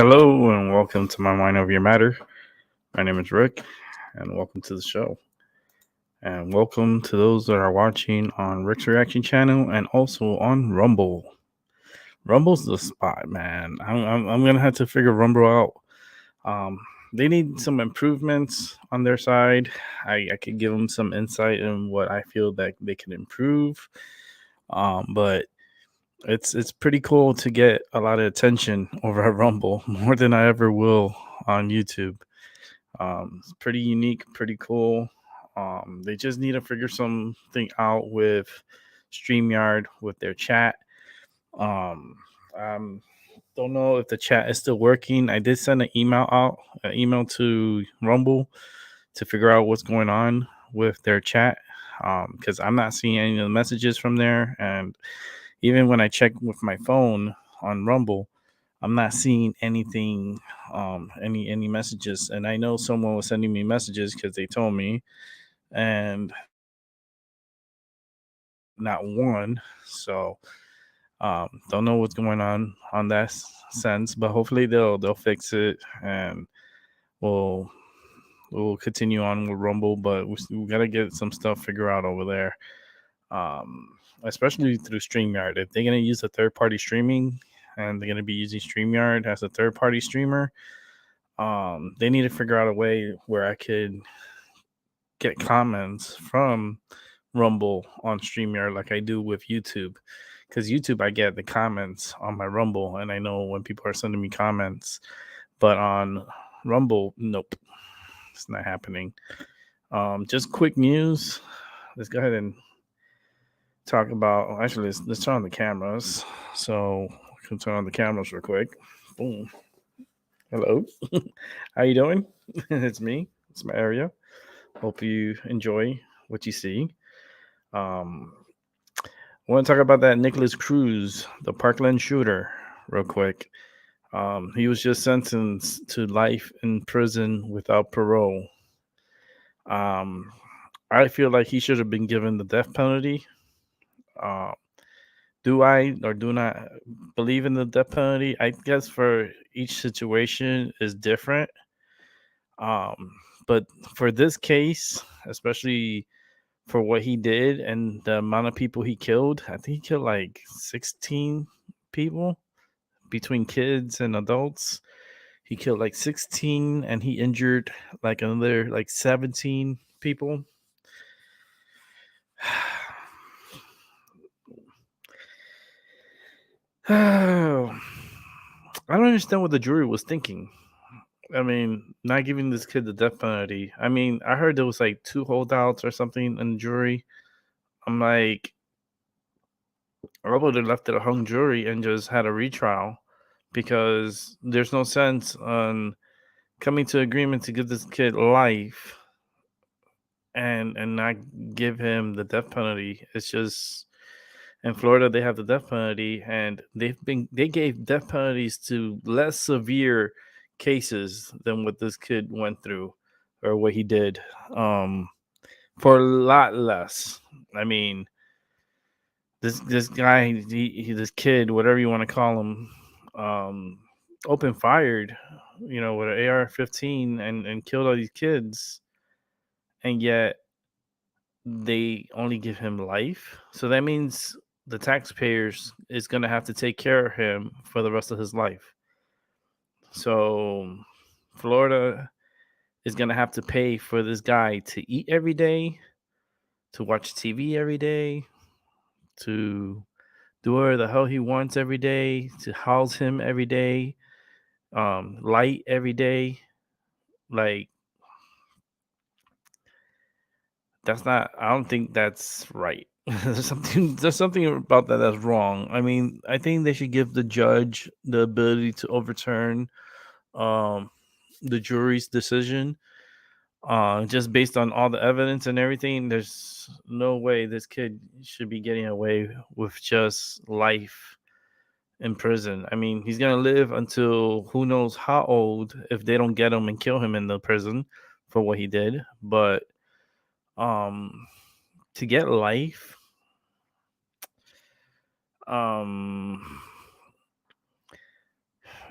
Hello and welcome to my Mind Over Your Matter. My name is Rick, and welcome to the show. And welcome to those that are watching on Rick's Reaction Channel and also on Rumble. Rumble's the spot, man. I'm gonna have to figure Rumble out. Um, they need some improvements on their side. I could give them some insight in what I feel that they can improve. But it's pretty cool to get a lot of attention over at Rumble, more than I ever will on YouTube. It's pretty unique, pretty cool. They just need to figure something out with Streamyard with their chat. Um, don't know if the chat is still working. I did send an email to Rumble to figure out what's going on with their chat. Because I'm not seeing any of the messages from there, and even when I check with my phone on Rumble, I'm not seeing anything, any messages. And I know someone was sending me messages because they told me, and not one. So don't know what's going on that sense, but hopefully they'll fix it, and we'll we'll continue on with Rumble. But we gotta get some stuff figured out over there, especially through Streamyard. If they're gonna use a third party streaming and they're gonna be using Streamyard as a third party streamer, they need to figure out a way where I could get comments from Rumble on StreamYard like I do with YouTube. Because YouTube, I get the comments on my Rumble, and I know when people are sending me comments. But on Rumble, nope, it's not happening. Just quick news. Let's go ahead and talk about. Actually, let's turn on the cameras. So I can turn on the cameras real quick. Boom. Hello. How you doing? It's me. It's my area. Hope you enjoy what you see. Um, I want to talk about that Nicholas Cruz, the Parkland shooter, real quick. He was just sentenced to life in prison without parole. Um, I feel like he should have been given the death penalty. Uh, do I or do not believe in the death penalty? I guess for each situation is different. Um, but for this case, especially for what he did and the amount of people he killed, I think he killed like 16 people between kids and adults. He killed like 16 and he injured like another like 17 people. I don't understand what the jury was thinking. I mean, not giving this kid the death penalty. I mean, I heard there was like two holdouts or something in the jury. I'm like, I would have left it a hung jury and just had a retrial, because there's no sense on coming to agreement to give this kid life and not give him the death penalty. It's just, in Florida they have the death penalty, and they gave death penalties to less severe cases than what this kid went through or what he did, um for a lot less. I mean, this guy, this kid, whatever you want to call him, um open fired, with an AR-15 and killed all these kids, and yet they only give him life. So that means the taxpayers is going to have to take care of him for the rest of his life. So Florida is going to have to pay for this guy to eat every day, to watch TV every day, to do whatever the hell he wants every day, to house him every day, light every day. Like, that's not, I don't think that's right. There's something about that that's wrong. I mean, I think they should give the judge the ability to overturn um the jury's decision, just based on all the evidence and everything. There's no way this kid should be getting away with just life in prison. I mean, he's gonna live until who knows how old if they don't get him and kill him in the prison for what he did. But um to get life, um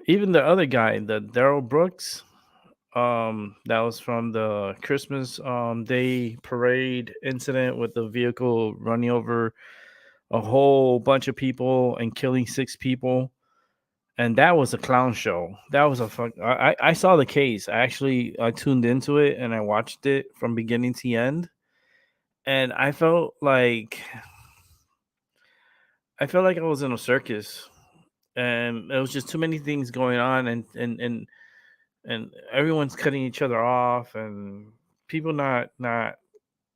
even the other guy, the Daryl Brooks, that was from the Christmas day parade incident with the vehicle running over a whole bunch of people and killing 6 people. And that was a clown show. That was a fuck. I saw the case. I tuned into it and I watched it from beginning to end, and I felt like I was in a circus, and there was just too many things going on, and everyone's cutting each other off, and people not. I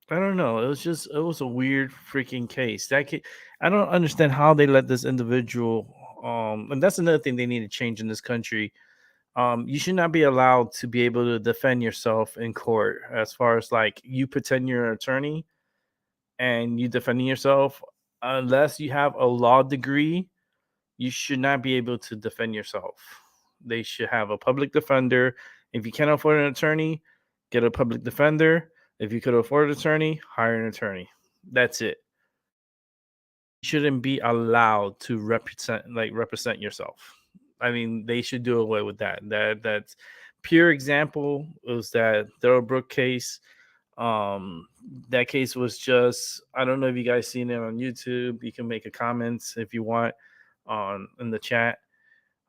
don't know. It was a weird freaking case. I don't understand how they let this individual. And that's another thing they need to change in this country. You should not be allowed to be able to defend yourself in court, as far as like you pretend you're an attorney and you defending yourself, unless you have a law degree. You should not be able to defend yourself. They should have a public defender. If you can't afford an attorney, get a public defender. If you could afford an attorney, hire an attorney. That's it. You shouldn't be allowed to represent yourself. I mean, they should do away with that. That's pure example was that Daryl Brook case. Um, that case was just, I don't know if you guys seen it on YouTube. You can make a comment if you want on in the chat.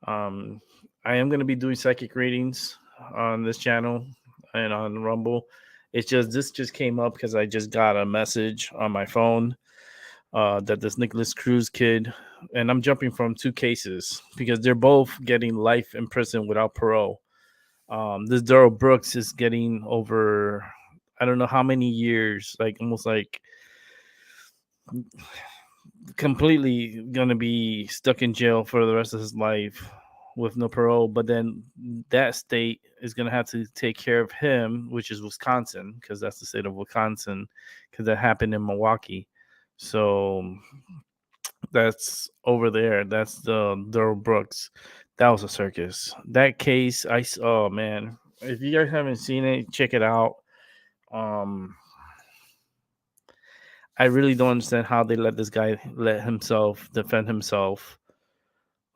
Um, I am going to be doing psychic readings on this channel and on Rumble. It's just this just came up because I just got a message on my phone that this Nicholas Cruz kid, and I'm jumping from 2 cases because they're both getting life in prison without parole. This Daryl Brooks is getting over, I don't know how many years, like almost like completely gonna be stuck in jail for the rest of his life with no parole. But then that state is gonna have to take care of him, which is Wisconsin, because that's the state of Wisconsin, because that happened in Milwaukee. So that's over there. That's the Daryl Brooks. That was a circus. That case, oh man, if you guys haven't seen it, check it out. Um, I really don't understand how they let this guy let himself defend himself.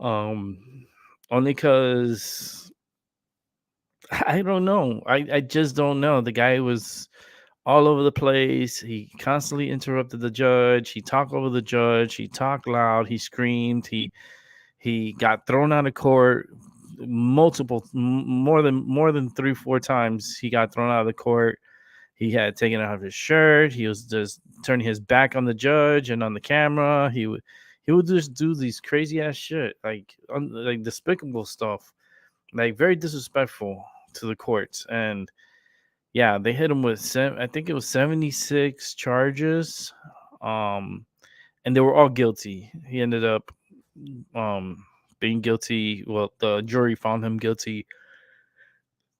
Um, Only because I don't know. I just don't know. The guy was all over the place. He constantly interrupted the judge. He talked over the judge. He talked loud. He screamed. He got thrown out of court more than 3-4 times. He got thrown out of the court. He had taken off his shirt. He was just turning his back on the judge and on the camera. He would just do these crazy ass shit, like despicable stuff, like very disrespectful to the courts. And yeah, they hit him with I think it was 76 charges, um, and they were all guilty. He ended up being guilty. Well, the jury found him guilty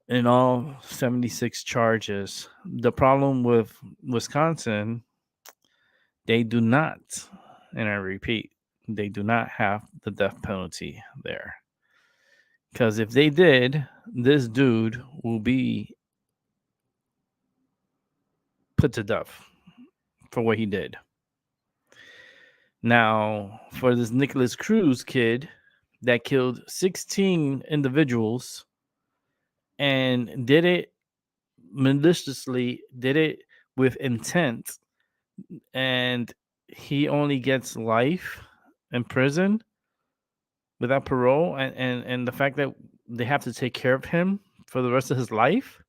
in all 76 charges. The problem with Wisconsin, they do not, and I repeat, they do not have the death penalty there. Because if they did, this dude will be put to death for what he did. Now, for this Nicholas Cruz kid that killed 16 individuals and did it maliciously, did it with intent, and he only gets life in prison without parole, and the fact that they have to take care of him for the rest of his life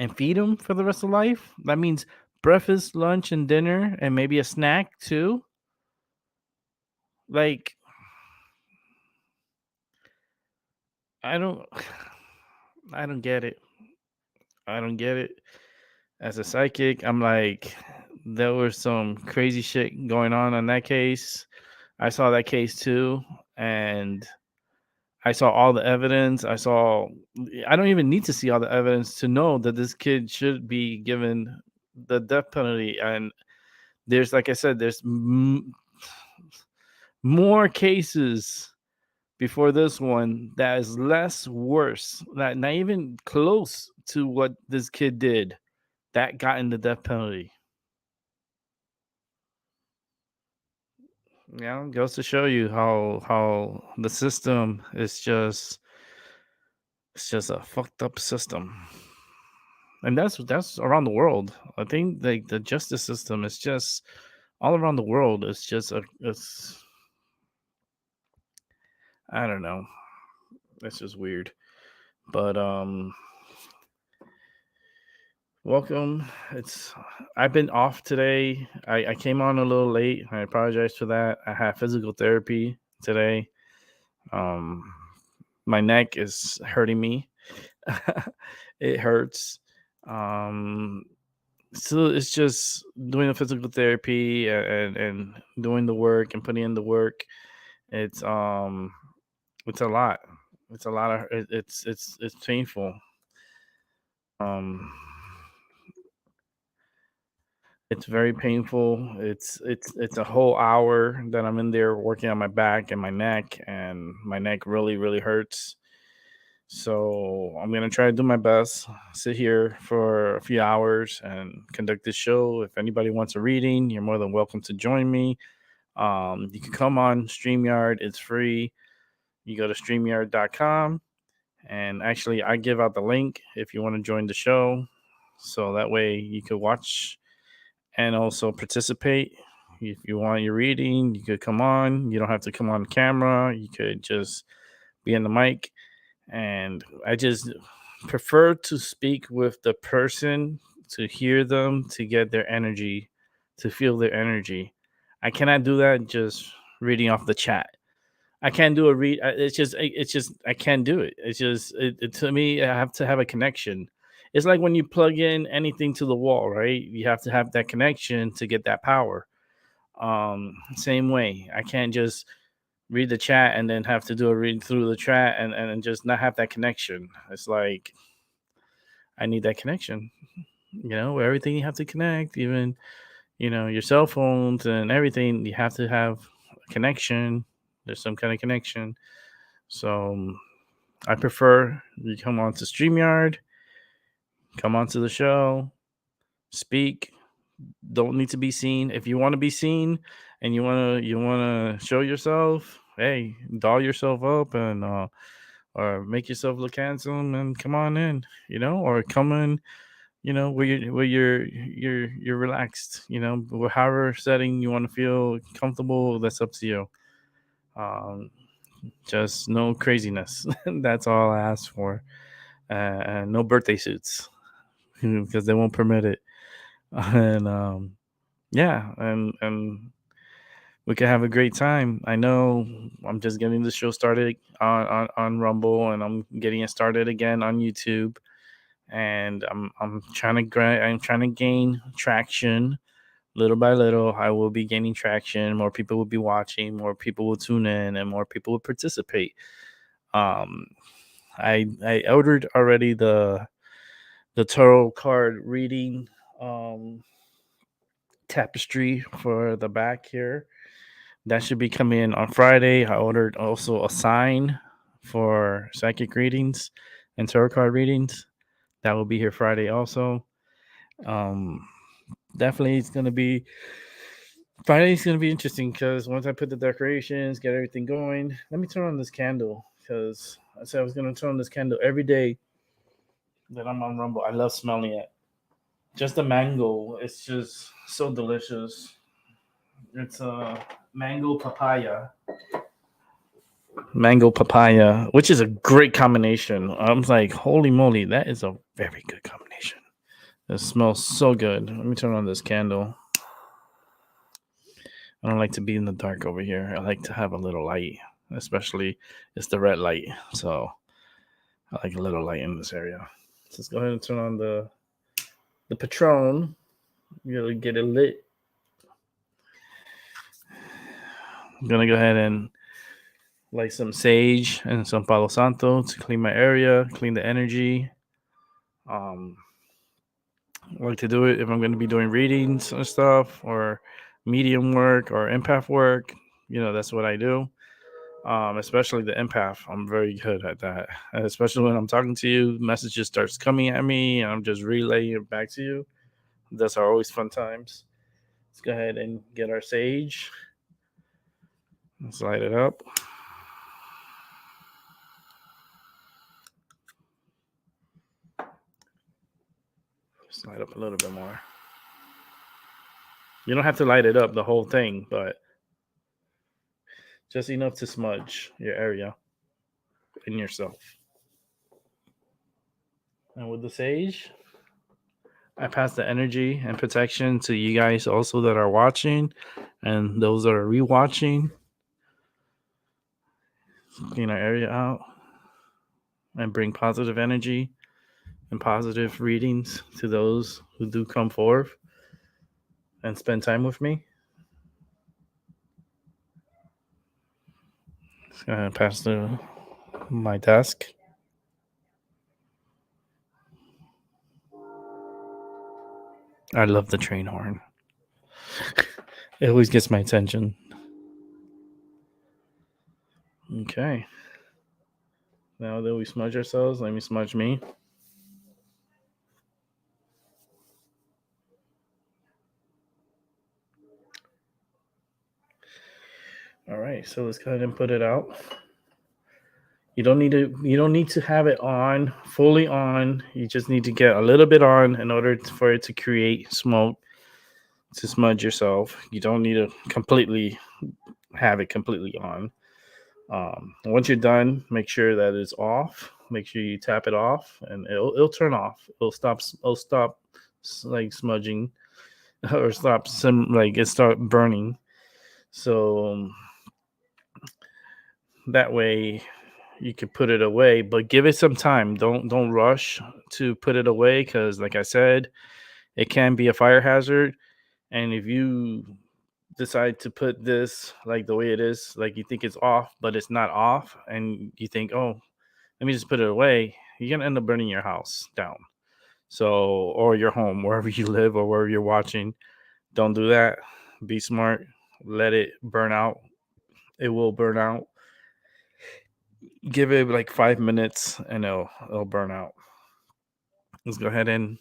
and feed him for the rest of life, that means breakfast, lunch, and dinner, and maybe a snack too. Like, I don't I don't get it. I don't get it. As a psychic, I'm like, there was some crazy shit going on that case. I saw that case too, and I saw all the evidence. I don't even need to see all the evidence to know that this kid should be given the death penalty. And there's, like I said, there's more cases before this one that is less worse, not even close to what this kid did, that got in the death penalty. Yeah, goes to show you how the system is just it's just a fucked up system. And that's around the world. I think the justice system is just all around the world. It's just it's I don't know. It's just weird. But welcome. It's I've been off today. I came on a little late. I apologize for that. I had physical therapy today. Um my neck is hurting me. It hurts. Um so it's just doing the physical therapy and doing the work and putting in the work. It's it's a lot. It's a lot of it's painful. Um it's very painful. It's a whole hour that I'm in there working on my back and my neck really hurts. So I'm gonna try to do my best, sit here for a few hours and conduct this show. If anybody wants a reading, you're more than welcome to join me. You can come on Streamyard, it's free. You go to streamyard.com, and actually I give out the link if you want to join the show. So that way you could watch and also participate. If you want your reading, you could come on. You don't have to come on camera. You could just be in the mic. And I just prefer to speak with the person, to hear them, to get their energy, to feel their energy. I cannot do that just reading off the chat. I can't do a read. It's just I can't do it. It's just to me. I have to have a connection. It's like when you plug in anything to the wall, right? You have to have that connection to get that power. Same way. I can't just read the chat and then have to do a read through the chat and just not have that connection. It's like I need that connection. Where everything you have to connect, even your cell phones and everything, you have to have a connection. There's some kind of connection. So I prefer you come on to StreamYard, come on to the show, speak. Don't need to be seen. If you want to be seen and you wanna show yourself, hey, doll yourself up and or make yourself look handsome and come on in, or come in, where you're relaxed, however setting you want to feel comfortable. That's up to you. Um, just no craziness. That's all I ask for. And no birthday suits because they won't permit it. And yeah, and we can have a great time. I know I'm just getting the show started on Rumble, and I'm getting it started again on YouTube. And I'm trying to gain traction little by little. I will be gaining traction. More people will be watching. More people will tune in, and more people will participate. Um, I ordered already the tarot card reading tapestry for the back here. That should be coming in on Friday. I ordered also a sign for psychic readings and tarot card readings. That will be here Friday also. Um, definitely it's gonna be Friday's gonna be interesting because once I put the decorations, get everything going. Let me turn on this candle because I said I was gonna turn on this candle every day that I'm on Rumble. I love smelling it. Just the mango, it's just so delicious. It's a mango papaya, which is a great combination. I'm like, holy moly, that is a very good combination. It smells so good. Let me turn on this candle. I don't like to be in the dark over here. I like to have a little light, especially it's the red light. So I like a little light in this area. So let's go ahead and turn on the Patron. Really get it lit. I'm gonna go ahead and light some sage and some Palo Santo to clean my area, clean the energy. Um, I like to do it if I'm going to be doing readings and stuff, or medium work or empath work. That's what I do. Especially the empath. I'm very good at that. And especially when I'm talking to you, messages starts coming at me, and I'm just relaying it back to you. Those are always fun times. Let's go ahead and get our sage. Let's light it up. Just light up a little bit more. You don't have to light it up the whole thing, but just enough to smudge your area and yourself. And with the sage, I pass the energy and protection to you guys also that are watching and those that are rewatching. Clean our area out and bring positive energy and positive readings to those who do come forth and spend time with me. Just gonna pass to my desk. I love the train horn. It always gets my attention. Okay. Now that we smudge ourselves, let me smudge me. All right, so let's go ahead and put it out. You don't need to have it on fully on. You just need to get a little bit on in order for it to create smoke to smudge yourself. You don't need to completely have it completely on. Once you're done, make sure that it's off. Make sure you tap it off, and it'll turn off. It'll stop like smudging, or stop it start burning. So that way you can put it away, but give it some time. Don't rush to put it away, because like I said, it can be a fire hazard. And if you decide to put this like the way it is, like you think it's off, but it's not off, and you think, oh, let me just put it away, you're gonna end up burning your house down. So, or your home, wherever you live or wherever you're watching. Don't do that. Be smart. Let it burn out. It will burn out. Give it like 5 minutes and it'll burn out. Let's go ahead and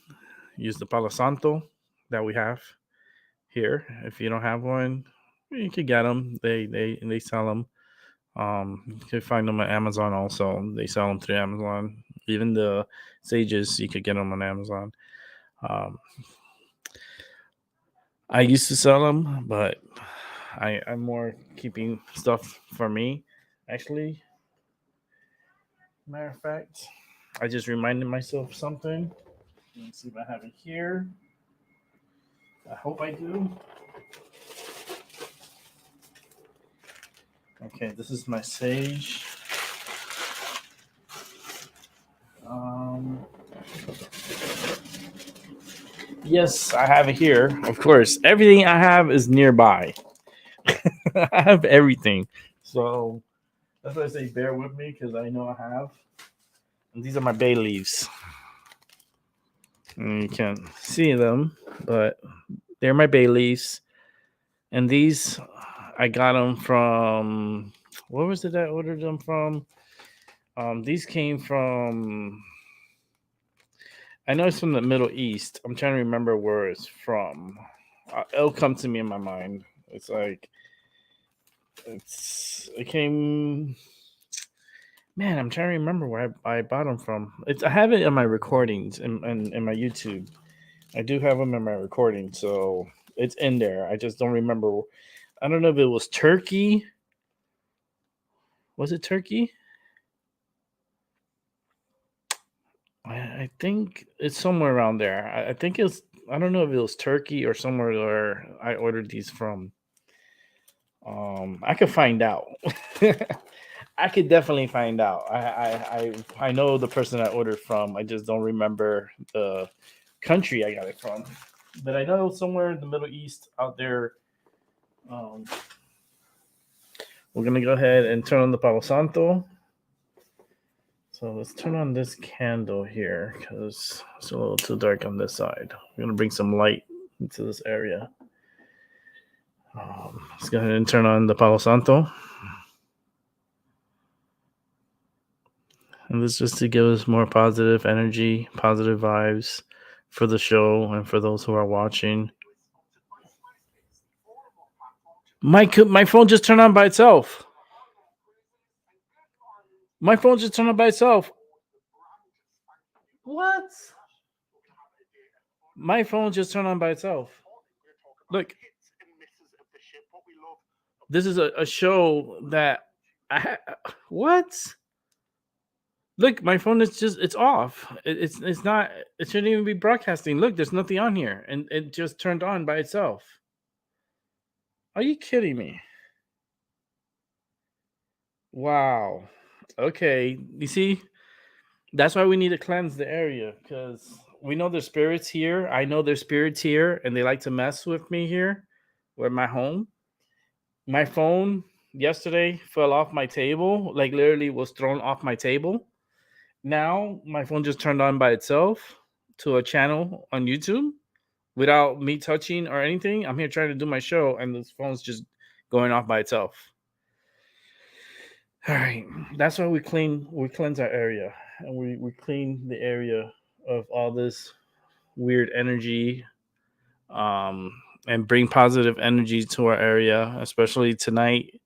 use the Palo Santo that we have here. If you don't have one, you can get them. They sell them. You can find them on Amazon also. They sell them through Amazon. Even the sages, you could get them on Amazon. I used to sell them, but I'm more keeping stuff for me. Actually, matter of fact, I just reminded myself something. Let's see if I have it here. I hope I do. Okay, this is my sage. Yes, I have it here. Of course, everything I have is nearby. I have everything. So that's why I say bear with me, because I know I have. And these are my bay leaves. And you can't see them, but they're my bay leaves. And these, I got them from, where was it I ordered them from? These came from, I know it's from the Middle East. I'm trying to remember where it's from. It'll come to me in my mind. It's like, it came, man, I'm trying to remember where I bought them from. I have it in my recordings in my YouTube. I do have them in my recording, so it's in there. I just don't remember. I don't know if it was Turkey. Was it Turkey? I think it's somewhere around there. I think it's, I don't know if it was Turkey or somewhere where I ordered these from. I could find out. I could definitely find out. I know the person I ordered from. I just don't remember the country I got it from. But I know somewhere in the Middle East out there. We're gonna go ahead and turn on the Palo Santo. So let's turn on this candle here, because it's a little too dark on this side. We're gonna bring some light into this area. Let's go ahead and turn on the Palo Santo. And this is just to give us more positive energy, positive vibes for the show and for those who are watching. My phone just turned on by itself. My phone just turned on by itself. What? My phone just turned on by itself. Look, this is a show that what? Look, my phone is it's off. It's not. It shouldn't even be broadcasting. Look, there's nothing on here, and it just turned on by itself. Are you kidding me? Wow. Okay. You see, that's why we need to cleanse the area because we know there's spirits here. I know there's spirits here, and they like to mess with me here, with my home. My phone yesterday fell off my table, like literally was thrown off my table. Now my phone just turned on by itself to a channel on YouTube without me touching or anything. I'm here trying to do my show, and this phone's just going off by itself. All right, that's why we cleanse our area, and we clean the area of all this weird energy, um, and bring positive energy to our area, especially tonight.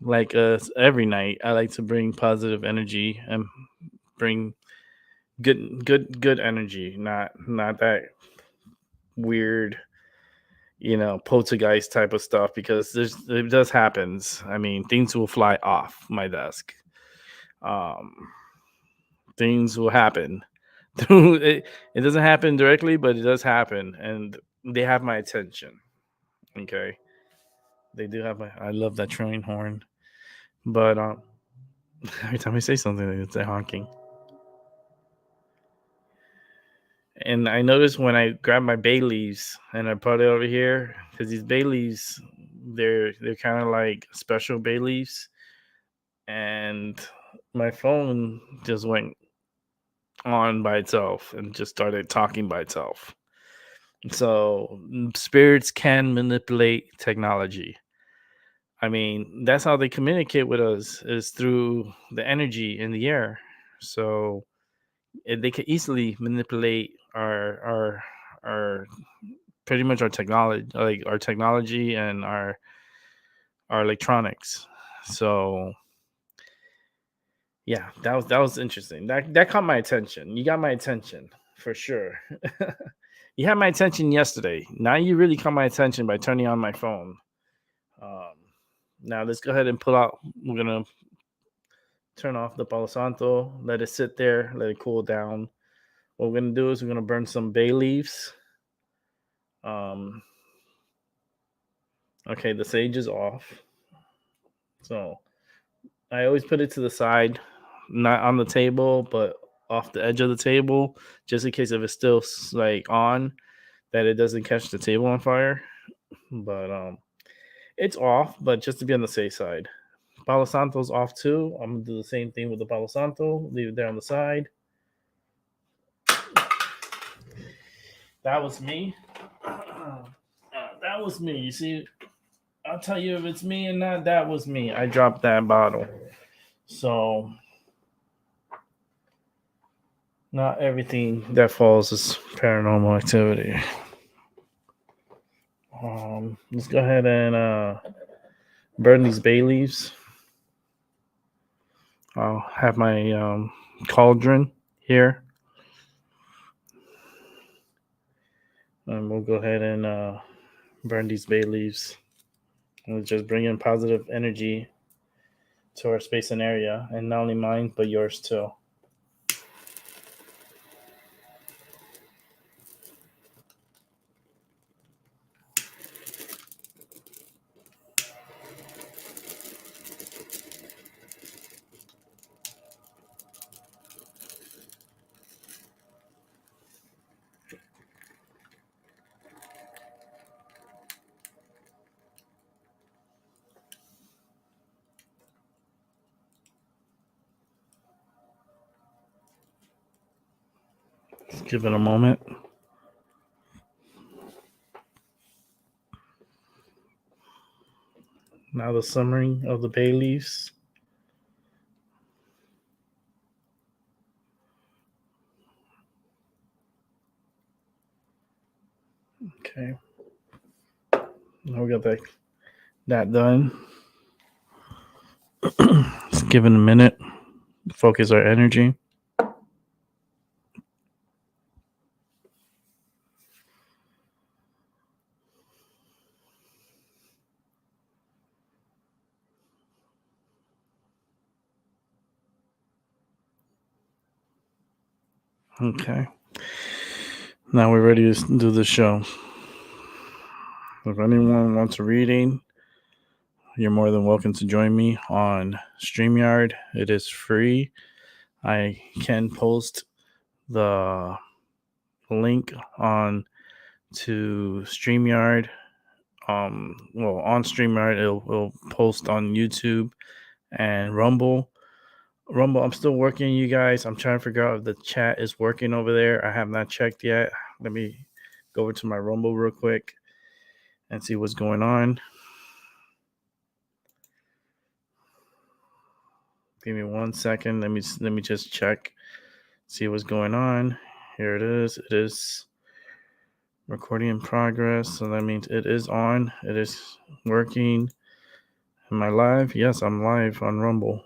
Like every night, I like to bring positive energy and bring good energy, not that weird, poltergeist type of stuff because it does happens. I mean, things will fly off my desk. Um, things will happen. It doesn't happen directly, but it does happen, and they have my attention. Okay, they do have my. I love that train horn, but every time I say something, it's a honking. And I noticed when I grab my bay leaves and I put it over here, because these bay leaves, they're kind of like special bay leaves, and my phone just went on by itself and just started talking by itself. So spirits can manipulate technology. I mean, that's how they communicate with us is through the energy in the air. So they can easily manipulate our pretty much our technology, like our technology and our electronics. So yeah, that was interesting. That caught my attention. You got my attention for sure. You had my attention yesterday. Now you really caught my attention by turning on my phone. Um, Now let's go ahead and pull out. We're gonna turn off the Palo Santo. Let it sit there. Let it cool down. What we're gonna do is we're gonna burn some bay leaves. Um, okay, the sage is off. So I always put it to the side, not on the table, but off the edge of the table, just in case if it's still like on, that it doesn't catch the table on fire. But it's off, but just to be on the safe side. Palo Santo's off too. I'm gonna do the same thing with the Palo Santo. Leave it there on the side. That was me. That was me. You see, I'll tell you if it's me or not. That was me. I dropped that bottle. So not everything that falls is paranormal activity. Let's go ahead and burn these bay leaves. I'll have my cauldron here, and we'll go ahead and burn these bay leaves. And just bring in positive energy to our space and area, and not only mine but yours too. Let's give it a moment. Now the simmering of the bay leaves. Okay. Now we got that that done. Let's give it a minute. Focus our energy. Okay. Now we're ready to do the show. If anyone wants a reading, you're more than welcome to join me on Streamyard. It is free. I can post the link on to Streamyard. On Streamyard, it'll post on YouTube and Rumble. I'm still working, you guys. I'm trying to figure out if the chat is working over there. I have not checked yet. Let me go over to my Rumble real quick and see what's going on. Give me 1 second. Let me just check, see what's going on. Here it is. It is recording in progress. So that means it is on. It is working. Am I live? Yes, I'm live on Rumble.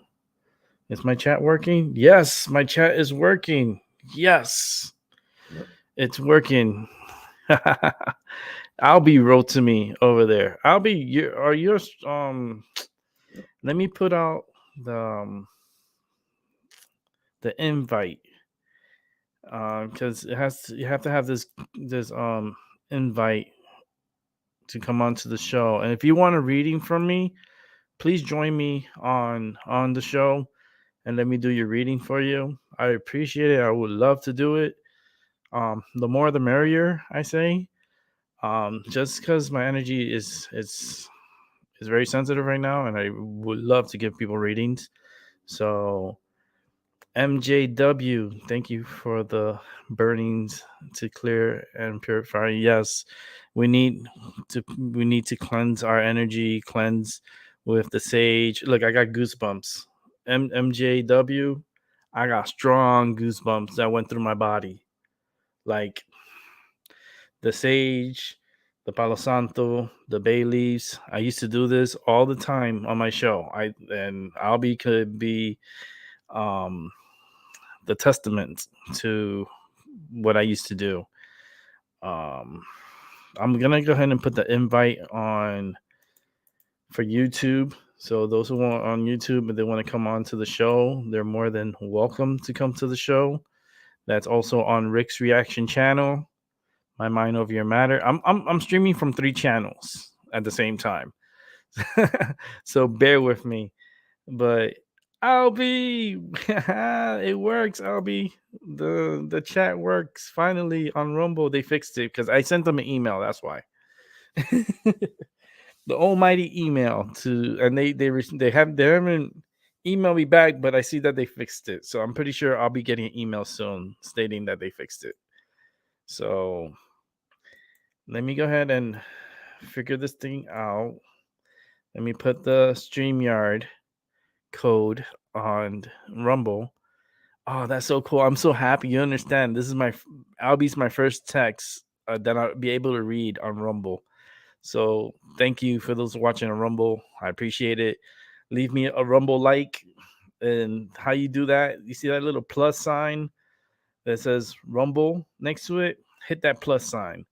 Is my chat working? Yes, my chat is working. Yes, it's working. Albie wrote to me over there. Albie, are yours? Let me put out the invite, because you have to have this invite to come onto the show. And if you want a reading from me, please join me on the show and let me do your reading for you. I appreciate it. I would love to do it. The more the merrier, I say. Just because my energy is very sensitive right now, and I would love to give people readings. So MJW, thank you for the burnings to clear and purify. Yes, we need to cleanse our energy, cleanse with the sage. Look, I got goosebumps. MJW, I got strong goosebumps that went through my body. Like the sage, the Palo Santo, the bay leaves. I used to do this all the time on my show. Albie could be the testament to what I used to do. I'm gonna go ahead and put the invite on for YouTube. So those who want on YouTube and they want to come on to the show, they're more than welcome to come to the show. That's also on Rick's Reaction channel, My Mind Over Your Matter. I'm streaming from 3 channels at the same time. So bear with me. But Albie, it works, Albie. The chat works finally on Rumble. They fixed it because I sent them an email. That's why. The almighty email and they haven't emailed me back, but I see that they fixed it. So I'm pretty sure I'll be getting an email soon stating that they fixed it. So let me go ahead and figure this thing out. Let me put the StreamYard code on Rumble. Oh, that's so cool. I'm so happy. You understand. This is Albie's my first text that I'll be able to read on Rumble. So thank you for those watching on Rumble. I appreciate it. Leave me a Rumble like. And how you do that, you see that little plus sign that says Rumble next to it? Hit that plus sign.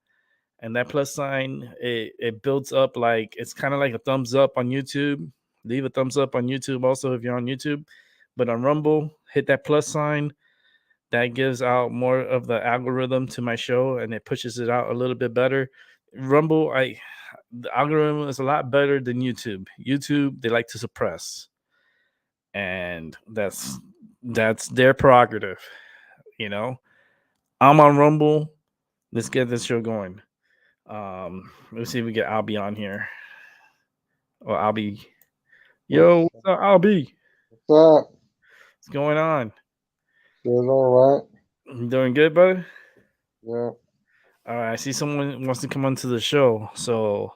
And that plus sign, it builds up like, it's kind of like a thumbs up on YouTube. Leave a thumbs up on YouTube also if you're on YouTube. But on Rumble, hit that plus sign. That gives out more of the algorithm to my show, and it pushes it out a little bit better. Rumble, the algorithm is a lot better than YouTube. YouTube, they like to suppress. And that's their prerogative, you know. I'm on Rumble. Let's get this show going. Let's see if we get Albie on here. Or Albie. Yo, what's up, Albie? What's up? What's going on? Doing all You doing good, bud? right? All right, I see someone wants to come onto the show. So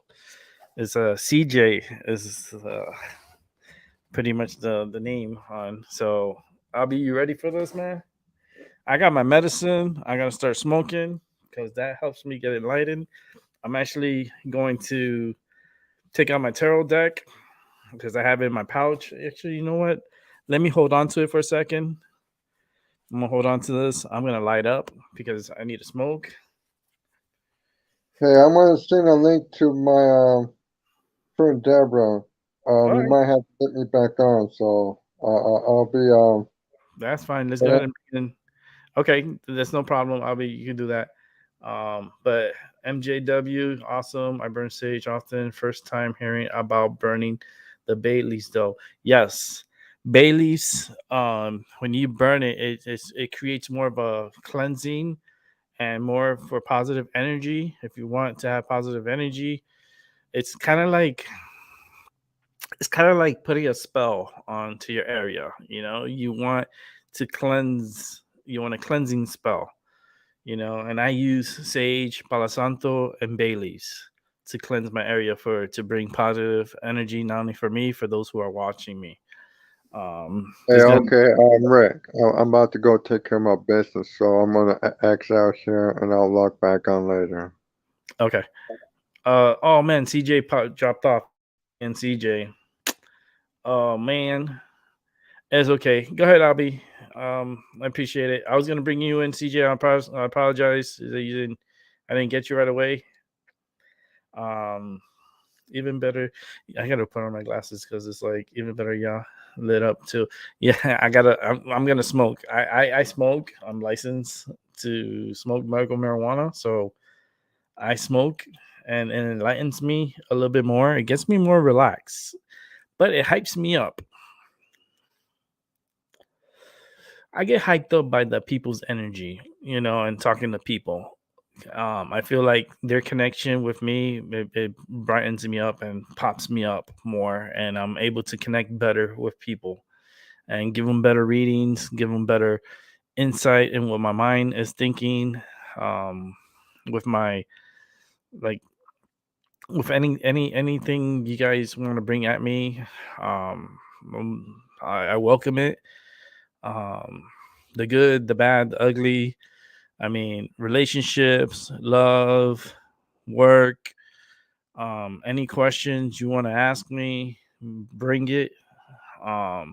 it's CJ is pretty much the name on. So Albie, you ready for this, man? I got my medicine. I gotta start smoking because that helps me get enlightened. I'm actually going to take out my tarot deck because I have it in my pouch. Actually, you know what? Let me hold on to it for a second. I'm gonna hold on to this. I'm gonna light up because I need to smoke. Hey, I'm gonna send a link to my friend Deborah. All You right, might have to put me back on, so I'll be that's fine. Let's go ahead and begin. Okay, that's no problem. You can do that. But MJW, awesome. I burn sage often. First time hearing about burning the bay leaves, though. Yes, bay leaves. When you burn it, it creates more of a cleansing and more for positive energy. If you want to have positive energy, it's kind of like putting a spell onto your area. You want to cleanse. You want a cleansing spell. And I use sage, palo santo, and bay leaves to cleanse my area to bring positive energy, not only for me, for those who are watching me. Hey, okay, Rick. I'm about to go take care of my business, so I'm gonna X out here and I'll log back on later. Okay. Oh man, CJ dropped off, and CJ. Oh man, it's okay. Go ahead, Albie. I appreciate it. I was gonna bring you in, CJ. I apologize that I didn't get you right away. Even better. I gotta put on my glasses because it's like even better. Yeah, lit up too. Yeah, I'm gonna smoke. I smoke. I'm licensed to smoke medical marijuana, so I smoke, and it enlightens me a little bit more. It gets me more relaxed, but it hypes me up. I get hyped up by the people's energy, and talking to people. I feel like their connection with me, it brightens me up and pops me up more, and I'm able to connect better with people and give them better readings, give them better insight in what my mind is thinking. With my like, with anything you guys want to bring at me, I welcome it. Um, the good, the bad, the ugly. I mean, relationships, love, work, any questions you want to ask me, bring it. I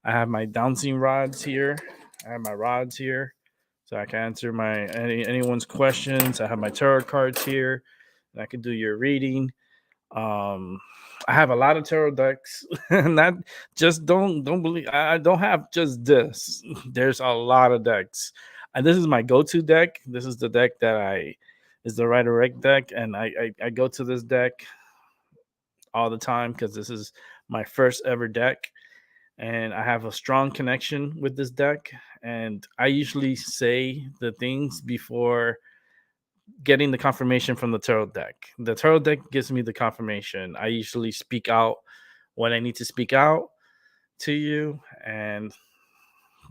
have my dowsing rods here. I have my rods here, so I can answer anyone's questions. I have my tarot cards here, and I can do your reading. I have a lot of tarot decks. Not just don't believe. I don't have just this. There's a lot of decks, and this is my go-to deck. This is the deck that is the Rider Rec deck, and I go to this deck all the time because this is my first ever deck, and I have a strong connection with this deck. And I usually say the things before getting the confirmation from the tarot deck. The tarot deck gives me the confirmation. I usually speak out when I need to speak out to you, and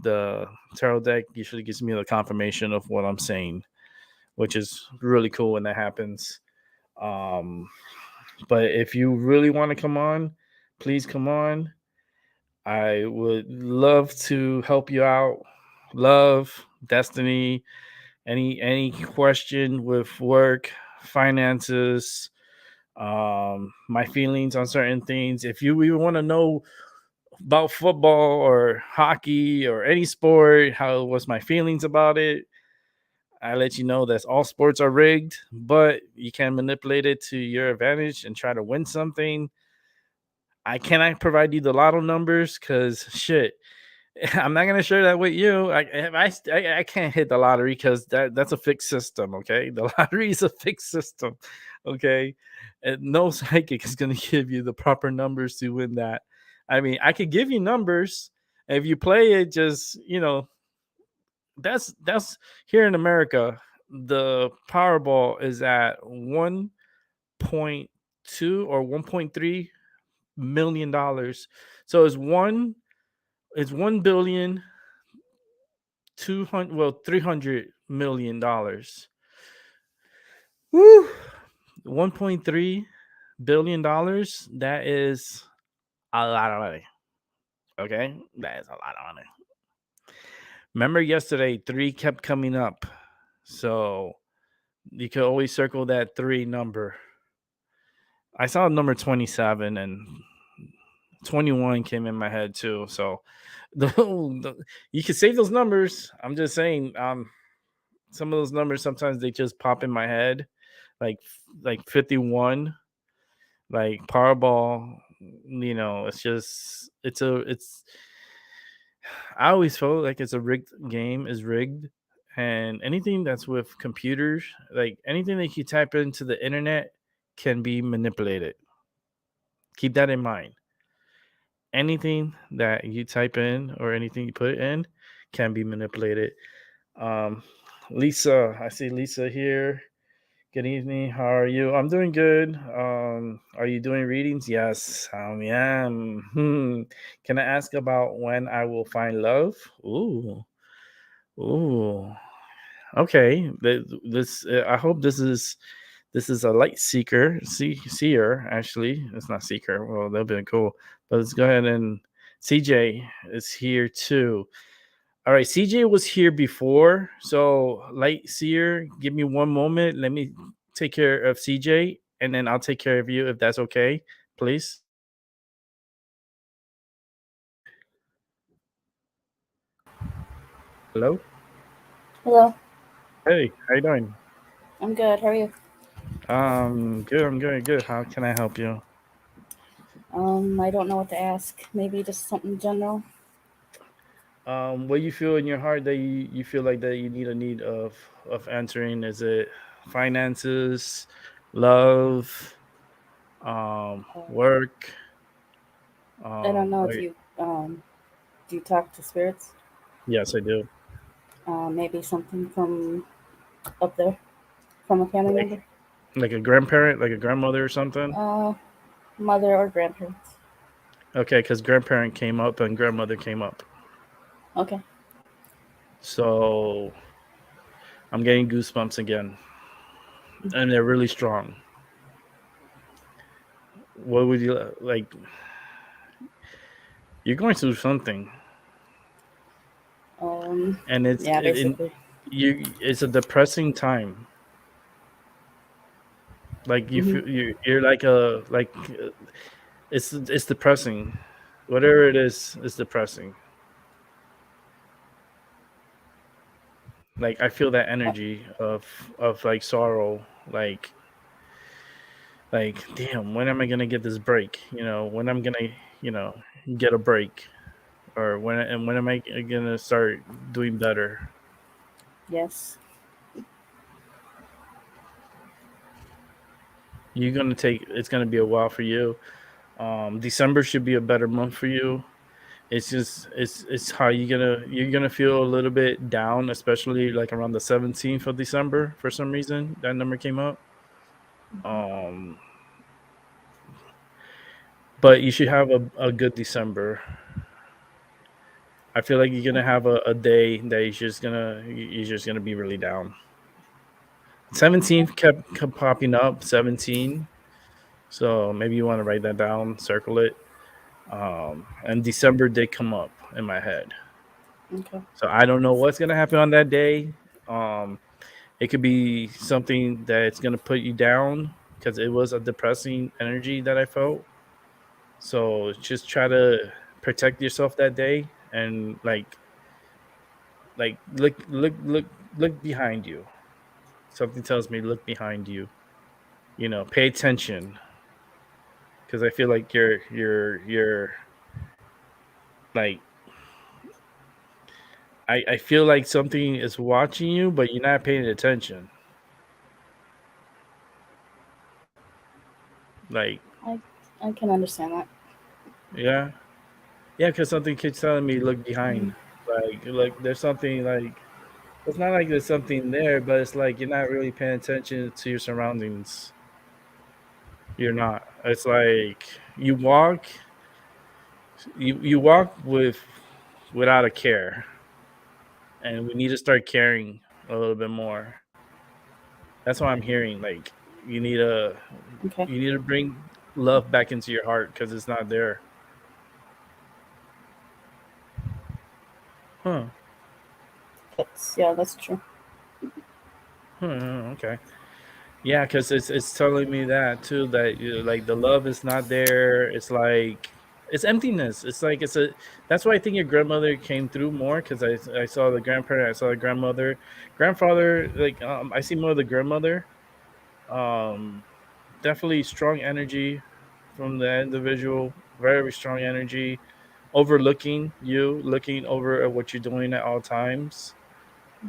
the tarot deck usually gives me the confirmation of what I'm saying, which is really cool when that happens. Um, but if you really want to come on, please come on. I would love to help you out. Love, destiny, any question with work, finances, my feelings on certain things. If you even want to know about football or hockey or any sport, how was my feelings about it, I let you know that all sports are rigged, but you can manipulate it to your advantage and try to win something. I cannot provide you the lotto numbers because shit, I'm not gonna share that with you. I can't hit the lottery because that's a fixed system. Okay, the lottery is a fixed system. Okay, and no psychic is gonna give you the proper numbers to win that. I mean, I could give you numbers. If you play it, just that's here in America. The Powerball is at 1.2 or 1.3 million dollars. So it's 1 billion $300 million. Woo! $1.3 billion. That is a lot of money. Okay, that is a lot of money. Remember yesterday, 3 kept coming up, so you can always circle that 3 number. I saw number 27 and 21 came in my head too. So you can save those numbers. I'm just saying, some of those numbers sometimes they just pop in my head, like 51, like Powerball. It's just it's. I always felt like it's a rigged game is rigged, and anything that's with computers, like anything that you type into the internet, can be manipulated. Keep that in mind. Anything that you type in or anything you put in can be manipulated. Um, Lisa, I see Lisa here. Good evening. How are you? I'm doing good. Are you doing readings? Yes, I am. Can I ask about when I will find love? Ooh. Okay. This I hope this is a light seeker, seer. Actually, it's not seeker. Well, that'd been cool. But let's go ahead and CJ is here too. All right, CJ was here before, so light seer. Give me one moment. Let me take care of CJ, and then I'll take care of you if that's okay, please. Hello. Hello, Hey, how you doing? I'm good. How are you? Good. I'm good. Good. How can I help you? I don't know what to ask. Maybe just something general. What you feel in your heart that you feel like that you need of answering? Is it finances, love, Um, work? I don't know if Wait, you do you talk to spirits? yes, I do. Maybe something from up there, from a family Like member, like a grandparent, like a grandmother or something. uh, mother or grandparents. Okay, because grandparent came up and grandmother came up, Okay. so I'm getting goosebumps again, and they're really strong. What would you like? You're going through something, and Yeah, basically. it's a depressing time. Like you Hmm. feel you're like it's depressing. Whatever it is, it's depressing. Like I feel that Uh, energy of like sorrow, like damn, when am I gonna get this break? When I'm gonna you know get a break, or when am I gonna start doing better? yes. You're gonna take It's gonna be a while for you. December should be a better month for you. It's just it's how you're gonna feel a little bit down, especially like around the 17th of December. For some reason that number came up. um but you should have a good December. I feel like you're gonna Okay. have a day that you're just gonna be really down. Okay. 17th kept popping up, 17. So maybe you want to write that down, circle it. And December did come up in my head. Okay. So I don't know what's gonna happen on that day. um It could be something that's gonna put you down because it was a depressing energy that I felt. So just try to protect yourself that day, and look behind you. Something tells me look behind you. Pay attention, because I feel like you're like I feel like something is watching you, but you're not paying attention. Like, I I can understand that. yeah, yeah, because something keeps telling me look Hmm. behind. Like there's something like it's not like there's something there, but it's like you're not really paying attention to your surroundings. You're not. It's like you walk without a care, and we need to start caring a little bit more. That's what I'm hearing. Like you need to Okay. you need to bring love back into your heart because it's not there. Huh. Yeah, that's true. Okay. Yeah, because it's telling me that too, that like the love is not there. It's like it's emptiness. It's like it's a. That's why I think your grandmother came through more, because I saw the grandparent, I saw the grandmother, grandfather. Like I see more of the grandmother. Um, Definitely strong energy from the individual. Very strong energy, overlooking you, looking over at what you're doing at all times.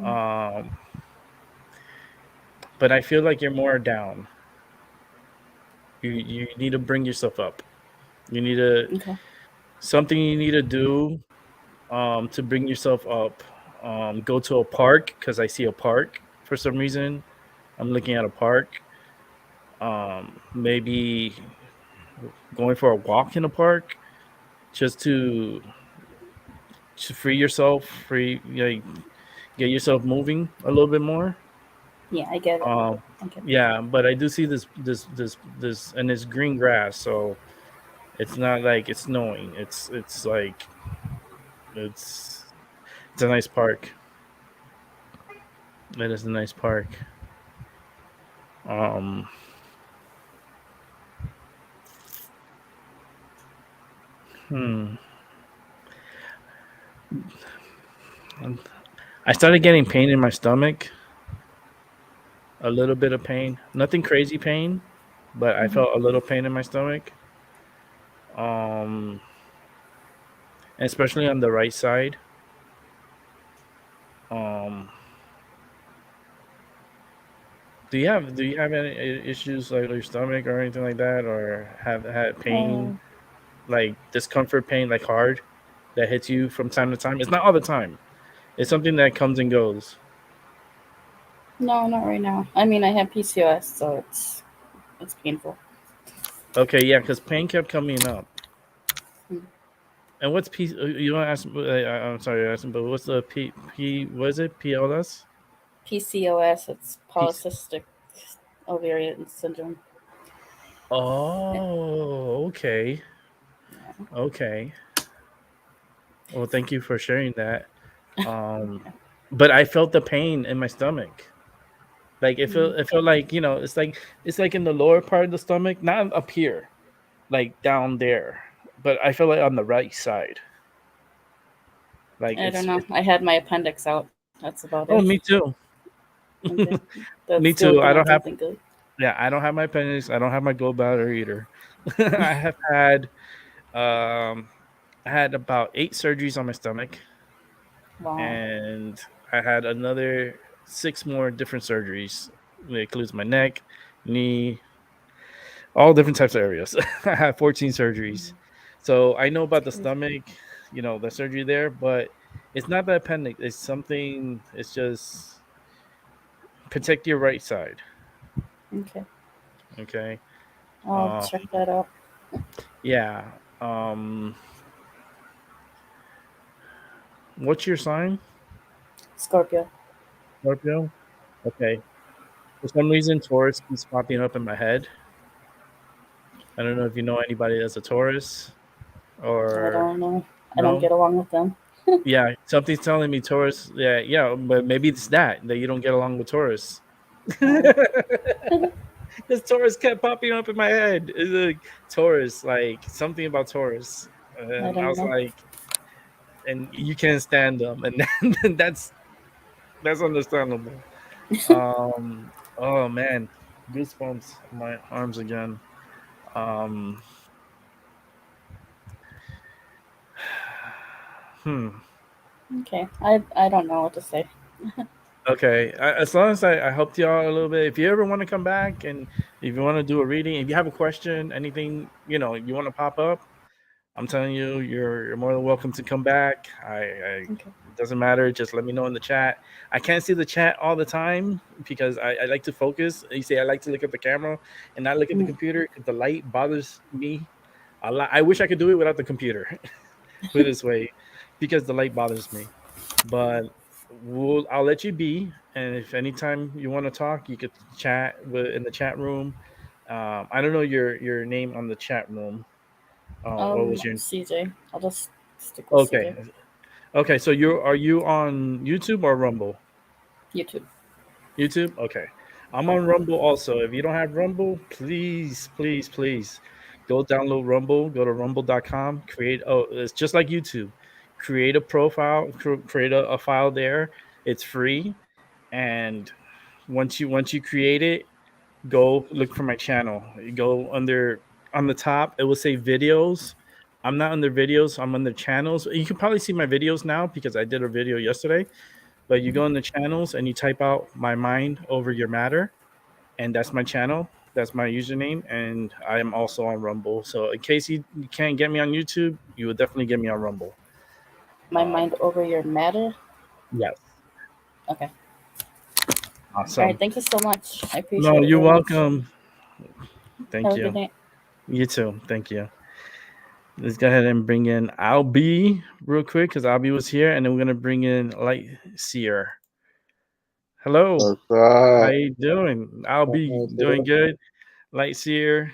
Um, but I feel like you're more down. You need to bring yourself up. You need to Okay. something you need to do to bring yourself up. Go to a park, because I see a park for some reason. I'm looking at a park. Maybe going for a walk in a park, just to free yourself, get yourself moving a little bit more. Yeah, I get it. Um, Okay. yeah, but I do see this, and it's green grass, so it's not like it's snowing. It's like it's it's a nice park. It is a nice park. Um, hmm. I started getting pain in my stomach. A little bit of pain. Nothing crazy pain, but I felt a little pain in my stomach. Um, Especially on the right side. Um, do you have any issues like your stomach or anything like that, or have had pain, Uh, like discomfort pain, like hard, that hits you from time to time? It's not all the time. It's something that comes and goes. no, not right now. I mean, I have PCOS, so it's painful. Okay, yeah, because pain kept coming up. Mm. And what's P? You want to ask? I'm sorry, asking, but what's the P? What is it? PLS? PCOS, it's P. polycystic ovarian syndrome. Oh, okay, okay. Well, thank you for sharing that. Um, but I felt the pain in my stomach. Like it felt like it's like in the lower part of the stomach, not up here, like down there, but I feel like on the right side. Like I don't it's know. I had my appendix out. That's about oh, it. me too. Okay. Me That's the only too. thing I can think of. I don't have my appendix. I don't have my gallbladder either. I have had um I had about 8 surgeries on my stomach, Wow. and I had another 6 more different surgeries. It includes my neck, knee, all different types of areas. I had 14 surgeries. So I know about the Crazy. stomach, the surgery there, but it's not the appendix. It's something, it's just protect your right side. Okay. Okay. I'll Um, check that out. yeah. Um, what's your sign? Scorpio. Scorpio? Okay. For some reason, Taurus keeps popping up in my head. I don't know if you know anybody that's a Taurus I or don't know. I don't no. get along with them. Yeah, something's telling me Taurus. Yeah, yeah, but maybe it's that you don't get along with Taurus. Oh, This Taurus kept popping up in my head. It's like Taurus, like something about Taurus, I and I don't was know. like, and you can't stand them, and then that's understandable. Oh man, goosebumps on my arms again. Um, hmm. Okay. I don't know what to say. Okay, as long as I helped you out a little bit. If you ever want to come back, and if you want to do a reading, if you have a question, anything you want to pop up, I'm telling you, you're more than welcome to come back. Okay. It doesn't matter. Just let me know in the chat. I can't see the chat all the time because I like to focus. You say I like to look at the camera and not look at the Mm. computer because the light bothers me a lot. I wish I could do it without the computer. Put it this way, because the light bothers me. But I'll let you be, and if anytime you want to talk, you could chat in the chat room. I don't know your name on the chat room. What was your CJ. I'll just stick with Okay. CJ. Okay, so are you on YouTube or Rumble? YouTube. YouTube? Okay. I'm on Rumble also. If you don't have Rumble, please, please, please go download Rumble. Go to rumble.com. It's just like YouTube. Create a profile, create a file there. It's free. And once you create it, go look for my channel. You go under on the top, it will say videos. I'm not under videos, I'm under channels. You can probably see my videos now because I did a video yesterday. But you go in the channels and you type out My Mind Over Your Matter, and that's my channel. That's my username, and I am also on Rumble. So in case you can't get me on YouTube, you will definitely get me on Rumble. My Mind Over Your Matter. Yes. Okay. Awesome. All right. Thank you so much. I appreciate it. No, you're welcome. Thank Have you. a good night. You too. Thank you. Let's go ahead and bring in Albie real quick because Albie was here, and then we're gonna bring in Lightseer. Hello. What's How up? you doing? Albie, doing good. Lightseer.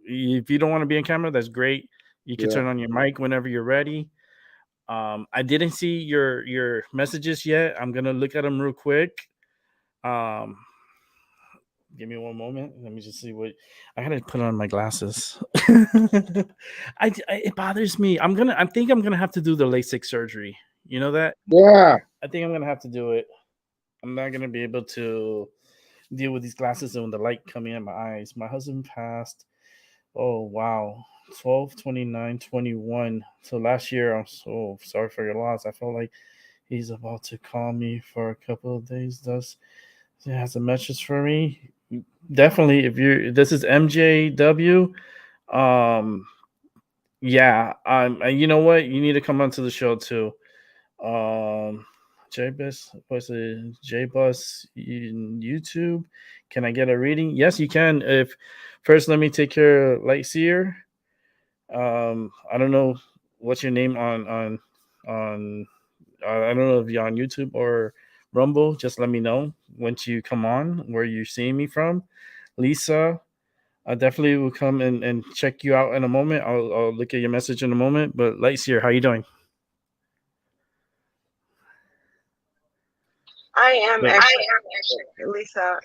If you don't want to be on camera, that's great. You can turn on your mic whenever you're ready. I didn't see your messages yet. I'm gonna look at them real quick. Give me one moment. Let me just see what I gotta put on my glasses. It bothers me. I think I'm gonna have to do the LASIK surgery. You know that? Yeah. I think I'm gonna have to do it. I'm not gonna be able to deal with these glasses and the light coming in my eyes. My husband passed. Oh wow. 12/29/21. So last year, I'm so sorry for your loss. I felt like he's about to call me for a couple of days. Thus, he has a message for me. Definitely, this is MJW. Yeah. You know what? You need to come onto the show too. JBus, what's it? JBus in YouTube. Can I get a reading? Yes, you can. If first, let me take care of Lightseer. I don't know what's your name on. I don't know if you're on YouTube or Rumble. Just let me know once you come on where you're seeing me from. Lisa, I definitely will come and check you out in a moment. I'll look at your message in a moment. But Lightseer, how you doing? I am actually Lisa.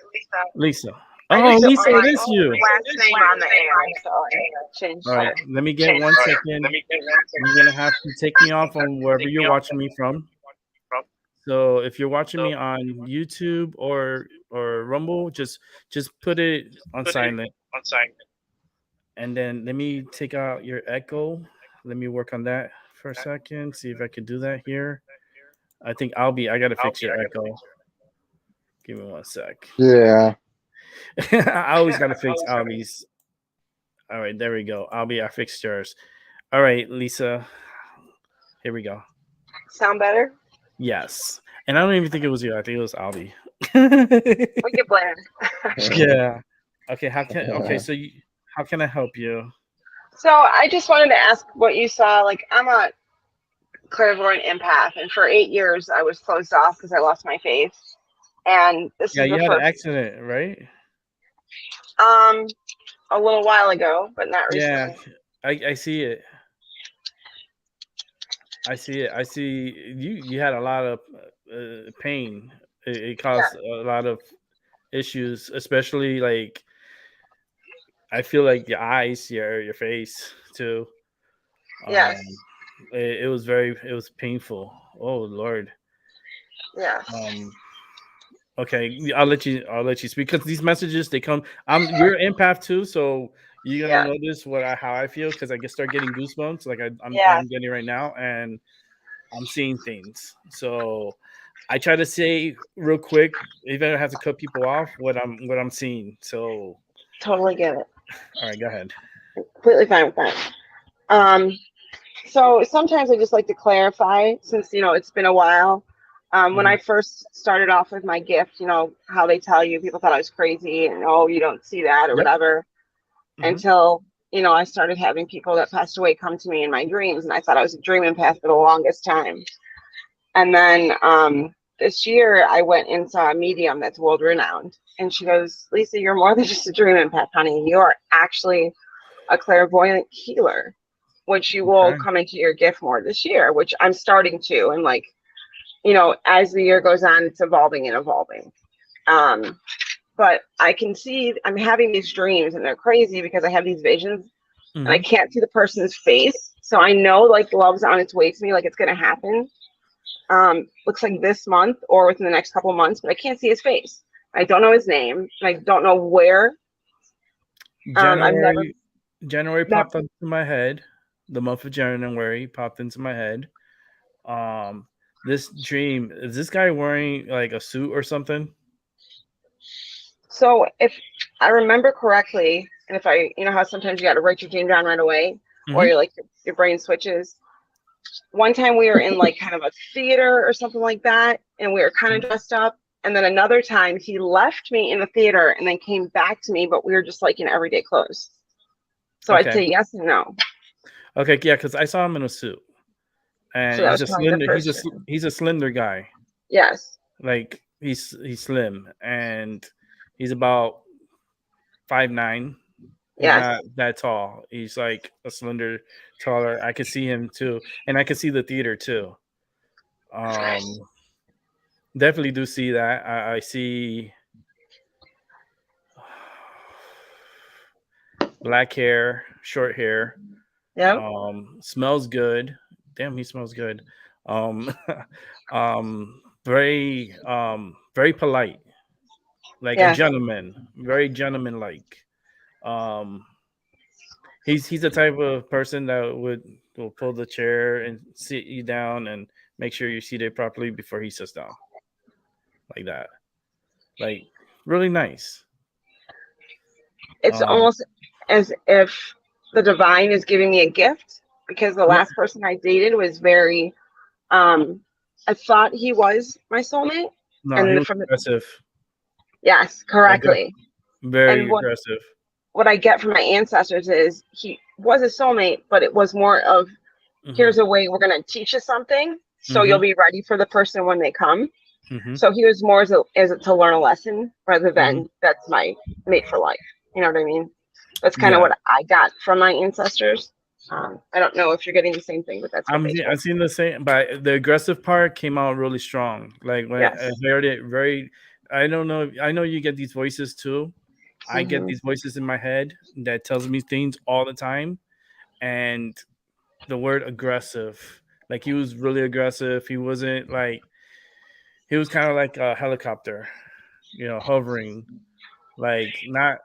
Lisa. I Oh, used to Lisa, put my it is you. last name on the air, so I changed All right, it. let me get 1 second. You're gonna have to take me off on wherever you're watching me from. So if you're watching me on YouTube or Rumble, just put it on silent. And then let me take out your echo. Let me work on that for a second. See if I can do that here. I think I gotta fix your echo. Give me 1 sec. Yeah. I always gotta fix Albie's. All right, there we go. I fixed yours. All right, Lisa. Here we go. Sound better? Yes. And I don't even think it was you. I think it was Albie. We can blame. Yeah. Okay. How can I help you? So I just wanted to ask what you saw. Like, I'm a clairvoyant empath, and for 8 years I was closed off because I lost my faith. And this Yeah, is you the had an first accident, right? a little while ago, but not recently. Yeah, I see it. I see it. I see you had a lot of pain. It caused a lot of issues, especially like I feel like your eyes, your face too. Yes. It was painful. Oh Lord. Yes. Okay, I'll let you speak because these messages they come. You're an empath too, so you're gonna notice how I feel because I start getting goosebumps like I'm getting right now, and I'm seeing things. So I try to say real quick, even if I have to cut people off, what I'm seeing. So totally get it. All right, go ahead. Completely fine with that. So sometimes I just like to clarify since it's been a while. When I first started off with my gift, how they tell you people thought I was crazy and you don't see that or whatever. Until I started having people that passed away come to me in my dreams, and I thought I was a dream empath for the longest time. And then this year I went and saw a medium that's world renowned, and she goes, "Lisa, you're more than just a dream empath, honey. You are actually a clairvoyant healer, which you will come into your gift more this year," which I'm starting to. And like, as the year goes on, it's evolving and evolving. but I can see I'm having these dreams, and they're crazy because I have these visions, and I can't see the person's face. So I know like love's on its way to me, like it's gonna happen. Looks like this month or within the next couple of months, but I can't see his face. I don't know his name, and I don't know where. January popped into my head. The month of January popped into my head. This dream, is this guy wearing like a suit or something? So if I remember correctly, and if I, you know how sometimes you got to write your dream down right away, or you're like your brain switches. One time we were in like kind of a theater or something like that, and we were kind of dressed up. And then another time he left me in the theater and then came back to me, but we were just like in everyday clothes. So I'd say yes and no. Okay, yeah, because I saw him in a suit, and So he's a slender. He's a slender guy. Yes. Like he's slim, and he's about 5'9". Yes. Not that tall. He's like a slender, taller. I could see him too, and I could see the theater too. Definitely do see that. I see black hair, short hair. Yeah. Smells good. Damn, he smells good. Very polite, like a gentleman. Very gentleman-like. He's the type of person that will pull the chair and sit you down and make sure you're seated properly before he sits down. Like that. Like really nice. It's almost as if the divine is giving me a gift, because the last person I dated was very I thought he was my soulmate. No, and he was aggressive. Yes, correctly. Very aggressive. What I get from my ancestors is he was a soulmate, but it was more of here's a way we're going to teach you something, so you'll be ready for the person when they come. So he was more as to learn a lesson rather than that's my mate for life. You know what I mean? That's kind of what I got from my ancestors. I don't know if you're getting the same thing, but that's I've seen the same. But the aggressive part came out really strong. Like when I heard it, I don't know. I know you get these voices too. I get these voices in my head that tells me things all the time, and the word aggressive, like he was really aggressive. He wasn't like. He was kind of like a helicopter, hovering, like not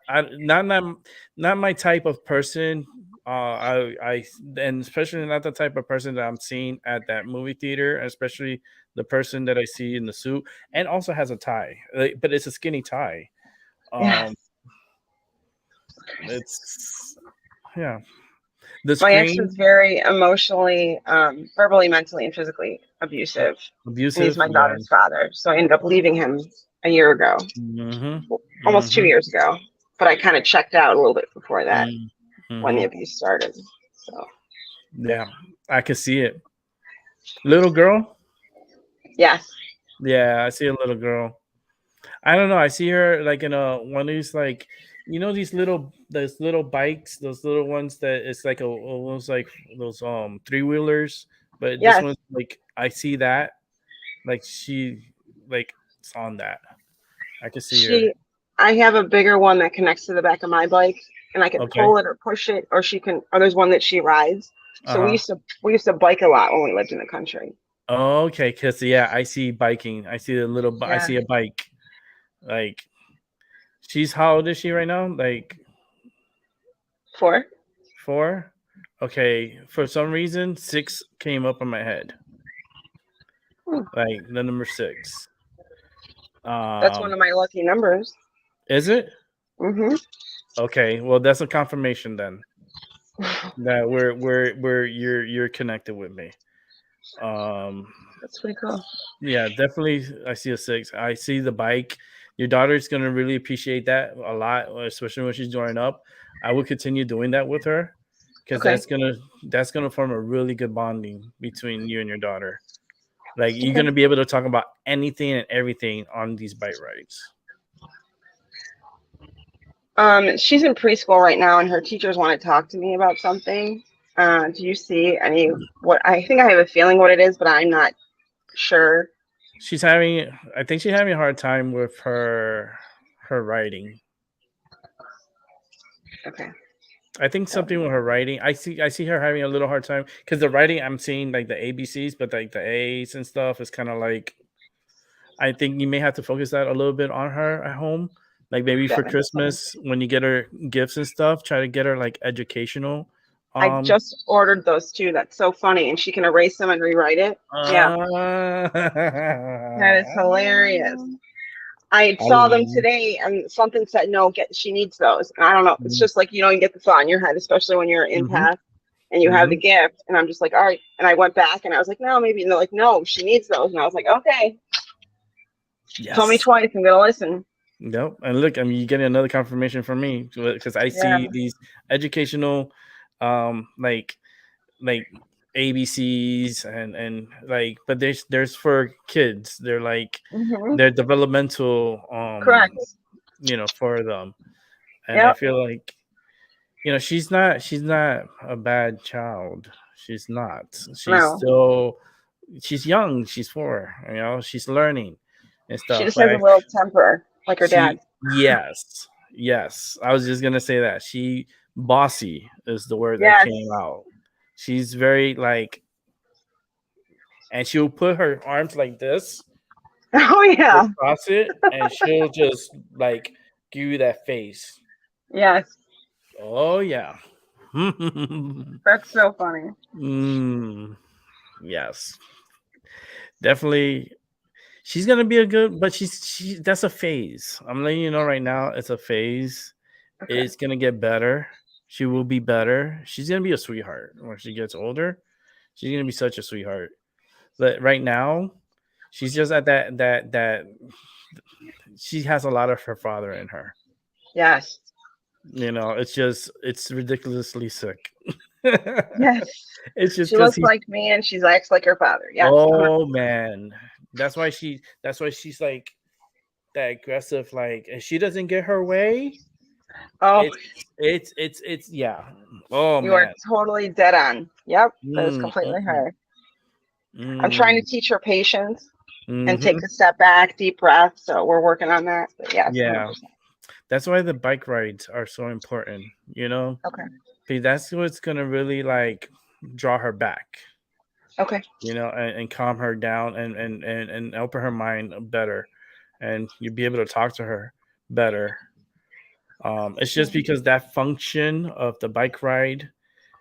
my type of person. And especially not the type of person that I'm seeing at that movie theater, especially the person that I see in the suit, and also has a tie, but it's a skinny tie. It's my ex is very emotionally, verbally, mentally, and physically abusive. He's my daughter's father, so I ended up leaving him a year ago, almost 2 years ago. But I kind of checked out a little bit before that when the abuse started. So yeah, I can see it. Little girl. Yes. Yeah, I see a little girl. I don't know. I see her like in one of these like. Those little bikes, those little ones that it's like almost like those 3-wheelers, but this one's like I see that, like she like it's on that. I can see her. I have a bigger one that connects to the back of my bike, and I can pull it or push it, or she can. Or there's one that she rides. So we used to bike a lot when we lived in the country. Okay, because I see biking. I see I see a bike, like. She's how old is she right now? Like 4. 4? Okay. For some reason, 6 came up in my head. Like the number 6. That's one of my lucky numbers. Is it? Okay. Well, that's a confirmation then that you're connected with me. That's pretty cool. Yeah, definitely. I see a 6. I see the bike. Your daughter's going to really appreciate that a lot, especially when she's growing up. I will continue doing that with her because that's gonna form a really good bonding between you and your daughter. Like you're going to be able to talk about anything and everything on these bike rides. She's in preschool right now, and her teachers want to talk to me about something. Do you see any? I think I have a feeling what it is, but I'm not sure. I think she's having a hard time with her her writing. Okay. I think something with her writing. I see her having a little hard time because the writing I'm seeing like the ABCs, but like the A's and stuff is kind of like. I think you may have to focus that a little bit on her at home. Like maybe That for makes Christmas when you get her gifts and stuff, try to get her like educational. I just ordered those too. That's so funny, and she can erase them and rewrite it. Yeah, that is hilarious. I saw them today, and something said, "No, she needs those." And I don't know. It's just like you get the thought in your head, especially when you're an empath and you have the gift. And I'm just like, all right. And I went back and I was like, no, maybe. And they're like, no, she needs those. And I was like, okay. Yes. Told me twice. I'm gonna listen. Nope. And look, I mean, you're getting another confirmation from me because I see these educational, like ABCs and like, but there's for kids. They're like they're developmental. Correct. For them, and I feel like, she's not a bad child. She's not. She's young. She's 4. She's learning and stuff. She just has a little temper, like her dad. Yes. I was just gonna say that she bossy is the word that came out. She's very like, and she'll put her arms like this. Oh yeah. Across it, and she'll just like give you that face. Yes. Oh yeah. That's so funny. Yes. Definitely. She's gonna be a good, but that's a phase. I'm letting you know right now, it's a phase. Okay. It's gonna get better. She will be better. She's gonna be a sweetheart when she gets older. She's gonna be such a sweetheart. But right now, she's just at that she has a lot of her father in her. Yes. It's ridiculously sick. Yes. It's just she looks like me and she acts like her father. Yeah. Oh man. That's why she's like that aggressive, like, and she doesn't get her way. Oh, it's yeah. Oh, you are totally dead on. Yep, that is completely her. I'm trying to teach her patience and take a step back, deep breath. So we're working on that. But yeah. 100%. That's why the bike rides are so important. Okay. Because that's what's gonna really like draw her back. Okay. And calm her down and open her mind better, and you'll be able to talk to her better. It's just because that function of the bike ride,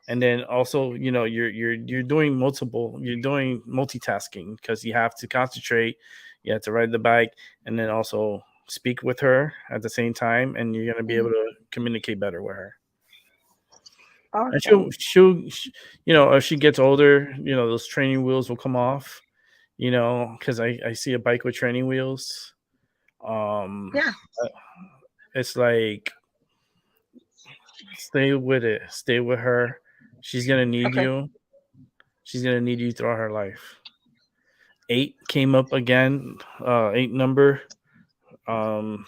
and then also you're doing multitasking because you have to concentrate, you have to ride the bike, and then also speak with her at the same time, and you're gonna be able to communicate better with her. And she'll if she gets older, those training wheels will come off, because I see a bike with training wheels. It's like, stay with it. Stay with her. She's going to need you. She's going to need you throughout her life. 8 came up again, 8 number. And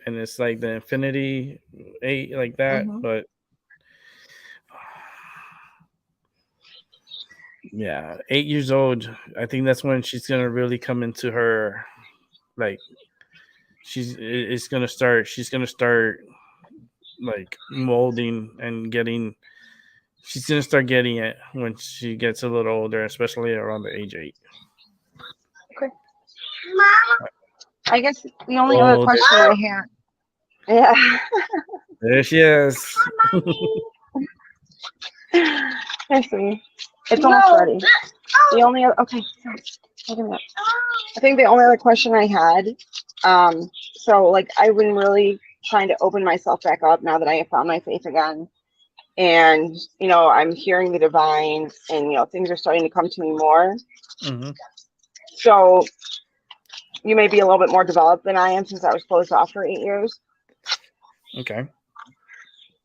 it's like the infinity 8 like that, but yeah, 8 years old. I think that's when she's gonna really come into her, like she's gonna start like molding and getting. She's gonna start getting it when she gets a little older, especially around the age 8. Okay. I guess the only other question I have. Yeah. There she is. I see. It's almost ready. The only other, okay. I think the only other question I had, so like I've been really trying to open myself back up now that I have found my faith again. And, I'm hearing the divine and, things are starting to come to me more. So you may be a little bit more developed than I am since I was closed off for 8 years. Okay.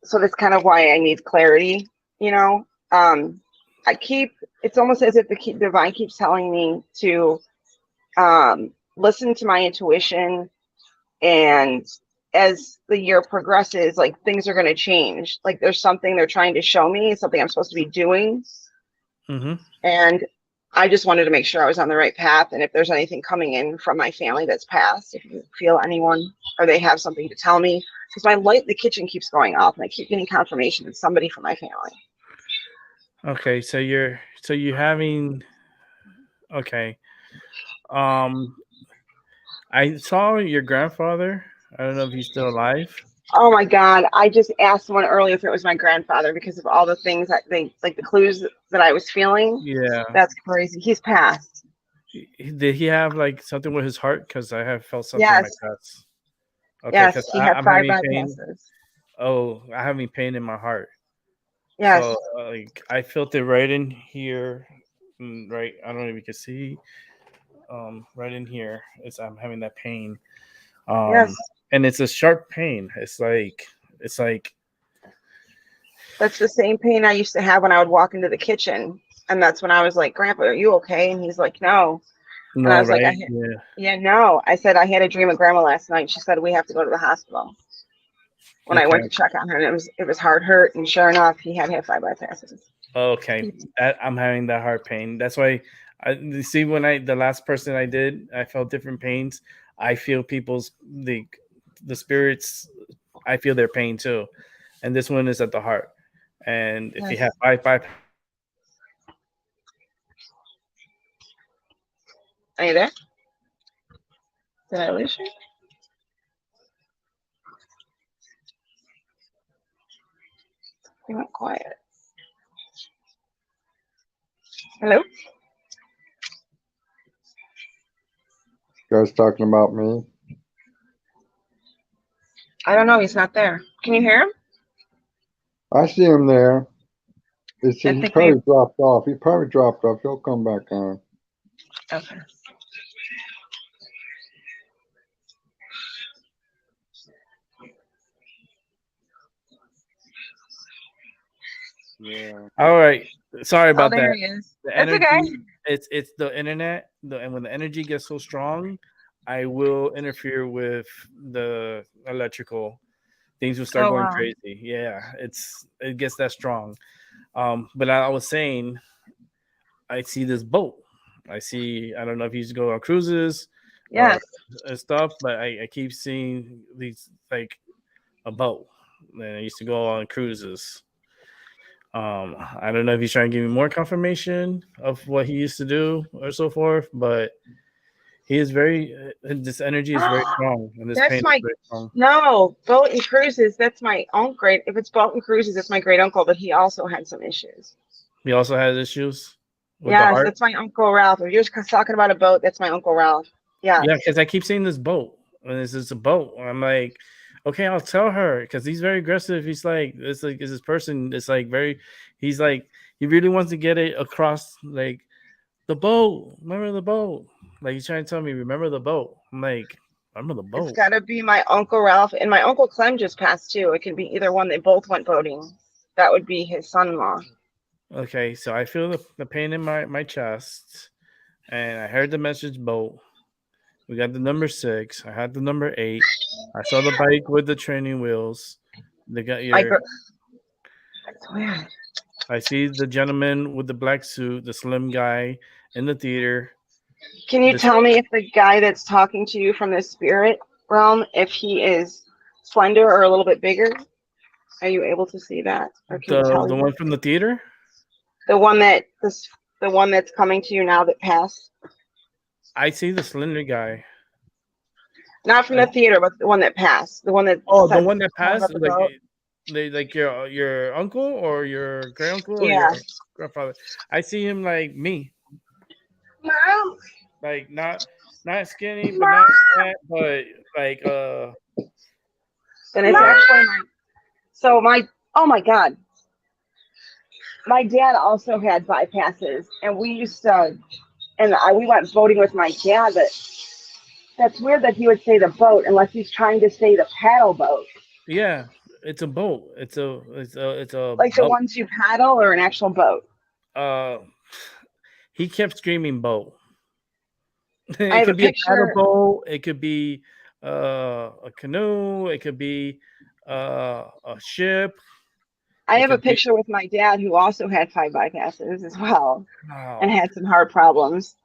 So that's kind of why I need clarity, it's almost as if the divine keeps telling me to listen to my intuition, and as the year progresses, like things are going to change. Like there's something they're trying to show me, something I'm supposed to be doing. And I just wanted to make sure I was on the right path. And if there's anything coming in from my family that's passed, if you feel anyone or they have something to tell me, because my light in the kitchen keeps going off and I keep getting confirmation it's somebody from my family. Okay, so you're having okay. I saw your grandfather. I don't know if he's still alive. Oh my God. I just asked someone earlier if it was my grandfather because of all the things that like the clues that I was feeling. Yeah. That's crazy. He's passed. Did he have like something with his heart? Because I have felt something Yes. like that. Okay, Yes, he had I'm 5 having pain. bypasses. Oh, I'm having pain in my heart. Yes. So like I felt it right in here. Right, I don't know if you can see. Right in here. I'm having that pain. Yes. And it's a sharp pain. It's like That's the same pain I used to have when I would walk into the kitchen. And that's when I was like, Grandpa, are you okay? And he's like, no. And I was right? like, no. I said, I had a dream of Grandma last night. She said, we have to go to the hospital. When I went to check on her, and it was hard hurt. And sure enough, he had 5 bypasses. Okay. I'm having that heart pain. That's why you see when the last person I did, I felt different pains. I feel people's the spirits, I feel their pain too. And this one is at the heart. And if you have 5 Are you there? Did I lose you? You went quiet. Hello? You guys talking about me? I don't know. He's not there. Can you hear him? I see him there. He think probably dropped off. He probably dropped off. He'll come back on. Okay. Yeah. All right. Sorry about there that. he is. The That's energy, okay. it's the internet. And when the energy gets so strong, I will interfere with the electrical. Things will start going crazy. Yeah, it gets that strong. But I was saying, I see this boat. I don't know if you used to go on cruises Yes. or stuff, but I keep seeing these like a boat. And I used to go on cruises. I don't know if he's trying to give me more confirmation of what he used to do or so forth, but he is this energy is very strong, and this pain is very strong. No, boat and cruises. That's my uncle. If it's boat and cruises, it's my great uncle, but he also had some issues. He also has issues with the Yes, heart. that's my Uncle Ralph. If you're just talking about a boat, that's my Uncle Ralph. Yeah. Yeah, because I keep seeing this boat, and this is a boat. I'm like, okay, I'll tell her because he's very aggressive. He's like, it's this person. It's like he's like, he really wants to get it across, like the boat. Remember the boat? Like he's trying to tell me, remember the boat. I'm like, remember the boat. It's got to be my Uncle Ralph, and my Uncle Clem just passed too. It could be either one. They both went boating. That would be his son-in-law. Okay, so I feel the pain in my chest, and I heard the message boat. We got the number 6. I had the number 8. I saw the bike with the training wheels. They got your. That's weird. I see the gentleman with the black suit, the slim guy in the theater. Can you tell me if the guy that's talking to you from the spirit realm, if he is slender or a little bit bigger? Are you able to see that? Or can you tell the one from the theater? The one that's coming to you now that passed? I see the slender guy. Not from the theater, but the one that passed. The one that the one that passed? Like your uncle or your great uncle or your grandfather? I see him like me. Mom. Like not skinny, but not fat, but like Then it's actually oh my God. My dad also had bypasses, and we used to, we went boating with my dad, but that's weird that he would say the boat unless he's trying to say the paddle boat. Yeah, it's a boat. It's a like boat. The ones you paddle or an actual boat? He kept screaming boat. It could be a paddle boat. It could be a canoe. It could be a ship. I have a picture with my dad who also had 5 bypasses as well, and had some heart problems.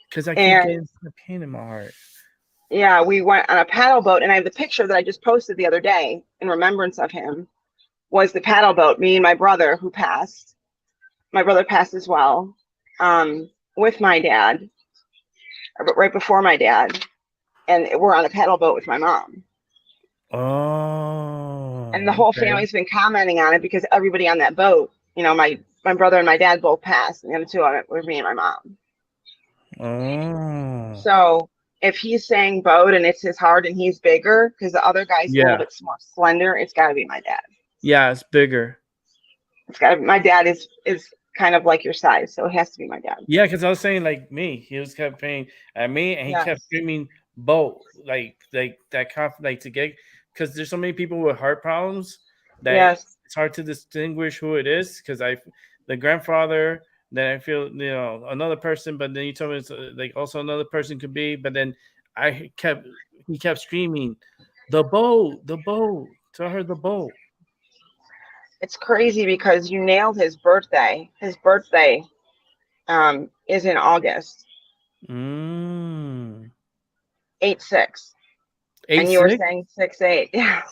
Because I keep getting a pain in my heart. Yeah, we went on a paddle boat, and I have the picture that I just posted the other day in remembrance of him. Was the paddle boat, me and my brother who passed. My brother passed as well, with my dad, but right before my dad, and we're on a paddle boat with my mom. Oh. And the whole family's been commenting on it because everybody on that boat, you know, my brother and my dad both passed, and the other two on it were me and my mom. Oh. So if he's saying boat and it's his heart and he's bigger, because the other guy's a little bit more slender, it's got to be my dad. Yeah, it's bigger. It's got to be, my dad is kind of like your size, so it has to be my dad. Yeah, because I was saying like me, he was kept paying at me, and he kept screaming boat, like that like to get, because there's so many people with heart problems that it's hard to distinguish who it is. Because the grandfather, then I feel, you know, another person, but then you told me it's like also another person could be, but then he kept screaming the boat, tell her the boat. It's crazy because you nailed his birthday. His birthday is in August. 8/6. And you were saying 6/8. Yeah.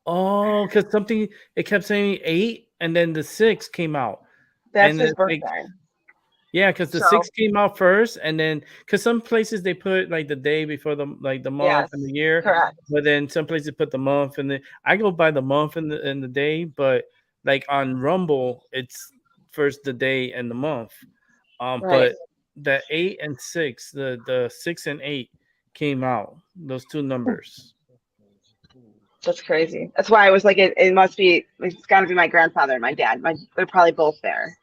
Oh, because something, it kept saying 8 and then the 6 came out. That's his birthday. Yeah, because the 6 came out first, and then because some places they put like the day before the month and the year. Correct. But then some places put the month, and I go by the month and the day, but like on Rumble, it's first the day and the month. But the 8 and 6, the 6 and 8 came out, those two numbers. That's crazy. That's why I was like, it must be, it's got to be my grandfather and my dad. They're probably both there.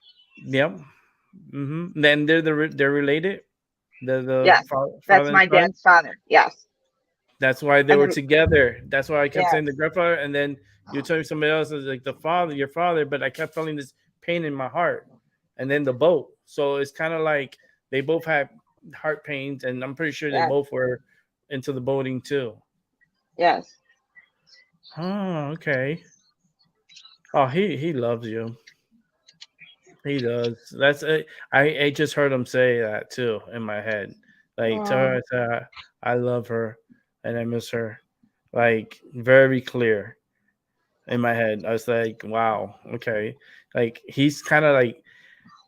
Yep. Then they're related. Yes, that's my dad's father. Yes. That's why they were together. That's why I kept saying the grandfather, and then you tell me somebody else is like the father, your father, but I kept feeling this pain in my heart. And then the boat. So it's kind of like they both had heart pains, and I'm pretty sure they both were into the boating too. Yes. Oh, okay. Oh, he loves you. He does. That's it. I just heard him say that too in my head. Like, tell her I love her and I miss her. Like, very clear in my head. I was like, wow, okay. Like, he's kind of like,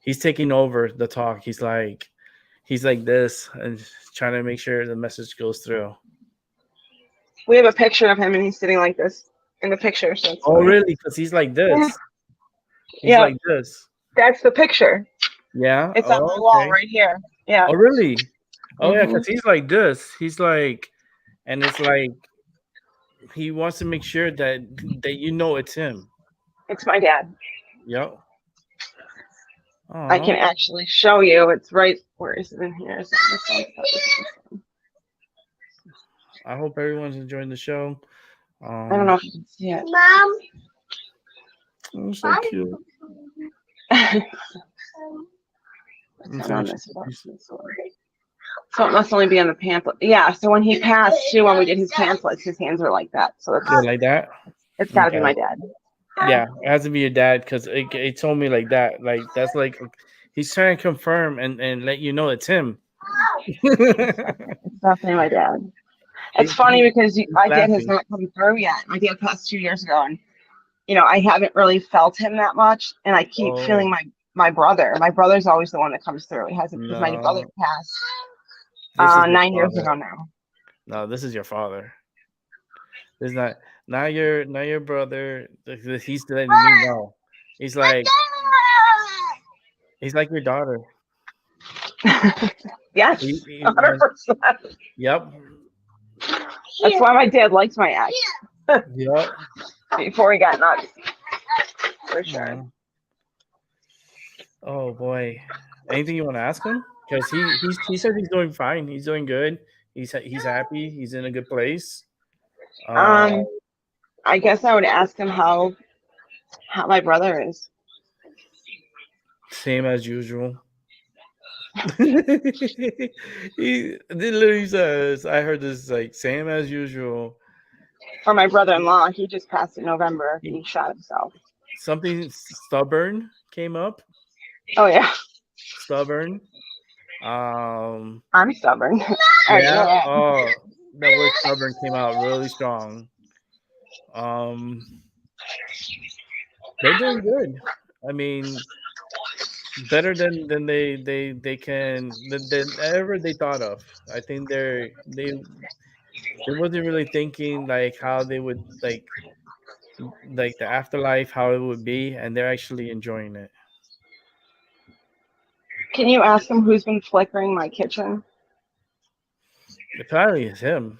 he's taking over the talk. He's like this and trying to make sure the message goes through. We have a picture of him, and he's sitting like this in the picture. So really? Because he's like this. He's like this. That's the picture. Yeah. It's on the wall right here. Yeah. Oh, really? Oh, yeah, because he's like this. He's like, and it's like he wants to make sure that you know it's him. It's my dad. Yep. I can actually show you. It's right. Where is it in here? I hope everyone's enjoying the show. I don't know if you can see it. Mom. Oh, so cute. So it must only be on the pamphlet. Yeah. So when he passed too, when we did his pamphlets, his hands were like that. So it's like that. It's got to be my dad. Yeah, it has to be your dad because it told me like that. Like that's like he's trying to confirm and let you know it's him. It's definitely my dad. It's funny because my dad has not come through yet. My dad passed 2 years ago, and you know I haven't really felt him that much, and I keep feeling my brother. My brother's always the one that comes through. He hasn't because my brother passed 9 years ago now. No, this is your father. This is not your brother. He's letting me know. He's like your daughter. Yes, 100%. Yep. That's why my dad likes my ex. Yep. Before he got nuts. For sure. Oh boy. Anything you want to ask him? Because he said he's doing fine. He's doing good. He's happy. He's in a good place. I guess I would ask him how my brother is. Same as usual. He literally says, I heard this like same as usual. For my brother-in-law, he just passed in November. He shot himself. something stubborn came up. Oh yeah, Stubborn. I'm stubborn. Yeah. Oh, that word stubborn came out really strong. They're doing good. I mean, better than they can than ever they thought of. I think they wasn't really thinking like how they would like the afterlife, how it would be, and they're actually enjoying it. Can you ask him who's been flickering my kitchen? It probably is him.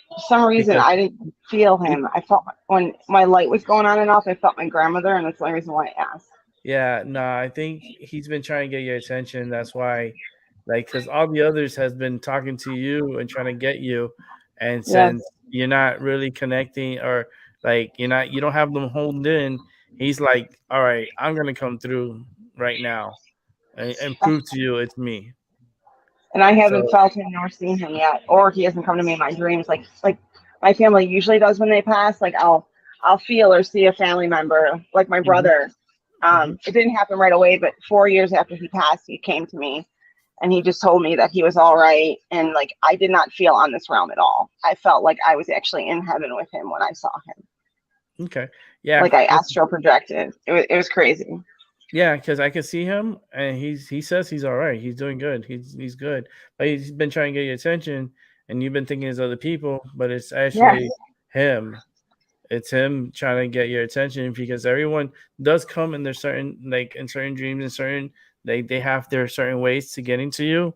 For some reason, Because I didn't feel him. I felt when my light was going on and off, I felt my grandmother, and that's the only reason why I asked. yeah, no, I think he's been trying to get your attention. That's why, like, because all the others has been talking to you and trying to get you, and Yes. since you're not really connecting or like you don't have them holding in, he's like, all right, I'm gonna come through right now and prove to you it's me. And I haven't So felt him nor seen him yet, or he hasn't come to me in my dreams. Like my family usually does when they pass. Like I'll feel or see a family member, like my brother. mhm. It didn't happen right away, but 4 years after he passed, he came to me, and he just told me that he was all right. And like I did not feel on this realm at all. I felt like I was actually in heaven with him when I saw him. Okay, yeah, Like I astral projected. It was crazy. yeah, because I can see him, and he says he's all right. He's doing good. He's good, but he's been trying to get your attention, and you've been thinking it's other people, but it's actually Yes. him. It's him trying to get your attention because everyone does come in their certain like in certain dreams and certain they have their certain ways to getting to you.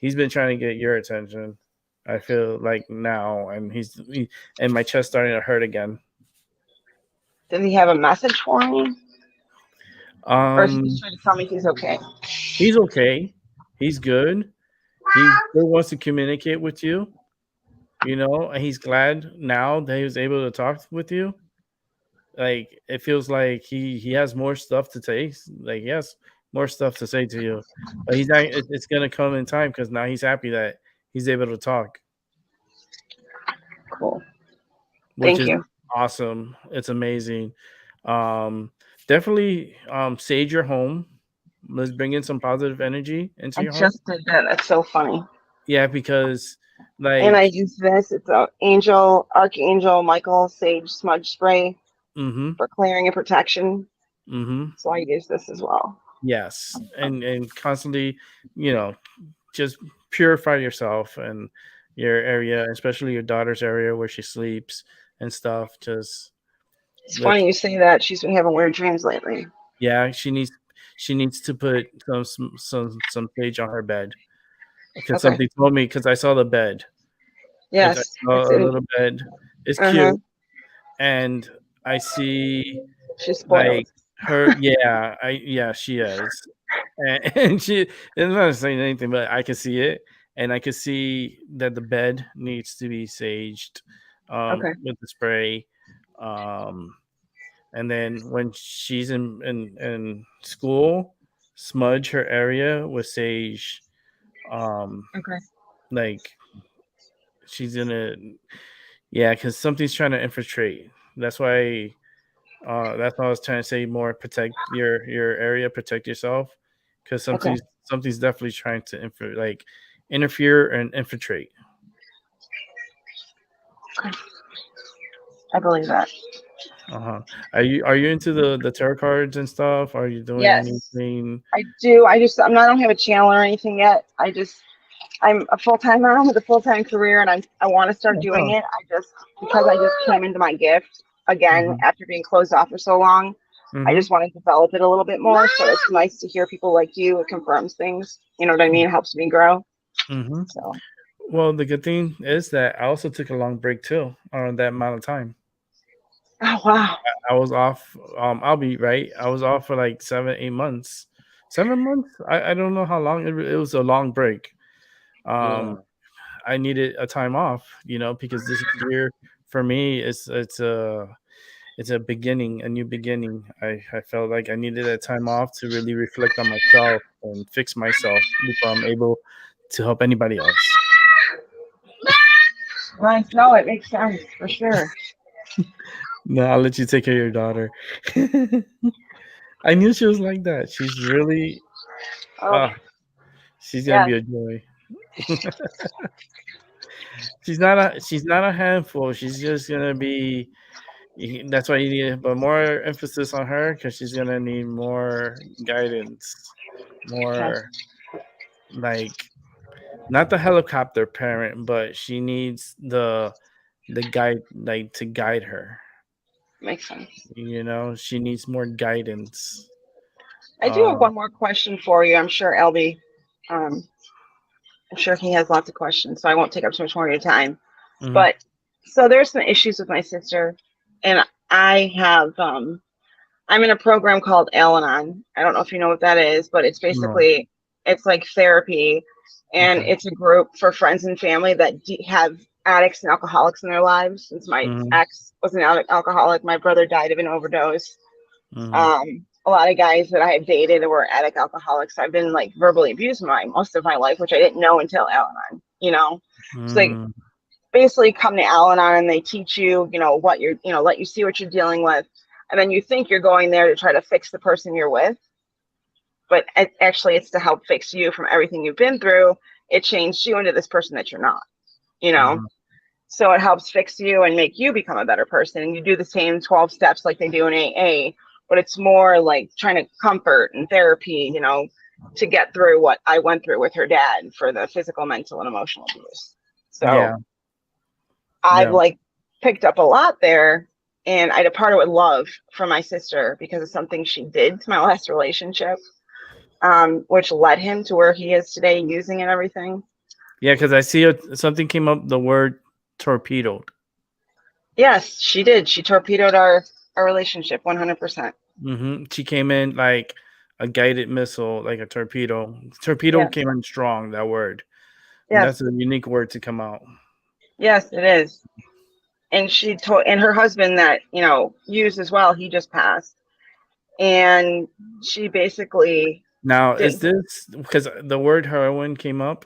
He's been trying to get your attention. I feel like now, and and my chest starting to hurt again. Does he have a message for me? Or is he just trying to tell me he's okay? He's okay. He's good. He still wants to communicate with you, and he's glad now that he was able to talk with you. Like it feels like he has more stuff to say. Like he has more stuff to say to you, but he's not. It's gonna come in time because now he's happy that he's able to talk, Cool. which Thank is you. awesome. It's amazing. Definitely sage your home. Let's bring in some positive energy into I your home. just did that. That's so funny. Yeah, because And I like use this. It's a Archangel Michael Sage Smudge Spray for clearing and protection. So I use this as well. yes, and constantly, just purify yourself and your area, especially your daughter's area where she sleeps and stuff. Just It's funny you say that. She's been having weird dreams lately. yeah, she needs to put some sage on her bed because somebody told me because I saw the bed. Yes, I saw a little bed. It's cute, and I see she's spoiled. like her. Yeah, she is, and she is not saying anything, but I can see it, and I can see that the bed needs to be saged with the spray. And then when she's in school, smudge her area with sage. Like she's because something's trying to infiltrate. That's why I was trying to say more protect your area, protect yourself, because something's definitely trying to interfere and infiltrate. I believe that. Are you into the tarot cards and stuff? Are you doing anything? I do. I don't have a channel or anything yet. I'm a full-time mom with a full-time career, and I want to start doing it. Because I just came into my gift again after being closed off for so long. I just want to develop it a little bit more. So it's nice to hear people like you. It confirms things. You know what I mean? It helps me grow. So. Well, the good thing is that I also took a long break too on that amount of time. Oh wow! I was off. I'll be right. I was off for like 7-8 months. 7 months? I don't know how long. It was a long break. I needed a time off, because this year for me it's a beginning, a new beginning. I felt like I needed that time off to really reflect on myself and fix myself before I'm able to help anybody else. Nice. No, it makes sense for sure. No, I'll let you take care of your daughter. I knew she was like that. She's really, Oh, she's gonna yeah. be a joy. She's not a handful. She's just gonna be. That's why you need but more emphasis on her because she's gonna need more guidance, more like not the helicopter parent, but she needs the guide like to guide her. Makes sense. She needs more guidance. I do have one more question for you. I'm sure LB, I'm sure he has lots of questions, so I won't take up too much more of your time. Mhm. But so there's some issues with my sister, and I have I'm in a program called Al-Anon. I don't know if you know what that is, but it's basically it's like therapy, and Okay. it's a group for friends and family that have addicts and alcoholics in their lives. Since my ex was an alcoholic, my brother died of an overdose. A lot of guys that I have dated were addict alcoholics. I've been like verbally abused most of my life, which I didn't know until Al-Anon. It's like basically come to Al-Anon and they teach you, what you're, let you see what you're dealing with, and then you think you're going there to try to fix the person you're with, but actually it's to help fix you from everything you've been through. It changed you into this person that you're not. So it helps fix you and make you become a better person. And you do the same 12 steps like they do in AA. But it's more like trying to comfort and therapy, to get through what I went through with her dad for the physical, mental, and emotional abuse. So I've like picked up a lot there, and I departed with love from my sister because of something she did to my last relationship, which led him to where he is today, using and everything. Yeah, because I see something came up, the word torpedoed. Yes, she did. She torpedoed our relationship 100%. She came in like a guided missile, like a torpedo. Torpedo came in strong, that word. Yes. That's a unique word to come out. Yes, it is. And she told, and her husband that, used as well, he just passed. And she basically. Now, is this because the word heroin came up?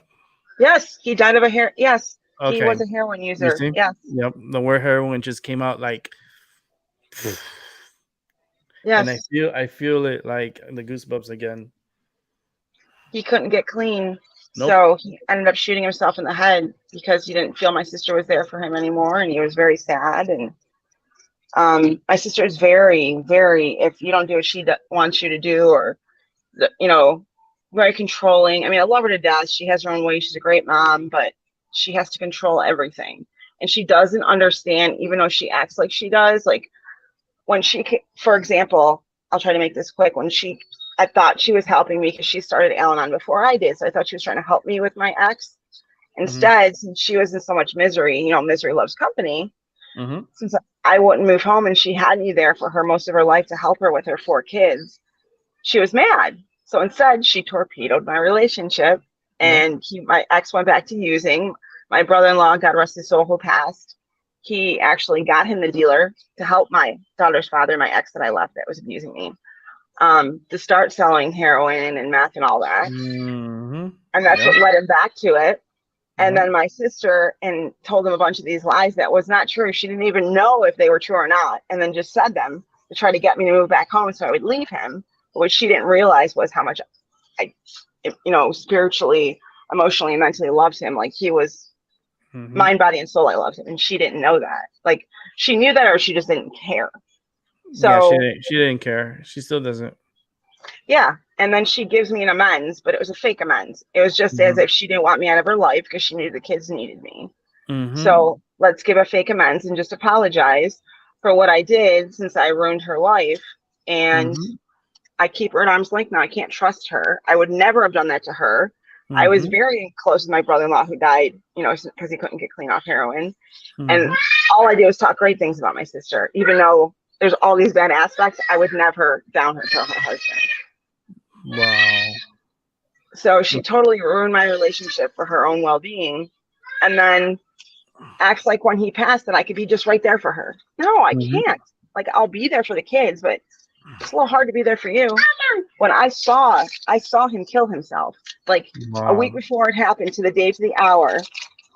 Yes, he died of a heroin. Yes, okay. He was a heroin user. Yes. Yep. The word heroin just came out like. Yes. And I feel it like the goosebumps again. He couldn't get clean. Nope. So he ended up shooting himself in the head because he didn't feel my sister was there for him anymore. And he was very sad. And my sister is very, very, if you don't do what she wants you to do, or, very controlling. I mean, I love her to death. She has her own way. She's a great mom, but she has to control everything. And she doesn't understand, even though she acts like she does. Like, when she, for example, I'll try to make this quick. I thought she was helping me because she started Al-Anon before I did. So I thought she was trying to help me with my ex. Instead, since she was in so much misery, misery loves company. Since I wouldn't move home and she had me there for her most of her life to help her with her 4 kids, she was mad. So instead, she torpedoed my relationship, and my ex went back to using. My brother-in-law, God rest his soul, who passed, he actually got him the dealer to help my daughter's father, my ex that I left that was abusing me, to start selling heroin and meth and all that. And that's what led him back to it. And then my sister told him a bunch of these lies that was not true. She didn't even know if they were true or not, and then just said them to try to get me to move back home so I would leave him. What she didn't realize was how much I, spiritually, emotionally, and mentally loved him. Like, he was mind, body, and soul. I loved him, and she didn't know that. Like, she knew that, or she just didn't care. So she didn't care. She still doesn't. Yeah, and then she gives me an amends, but it was a fake amends. It was just as if she didn't want me out of her life because she knew the kids needed me. So let's give a fake amends and just apologize for what I did, since I ruined her life. And I keep her at arm's length now. I can't trust her. I would never have done that to her. I was very close with my brother-in-law who died, because he couldn't get clean off heroin. And all I did was talk great things about my sister. Even though there's all these bad aspects, I would never down her to her husband. Wow. So she totally ruined my relationship for her own well-being, and then acts like when he passed that I could be just right there for her. No, I can't. Like, I'll be there for the kids, but it's a little hard to be there for you. When I saw him kill himself, like a week before it happened, to the day, to the hour,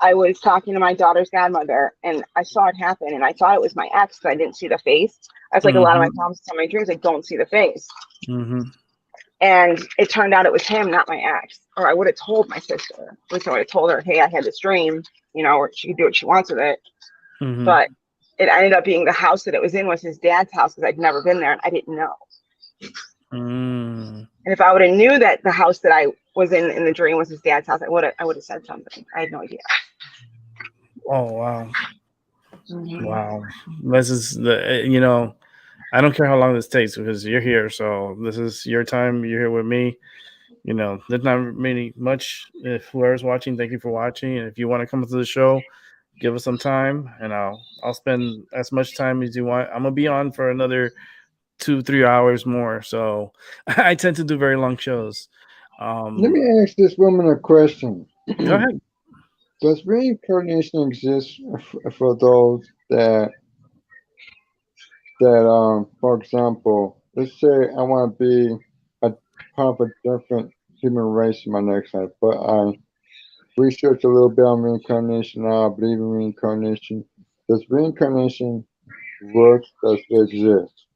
I was talking to my daughter's godmother, and I saw it happen, and I thought it was my ex, but I didn't see the face. That's like a lot of my problems in my dreams. I don't see the face. And it turned out it was him, not my ex. Or I would have told my sister. I would have told her, hey, I had this dream, you know, or she could do what she wants with it. But it ended up being the house that it was in was his dad's house because I'd never been there and I didn't know. And if I would have knew that the house that I was in the dream was his dad's house, I would have said something. I had no idea. Oh wow. Wow. This is the, you know, I don't care how long this takes because you're here. So this is your time. You're here with me. You know, there's not really much. If whoever's watching, thank you for watching. And if you want to come to the show, give us some time and I'll spend as much time as you want. I'm gonna be on for another 2-3 hours more. So I tend to do very long shows. Let me ask this woman a question. Go ahead. Does reincarnation exist for those that for example, let's say I want to be a part of a different human race in my next life, but I research a little bit on reincarnation now, I believe in reincarnation. Does reincarnation work? Does it exist?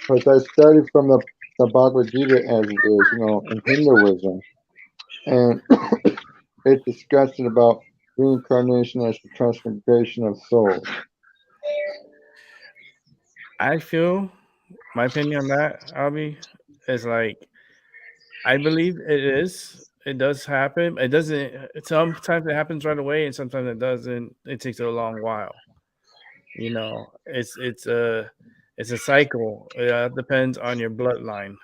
Because I studied from the Bhagavad Gita as it is, you know, in Hinduism. And it discussed about reincarnation as the transformation of souls. I feel my opinion on that, Albie, is like I believe it is. It does happen. It doesn't. Sometimes it happens right away, and sometimes it doesn't. It takes a long while. You know, it's a cycle. It depends on your bloodline.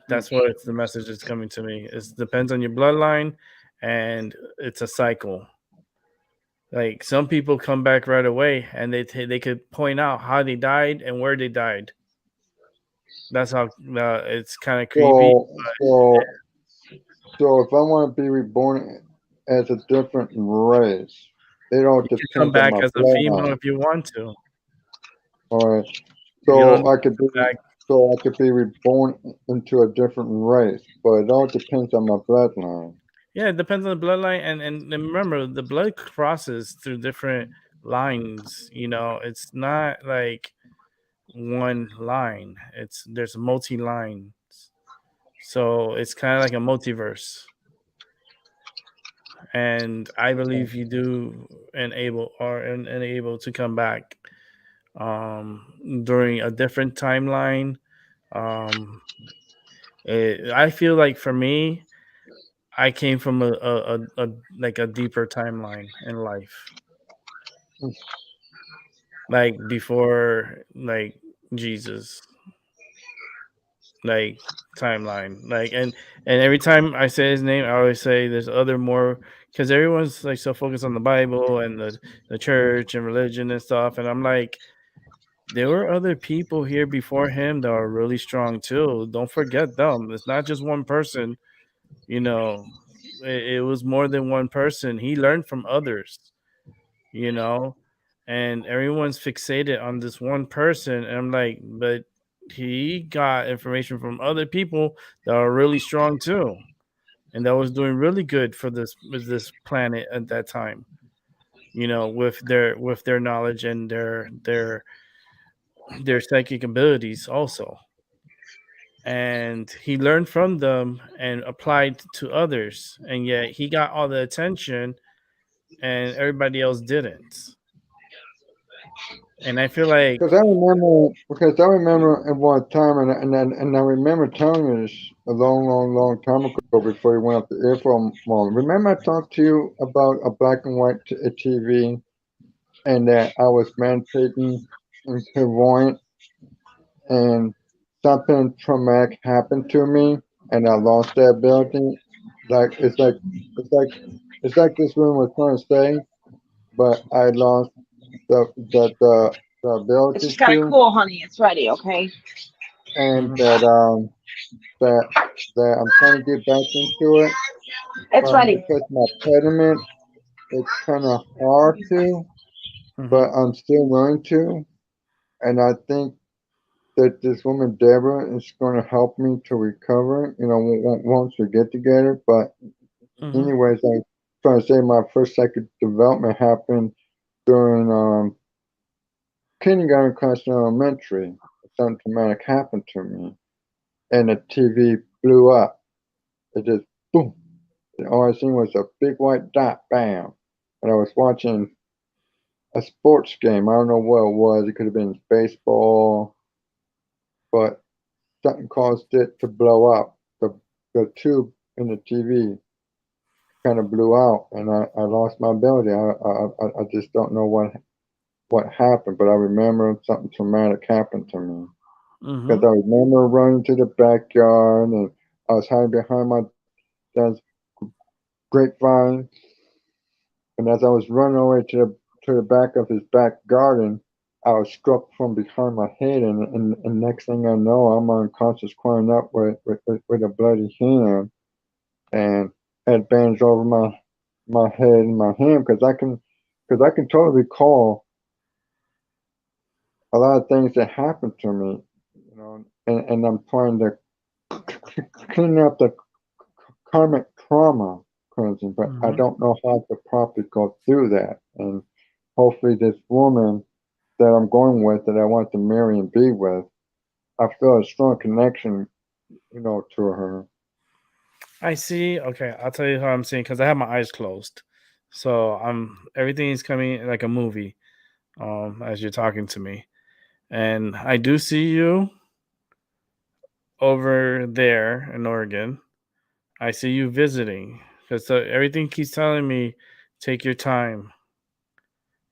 That's what the message is coming to me. It depends on your bloodline, and it's a cycle. Like some people come back right away, and they could point out how they died and where they died. That's how it's kind of creepy. So if I want to be reborn as a different race, they don't you can come back as a female if you want to. All right. So I could be reborn into a different race, but it all depends on my bloodline. Yeah, it depends on the bloodline, and remember, the blood crosses through different lines. You know, it's not like one line. There's multi lines, so it's kind of like a multiverse. And I believe you do enable to come back during a different timeline. I feel like for me, I came from a deeper timeline in life, like before, like Jesus, like timeline, like and every time I say his name, I always say there's other more because everyone's like so focused on the Bible and the church and religion and stuff, and I'm like, there were other people here before him that are really strong too. Don't forget them. It's not just one person. You know, it was more than one person. He learned from others, you know, and everyone's fixated on this one person. And I'm like, but he got information from other people that are really strong too, and that was doing really good for this planet at that time. You know, with their knowledge and their psychic abilities also. And he learned from them and applied to others, and yet he got all the attention and everybody else didn't. And I feel like because I remember at one time, and I remember telling you this a long time ago before you went up the air for a moment. Remember I talked to you about a black and white TV, and that I was meditating and clairvoyant, and something traumatic happened to me, and I lost that ability. It's like this room was trying to stay, but I lost the ability. It's just kind of cool, honey. It's ready, okay? And that I'm trying to get back into it. It's ready. Because my pediment, it's kind of hard to, but I'm still willing to, and I think that this woman Deborah is going to help me to recover. Once we get together. But Mm-hmm. anyways, I was trying to say my first psychic development happened during kindergarten class in elementary. Something traumatic happened to me, and the TV blew up. It just boom. And all I seen was a big white dot, bam. And I was watching a sports game. I don't know what it was. It could have been baseball, but something caused it to blow up. The tube in the TV kind of blew out, and I lost my ability. I just don't know what happened, but I remember something traumatic happened to me. Because Mm-hmm. I remember running to the backyard, and I was hiding behind my dad's grapevine. And as I was running away to the back of his back garden, I was struck from behind my head, and next thing I know, I'm unconscious, crying up with a bloody hand, and had bandages over my head and my hand because I can totally recall a lot of things that happened to me, and I'm trying to clean up the karmic trauma cleansing, but I Mm-hmm. don't know how to properly go through that. And hopefully, this woman that I'm going with, that I want to marry and be with, I feel a strong connection, to her. I see. Okay, I'll tell you how I'm seeing because I have my eyes closed, so everything is coming like a movie. As you're talking to me, and I do see you over there in Oregon. I see you visiting because everything keeps telling me take your time.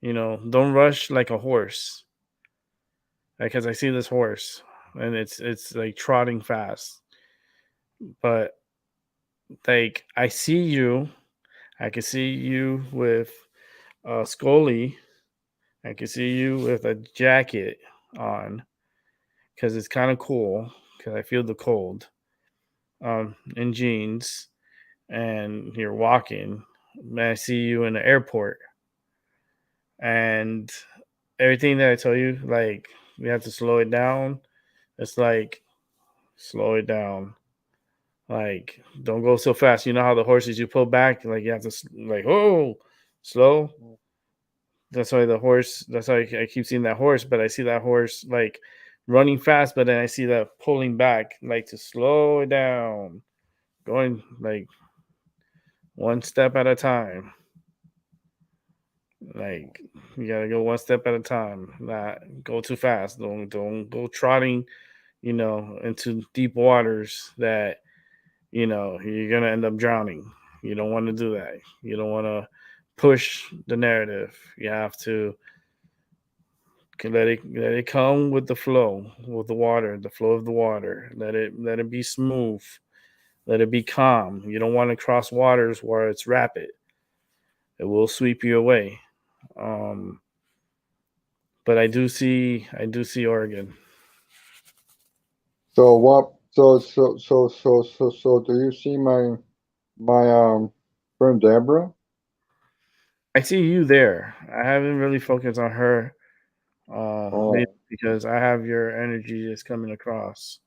Don't rush like a horse. Because I see this horse and it's like trotting fast, but like I see you. I can see you with Scully. I can see you with a jacket on because it's kind of cool because I feel the cold. In jeans, and you're walking. And I see you in the airport, and everything that I tell you, like we have to slow it down. It's like slow it down. Like don't go so fast. You know how the horses you pull back, like you have to like slow. That's why the horse. That's why I keep seeing that horse, but I see that horse like running fast, but then I see that pulling back, like to slow it down, going like one step at a time. Like you gotta go one step at a time. Not go too fast. Don't go trotting, into deep waters that you're gonna end up drowning. You don't want to do that. You don't want to push the narrative. You have to let it come with the flow, with the water, the flow of the water. Let it be smooth. Let it be calm. You don't want to cross waters where it's rapid. It will sweep you away. Um, but I do see Oregon. So what? So do you see my friend Deborah? I see you there. I haven't really focused on her, maybe Oh, because I have your energy that's coming across.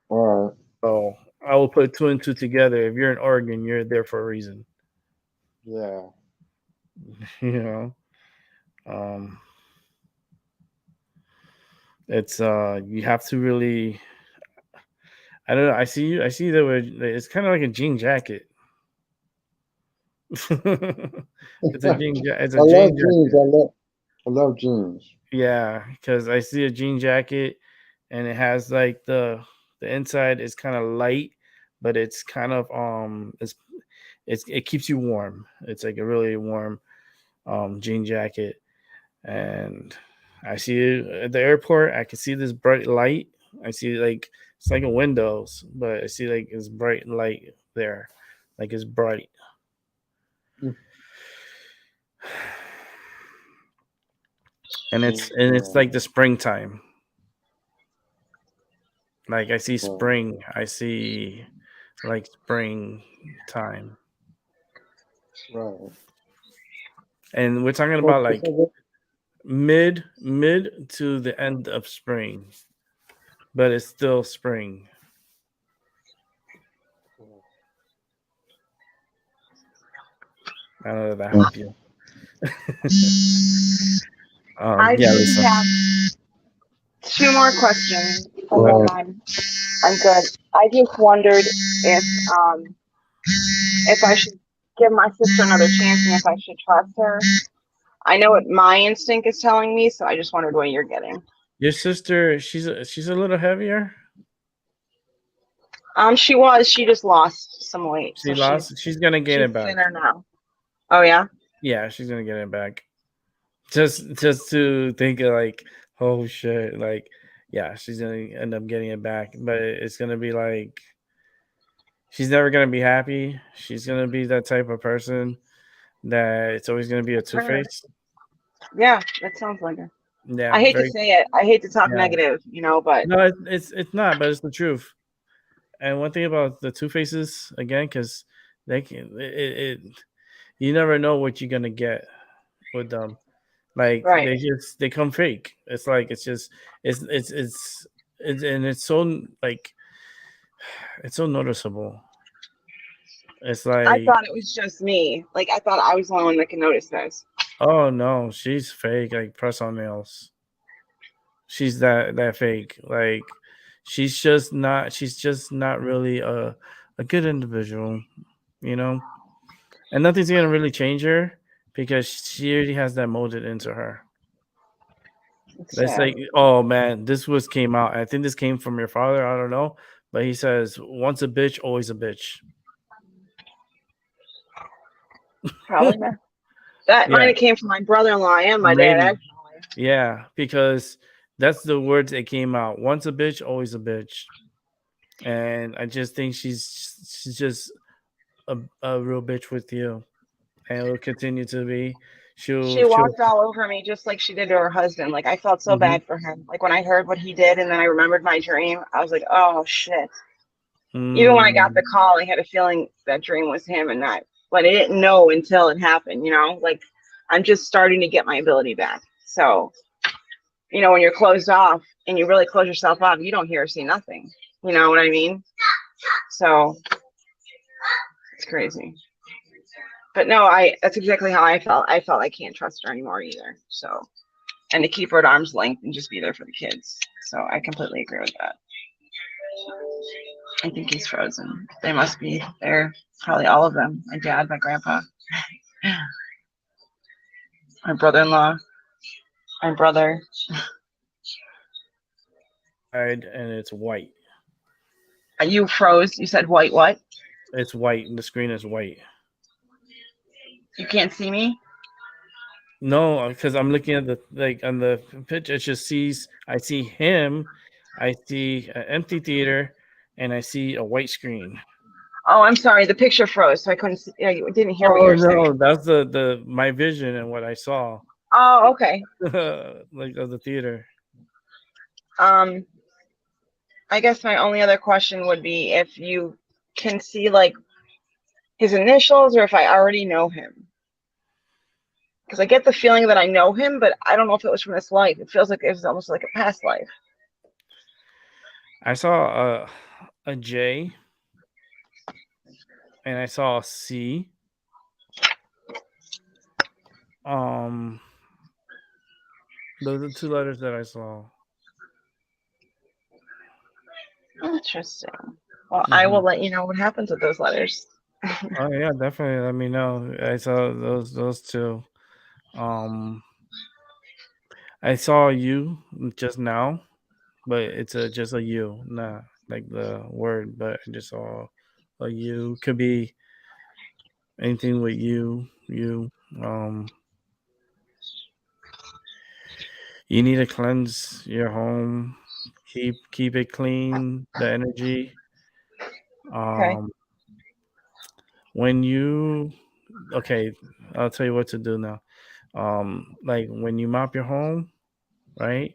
all right. So I will put two and two together. If you're in Oregon, you're there for a reason. Yeah. you know, um, it's you have to really. I don't know. I see you. I see that it's kind of like a jean jacket. It's a jean. It's I a love jean jeans. jacket. I love jeans. Yeah, because I see a jean jacket, and it has like the inside is kind of light, but it's kind of it keeps you warm. It's like a really warm jean jacket, and I see it at the airport. I can see this bright light. I see like it's like a windows, but I see like this bright light there, like it's bright. Mm, And it's yeah. like the springtime. Like I see Right. spring. I see like springtime. Right. And we're talking about Okay. like mid to the end of spring. but it's still spring. I don't know if that helped you. I Yeah, do Lisa. have 2 more questions, and Right. then I'm good. I just wondered if I should give my sister another chance and if I should trust her. I know what my instinct is telling me, so I just wondered what you're getting. Your sister, she's a little heavier. She just lost some weight. She lost. She's gonna gain it back. Thinner now. Oh yeah. Yeah, she's gonna get it back. Just to think of like, oh shit, like, yeah, she's gonna end up getting it back, but it's gonna be like, she's never gonna be happy. She's gonna be that type of person that it's always gonna be a two-face. Yeah, that sounds like her. Yeah, I hate to say it. I hate to talk negative, but no, it's not, but it's the truth. And one thing about the two-faces, again, because they can, you never know what you're gonna get with them. Like they come fake. It's like it's so like it's so noticeable. It's like I thought it was just me. Like I thought I was the only one that can notice this. Oh no, she's fake. Like press on nails. She's that fake. Like she's just not really a good individual, and nothing's gonna really change her because she already has that molded into her. It's like, oh man, this came out. I think this came from your father. I don't know, but he says, "Once a bitch, always a bitch." Probably not. That might have came from my brother-in-law and my dad. Actually. Yeah, because that's the words that came out. Once a bitch, always a bitch. And I just think she's just a real bitch with you, and will continue to be. She walked all over me just like she did to her husband. Like I felt so bad for him. Like when I heard what he did, and then I remembered my dream, I was like, "Oh shit!" Even when I got the call, I had a feeling that dream was him and not. But I didn't know until it happened. Like I'm just starting to get my ability back. So, when you're closed off and you really close yourself off, you don't hear or see nothing. You know what I mean? So it's crazy. But no, that's exactly how I felt. I felt I can't trust her anymore either. So, and to keep her at arm's length and just be there for the kids. So I completely agree with that. I think he's frozen. They must be there. Probably all of them. My dad, my grandpa, my brother-in-law, my brother. And it's white. You froze. You said white what? It's white. The screen is white. You can't see me? No, because I'm looking at on the picture. It just I see him. I see an empty theater, and I see a white screen. Oh, I'm sorry. The picture froze, so I couldn't see. I didn't hear what you were saying. That's my vision and what I saw. Oh, okay. Like of the theater. I guess my only other question would be if you can see like his initials or if I already know him. Because I get the feeling that I know him, but I don't know if it was from this life. It feels like it was almost like a past life. I saw a J and I saw a C. Those are the 2 letters that I saw. Interesting. Well, I will let you know what happens with those letters. Oh yeah, definitely. Let me know. I saw those 2. I saw you just now, but it's just a U, not like the word, but I just saw a U. Could be anything with you. You need to cleanse your home. Keep it clean. The energy. Okay, I'll tell you what to do now. Like when you mop your home, right?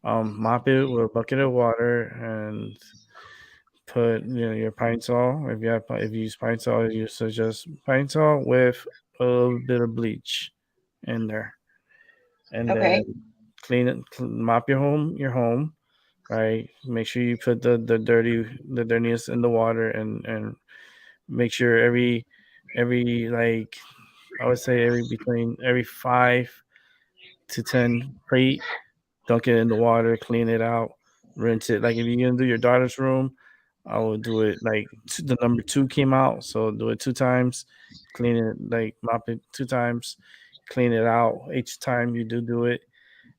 Mop it with a bucket of water and put your pine Sol. If you use pine Sol, you suggest pine Sol with a little bit of bleach in there, and then clean it. Mop your home, right? Make sure you put the dirtiness in the water, and make sure every like I would say every 5 to 10 feet, dunk it in the water, clean it out, rinse it. Like if you're gonna do your daughter's room, I would do it like the number 2 came out, so do it 2 times, clean it, like mop it 2 times, clean it out each time you do it,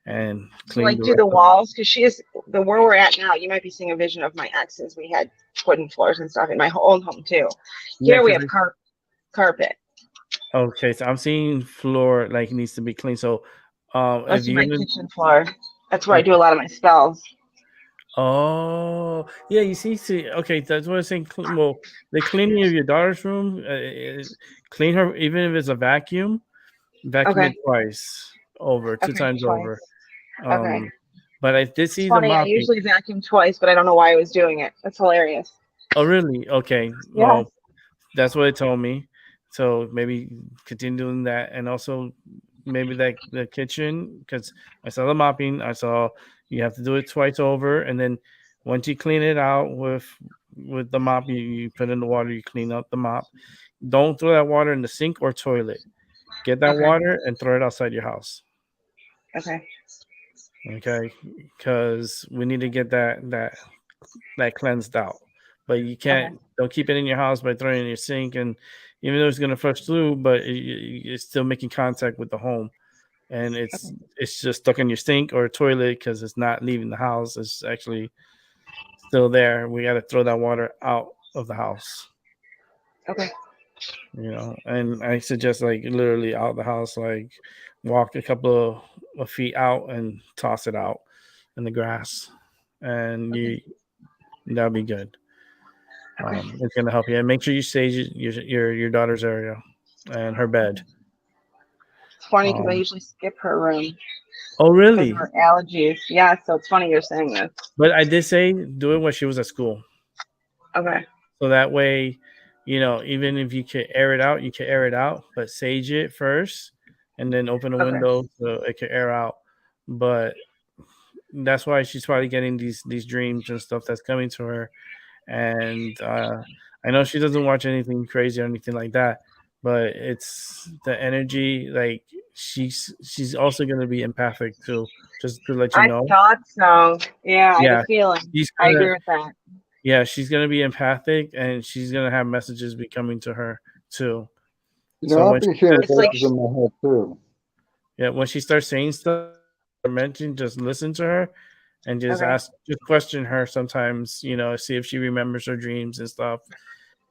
and So clean like the do rest the of walls, because she is the where we're at now. You might be seeing a vision of my exes. We had wooden floors and stuff in my own home too. Yeah, Here we because have carpet. okay, so I'm seeing floor like needs to be clean. So if Must be you're my gonna kitchen floor. That's where I do a lot of my spells. oh, yeah, you see, okay, that's what I'm saying. Well, the cleaning of your daughter's room, clean her, even if it's a vacuum it Okay. twice over, two Okay. times over. Twice. Okay. But I did It's see the funny. I mopping. usually vacuum twice, but I don't know why I was doing it. That's hilarious. Oh, really? Okay. Yeah. Well, that's what it told me. So maybe continue doing that, and also maybe like the kitchen, because I saw the mopping. I saw you have to do it twice over, and then once you clean it out with the mop, you put in the water, you clean out the mop. Don't throw that water in the sink or toilet. Get that Okay. water and throw it outside your house. Okay. Okay, because we need to get that cleansed out. But you can't. Don't keep it in your house by throwing it in your sink, and even though it's going to flush through, but it's still making contact with the home, and it's just stuck in your sink or toilet because it's not leaving the house. It's actually still there. We got to throw that water out of the house. Okay. And I suggest like literally out of the house, like walk a couple of feet out and toss it out in the grass, and that'll be good. It's gonna help you, and make sure you sage your daughter's area and her bed. It's funny because I usually skip her room Oh, because really? of her allergies. Yeah. So it's funny you're saying this. But I did say do it when she was at school, Okay. so that way, even if you can air it out, you can air it out, but sage it first, and then open the window so it can air out. But that's why she's probably getting these dreams and stuff that's coming to her. And I know she doesn't watch anything crazy or anything like that, but it's the energy. Like she's also going to be empathic too, just to let you know. I thought so. Yeah, I had a feeling. I agree with that. Yeah, she's going to be empathic, and she's going to have messages be coming to her too. I'll be hearing voices in my head too. Yeah, when she starts saying stuff I mentioned, just listen to her and just question her sometimes, see if she remembers her dreams and stuff.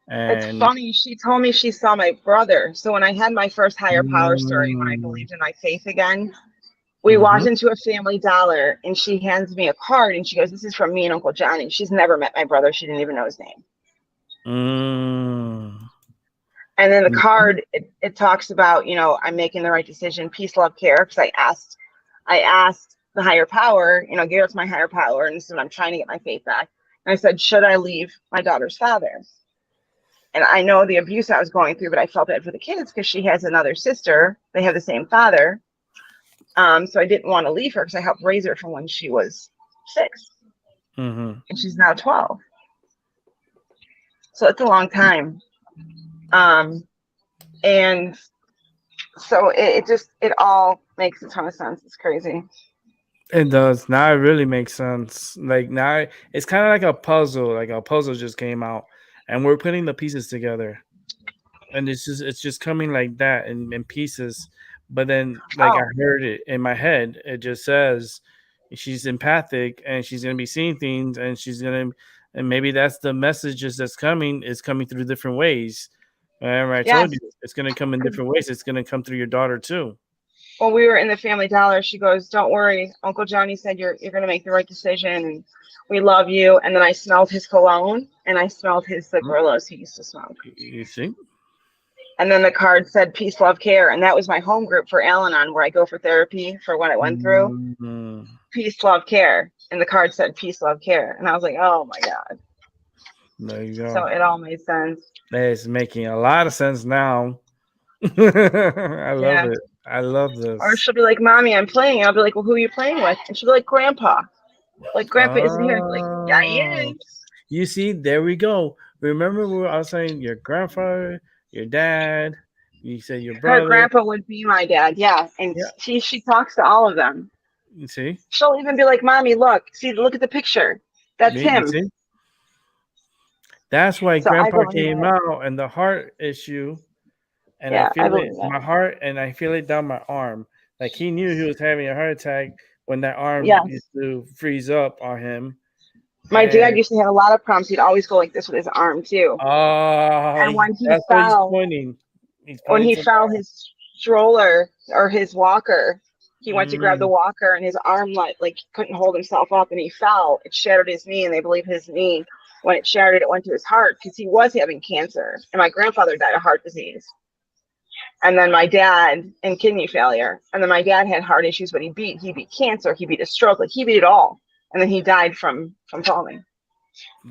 And it's funny, she told me she saw my brother. So when I had my first higher power story, when I believed in my faith again, we walked into a Family Dollar, and she hands me a card, and she goes, "This is from me and Uncle Johnny." She's never met my brother. She didn't even know his name. And then the card, it talks about, I'm making the right decision, peace, love, care. Because I asked the higher power, Garrett's my higher power, and this is when I'm trying to get my faith back. And I said, should I leave my daughter's father? And I know the abuse I was going through, but I felt bad for the kids because she has another sister. They have the same father. So I didn't want to leave her because I helped raise her from when she was 6. And she's now 12. So it's a long time. And so it all makes a ton of sense. It's crazy. It does. Now it really makes sense. Like now it's kind of like a puzzle. Like a puzzle just came out, and we're putting the pieces together. And it's just coming like that in pieces. But then I heard it in my head. It just says she's empathic and she's gonna be seeing things, and maybe that's the messages that's coming. Is coming through different ways. Remember, I told you it's gonna come in different ways. It's gonna come through your daughter too. When we were in the Family Dollar, she goes, "Don't worry, Uncle Johnny said you're gonna make the right decision, and we love you." And then I smelled his cologne, and I smelled his cigarillos he used to smoke. You see? And then the card said peace, love, care. And that was my home group for Al-Anon, where I go for therapy for what I went through. Peace, love, care. And the card said peace, love, care. And I was like, oh my God. There you go. So it all made sense. It's making a lot of sense now. I love it. I love this. Or she'll be like, Mommy, I'm playing. I'll be like, well, who are you playing with? And she'll be like, Grandpa. Like, Grandpa isn't here. Like, yeah, he Oh, is. you see, there we go. Remember, I was saying your grandfather, your dad. You said your Her brother. grandpa would be my dad. Yeah, and Yeah, she talks to all of them. you see, She'll even be like, "Mommy, look at the picture. That's you him." see. That's why So I Grandpa believe came it. out and the heart issue, and I Yeah, I feel it believe in it. my heart, and I feel it down my arm. Like he knew he was having a heart attack when that arm Yes. used to freeze up on him. My dad And used to have a lot of problems. He'd always go like this with his arm too. And that's what he's pointing. He's when pointing he to the fell arm. his stroller or his walker, he went to grab the Mm, walker and his arm like couldn't hold himself up and he fell. It shattered his knee, and they believe his knee, when it shattered, it went to his heart because he was having cancer. And my grandfather died of heart disease. And then my dad and kidney failure. And then my dad had heart issues, but he beat cancer, he beat a stroke, like he beat it all. And then he died from falling.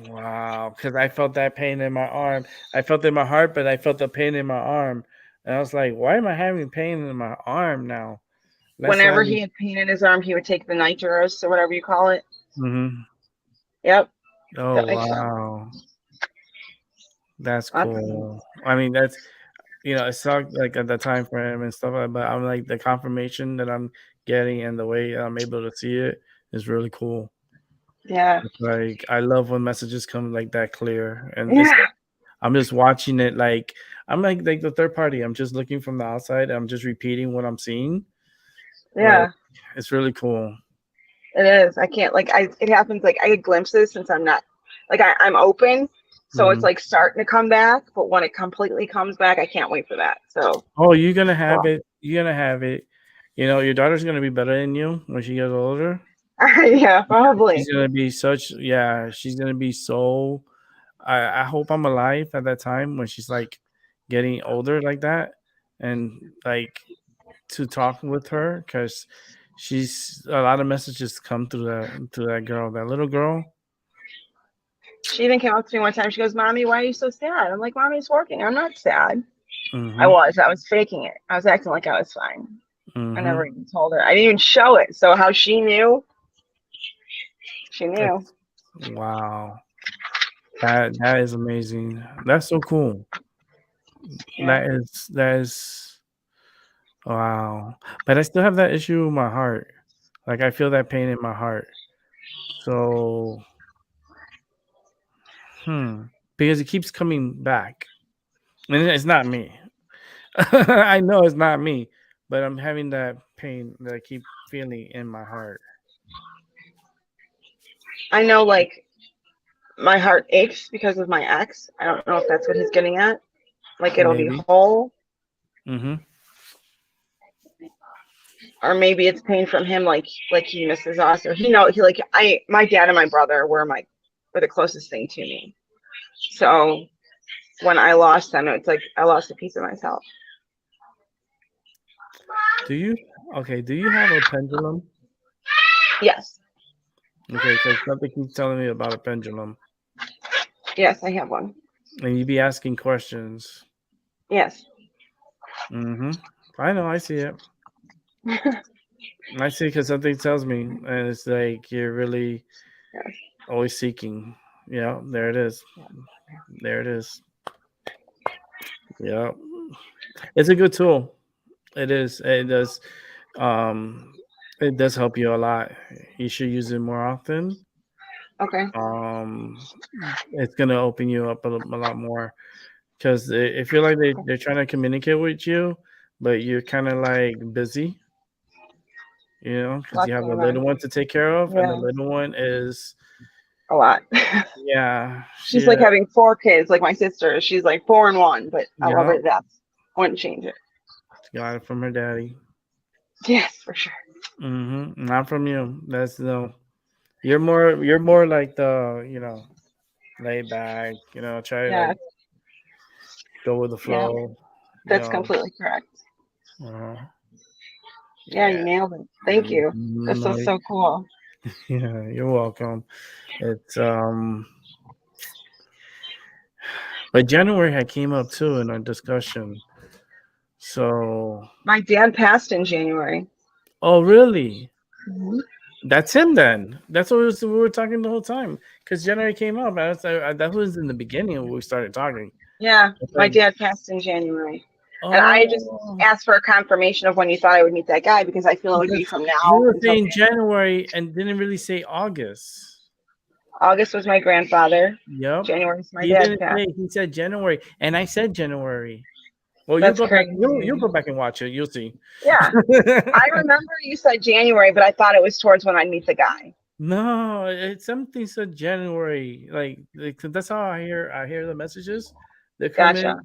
wow, because I felt that pain in my arm. I felt it in my heart, but I felt the pain in my arm. And I was like, why am I having pain in my arm now? Last Whenever time. he had pain in his arm, he would take the nitros or whatever you call it. Mm-hmm. Yep. Oh, That makes sense. wow. That's cool. I mean, that's, it sucked like at the time for him and stuff like that, but I'm like, the confirmation that I'm getting and the way I'm able to see it is really cool. Yeah. It's like, I love when messages come like that clear. And Yeah. it's like, I'm just watching it like, I'm like the third party. I'm just looking from the outside. I'm just repeating what I'm seeing. Yeah. Like, it's really cool. It is. I can't it happens like I get glimpses since I'm not like I'm open. So it's Mhm. like starting to come back, but when it completely comes back, I can't wait for that. So Oh, you're gonna have well, it. You're gonna have it. Your daughter's gonna be better than you when she gets older. yeah, probably. She's gonna be she's gonna be so. I hope I'm alive at that time when she's like getting older like that, and like to talk with her, because she's a lot of messages come through that girl, that little girl. She even came up to me one time. She goes, "Mommy, why are you so sad?" I'm like, "Mommy's working. I'm not sad." I Mm-hmm. was faking it. I was acting like I was fine. I Mm-hmm. never even told her. I didn't even show it. So how she knew? She knew. Wow, that is amazing. That's so cool. Yeah. That is wow. But I still have that issue with my heart. Like I feel that pain in my heart. So because it keeps coming back. And it's not me. I know it's not me, but I'm having that pain that I keep feeling in my heart. I know, like, my heart aches because of my ex. I don't know if that's what he's getting at. Like, it'll be Maybe. whole, Mm-hmm. or maybe it's pain from him, like he misses us, or my dad and my brother were the closest thing to me. So when I lost them, it's like I lost a piece of myself. Do you have a pendulum? Yes. Okay, because something keeps telling me about a pendulum. Yes, I have one. And you be asking questions. Yes. Mm-hmm. I know, I see it. I see, because something tells me, and it's like you're really always seeking. Yeah, there it is. There it is. Yeah, it's a good tool. It is. It does. It does help you a lot. You should use it more often. Okay. It's gonna open you up a lot more, because I feel like they're trying to communicate with you, but you're kind of like busy. Because you have a little one to take care of, and the Yeah. little one is A lot. yeah. She's like having 4 kids, like my sister. She's like 4 and 1, but I love her to death. I wouldn't change it. She got it from her daddy. Yes, for sure. Mm-hmm. Not from you. That's no. You're more like the laid back. Try to like go with the flow. That's completely correct. Uh, Yeah, you nailed it. Thank you. This was so cool. Yeah, you're welcome. It's but January had came up too in our discussion. So my dad passed in January. Oh, really? Mm-hmm. That's him then. That's what we were talking the whole time. Because January came up. That was in the beginning when we started talking. Yeah, It's my like, dad passed in January. And I just oh, asked for a confirmation of when you thought I would meet that guy because I feel it would be from you now were until saying January and didn't really say August. August was my grandfather. Yep. January was my He dad didn't passed. say. He said January, and I said January. Well, That's you go back. crazy. You go back and watch it. You'll see. Yeah, I remember you said January, but I thought it was towards when I meet the guy. No, it's something said January. Like that's how I hear the messages. They come Gotcha. in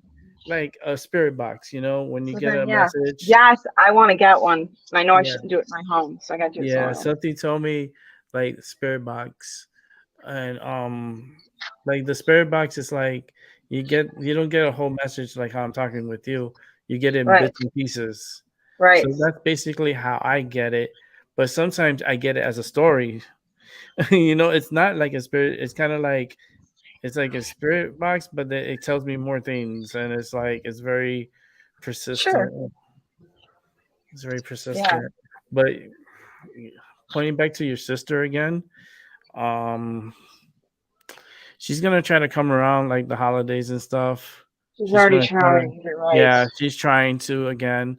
like a spirit box. You know, when you So get then, a yeah. message. Yes, I want to get one. I know I Yeah. shouldn't do it in my home, so I got to do it Yeah, somewhere. something told me like spirit box, and like the spirit box is like you don't get a whole message like how I'm talking with you. You get it in Right. bits and pieces. Right. So that's basically how I get it. But sometimes I get it as a story. You know, it's not like a spirit. It's kind of like it's like a spirit box, but then it tells me more things, and it's like it's very persistent. Sure. It's very persistent. But pointing back to your sister again, she's gonna try to come around like the holidays and stuff. She's already trying. You're right. Yeah, she's trying to again,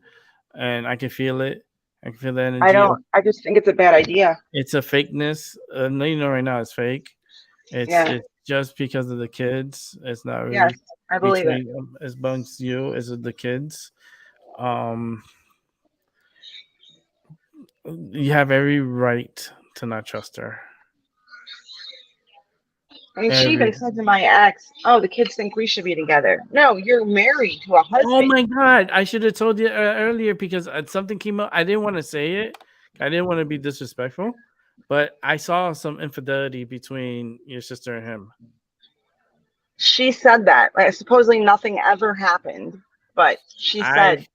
and I can feel it. I can feel the energy. I just think it's a bad idea. It's a fakeness. No, you know, right now it's fake. It's just because of the kids. It's not really. Yes, I believe it. As amongst you as the kids. You have every right to not trust her. I mean, she even said to my ex, "Oh, the kids think we should be together." No, you're married to a husband. Oh my God! I should have told you earlier because something came up. I didn't want to say it. I didn't want to be disrespectful, but I saw some infidelity between your sister and him. She said that. Like, supposedly nothing ever happened, but she said.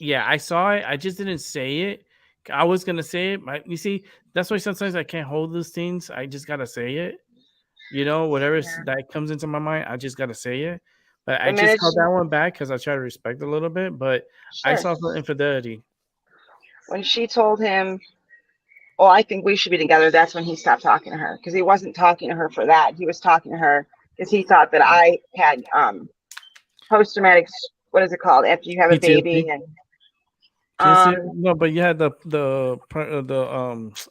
Yeah, I saw it. I just didn't say it. I was gonna say it. You see, that's why sometimes I can't hold those things. I just gotta say it. You know, whatever that comes into my mind, I just gotta say it. But I just held that one back because I try to respect a little bit. But I saw some infidelity. When she told him, "Oh, I think we should be together," that's when he stopped talking to her because he wasn't talking to her for that. He was talking to her because he thought that I had post-traumatic. What is it called after you have a baby? And no, but you had the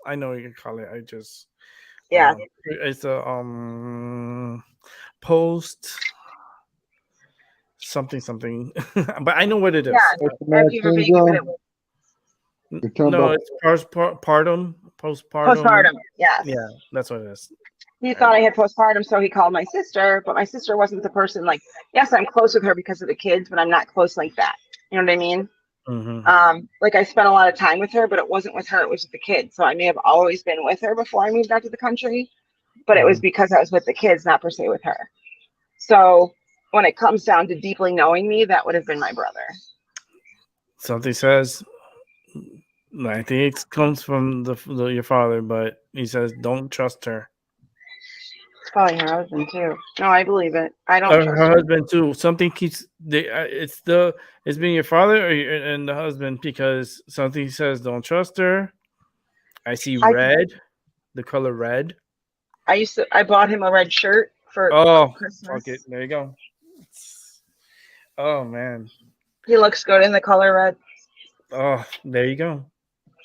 I know what you call it. I just it's a post something, but I know what it is. Yeah, after you have a baby, no, it's postpartum. Postpartum, yes. Yeah, that's what it is. He thought I had postpartum, so he called my sister, but my sister wasn't the person. Like, yes, I'm close with her because of the kids, but I'm not close like that. You know what I mean? Mm-hmm. Like I spent a lot of time with her, but it wasn't with her, it was with the kids. So I may have always been with her before I moved out to the country, but it was because I was with the kids, not per se with her. So when it comes down to deeply knowing me, that would have been my brother. Something says, I think it comes from your father, but he says don't trust her. It's probably her husband too. No, I believe it. I don't trust her husband too. Something keeps it's being your father and the husband because something says don't trust her. I see red, the color red. I bought him a red shirt for Christmas. Okay, there you go. Oh man, he looks good in the color red. Oh, there you go.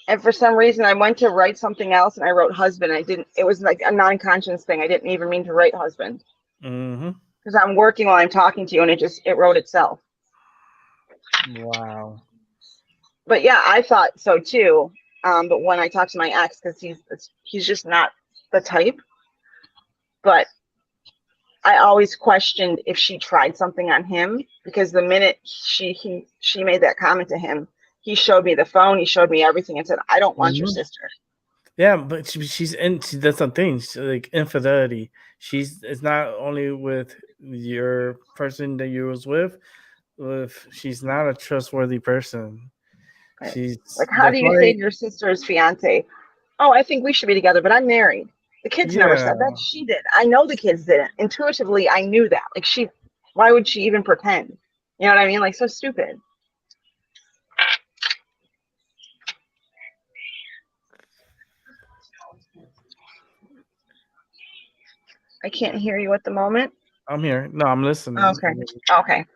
And for some reason, I went to write something else, and I wrote husband. I didn't. It was like a non-conscious thing. I didn't even mean to write husband. Because I'm working while I'm talking to you, and it wrote itself. Wow. But yeah, I thought so too. But when I talked to my ex, because he's just not the type. But I always questioned if she tried something on him, because the minute she made that comment to him, he showed me the phone, he showed me everything, and said, "I don't want your sister." Yeah, but she's that's something like infidelity. It's not only with your person that you was with. She's not a trustworthy person. Right. She's like, how do you say to your sister's fiance, "Oh, I think we should be together, but I'm married"? The kids never said that. She did. I know the kids didn't. Intuitively, I knew that. Like, why would she even pretend? You know what I mean? Like, so stupid. I can't hear you at the moment. I'm here. No, I'm listening. Okay.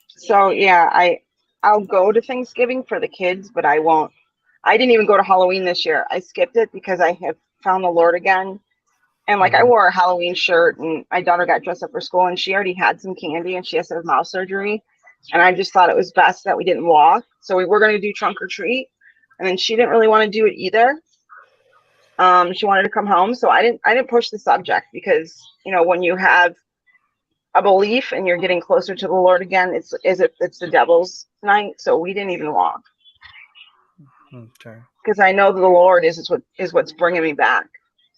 So yeah, I'll go to Thanksgiving for the kids, but I won't. I didn't even go to Halloween this year. I skipped it because I have found the Lord again. And like I wore a Halloween shirt, and my daughter got dressed up for school, and she already had some candy, and she has to have mouth surgery. And I just thought it was best that we didn't walk. So we were going to do trunk or treat, and then she didn't really want to do it either. She wanted to come home, so I didn't push the subject, because when you have a belief and you're getting closer to the Lord again, it's the devil's night. So we didn't even walk. Okay. Because I know that the Lord is what's bringing me back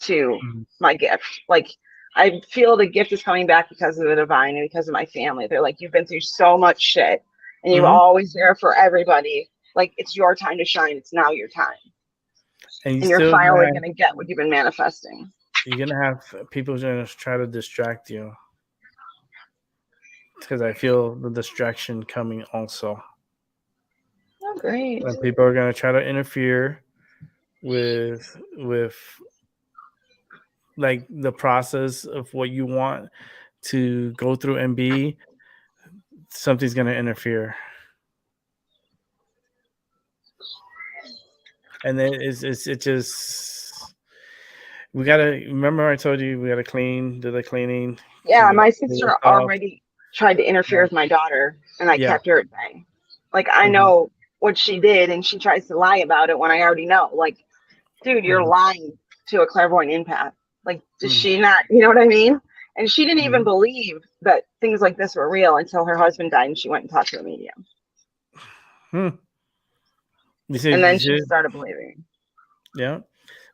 to my gift. Like, I feel the gift is coming back because of the divine and because of my family. They're like, you've been through so much shit, and you're always there for everybody. Like, it's your time to shine. It's now your time. And you're finally going to get what you've been manifesting. You're going to have people going to try to distract you. Because I feel the distraction coming also. Oh, great. And people are going to try to interfere with like the process of what you want to go through and be. Something's going to interfere. And then it just, we got to, remember I told you we got to do the cleaning. Yeah, my sister already tried to interfere with my daughter, and I kept her at bay. Like, I know what she did, and she tries to lie about it when I already know. Like, dude, you're lying to a clairvoyant empath. Like, does she not, you know what I mean? And she didn't even believe that things like this were real until her husband died, and she went and talked to a medium. And then she started believing. Yeah.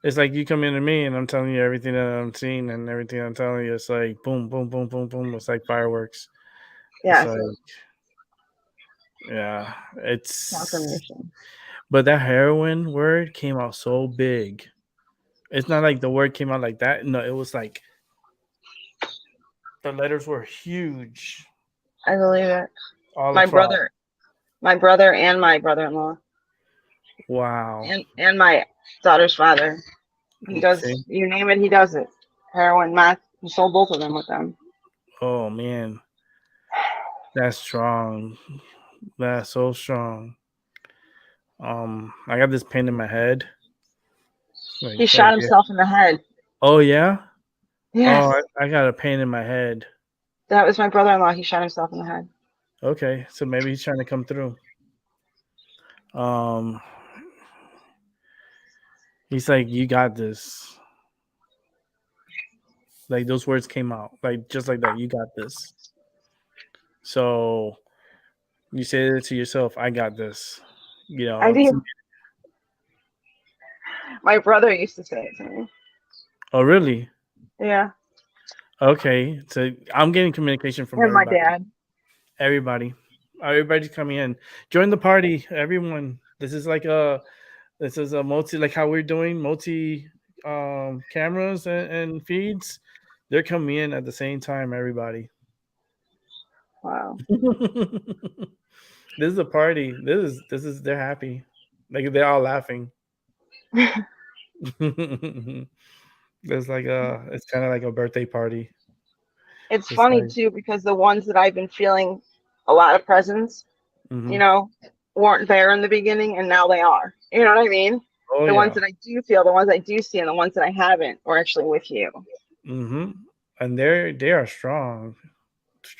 It's like you come into me and I'm telling you everything that I'm seeing, and everything I'm telling you, it's like boom, boom, boom, boom, boom. It's like fireworks. Yeah. It's like, yeah. It's confirmation. But that heroin word came out so big. It's not like the word came out like that. No, it was like the letters were huge. I believe it. My brother and my brother-in-law. Wow. And my daughter's father. He does, you name it, he does it. Heroin, meth. He sold both of them with them. Oh man. That's strong. That's so strong. I got this pain in my head. Like, he shot himself in the head. Oh yeah? Yes. Oh, I got a pain in my head. That was my brother-in-law. He shot himself in the head. Okay, so maybe he's trying to come through. He's like, you got this. Like, those words came out. Like, just like that, you got this. So you say it to yourself, I got this. You know. I do. My brother used to say it to me. Oh, really? Yeah. Okay, so I'm getting communication from everybody. My dad. Everybody's coming in. Join the party, everyone. This is a multi, like how we're doing multi cameras and feeds. They're coming in at the same time, everybody. Wow. This is a party. This is they're happy. Like, they're all laughing. It's kind of like a birthday party. It's funny too, because the ones that I've been feeling a lot of presence, weren't there in the beginning, and now they are. You know what I mean? Oh, the ones that I do feel, the ones I do see, and the ones that I haven't are actually with you. And they are strong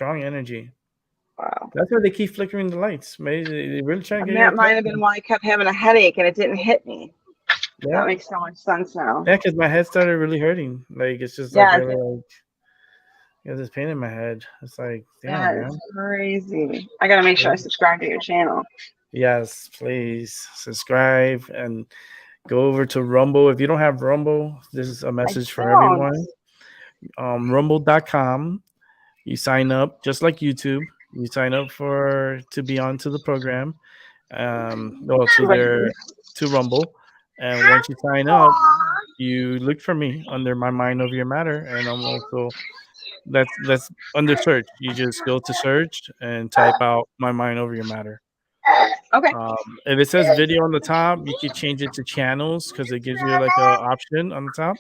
energy. Wow. That's why they keep flickering the lights. Maybe they really try to get that might have been why I kept having a headache and it didn't hit me. Yeah. That makes so much sense now. Yeah, because my head started really hurting. Like, it's just like, this pain in my head. It's like, damn, that's crazy. I gotta make sure I subscribe to your channel. Yes, please subscribe and go over to Rumble. If you don't have Rumble, this is a message for everyone. Rumble.com. You sign up just like YouTube. You sign up to be onto the program. To Rumble. And once you sign up, you look for me under My Mind Over Your Matter, and I'm also that's under search. You just go to search and type out My Mind Over Your Matter. Okay. If it says video on the top, you can change it to channels because it gives you like a option on the top.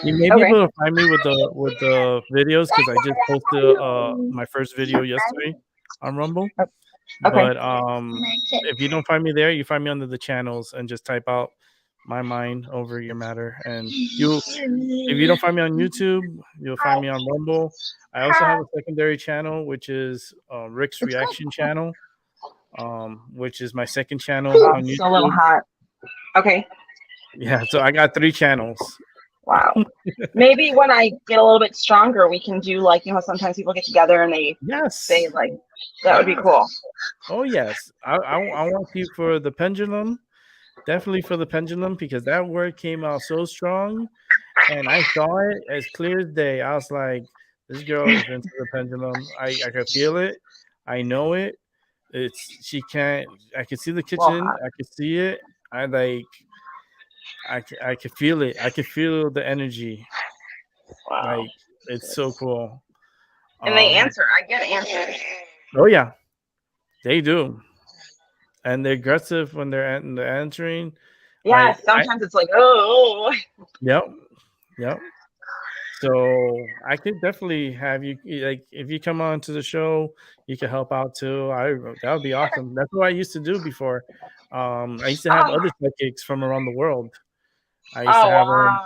You may be Okay. able to find me with the videos because I just posted my first video yesterday on Rumble. Okay. But if you don't find me there, you find me under the channels and just type out My Mind Over Your Matter. And if you don't find me on YouTube, you'll find me on Rumble. I also have a secondary channel, which is Rick's Reaction Channel, which is my second channel Oh, on it's a little YouTube. hot. Okay. Yeah, so I got 3 channels. Wow. Maybe when I get a little bit stronger, we can do like, you know, sometimes people get together and they say like, that would be cool. Oh yes, I want you for the pendulum, definitely for the pendulum because that word came out so strong, and I saw it as clear as day. I was like, this girl is into the pendulum. I could feel it. I know it. She can't. I can see the kitchen. I can see it. I could feel it. I could feel the energy. Wow. Like it's so cool. And they answer. I get answers. Oh yeah, they do, and they're aggressive when they're answering. Yeah, Like, sometimes it's like, oh. Yep. So I could definitely have you like if you come on to the show, you can help out too. That would be awesome. That's what I used to do before. I used to have other psychics from around the world. I used to have them,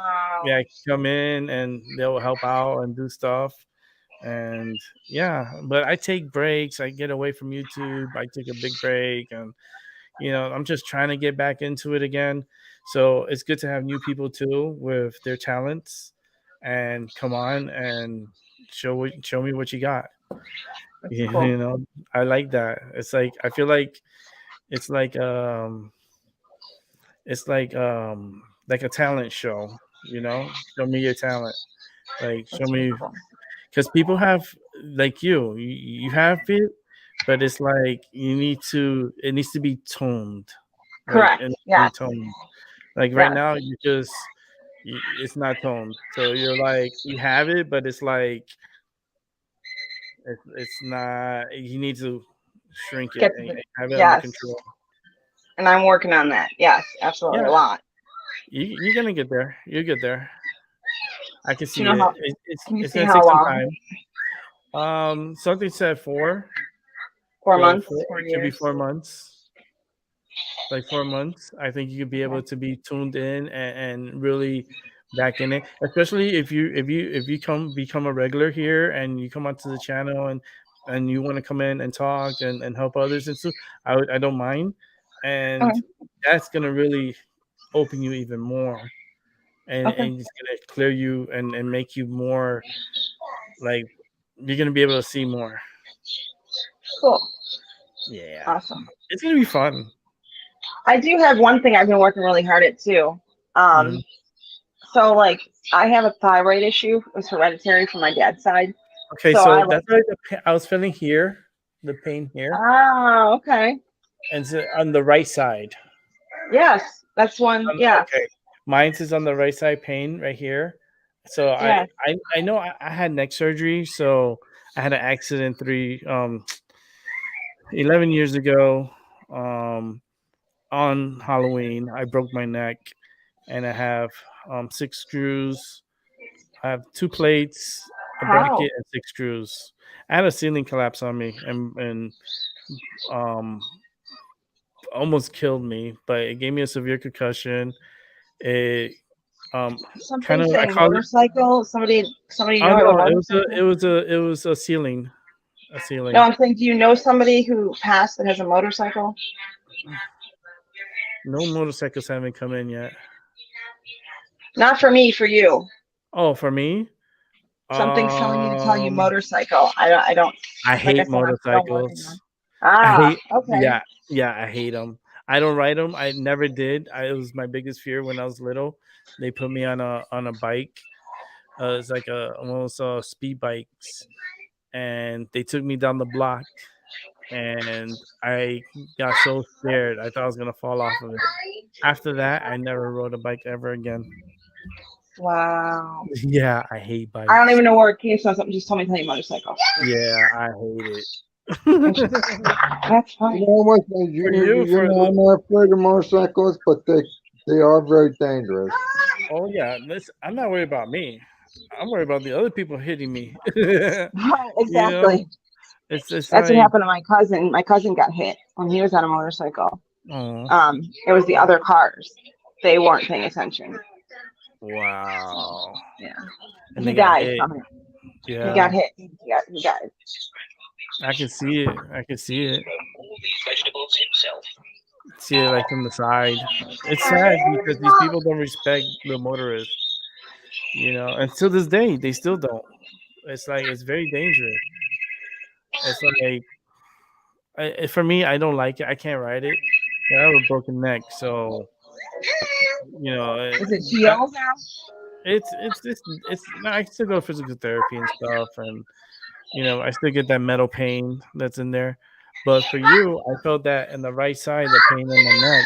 come in and they'll help out and do stuff. And but I take breaks. I get away from YouTube. I take a big break, and I'm just trying to get back into it again. So it's good to have new people too with their talents, and come on and show me what you got. Cool. I like that. It's like I feel like it's like a talent show. Show me your talent. Like show me. Because people have like you have it, but it's like it needs to be toned. Correct. Like, toned. Like right now, it's not toned. So you're like you have it, but it's like it's not. You need to shrink it and have it under control. And I'm working on that. Yes, absolutely, a lot. You're gonna get there. You'll get there. I can see it. It's gonna take some time. Something said 4 months. 4 years. Could be 4 months. Like 4 months. I think you could be able to be tuned in and really back in it. Especially if you become a regular here and you come onto the channel and you want to come in and talk and help others and stuff. I don't mind. And that's gonna really open you even more. And it's gonna clear you and make you more like you're gonna be able to see more. Cool. Yeah. Awesome. It's gonna be fun. I do have one thing I've been working really hard at too. So like I have a thyroid issue. It was hereditary from my dad's side. Okay, so that's why I was feeling here, the pain here. Oh, okay. And so on the right side. Yes, that's one. Okay. Mine is on the right side, pain right here. So I know I had neck surgery. So I had an accident 11 years ago. On Halloween, I broke my neck, and I have 6 screws. I have 2 plates, a bracket, and 6 screws. I had a ceiling collapse on me, and almost killed me, but it gave me a severe concussion. It kind of motorcycle. Somebody. It was a ceiling. A ceiling. No, I'm saying, do you know somebody who passed that has a motorcycle? No motorcycles haven't come in yet. Not for me, for you. Oh, for me? Something's telling me to tell you motorcycle. I don't. I hate motorcycles. Okay. Yeah, I hate them. I don't ride them. I never did. It was my biggest fear when I was little. They put me on a bike. It's like almost speed bikes, and they took me down the block, and I got so scared. I thought I was gonna fall off of it. After that, I never rode a bike ever again. Wow. Yeah, I hate bikes. I don't even know where it came from. Something just told me to tell you motorcycle. Yeah, I hate it. That's You fine. know what? for I'm not afraid of motorcycles, but they are very dangerous. oh yeah, listen, I'm not worried about me. I'm worried about the other people hitting me. You Right, know, exactly. it's That's what like, happened to my cousin. My cousin got hit when he was on a motorcycle. oh It was the other cars. They weren't paying attention. wow, Yeah. and He they got died hit. from it. He Yeah, got hit. He died. I can see it. I can see it. See it like from the side. It's sad because these people don't respect the motorists. And to this day, they still don't. It's like it's very dangerous. It's like for me, I don't like it. I can't ride it. I have a broken neck, so Is it healed now? it's. I still go to physical therapy and stuff, and I still get that metal pain that's in there. But for you, I felt that in the right side, the pain in my neck,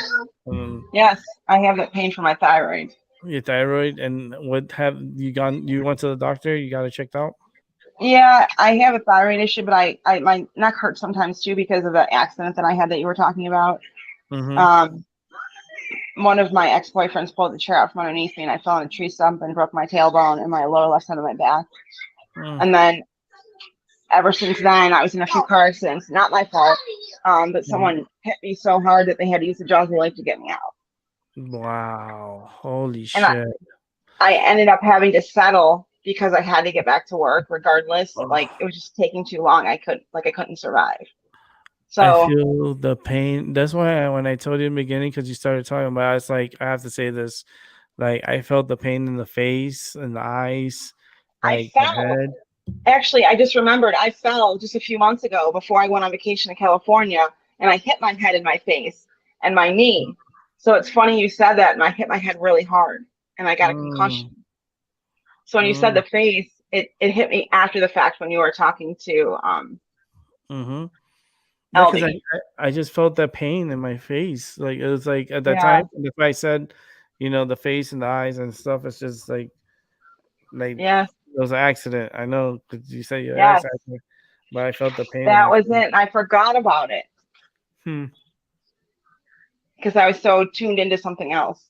Yes, I have that pain for my thyroid. your thyroid. And what have you gone? You went to the doctor? You got it checked out? Yeah, I have a thyroid issue, but my neck hurts sometimes too because of the accident that I had that you were talking about. Mm-hmm. One of my ex-boyfriends pulled the chair out from underneath me, and I fell on a tree stump and broke my tailbone and my lower left side of my back. And then ever since then, I was in a few car accidents. Not my fault, but someone hit me so hard that they had to use the jaws of life to get me out. Wow! Holy And shit! I ended up having to settle because I had to get back to work regardless. Like it was just taking too long. I couldn't survive. So I feel the pain. That's why when I told you in the beginning, because you started talking about it, it's like I have to say this. Like I felt the pain in the face and the eyes, I like the fell. head. Actually, I just remembered I fell just a few months ago before I went on vacation to California, and I hit my head and my face and my knee. So it's funny you said that, and I hit my head really hard, and I got a concussion. So when you said the face, it hit me after the fact when you were talking to Because LD. I just felt that pain in my face. Like it was like at that Yeah. time, that's why I said, the face and the eyes and stuff. It's just like Yes. it was an accident. I know because you said you Yes. accident, but I felt the pain. That was it. And I forgot about it because I was so tuned into something else.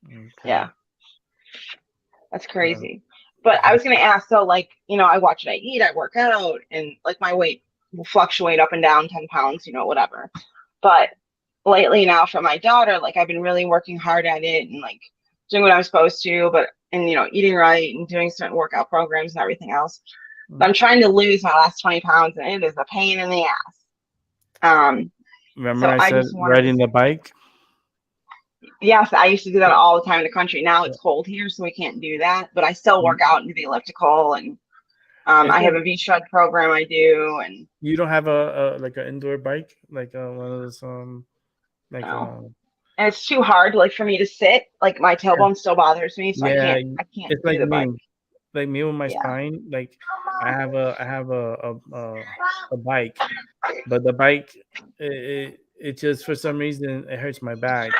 Okay. Yeah. That's crazy. But I was going to ask, so like, I watch what I eat, I work out, and like my weight will fluctuate up and down 10 pounds, whatever. But lately now for my daughter, like I've been really working hard at it and like doing what I'm supposed to, and eating right and doing certain workout programs and everything else. But I'm trying to lose my last 20 pounds, and it is a pain in the ass. Remember I said riding the bike? Yes, I used to do that all the time in the country. Now it's cold here, so we can't do that. But I still work out and do the elliptical, and I have a V-Shred program I do. And you don't have a like an indoor bike, like one of those no. And it's too hard, like for me to sit. Like my tailbone still bothers me, so I can't. It's do like the me. bike. Like me with my spine. Like I have a bike, but the bike it just for some reason it hurts my back.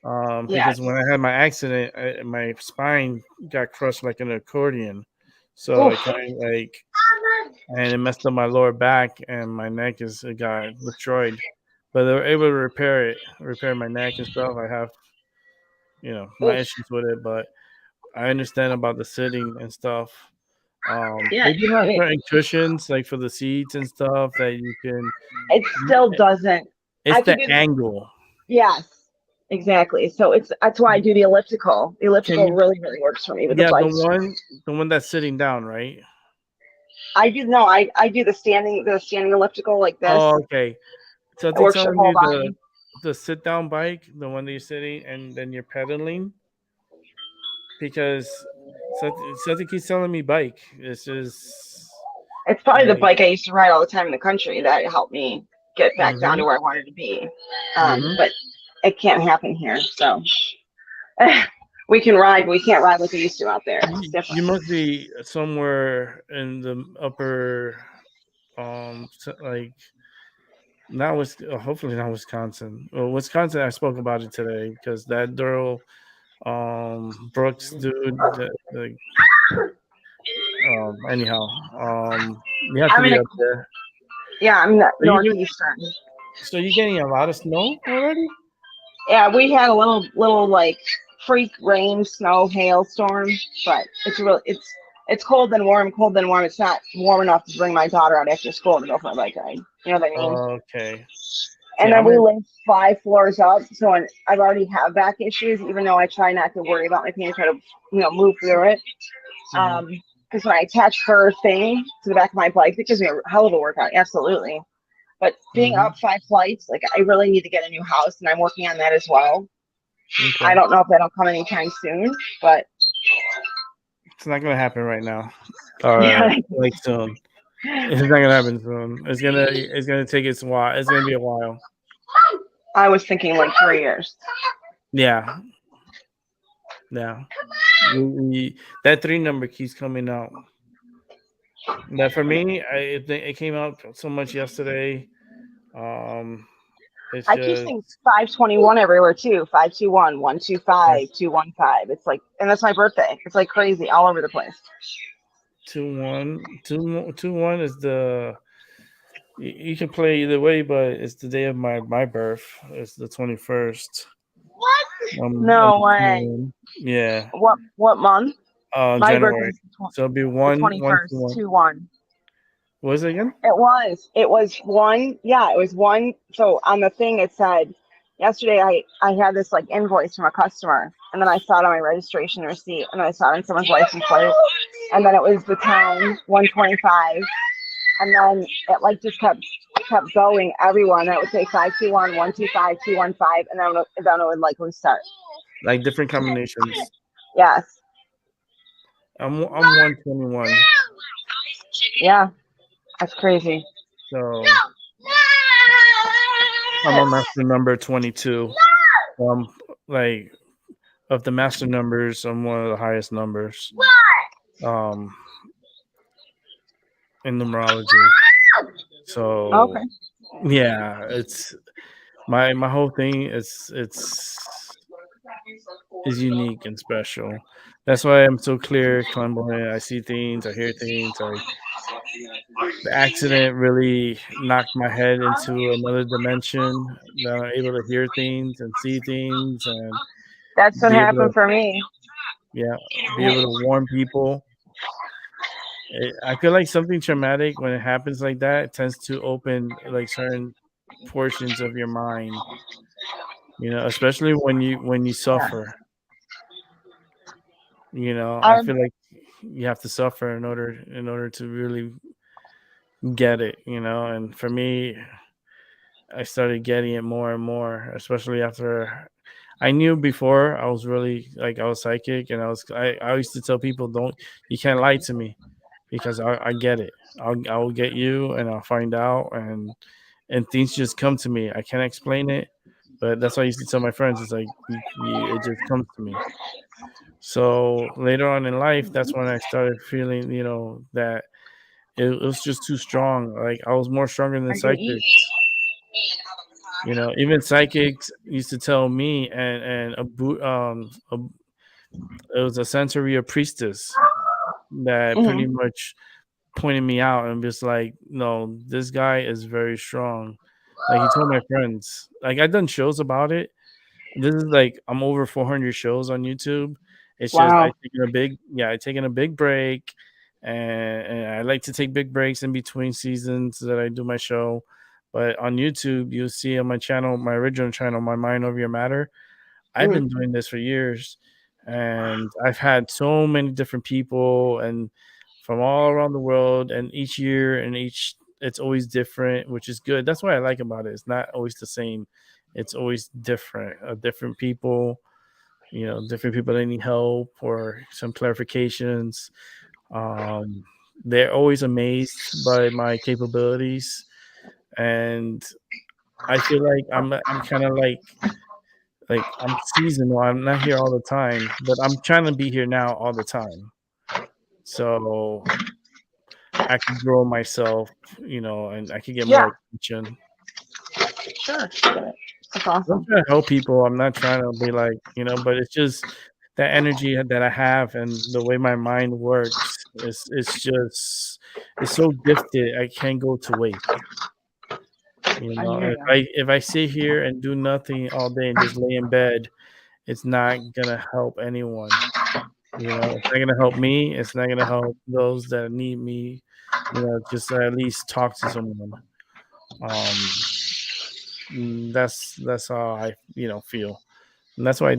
Because when I had my accident, my spine got crushed like an accordion, so it kind of and it messed up my lower back, and my neck got destroyed. But they were able to repair my neck and stuff. I have, my issues with it, but I understand about the sitting and stuff. They do have certain cushions like for the seats and stuff that you can. It still doesn't. It's the angle. Yes. Exactly. So that's why I do the elliptical. The elliptical really, really works for me with the bike. The one that's sitting down, right? I do the standing elliptical like this. Oh, okay. So I think telling you the sit down bike, the one that you're sitting and then you're pedaling. Because something keeps telling me bike. It's probably the bike I used to ride all the time in the country that helped me get back down to where I wanted to be. But it can't happen here. So we can ride, but we can't ride like we used to out there. You must be somewhere in the upper, like hopefully not Wisconsin. Well, Wisconsin, I spoke about it today because that girl, Brooks dude, anyhow, You have to I'm in be a, up there. yeah, I'm So you do- northeastern. so you're getting a lot of snow already? Yeah, we had a little like freak rain, snow, hailstorm, but it's cold and warm, cold and warm. It's not warm enough to bring my daughter out after school to go for a bike ride. You know what I mean? Okay. And See, then I'm we in, live 5 floors up, so I've already have back issues, even though I try not to worry about my pain, try to move through it. Because when I attach her thing to the back of my bike, it gives me a hell of a workout, absolutely. But being up 5 flights, like I really need to get a new house, and I'm working on that as well. okay. I don't know if that'll come anytime soon, but It's not gonna happen right now. yeah, Like soon. It's not gonna happen soon. It's gonna take its while. It's gonna be a while. I was thinking like 3 years. Yeah. Yeah. That 3 number keeps coming out. That for me, it came out so much yesterday. It's I keep just seeing 521 everywhere too. 521, 125, 215. It's like, and that's my birthday. It's like crazy all over the place. 2-1. 2-1 is the. You can play either way, but it's the day of my birth. It's the 21st. No way. Yeah. What month? My January. birthday So it'll be the 1 21st, 2-1. What is it again? It was one. Yeah, it was one. So on the thing it said, yesterday I had this like invoice from a customer, and then I saw it on my registration receipt, and then I saw it on someone's license plate, and then it was the town 125, and then it like just kept going everyone. It would say 521, 125, 215, and then it would like restart. Like different combinations. Yes. I'm 121. Yeah. That's crazy. So I'm on master number 22. Like of the master numbers, I'm one of the highest numbers. In numerology. So Okay. yeah, it's my whole thing is unique and special. That's why I'm so clear, clairvoyant. I see things, I hear things. The accident really knocked my head into another dimension. Now I'm able to hear things and see things, and That's what be able happened to, for me. yeah, be able to warn people. I feel like something traumatic when it happens like that, it tends to open like certain portions of your mind. Especially when you suffer. I feel like you have to suffer in order to really get it. And for me, I started getting it more and more, especially after I knew before I was really like I was psychic, and I used to tell people, you can't lie to me, because I get it. I will get you, and I'll find out, and things just come to me. I can't explain it, but that's why I used to tell my friends. It's like it just comes to me. So later on in life, that's when I started feeling, that it was just too strong. Like I was more stronger than psychics. Even psychics used to tell me, and it was a Santeria priestess that pretty much pointed me out and just like, no, this guy is very strong. Like he told my friends, like I've done shows about it. This is like I'm over 400 shows on YouTube. It's just Wow. I taken a big break, and I like to take big breaks in between seasons that I do my show. But on YouTube, you'll see on my channel, my original channel, My Mind Over Your Matter. I've been doing this for years, and I've had so many different people and from all around the world, and each year it's always different, which is good. That's what I like about it. It's not always the same. It's always different. Different people, different people that need help or some clarifications. They're always amazed by my capabilities, and I feel like I'm kind of like I'm seasonal. I'm not here all the time, but I'm trying to be here now all the time, so I can grow myself, and I can get more attention. Sure. That's awesome. I'm trying to help people. I'm not trying to be like, but it's just that energy that I have and the way my mind works. it's so gifted. I can't go to waste. You I know, hear if I sit here and do nothing all day and just lay in bed, it's not gonna help anyone. You know, it's not gonna help me. It's not gonna help those that need me. You know, just at least talk to someone. That's how I feel, and that's why I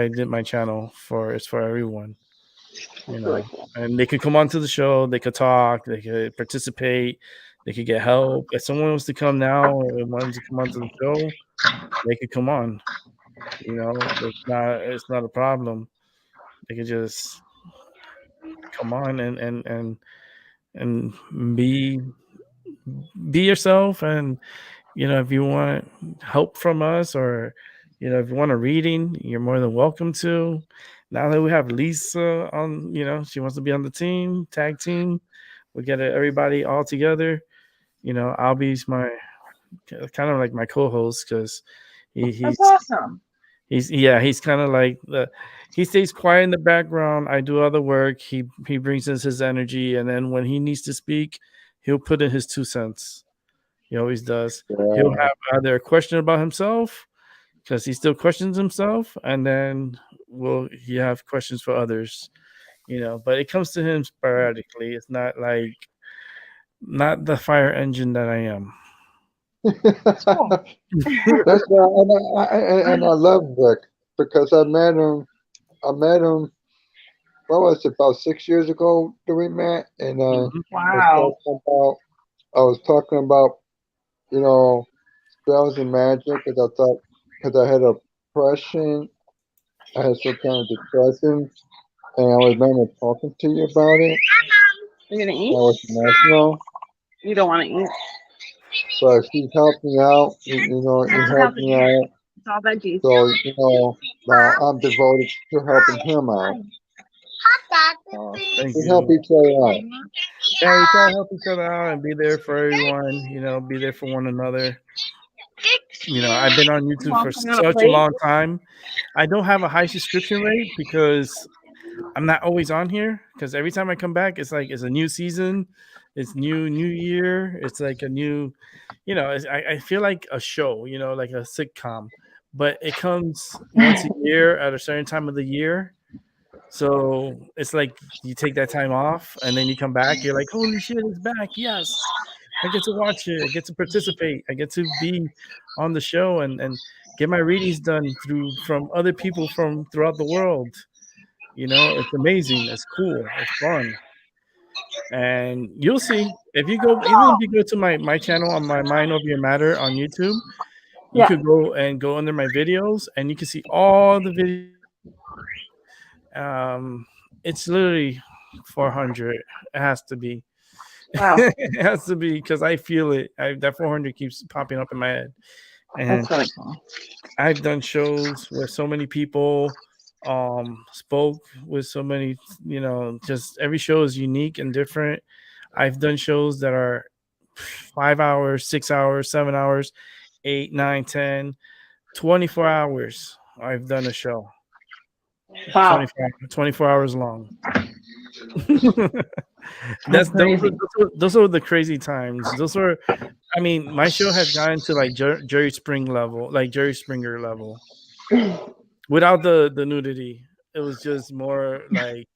did my channel for. It's for everyone. You That's really know, cool. and they could come onto the show. They could talk. They could participate. They could get help. If someone wants to come now and wants to come onto the show, they could come on. You know, it's not a problem. They could just come on and be yourself. And if you want help from us, or if you want a reading, you're more than welcome to. Now that we have Lisa on, she wants to be on the team, tag team. We get everybody all together. I'll be my kind of like my co-host, because That's he's awesome. he's kind of like he stays quiet in the background. I do other work. He brings in his energy, and then when he needs to speak, he'll put in his 2 cents. He always does. He'll Yeah. have either a question about himself, because he still questions himself, and then he have questions for others. But it comes to him sporadically. It's not the fire engine that I am. That's Cool. why, and I love Rick because I met him. What was it, about 6 years ago that we met, and Mhm. Wow. I was talking about spells and magic because I had depression. I had some kind of depression, and I remember talking to you about it. You gonna I eat? was emotional, You don't want to eat. but she helped me out. He It's helped me out. It's all veggies. So now I'm devoted to helping him out. Oh, thank We help you. each other out. Yeah, we try to help each other out and be there for everyone. Be there for one another. I've been on YouTube for Something on a such a plate? long time. I don't have a high subscription rate because I'm not always on here. Because every time I come back, it's like it's a new season, it's new year. It's like a new, I feel like a show, like a sitcom, but it comes once a year at a certain time of the year. So it's like you take that time off and then you come back. You're like, holy shit, it's back! Yes, I get to watch it. I get to participate. I get to be on the show and get my readings done from other people from throughout the world. It's amazing. It's cool. It's fun. And you'll see even if you go to my channel on my Mind Over Your Matter on YouTube, you Yeah. could go under my videos and you can see all the videos. It's literally 400. It has to be. Wow. It has to be because I feel it. That 400 keeps popping up in my head. And That's really cool. I've done shows where so many people spoke with so many, just every show is unique and different. I've done shows that are 5 hours, 6 hours, 7 hours, 8, 9, 10, 24 hours. I've done a show. Wow. 24 hours long. That's crazy. Those are the crazy times. My show has gotten to like Jerry Springer level, without the nudity. It was just more like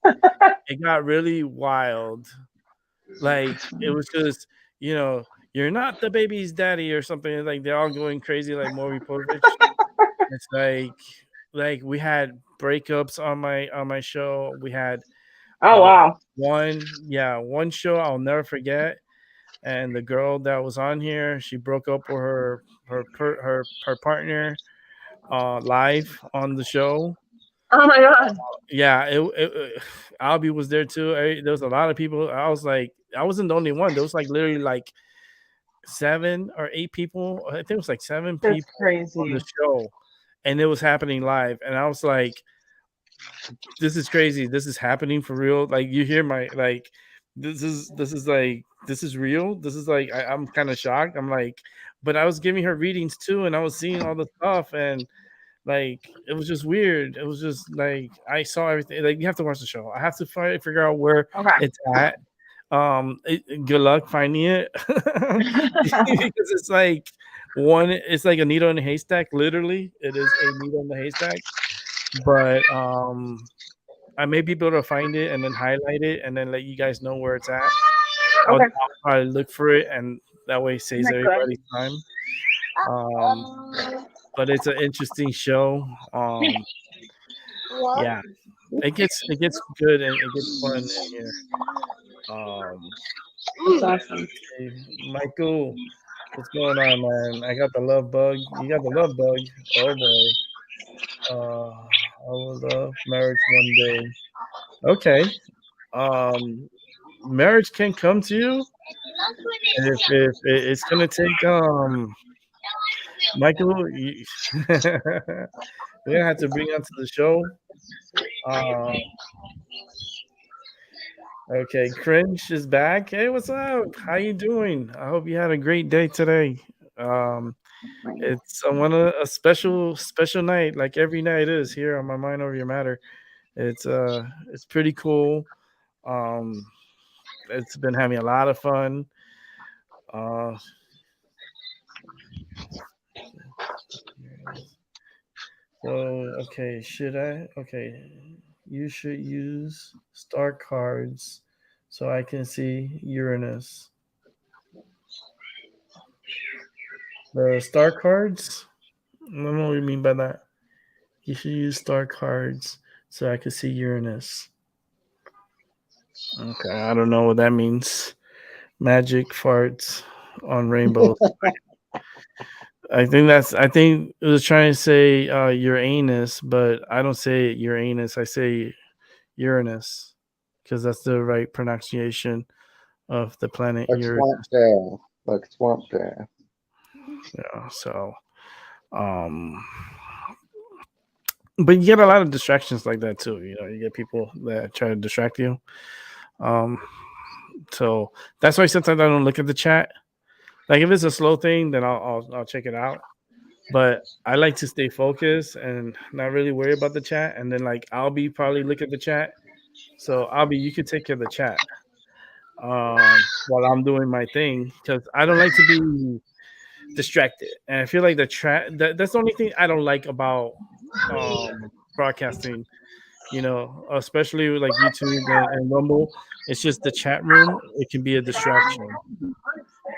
it got really wild. Like it was just, you're not the baby's daddy or something. Like they're all going crazy like Maury Povich. It's like we had breakups on my show. We had Oh wow. one show I'll never forget. And the girl that was on here, she broke up with her partner live on the show. Oh my god. Yeah, Albie was there too. There was a lot of people. I was like, I wasn't the only one. There was like literally like 7 or 8 people. I think it was like 7 That's people crazy. on the show, and it was happening live. And I was like, this is crazy. This is happening for real. Like you hear my like, this is real. This is like I'm kind of shocked. I'm like, but I was giving her readings too, and I was seeing all the stuff, and Like it was just weird. It was just like I saw everything. Like you have to watch the show. I have to figure out where Okay. it's at. Good luck finding it because it's like it's like a needle in a haystack. Literally, it is a needle in the haystack. But I may be able to find it and then highlight it and then let you guys know where it's at. Okay. I'll probably look for it, and that way it saves Isn't that good? everybody's time. But it's an interesting show. Yeah, it gets good and it gets fun in here. That's awesome. Hey, Michael, what's going on, man? I got the love bug. You got the love bug. Oh boy. I will love marriage one day. Okay. Marriage can come to you. And if it's gonna take Michael, we're gonna have to bring onto the show. Okay, Cringe is back. Hey, what's up? How you doing? I hope you had a great day today. It's a special night, like every night is here on My Mind Over Your Matter. It's pretty cool. It's been having a lot of fun. So okay, should I? Okay, you should use star cards so I can see Uranus. The star cards? I don't know what you mean by that. You should use star cards so I can see Uranus. Okay, I don't know what that means. Magic farts on rainbows. I think it was trying to say Uranus, but I don't say Uranus. I say Uranus because that's the right pronunciation of the planet Like Uranus. swamp there. Like swamp there. Yeah, so but you get a lot of distractions like that too. You know, you get people that try to distract you. So that's why sometimes I don't look at the chat. Like if it's a slow thing, then I'll check it out. But I like to stay focused and not really worry about the chat. And then like I'll be probably look at the chat. So you could take care of the chat while I'm doing my thing because I don't like to be distracted. And I feel like that's the only thing I don't like about broadcasting. You know, especially like YouTube and Rumble. It's just the chat room. It can be a distraction.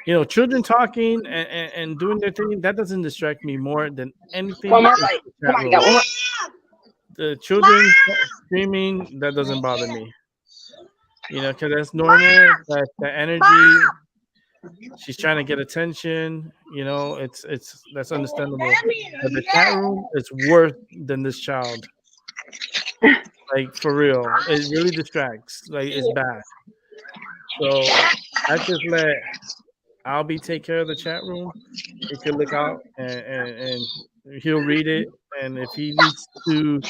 You know, children talking and doing their thing, that doesn't distract me more than anything. One more bite. Come on, you got one more. The children screaming, that doesn't bother me. You know, because that's normal. That the energy, she's trying to get attention. You know, it's that's understandable. But the chat room is worse than this child. Like for real, it really distracts. Like it's bad. So I just I'll take care of the chat room. He can look out and he'll read it. And if he needs to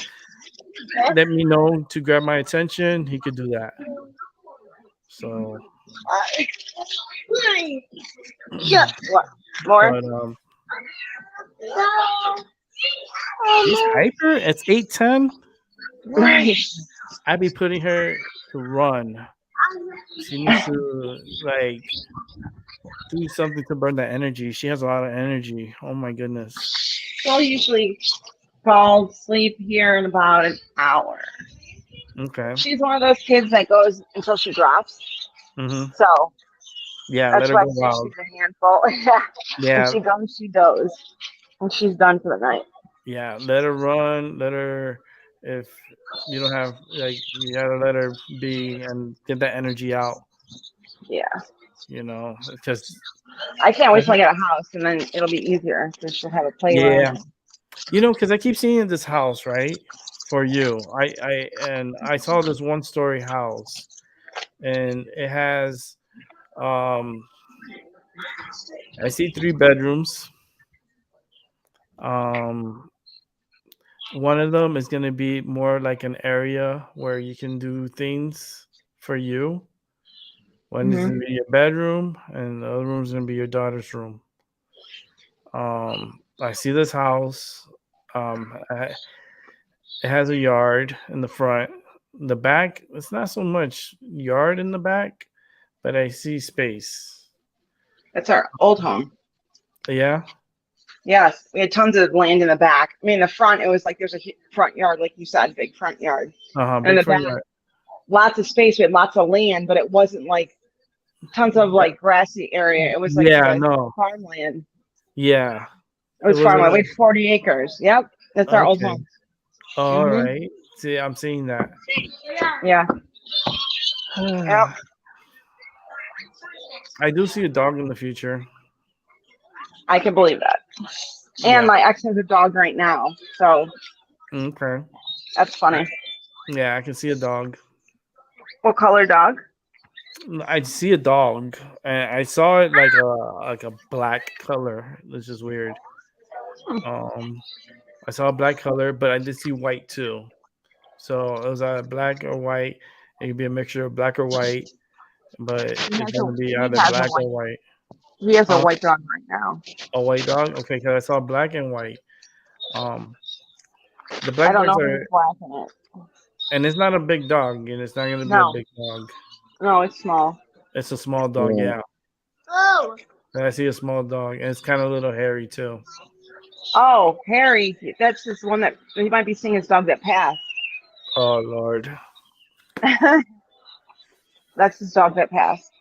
let me know to grab my attention, he could do that. So More. But, she's hyper. It's 8:10. Right. I'd be putting her to run. She needs to like do something to burn that energy. She has a lot of energy. Oh my goodness. She'll usually fall asleep here in about an hour. Okay. She's one of those kids that goes until she drops. Mm-hmm. So yeah, that's let her why go wild. she's a handful. Yeah. When she goes, she does. And she's done for the night. Yeah, let her run. Let her, if you don't have, like, you gotta let her be and get that energy out. Yeah. You know, because I can't wait till I get a house, and then it'll be easier because she'll have a playroom. Yeah. You know, because I keep seeing this house, right? For you. I saw this one-story house, and it has I see 3 bedrooms. One of them is going to be more like an area where you can do things for you. One is going to be your bedroom, and the other room is going to be your daughter's room. I see this house. It has a yard in the front. The back, it's not so much yard in the back, but I see space. That's our old home. Yeah. Yes, we had tons of land in the back. I mean, the front, it was like there's a front yard, like you said, big front yard. And Big the front back, yard. lots of space. We had lots of land, but it wasn't like tons of like grassy area. It was like farmland. Yeah. It was farmland. We had 40 acres. Yep. That's our old home. All right. See, I'm seeing that. Yeah. Yep. I do see a dog in the future. I can believe that. And my ex has a dog right now. So Okay. that's funny. Yeah, I can see a dog. What color dog? I see a dog, and I saw it like a black color. This is weird. I saw a black color, but I did see white too. So it was either black or white. It could be a mixture of black or white, but it's gonna be either black or white. He has a white dog right now. A white dog? Okay, because I saw black and white. The black I don't know dogs if are, there's black in it. and it's not a big dog, and it's not gonna be a big dog. No, it's small. It's a small dog, yeah. Oh. And I see a small dog, and it's kind of a little hairy too. Oh, Harry. That's this one that he might be seeing his dog that passed. Oh Lord. That's his dog that passed.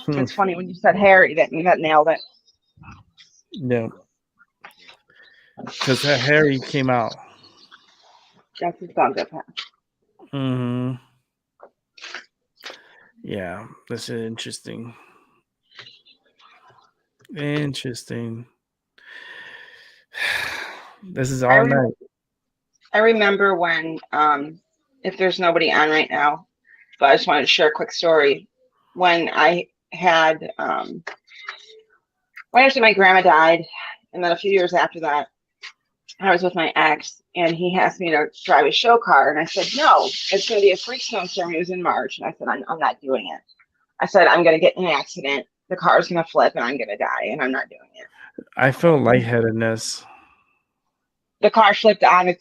It's funny when you said Harry, that nailed it. Yeah. Because Harry came out. That's his dog that passed. Mm-hmm. Yeah, this is interesting. Interesting. This is all night. I remember when, if there's nobody on right now, but I just wanted to share a quick story. When I had, well, actually my grandma died, and then a few years after that, I was with my ex, and he asked me to drive a show car, and I said, no, it's going to be a freak snowstorm. It was in March, and I said, I'm not doing it. I said, I'm going to get in an accident. The car's going to flip, and I'm going to die, and I'm not doing it. I feel lightheadedness. The car flipped on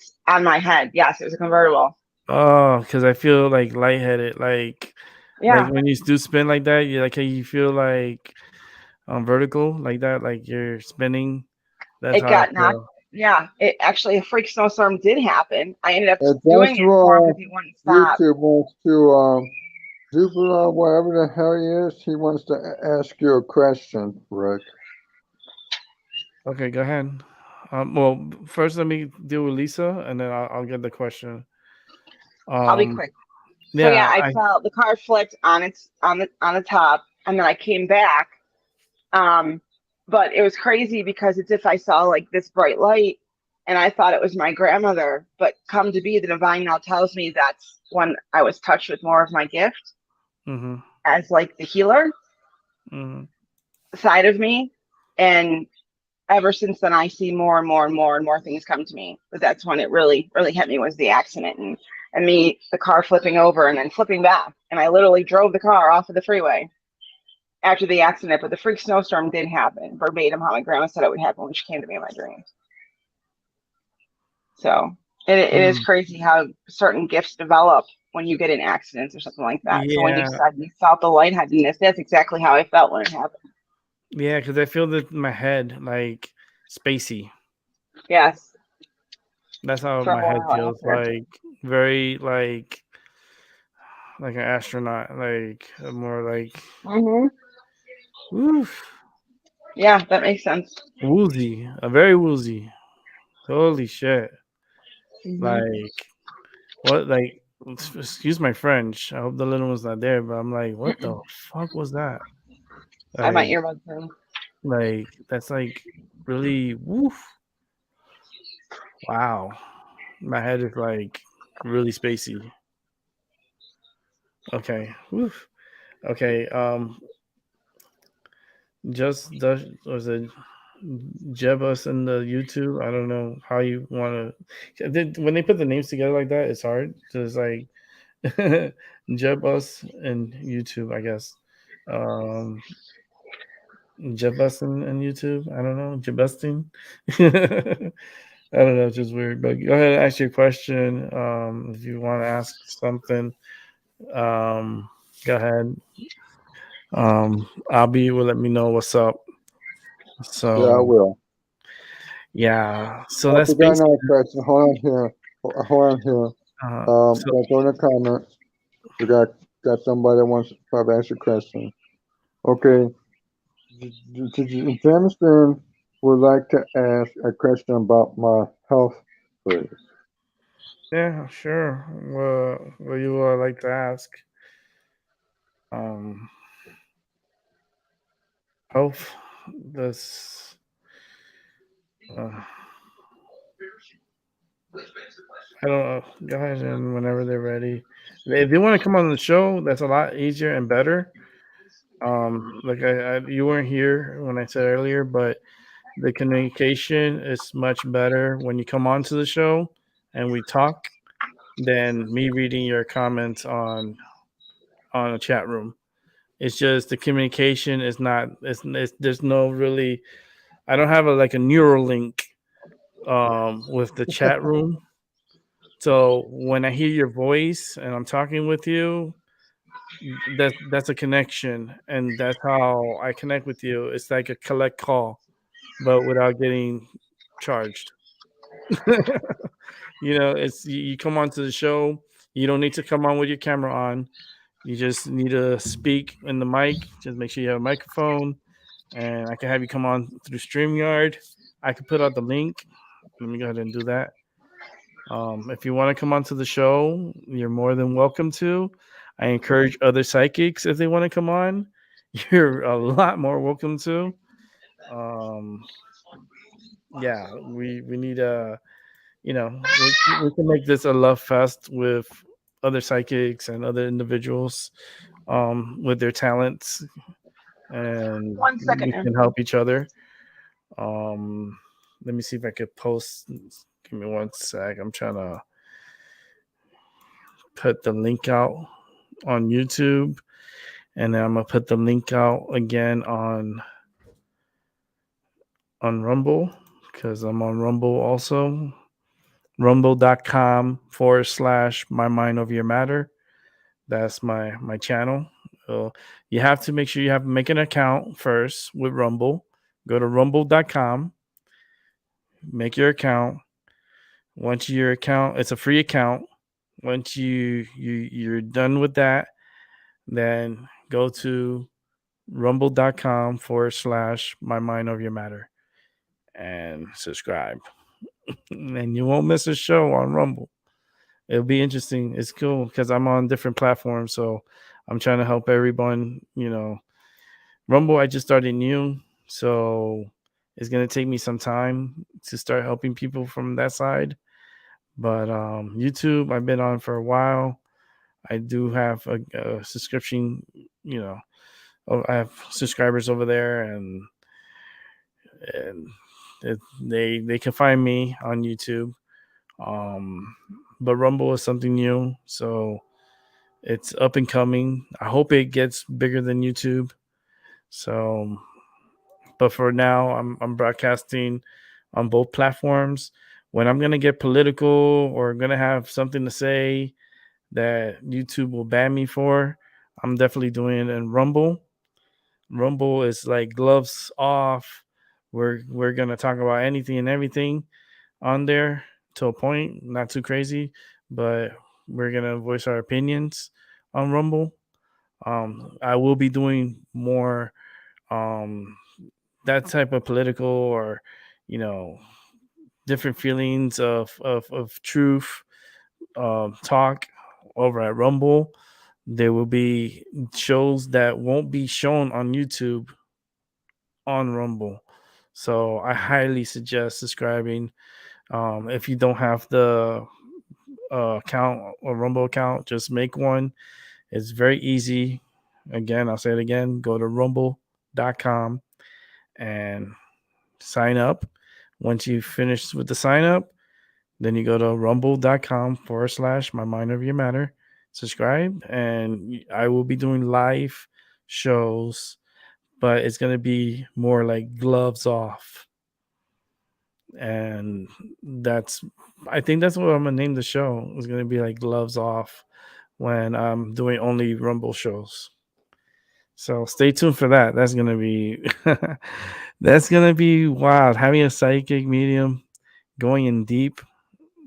my head. Yes, it was a convertible. Oh, because I feel like lightheaded, like when you do spin like that, you feel like vertical, like that, like you're spinning. That's it got knocked. Yeah, it actually a freak snowstorm did happen. I ended up doing it for him because he wouldn't stop. YouTube wants to Jupiter, whatever the hell he is, he wants to ask you a question, Rick. Okay, go ahead. Well, first let me deal with Lisa, and then I'll get the question. I'll be quick. Yeah, so yeah, I felt the car flipped on the top, and then I came back. But it was crazy because it's if I saw like this bright light, and I thought it was my grandmother. But come to be, the divine now tells me that's when I was touched with more of my gift, as like the healer side of me, and ever since then, I see more and more and more and more things come to me. But that's when it really, really hit me, was the accident and me, the car flipping over and then flipping back. And I literally drove the car off of the freeway after the accident. But the freak snowstorm did happen, verbatim how my grandma said it would happen when she came to me in my dreams. So it is crazy how certain gifts develop when you get in accidents or something like that. Yeah. So when you said you felt the lightheadedness, that's exactly how I felt when it happened. Yeah, because I feel that in my head, like spacey. Yes. That's how my head feels, like very like an astronaut, like more like. Oof. Yeah, that makes sense. Woozy, very woozy. Holy shit! Like what? Like, excuse my French. I hope the little one's not there, but I'm like, what the fuck was that? I might hear about them. Like, that's like really woof. Wow. My head is like really spacey. Okay. Woof. Okay. Was it Jebus in the YouTube? I don't know how you want to. When they put the names together like that, it's hard. Just like Jebus and YouTube, I guess. Jebustin and YouTube. I don't know. Jebustin. I don't know, it's just weird. But go ahead and ask your question. If you want to ask something, go ahead. Abby will let me know what's up. Yeah, I So will. yeah, so I that's forgot basically. another question. Hold on here. Hold on here. So That's on the comment. We got somebody that wants to probably ask a question. Okay. Jameson would like to ask a question about my health, please. yeah, sure. What you would like to ask? Um, health. This. Uh, I don't know. Go ahead and whenever they're ready. If they want to come on the show, that's a lot easier and better. Like you weren't here when I said earlier, but the communication is much better when you come onto the show and we talk than me reading your comments on a chat room. It's just the communication is not. It's there's no really. I don't have like a neural link with the chat room. So when I hear your voice and I'm talking with you, that's a connection, and that's how I connect with you. It's like a collect call, but without getting charged. It's you come onto the show. You don't need to come on with your camera on. You just need to speak in the mic. Just make sure you have a microphone, and I can have you come on through Streamyard. I can put out the link. Let me go ahead and do that. If you want to come onto the show, you're more than welcome to. I encourage other psychics if they want to come on. You're a lot more welcome to. Um, yeah, we need we can make this a love fest with other psychics and other individuals with their talents, and 1 second we now. can help each other. Um, Let me see if I could post. Give me 1 sec. I'm trying to put the link out on YouTube, and then I'm gonna put the link out again on Rumble because I'm on Rumble also. Rumble.com/MyMindoverYourMatter. That's my channel. So you have to make sure you make an account first with Rumble. Go to rumble.com, make your account. Once your account, it's a free account. Once you're done with that, then go to rumble.com/MyMindoverYourMatter and subscribe. And you won't miss a show on Rumble. It'll be interesting. It's cool because I'm on different platforms, so I'm trying to help everyone. Rumble, I just started new, so it's gonna take me some time to start helping people from that side. But YouTube, I've been on for a while. I do have a subscription. I have subscribers over there, and they can find me on YouTube. Um, but Rumble is something new, so it's up and coming. I hope it gets bigger than YouTube. So, but for now, I'm broadcasting on both platforms. When I'm gonna get political or gonna have something to say that YouTube will ban me for, I'm definitely doing it in Rumble. Rumble is like gloves off. We're gonna talk about anything and everything on there to a point, not too crazy, but we're gonna voice our opinions on Rumble. I will be doing more um, that type of political or you know different feelings of truth talk over at Rumble. There will be shows that won't be shown on YouTube on Rumble. So I highly suggest subscribing. If you don't have the account or Rumble account, just make one. It's very easy. Again, I'll say it again. Go to rumble.com and sign up. Once you finish with the sign up, then you go to rumble.com/MyMindoverYourMatter. Subscribe, and I will be doing live shows, but it's going to be more like gloves off. and I think that's what I'm gonna name the show. It's gonna be like Gloves Off when I'm doing only Rumble shows. So stay tuned for that. That's gonna be that's gonna be wild. Having a psychic medium going in deep,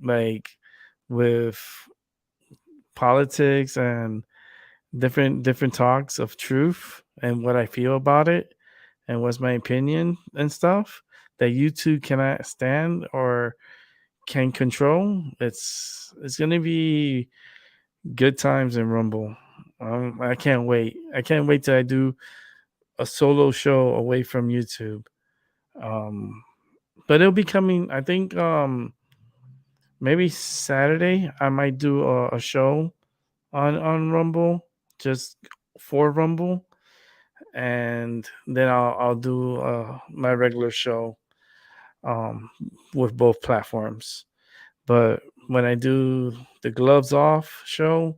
like with politics and different talks of truth and what I feel about it and what's my opinion and stuff that YouTube cannot stand or can control. It's gonna be good times in Rumble. I can't wait. I can't wait till I do a solo show away from YouTube. Um, but it'll be coming. I think maybe Saturday I might do a show on Rumble, just for Rumble, and then I'll do my regular show with both platforms. But when I do the Gloves Off show,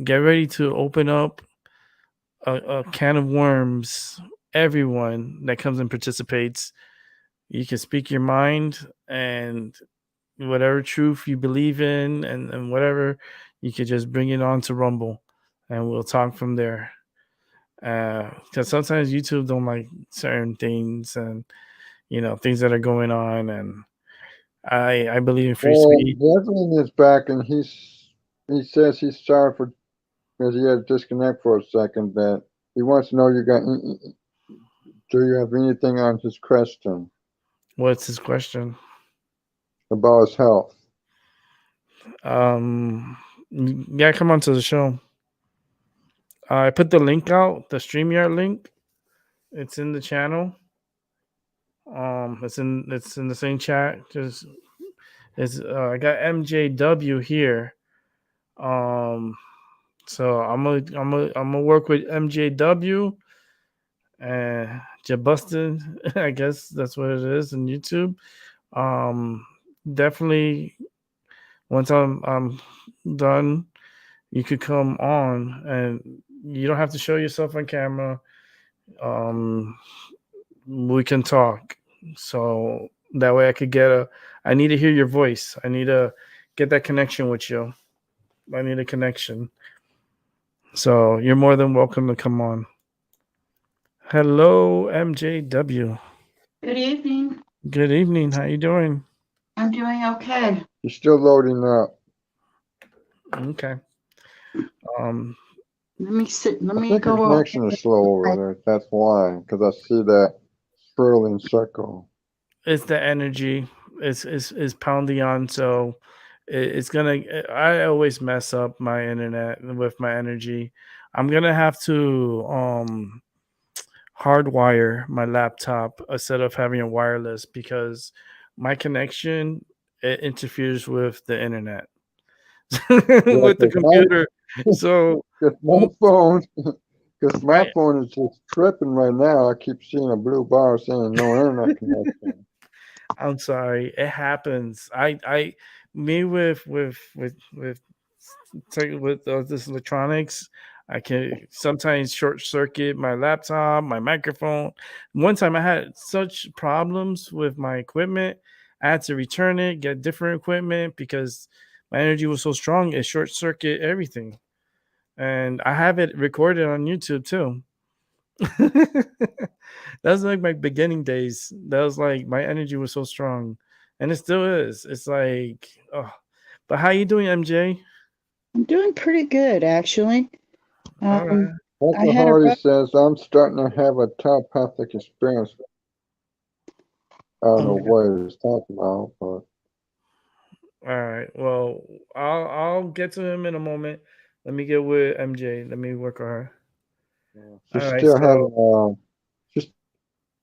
get ready to open up a can of worms. Everyone that comes and participates, you can speak your mind and whatever truth you believe in and whatever, you could just bring it on to Rumble and we'll talk from there. Because sometimes YouTube don't like certain things and things that are going on, and I believe in free speech. Devlin is back, and he says he's sorry for because he had to disconnect for a second. That he wants to know do you have anything on his question What's his question? about his health? Yeah, come on to the show. I put the link out, the StreamYard link. It's in the channel. It's in the same chat. Just I got MJW here. So I'm gonna work with MJW and Jabustin. I guess that's what it is in YouTube. Definitely once I'm done, you could come on and you don't have to show yourself on camera. We can talk. So that way I need to hear your voice. I need to get that connection with you. I need a connection. So you're more than welcome to come on. Hello, MJW. Good evening. Good evening. How you doing? I'm doing okay. He's still loading up. Okay. Let me sit. Let I me think the go. connection is slow over there. That's why, because I see that swirling circle. It's the energy. It's pounding on. So it's gonna. I always mess up my internet with my energy. I'm gonna have to hardwire my laptop instead of having a wireless because my connection it interferes with the internet with the computer. So my phone is just tripping right now. I keep seeing a blue bar saying no internet connection. I'm sorry, it happens. With this electronics, I can sometimes short circuit my laptop, my microphone. One time I had such problems with my equipment, I had to return it, get different equipment because my energy was so strong, it short circuit everything. And I have it recorded on YouTube too. That was like my beginning days. That was like my energy was so strong, and it still is. It's like, oh, but how you doing, MJ? I'm doing pretty good, actually. All right. Dr. Hardy says, I'm starting to have a telepathic experience. I don't know what he's talking about, but. All right. Well, I'll get to him in a moment. Let me get with MJ. Let me work on her. She's still having just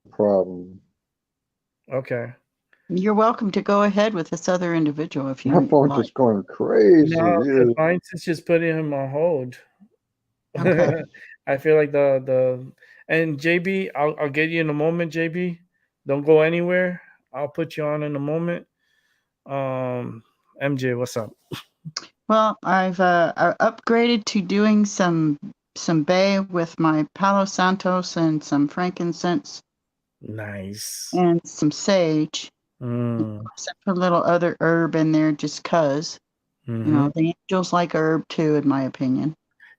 a problem. Okay. You're welcome to go ahead with this other individual if you want. My phone's just going crazy. No, mine's just putting him on hold. Okay. I feel like and JB, I'll get you in a moment, JB. Don't go anywhere. I'll put you on in a moment. MJ, what's up? Well, I've upgraded to doing some bay with my Palo Santos and some frankincense. Nice. And some sage. Mm. I put a little other herb in there just 'cause. Hmm. You know, the angels like herb too, in my opinion.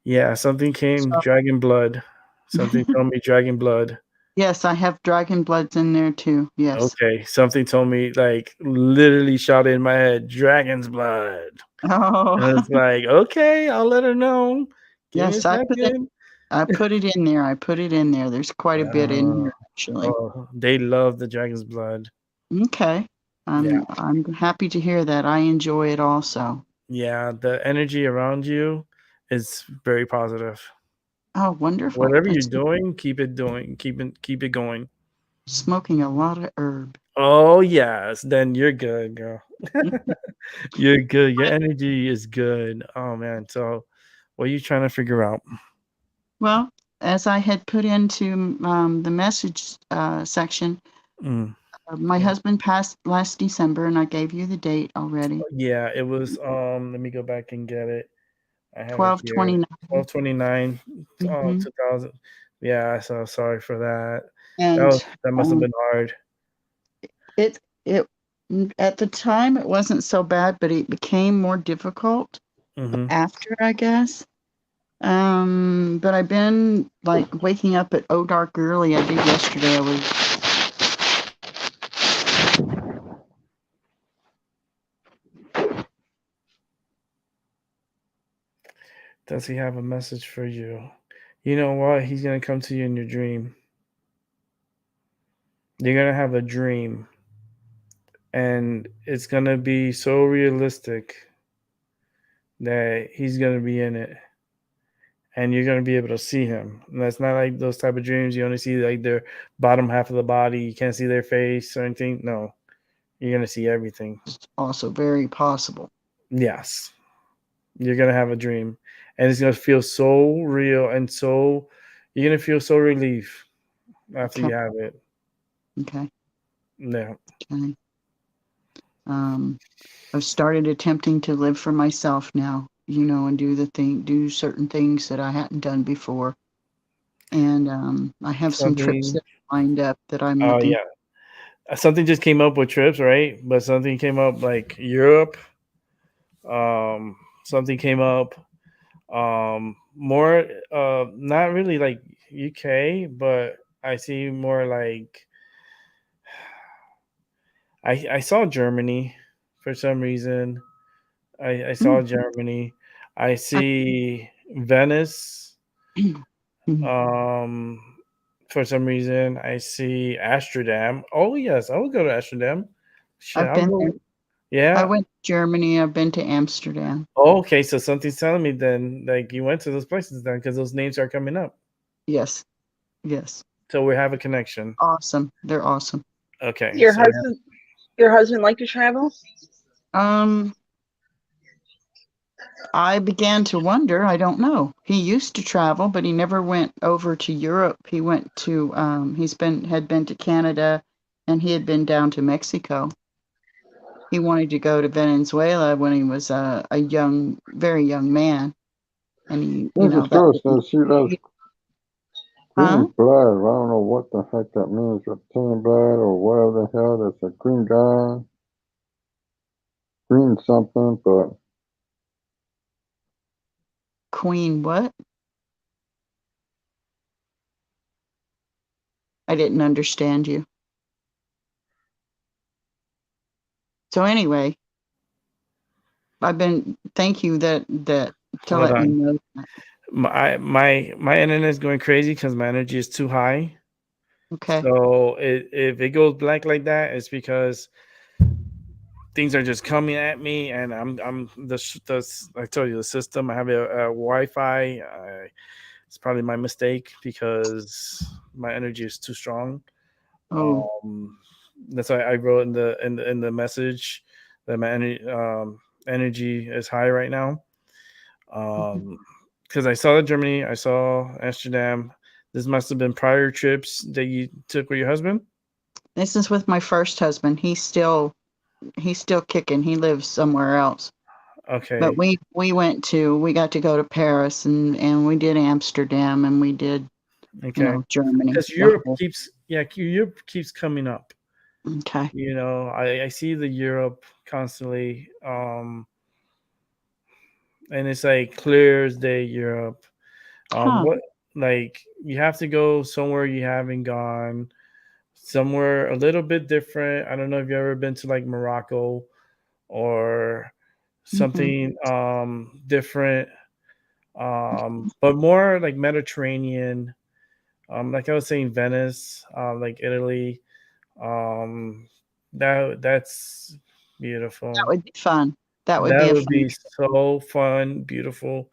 Yeah, something came So, dragon blood. Something told me dragon blood. yes, I have dragon bloods in there too. Yes. Okay, something told me, like, literally shot in my head, dragon's blood. And Oh, it's like, okay, I'll let her know. Give me a yes, second. I put it in there. I put it in there. There's quite a bit in Uh, here actually. oh, they love the dragon's blood. Okay. Yeah. I'm happy to hear that. I enjoy it also. Yeah, the energy around you is very positive. Oh, wonderful. Whatever you're That's doing, keep it doing. Keep it going. smoking a lot of herb. Oh yes, then you're good, girl. You're good. Your energy is good. Oh man. So what are you trying to figure out? Well, as I had put into the message section, Mm. my husband passed last December, and I gave you the date already. Yeah, it was let me go back and get it. I have it here. 12/29. 12/29, Mm-hmm. 2000. Yeah, so sorry for that. And That must have been hard. it at the time it wasn't so bad, but it became more difficult Hmm. after, I guess. But I've been like waking up at dark early. I did yesterday. I was Does he have a message for you? You know what? He's gonna come to you in your dream. You're gonna have a dream, and it's gonna be so realistic that he's gonna be in it, and you're gonna be able to see him. And that's not like those type of dreams you only see like their bottom half of the body. You can't see their face or anything. No, you're gonna see everything. also very possible. Yes, you're gonna have a dream, and it's gonna feel so real, and so you're gonna feel so relief after Okay. you have it. Okay. Yeah. Okay. I've started attempting to live for myself now, you know, and do certain things that I hadn't done before. And I have some trips Something. that are lined up that I'm Oh looking. yeah. Something just came up with trips, right? But something came up like Europe. Something came up. More. Not really like UK, but I see more like I saw Germany for some reason. I saw Germany. I see Venice. Um, for some reason, I see Amsterdam. Oh yes, I would go to Amsterdam. Shit, I've I'll been there. go. I Yeah. went to Germany. I've been to Amsterdam. Oh, okay, so something's telling me then, like you went to those places then, because those names are coming up. Yes. Yes. So we have a connection. Awesome. They're awesome. Okay. Your So husband like to travel? I began to wonder. I don't know. He used to travel, but he never went over to Europe. He went to had been to Canada, and he had been down to Mexico. He wanted to go to Venezuela when he was a very young man, and he, you know, Jesus Christ, now see that's huh? green blood. I don't know what the heck that means. Reptilian blood or whatever the hell. That's a green guy. Green something, but Queen what? I didn't understand you. So anyway, thank you to hold let me on. know that. My internet is going crazy because my energy is too high. Okay. So if it goes black like that, it's because things are just coming at me, and I'm I told you the system. I have a Wi-Fi. It's probably my mistake because my energy is too strong. Oh, That's why I wrote in the message that my energy is high right now. Because I saw Germany, I saw Amsterdam. This must have been prior trips that you took with your husband. this is with my first husband. He's still kicking. He lives somewhere else. Okay. But we got to go to Paris and we did Amsterdam and we did Okay. Germany. Because Europe keeps coming up. Okay. You know, I see the Europe constantly, and it's like clear as day Europe. Huh. What like you have to go somewhere you haven't gone, somewhere a little bit different. I don't know if you've ever been to like Morocco or Hmm. something different, but more like Mediterranean. Like I was saying, Venice, like Italy. Um, that's That beautiful. would be fun. That would be That a would fun be trip. so fun, beautiful.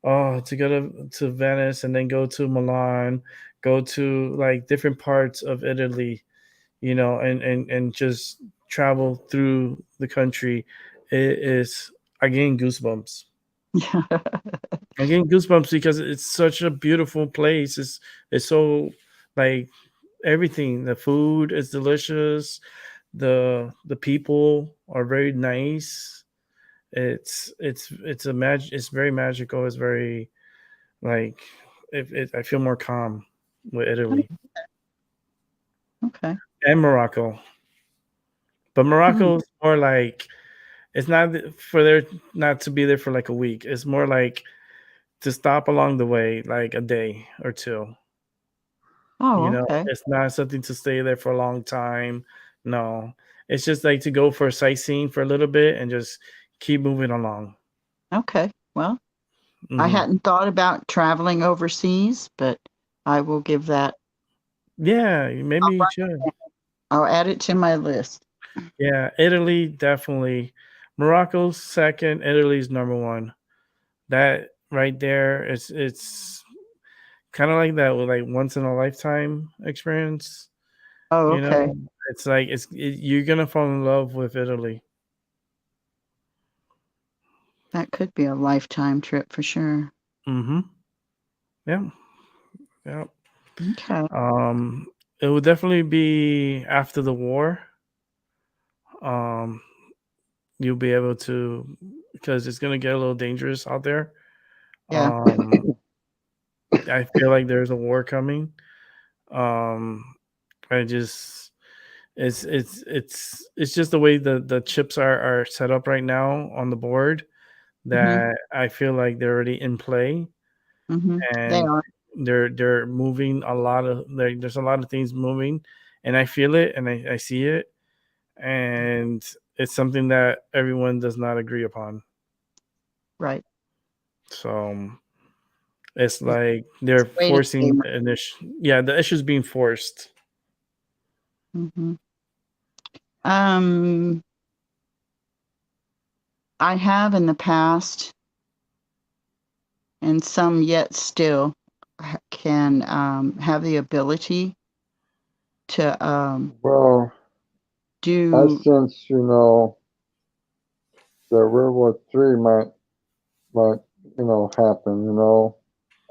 Oh, to go to Venice and then go to Milan, go to like different parts of Italy, you know, and just travel through the country. It is I gain goosebumps. I gain goosebumps because it's such a beautiful place. It's so like everything. The food is delicious. The people are very nice. It's very magical. It's very like I feel more calm with Italy Okay. and Morocco. But Hmm. Morocco is more like it's not for there not to be there for like a week. It's more like to stop along the way, like a day or two. You Oh, know, okay. it's not something to stay there for a long time. No, it's just like to go for sightseeing for a little bit and just keep moving along. Okay. Well, I Hmm. hadn't thought about traveling overseas, but I will give that. Yeah, maybe you should. I'll add it to my list. Yeah, Italy definitely. Morocco's second. Italy's number one. That right there is it's kind of like that with like once in a lifetime experience. Oh, You okay. know, it's like you're gonna fall in love with Italy. That could be a lifetime trip for sure. Mm-hmm. Yeah. Yeah. Okay. Um, it would definitely be after the war. Um, you'll be able to because it's gonna get a little dangerous out there. Yeah. Um, I feel like there's a war coming. Um, I just it's just the way the chips are set up right now on the board Hmm. that I feel like they're already in play Hmm. They and are. they're moving a lot of like there's a lot of things moving and I feel it and I see it and it's something that everyone does not agree upon. Right. So it's It's like they're a waiting forcing game. an issue. Yeah, the issue's being forced. Hmm. Um, I have in the past, and some yet still can have the ability to Well, I do. sense, that World War III might, happen,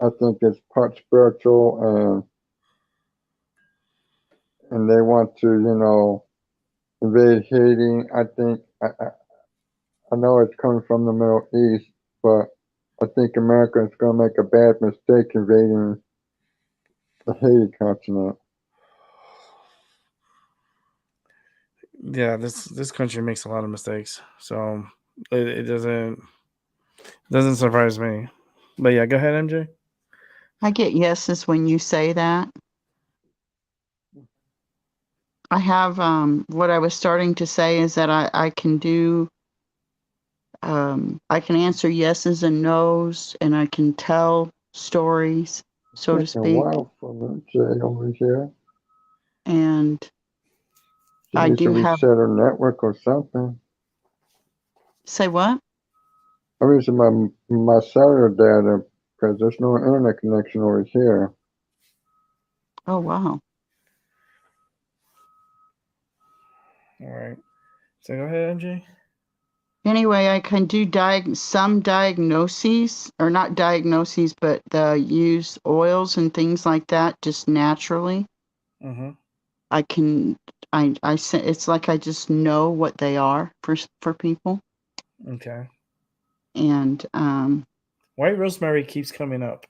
I think it's part spiritual and they want to, invade Haiti. I think I know it's coming from the Middle East, but I think America is going to make a bad mistake invading the Haiti continent. Yeah, this country makes a lot of mistakes. So it doesn't surprise me. But yeah, go ahead, MJ. I get yeses when you say that. I have what I was starting to say is that I can do I can answer yeses and nos and I can tell stories, It's so to taking a speak. while for me, Jay, over here. And She I needs to do have reset her network or something. say what? I'm using my cellular data because there's no internet connection over here. Oh wow. All right. So go ahead, MJ. Anyway, I can do some diagnoses, or not diagnoses, but use oils and things like that just naturally. Mm-hmm. I can it's like I just know what they are for people, Okay. and White rosemary keeps coming up.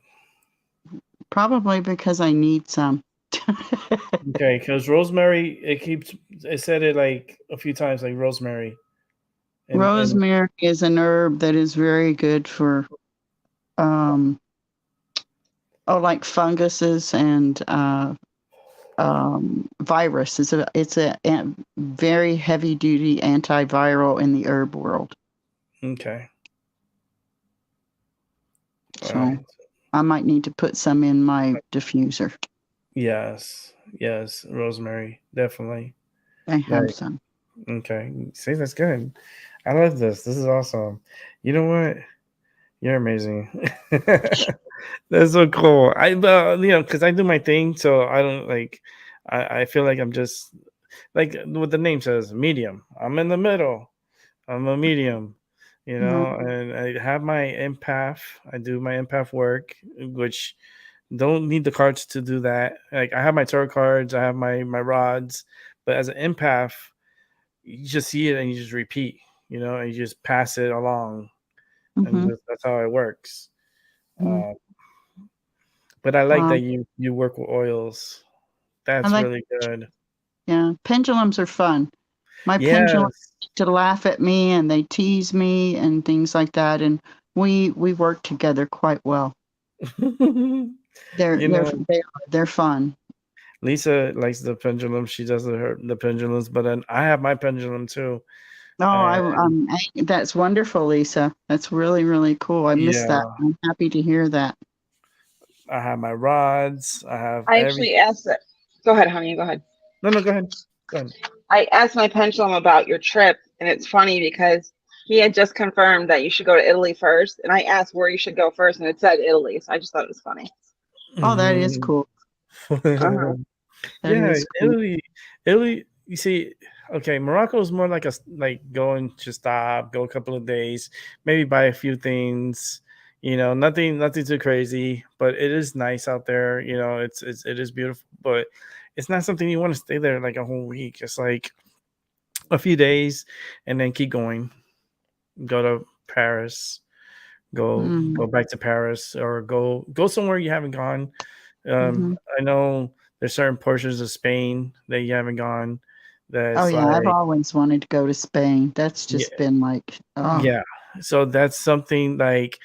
probably because I need some. Okay, because rosemary, it said it like a few times, like rosemary. And Rosemary is an herb that is very good for, like funguses and virus. It's a very heavy duty antiviral in the herb world. okay. All So right. I might need to put some in my diffuser. Yes, rosemary, definitely. I have Like, some. okay, see, that's good. I love this. This is awesome. You know what? You're amazing. That's so cool. Because I do my thing, so I don't like. I feel like I'm just like what the name says, medium. I'm in the middle. I'm a medium, and I have my empath. I do my empath work, which don't need the cards to do that. Like I have my tarot cards, I have my rods, but as an empath, you just see it and you just repeat, and you just pass it along, and that's how it works. Mhm. But I like Wow. that you work with oils. That's like- really good. Yeah, pendulums are fun. My pendulums Yes. to laugh at me and they tease me and things like that, and we work together quite well. They're You know, they're fun. Lisa likes the pendulum. She does the pendulums, but then I have my pendulum too. Oh, And that's wonderful, Lisa. That's really, really cool. I missed that. yeah, I'm happy to hear that. I have my rods. I have I actually asked it. Go ahead, honey. Go ahead. No, go ahead. Go ahead. I asked my pendulum about your trip, and it's funny because he had just confirmed that you should go to Italy first, and I asked where you should go first, and it said Italy, so I just thought it was funny. Oh, that is cool. Uh-huh. That Yeah, is cool. Italy. You see, okay, Morocco is more like going to stop, go a couple of days, maybe buy a few things. Nothing too crazy, but it is nice out there. It is beautiful, but it's not something you want to stay there like a whole week. It's like a few days, and then keep going. Go to Paris. Go back to Paris, or go somewhere you haven't gone. I know there's certain portions of Spain that you haven't gone. Oh That's yeah, I've like, always wanted to go to Spain. That's yeah, just been like, oh, yeah. So that's something like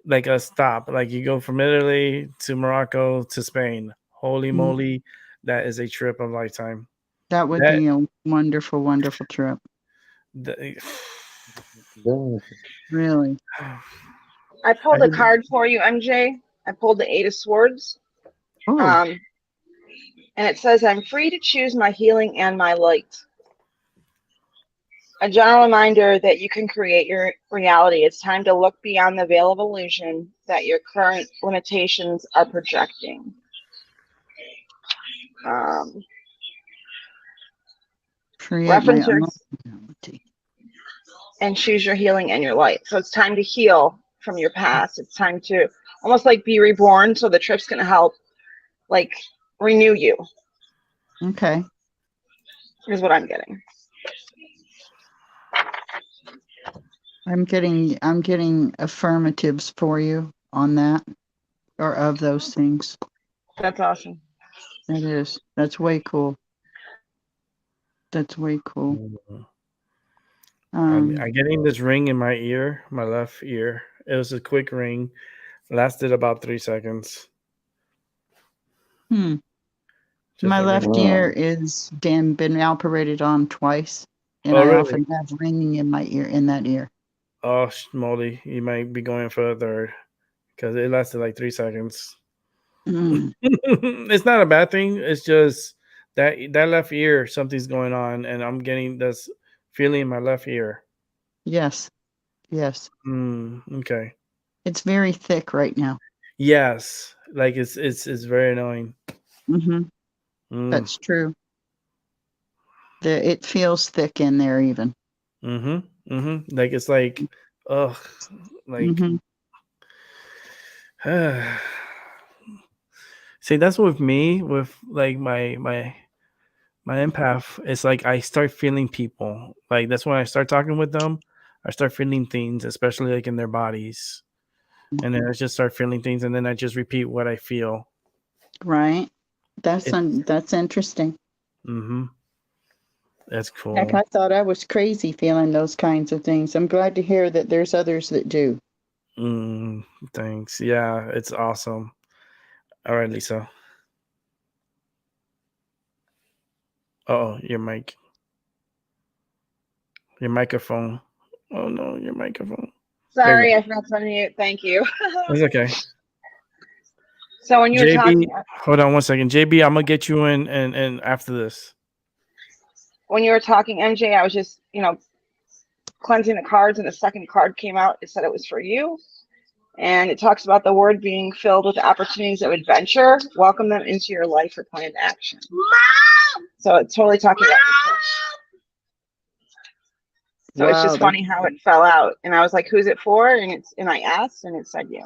a stop. Like you go from Italy to Morocco to Spain. Holy moly, that is a trip of a lifetime. that would That, be a wonderful, wonderful trip. that Really. I pulled a card for you, MJ. I pulled the Eight of Swords. Oh, And it says, I'm free to choose my healing and my light. A general reminder that you can create your reality. It's time to look beyond the veil of illusion that your current limitations are projecting. create Reference my your own reality. and choose your healing and your light. So it's time to heal from your past. It's time to almost like be reborn. So the trip's going to help like renew you. Okay. Is what I'm getting. I'm getting affirmatives for you on that, or of those things. That's awesome. That is. That's way cool. That's way cool. I'm getting this ring in my ear, my left ear. It was a quick ring, lasted about 3 seconds. My left ear is been operated on twice, and I really? often have ringing in my ear, in that ear. Oh, Molly, you might be going for a third because it lasted like 3 seconds. It's not a bad thing. It's just that left ear, something's going on, and I'm getting this feeling in my left ear. Yes. Okay. It's very thick right now. Yes, like it's very annoying. That's true. It feels thick in there even. Like it's like, ugh, like. See, that's with me, with like my empath. It's like I start feeling people. Like that's when I start talking with them. I start feeling things, especially like in their bodies, and then I just start feeling things, and then I just repeat what I feel. Right. That's interesting. Mm-hmm. That's cool. Heck, I thought I was crazy feeling those kinds of things. I'm glad to hear that there's others that do. Thanks. Yeah, it's awesome. All right, Lisa. Oh, your microphone. Oh no, your microphone. Sorry, I forgot to unmute. Thank you. It's okay. So when you were JB, talking, hold on one second. JB, I'm gonna get you in and after this. when you were talking, MJ, I was just, cleansing the cards, and the second card came out. It said it was for you. And it talks about the word being filled with opportunities of adventure. Welcome them into your life for planned action. Mom! So it's totally talking about your push. So it's just funny how it fell out. And I was like, who's it for? And I asked, and it said you.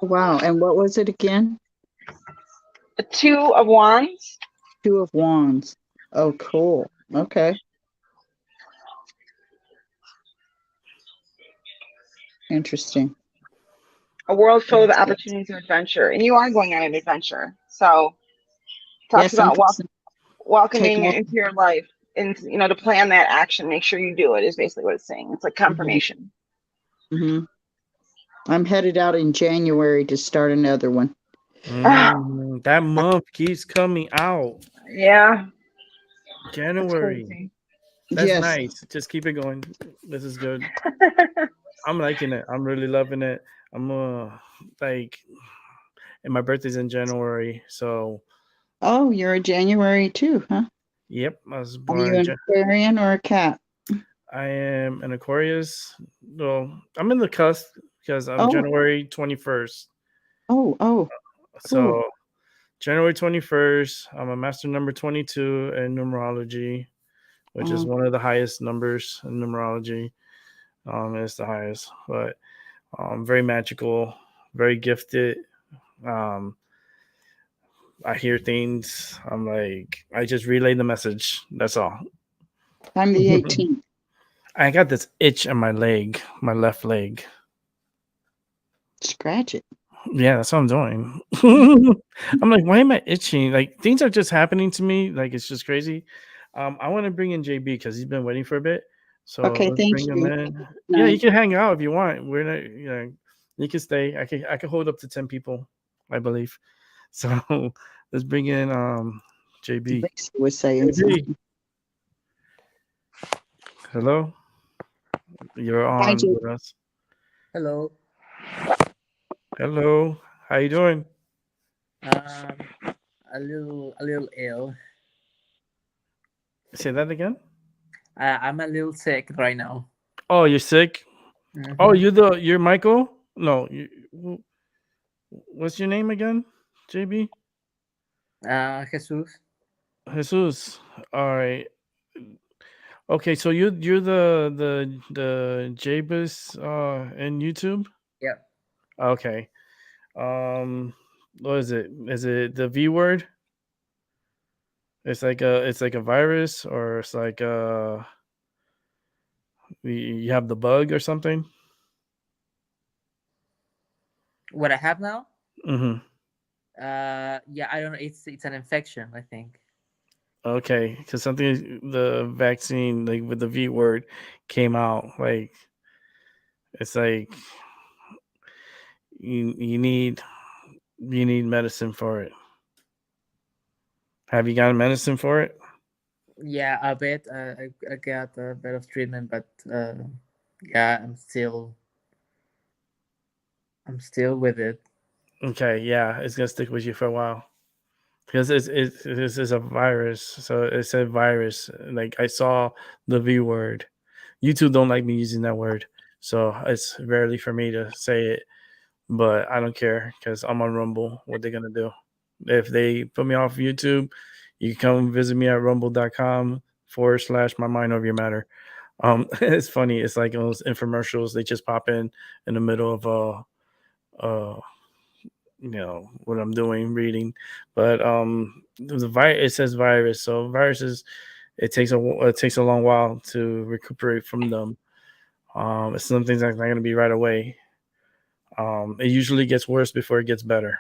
Wow. And what was it again? The Two of Wands. Two of Wands. Oh, cool. Okay. Interesting. A world full of opportunities of adventure. And you are going on an adventure. So talks about welcoming it into your life. And, to plan that action, make sure you do it is basically what it's saying. It's like confirmation. Mm-hmm. I'm headed out in January to start another one. That month keeps coming out. Yeah. January. That's nice. Just keep it going. This is good. I'm liking it. I'm really loving it. I'm and my birthday's in January, so. Oh, you're a January too, huh? Yep, I was born. Are you an Aquarian or a Cat? I am an Aquarius. Well, I'm in the cusp because I'm January 21st. Oh. So cool. January 21st, I'm a master number 22 in numerology, which is one of the highest numbers in numerology. It's the highest, but very magical, very gifted. I hear things. I'm like, I just relay the message. That's all. I'm the 18th. I got this itch in my leg, my left leg. Scratch it. Yeah, that's what I'm doing. I'm like, why am I itching? Like, things are just happening to me. Like, it's just crazy. I want to bring in JB because he's been waiting for a bit. So okay, let's thank bring you. him in. Yeah, you can hang out if you want. We're not, you can stay. I can hold up to 10 people, I believe. So let's bring in JB. Was saying something. Hello. You're on with us. Hello. Hello. How you doing? A little ill. Say that again. I'm a little sick right now. Oh, you're sick. Mm-hmm. Oh, you're Michael? No, what's your name again? JB? Jesus. Jesus. All right. Okay, so you're the Jabus in YouTube? Yeah. Okay. What is it? Is it the V word? It's like a virus, or it's like you have the bug or something? What I have now? Mm-hmm. Yeah, I don't know. It's an infection, I think. Okay, because the vaccine, like with the V word, came out. Like, it's like you need medicine for it. Have you got medicine for it? Yeah, a bit. I got a bit of treatment, but yeah, I'm still with it. Okay, yeah, it's gonna stick with you for a while because this is a virus. So it said virus. Like, I saw the V word. YouTube don't like me using that word, so it's rarely for me to say it. But I don't care because I'm on Rumble. What they're gonna do? If they put me off YouTube, you can come visit me at rumble.com/MyMindoverYourMatter. It's funny. It's like those infomercials. They just pop in the middle of what I'm doing, reading. But it says virus. So viruses, it takes a long while to recuperate from them. It's something that's not going to be right away. It usually gets worse before it gets better.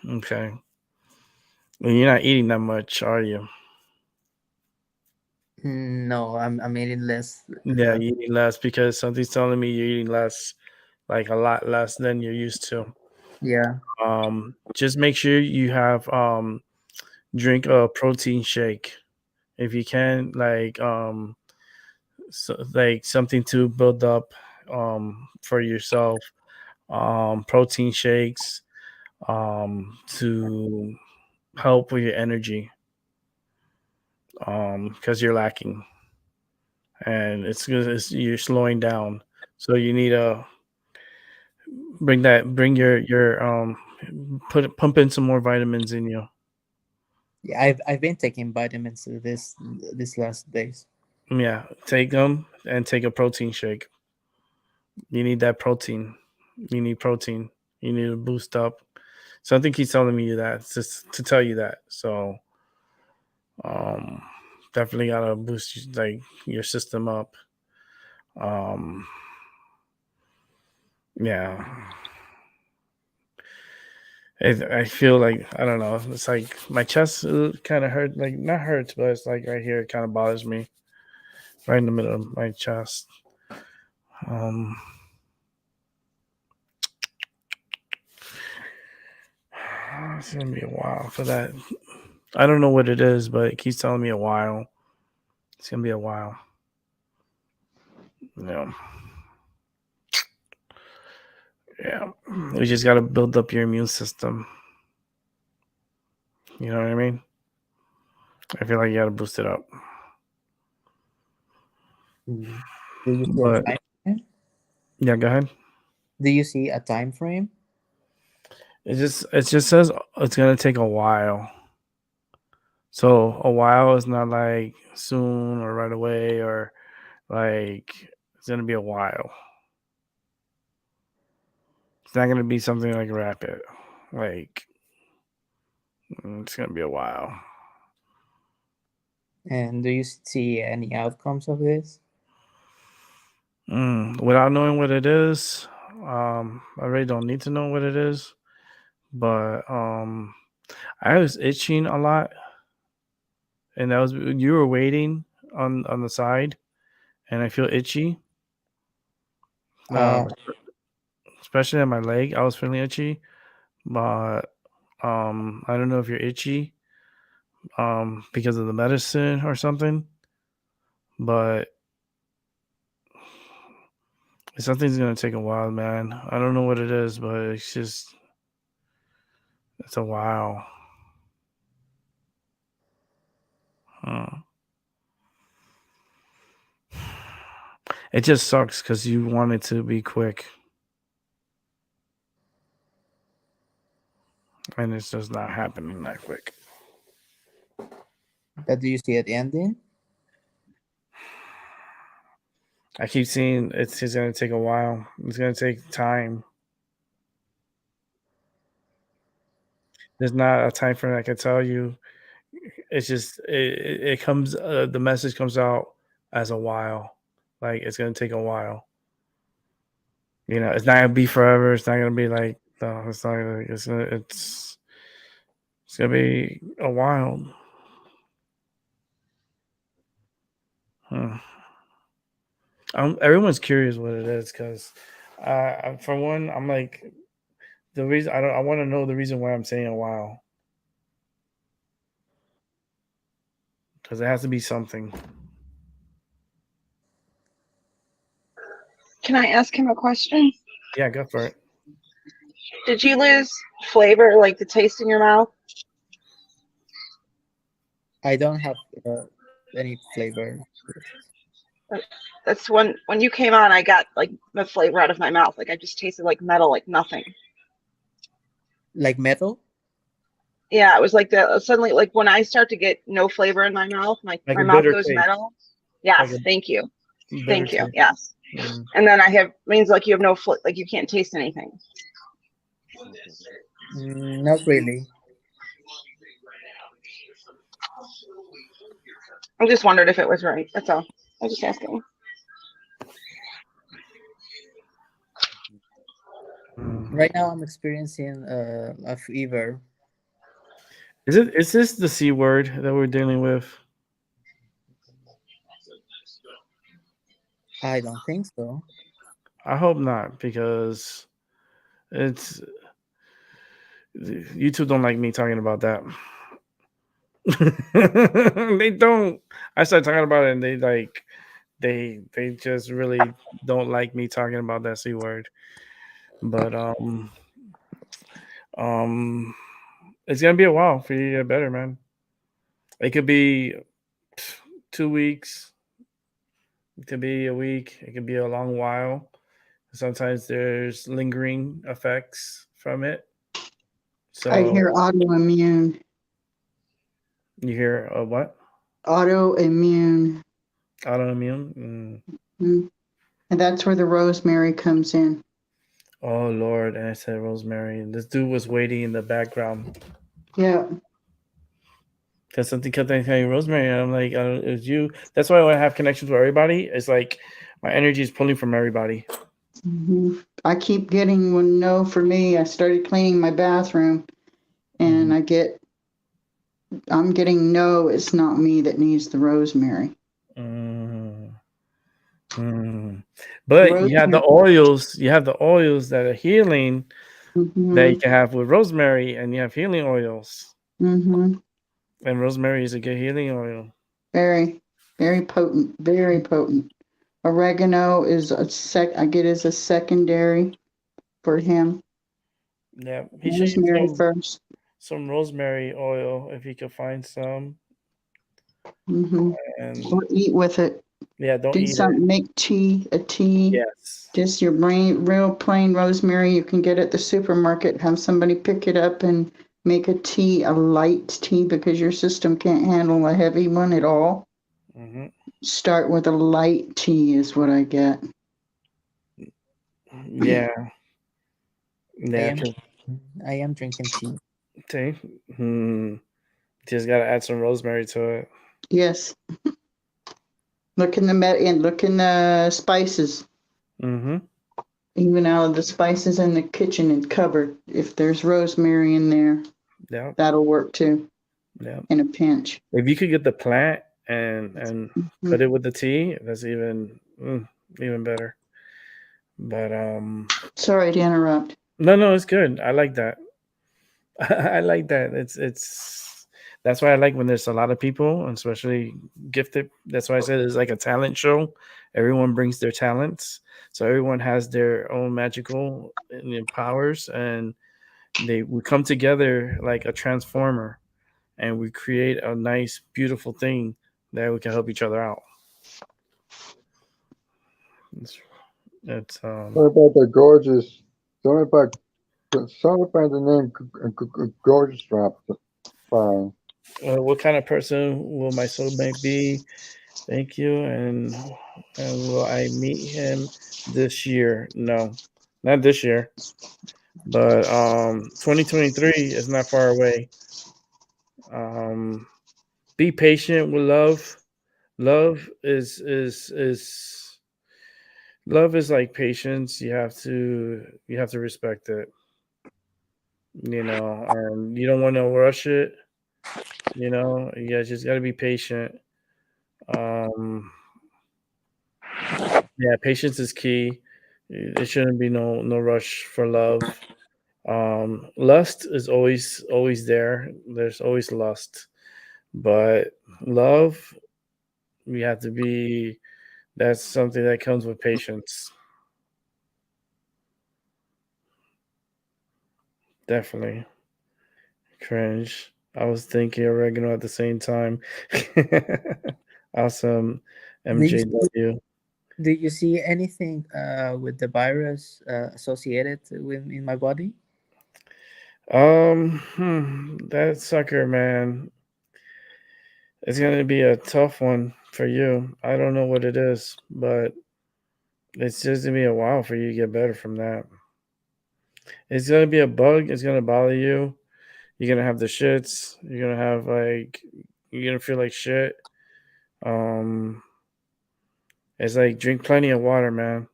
Okay. Well, you're not eating that much, are you? No, I'm eating less. Yeah, you're eating less because something's telling me you're eating less, like a lot less than you're used to. Yeah. Just make sure you have drink a protein shake if you can, like like something to build up for yourself. Protein shakes to help with your energy because you're lacking and you're slowing down, so you need to bring your pump in some more vitamins in you. Yeah, I've been taking vitamins this last days. Yeah, take them and take a protein shake. You need that protein. You need protein. You need to boost up. Something keeps telling me that, just to tell you that. So um definitely gotta boost like your system up. um yeah, I feel like, I don't know, it's like my chest kind of hurt, like not hurts, but it's like right here, it kind of bothers me, right in the middle of my chest. um it's gonna be a while for that. I don't know what it is, but it keeps telling me a while. It's gonna be a while. Yeah. Yeah. We just gotta build up your immune system. You know what I mean? I feel like you gotta boost it up. Do you see a But time frame? yeah, go ahead. Do you see a time frame? It just says it's gonna take a while. So a while is not like soon or right away, or like it's gonna be a while. It's not gonna be something like rapid. Like it's gonna be a while. And do you see any outcomes of this? Without knowing what it is, I really don't need to know what it is. But I was itching a lot, and that was, you were waiting on the side, and I feel itchy. Uh, Um, especially on my leg, I was feeling itchy. But I don't know if you're itchy because of the medicine or something, but something's gonna take a while, man. I don't know what it is, but it's a while. Huh. It just sucks because you want it to be quick, and it's just not happening that quick. but do you see it ending? I keep seeing it's just gonna take a while. It's gonna take time. There's not a time frame I can tell you. It's just it comes. The message comes out as a while. Like it's gonna take a while. You know, it's not gonna be forever. It's not gonna be like no. It's not. It's gonna be a while. Hmm. Everyone's curious what it is because, for one, I'm like the reason I don't. I want to know the reason why I'm saying a while because it has to be something. Can I ask him a question? Yeah, go for it. Did you lose flavor, like the taste in your mouth? I don't have any flavor. That's when you came on, I got like the flavor out of my mouth. Like I just tasted like metal, like nothing. Like metal? Yeah, it was like the suddenly, like when I start to get no flavor in my mouth, Like my a mouth bitter goes taste. metal. Yes, Like a thank you, bitter thank you. taste. Yes, Mm. and then I have means like you have no like you can't taste anything. Not really. I just wondered if it was right. That's all. I was just asking. Mm. Right now, I'm experiencing a fever. Is this the C word that we're dealing with? I don't think so. I hope not, because it's YouTube don't like me talking about that. They don't. I started talking about it, and they just really don't like me talking about that C word. But it's gonna be a while for you to get better, man. It could be 2 weeks. It could be a week. It could be a long while. Sometimes there's lingering effects from it. So I hear autoimmune. you hear a what? Autoimmune. Autoimmune? Mm. And that's where the rosemary comes in. Oh, Lord. And I said rosemary. This dude was waiting in the background. Yeah. Because something kept saying rosemary. And I'm like, it was you. That's why when I have connections with everybody, it's like my energy is pulling from everybody. Mm-hmm. I keep getting one no for me. I started cleaning my bathroom and I'm getting no, it's not me that needs the rosemary. But Rosemary. you have the oils. You have the oils that are healing that you can have with rosemary, and you have healing oils. And rosemary is a good healing oil. Very, very potent. Very potent. Oregano is I get as a secondary for him. Yeah, he should Rosemary use first. some rosemary oil if he could find some. And Or eat with it. yeah, don't Do eat something. it. Make a tea. Yes. Just your real plain rosemary you can get at the supermarket. Have somebody pick it up and make a tea, a light tea, because your system can't handle a heavy one at all. Start with a light tea is what I get. Yeah. Yeah. I am drinking tea. Tea. Just gotta add some rosemary to it. Yes. Look in the spices. Even out of the spices in the kitchen and cupboard, if there's rosemary in there, that'll work too. Yeah. In a pinch. If you could get the plant and put it with the tea, that's even better. But sorry to interrupt. No, it's good. I like that. I like that. It's that's why I like when there's a lot of people, especially gifted. That's why I said it's like a talent show. Everyone brings their talents, so everyone has their own magical powers, and we come together like a transformer, and we create a nice, beautiful thing that we can help each other out. It's What about the gorgeous? Something about the name gorgeous drop. Fine. What kind of person will my soulmate be? Thank you. And will I meet him this year? No, not this year. But 2023 is not far away. Be patient with love. Love is love is like patience. You have to respect it. And you don't want to rush it. You just got to be patient. Yeah, patience is key. There shouldn't be no rush for love. Lust is always there. There's always lust, but love, we have to be. That's something that comes with patience. Definitely. Cringe. I was thinking oregano at the same time. Awesome. MJW. Do you see anything with the virus associated with in my body? That sucker, man. It's gonna be a tough one for you. I don't know what it is, but it's just gonna be a while for you to get better from that. It's gonna be a bug. It's gonna bother you. You're gonna have the shits. You're gonna feel like shit. It's like drink plenty of water, man.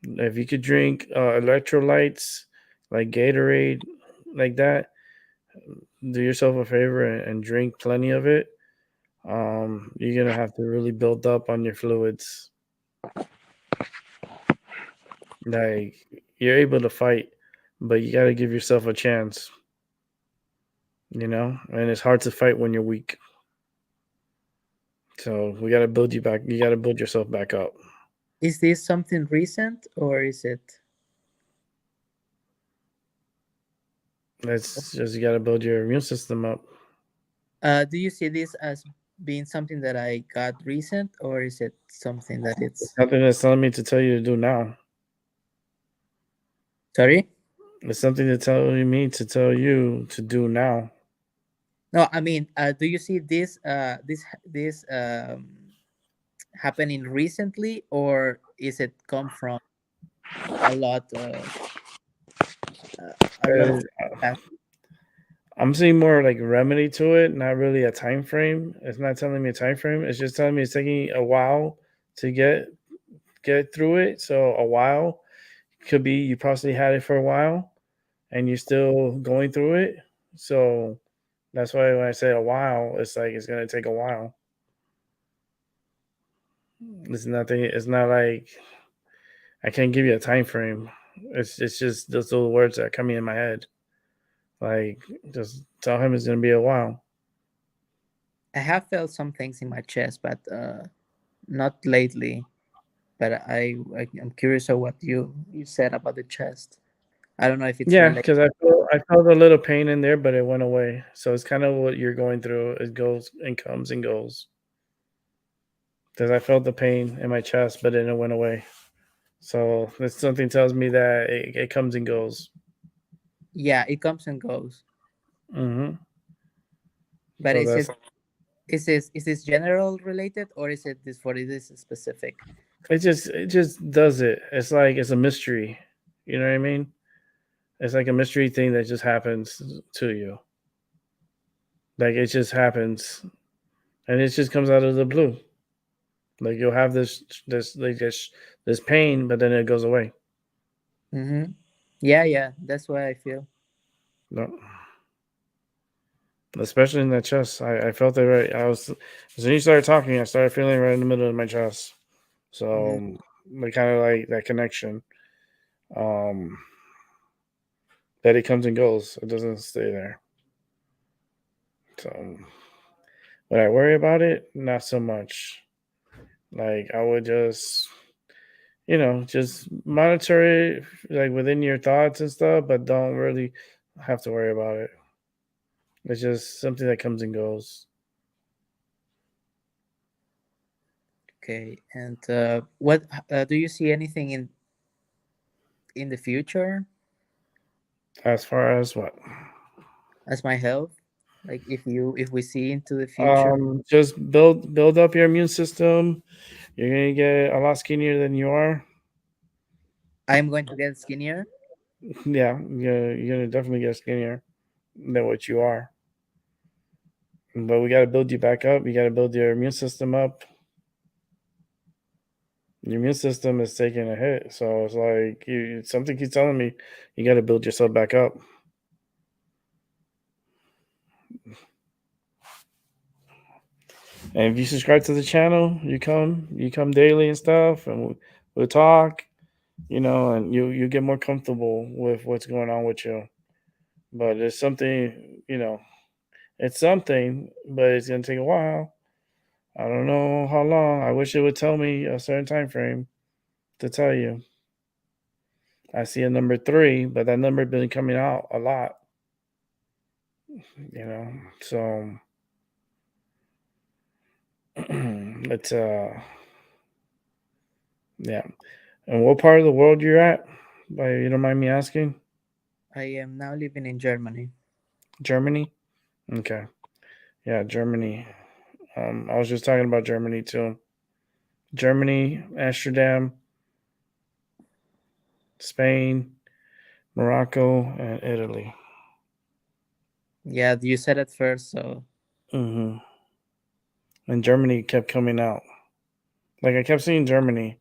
If you could drink electrolytes like Gatorade, like that, do yourself a favor and drink plenty of it. You're gonna have to really build up on your fluids. Like, you're able to fight, but you got to give yourself a chance. And it's hard to fight when you're weak. So we got to build you back. You got to build yourself back up. Is this something recent or is it? It's just you got to build your immune system up. Do you see this as being something that I got recent, or is it something that it's? Something that's telling me to tell you to do now. Sorry? It's something to tell me to tell you to do now. No, I mean, do you see this happening recently, or is it come from a lot of past? I'm seeing more like remedy to it, not really a time frame. It's not telling me a time frame. It's just telling me it's taking a while to get through it. So a while could be you possibly had it for a while and you're still going through it. So that's why when I say a while, it's like it's gonna take a while. It's not like I can't give you a time frame. It's just those little words that are coming in my head. Like, just tell him it's gonna be a while. I have felt some things in my chest, but not lately. But I'm curious of what you said about the chest. I don't know if it's related. Because I felt a little pain in there, but it went away. So it's kind of what you're going through. It goes and comes and goes. Because I felt the pain in my chest, but then it went away. So something tells me that it comes and goes. Yeah, it comes and goes. Mm-hmm. But So is this general related, or is it this for this specific? it just does it. It's like it's a mystery. You know what I mean? It's like a mystery thing that just happens to you. Like, it just happens, and it just comes out of the blue. Like, you'll have this pain, but then it goes away. Mm-hmm. Yeah, that's what I feel. No. Especially in that chest. I felt it right. As soon as you started talking, I started feeling right in the middle of my chest. So like, kind of like that connection. That it comes and goes. It doesn't stay there. So would I worry about it? Not so much. Like, I would just just monitor it like within your thoughts and stuff, but don't really have to worry about it. It's just something that comes and goes. Okay, and what do you see anything in the future As far as what? as my health? Like, if we see into the future? Just build up your immune system. You're gonna get a lot skinnier than you are. I'm going to get skinnier. Yeah, you're gonna definitely get skinnier than what you are. But we gotta build you back up. You gotta build your immune system up. Your immune system is taking a hit, so it's like something keeps telling me you gotta build yourself back up. And if you subscribe to the channel, you come daily and stuff, and we'll talk, and you get more comfortable with what's going on with you. But it's something, it's something, but it's gonna take a while. I don't know how long. I wish it would tell me a certain time frame to tell you. I see a number 3, but that number has been coming out a lot. So it's yeah. And what part of the world you're at? If you don't mind me asking. I am now living in Germany. Germany? Okay. Yeah, Germany. I was just talking about Germany too. Germany, Amsterdam, Spain, Morocco, and Italy. Yeah, you said it first, so. Mm-hmm. And Germany kept coming out. Like, I kept seeing Germany.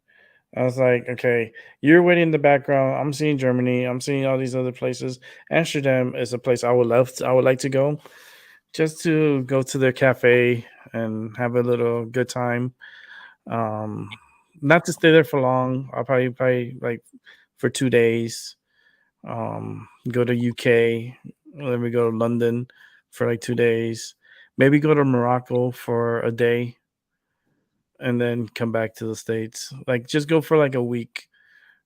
I was like, okay, you're waiting in the background. I'm seeing Germany. I'm seeing all these other places. Amsterdam is a place I would I would like to go, just to go to their cafe and have a little good time. Not to stay there for long. I'll probably like for 2 days. Go to UK. Then we go to London for like 2 days. Maybe go to Morocco for a day, and then come back to the States. Like just go for like a week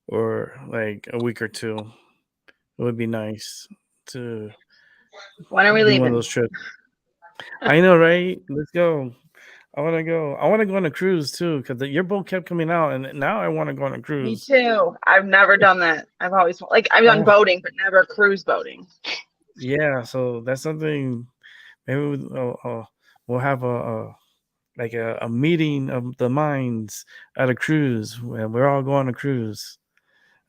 or like a week or two. It would be nice to When are we do one of leaving? those trips. I know, right? Let's go. I want to go. I want to go on a cruise too, because your boat kept coming out, and now I want to go on a Me cruise. too. I've never done that. I've always like I've done Oh, boating, but never cruise boating. yeah. So that's something. Maybe we'll have like a meeting of the minds at a cruise, where we're all going on a cruise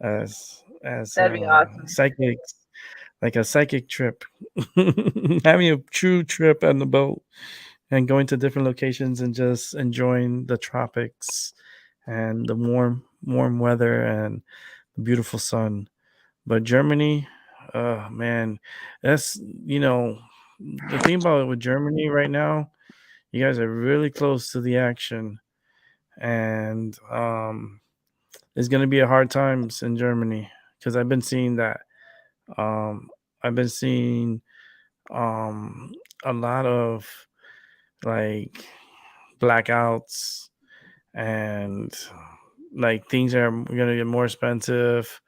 as That'd be awesome. psychics, like a psychic trip, having a true trip on the boat and going to different locations and just enjoying the tropics and the warm weather and the beautiful sun. But Germany, man, that's the thing about it with Germany right now. You guys are really close to the action, and it's gonna be a hard times in Germany because I've been seeing that. I've been seeing a lot of like blackouts, and like things are gonna get more expensive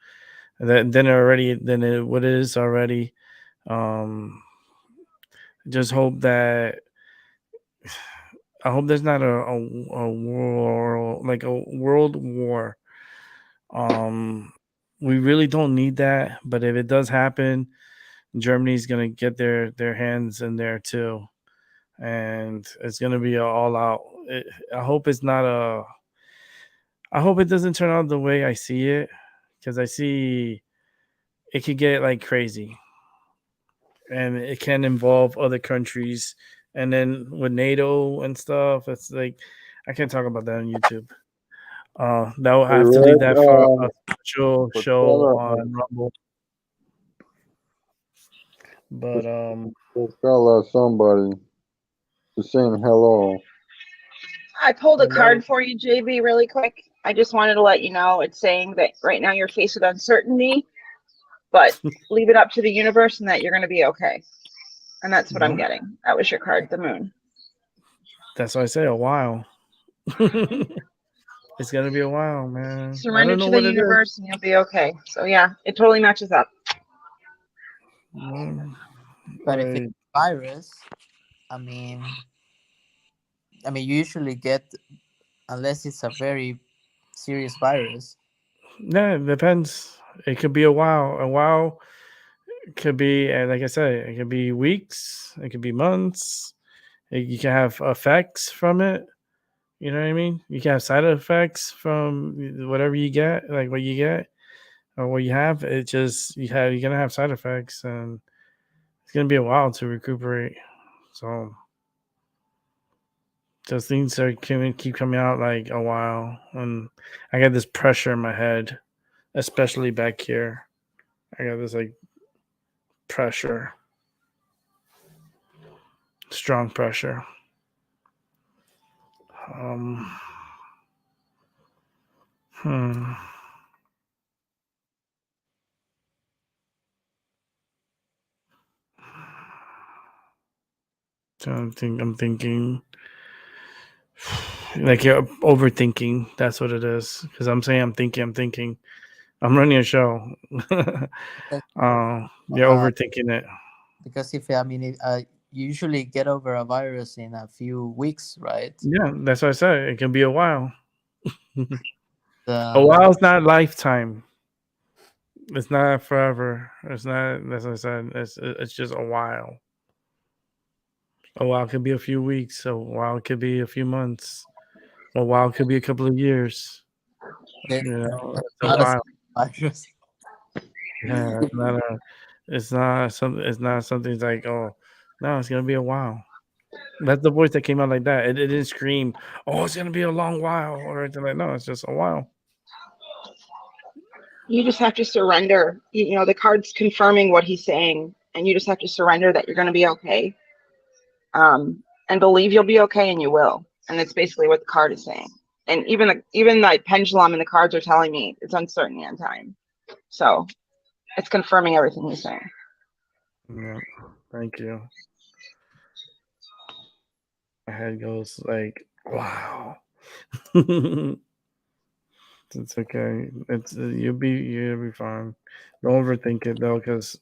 than what it is already. Um, just hope that I hope there's not a war, like a world war. We really don't need that, but if it does happen, Germany's gonna get their hands in there too, and it's gonna be all out. I hope it's not a. I hope it doesn't turn out the way I see it, because I see it could get like crazy, and it can involve other countries. And then with NATO and stuff, it's like I can't talk about that on YouTube. That will have to leave that for a special show on Rumble. But Let's call somebody to saying hello. I pulled a card for you, JB, really quick. I just wanted to let you know it's saying that right now you're faced with uncertainty, but leave it up to the universe and that you're going to be okay. And that's what I'm getting. That was your card, the moon. That's why I say a while. It's going to be a while, man. Surrender to the universe and you'll be okay. So, yeah, it totally matches up. But if it's a virus, I mean, you usually get, unless it's a very serious virus. Yeah, it depends. It could be a while. A while could be, like I said, it could be weeks. It could be months. You can have effects from it. You know what I mean? You can have side effects from whatever you get, like what you get or what you have. It just you're gonna have side effects, and it's gonna be a while to recuperate. So those things keep coming out like a while, and I got this pressure in my head, especially back here. I got this like pressure, strong pressure. So I'm thinking like you're overthinking. That's what it is. Because I'm saying I'm thinking. I'm running a show. You're overthinking it. Because if you usually get over a virus in a few weeks, right? Yeah, that's what I said. It can be a while. A while is not lifetime. It's not forever. It's not. That's what I said. It's just a while. A while could be a few weeks. A while could be a few months. A while could be a couple of years. It's a while. Virus. Yeah, it's not something like, oh no, it's gonna be a while. That's the voice that came out like that. It didn't scream, oh, it's gonna be a long while or anything like. No, it's just a while. you just have to surrender. You know, the card's confirming what he's saying, and you just have to surrender that you're going to be okay. And believe you'll be okay, and you will. And that's basically what the card is saying. And even the pendulum and the cards are telling me it's uncertain end time. So it's confirming everything he's saying. Yeah, thank you. My head goes like, wow. It's okay. It's you'll be fine. Don't overthink it though, because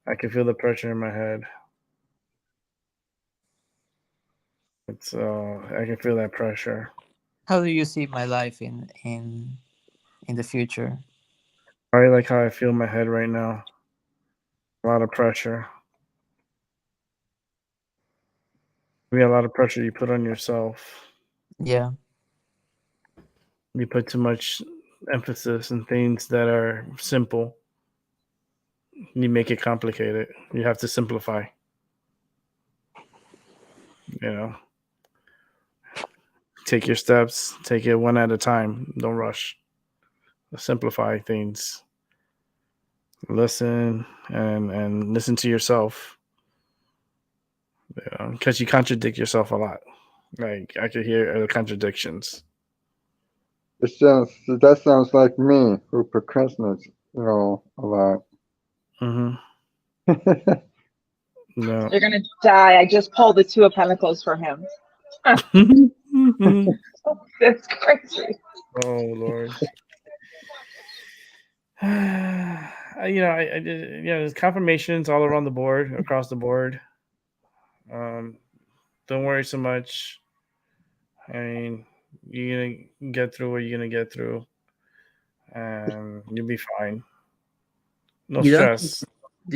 I can feel the pressure in my head. It's I can feel that pressure. How do you see my life in the future? Probably like how I feel in my head right now. A lot of pressure. Maybe a lot of pressure you put on yourself. Yeah. You put too much emphasis in things that are simple. You make it complicated. You have to simplify. You know, take your steps. Take it one at a time. Don't rush. Simplify things. Listen and listen to yourself. Because you contradict yourself a lot. Like I could hear the contradictions. That sounds like me, who procrastinates, you know, a lot. Mm-hmm. No. You're going to die. I just pulled the Two of Pentacles for him. Mm-hmm. That's crazy. Oh Lord. I did. There's confirmations all around the board, across the board. Don't worry so much. I mean, you're gonna get through what you're gonna get through, and you'll be fine. No You don't stress.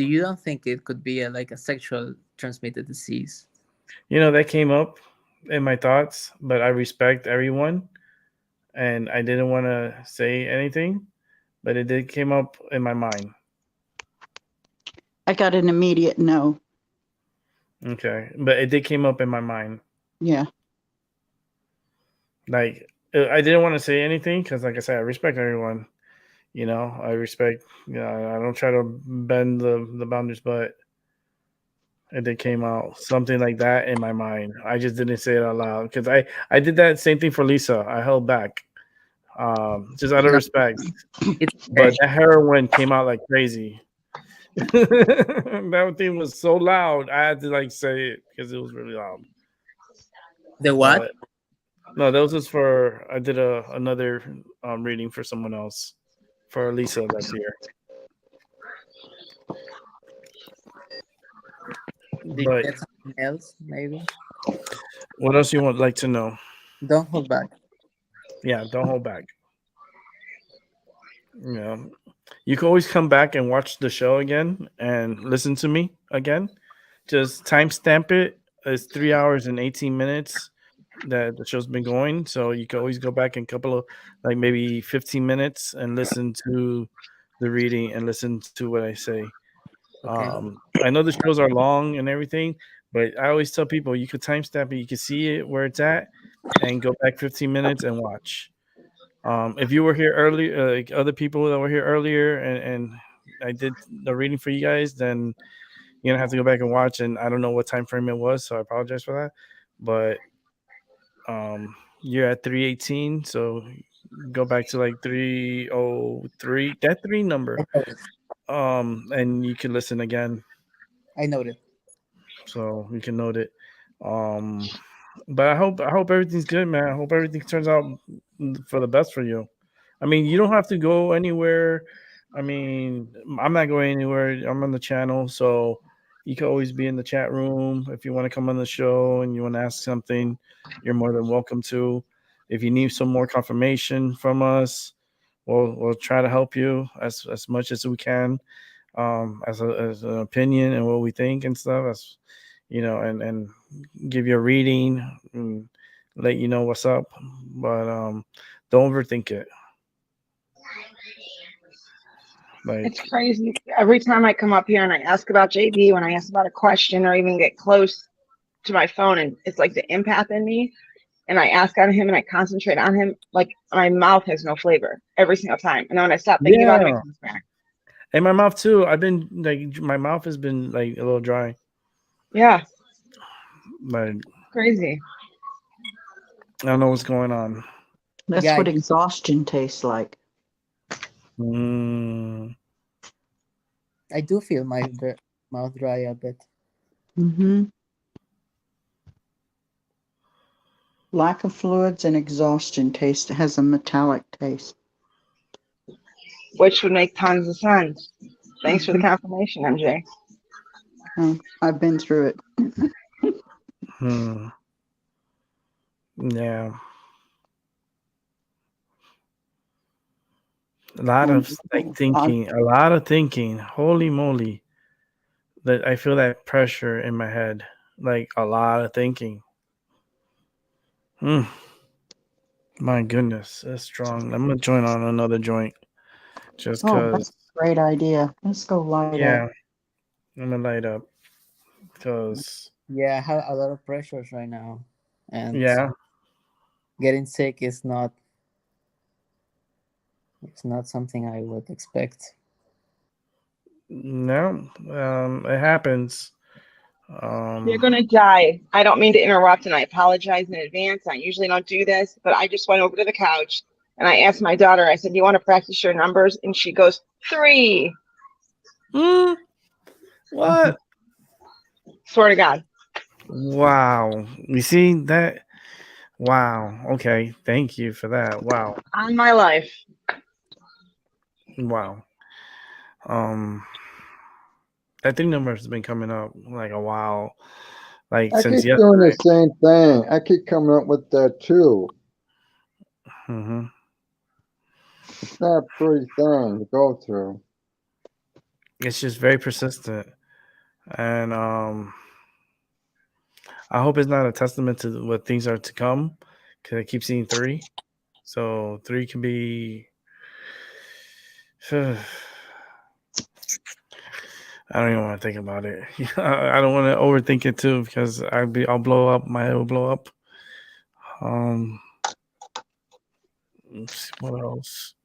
you don't think it could be like a sexual transmitted disease? That came up in my thoughts, but I respect everyone, and I didn't want to say anything, but it did came up in my mind. I got an immediate no. Okay, but it did came up in my mind. Yeah. Like I didn't want to say anything because, like I said, I respect everyone. I respect. I don't try to bend the boundaries, but it did came out something like that in my mind. I just didn't say it out loud because I did that same thing for Lisa. I held back, just out of respect. But that heroin came out like crazy. That thing was so loud. I had to say it because it was really loud. The what? No, that was just for I did another reading for someone else, for Lisa that's here. Did you get something else, maybe? What else you would like to know? Don't hold back. Yeah, don't hold back. You can always come back and watch the show again and listen to me again. Just timestamp it. It's 3 hours and 18 minutes that the show's been going. So you can always go back in a couple of maybe 15 minutes and listen to the reading and listen to what I say. Okay. I know the shows are long and everything, but I always tell people you could timestamp it. You can see it where it's at and go back 15 minutes and watch. If you were here earlier, like other people that were here earlier, and I did the reading for you guys, then you're gonna have to go back and watch. And I don't know what time frame it was, so I apologize for that. But you're at 318, so go back to 303, that 3 number, and you can listen again. I noted. So you can note it. But I hope everything's good, man. I hope everything turns out for the best for you. I mean, you don't have to go anywhere. I mean, I'm not going anywhere. I'm on the channel, so you can always be in the chat room. If you want to come on the show and you want to ask something, you're more than welcome to. If you need some more confirmation from us, we'll try to help you as much as we can, as an opinion and what we think and stuff. And give you a reading and let you know what's up. But don't overthink it. It's crazy. Every time I come up here and I ask about JB, when I ask about a question or even get close to my phone, and it's like the empath in me, and I ask on him and I concentrate on him, like my mouth has no flavor every single time. And then when I stop thinking about him, it comes back. And my mouth too. I've been like, my mouth has been like a little dry. Yeah, Like, crazy. I don't know what's going on. That's Yeah, what exhaustion tastes like. Mm. I do feel my mouth dry a bit. Mm-hmm. Lack of fluids and exhaustion taste has a metallic taste. Which would make tons of sense. Thanks for the confirmation, MJ. Oh, I've been through it. Yeah. A lot of like thinking, a lot of thinking. Holy moly. That I feel that pressure in my head. Like a lot of thinking. My goodness, that's strong. I'm gonna join on another joint. Just Oh, cause that's a great idea. Let's go light yeah, up. I'm gonna light up. Cause Yeah, I have a lot of pressures right now, and yeah. getting sick is not. It's not something I would expect. No, it happens. You're going to die. I don't mean to interrupt, and I apologize in advance. I usually don't do this, but I just went over to the couch, and I asked my daughter, I said, you want to practice your numbers? And she goes, 3. What? Swear to God. Wow. You see that? Wow. Okay. Thank you for that. Wow. On my life. Wow. That thing number has been coming up like a while. Like I since keep doing the same thing. I keep coming up with that too. Mm-hmm. It's not a pretty thing to go through. It's just very persistent. And I hope it's not a testament to what things are to come, because I keep seeing 3. So 3 can be. I don't even want to think about it. I don't want to overthink it too, because I'll blow up. My head will blow up. What else?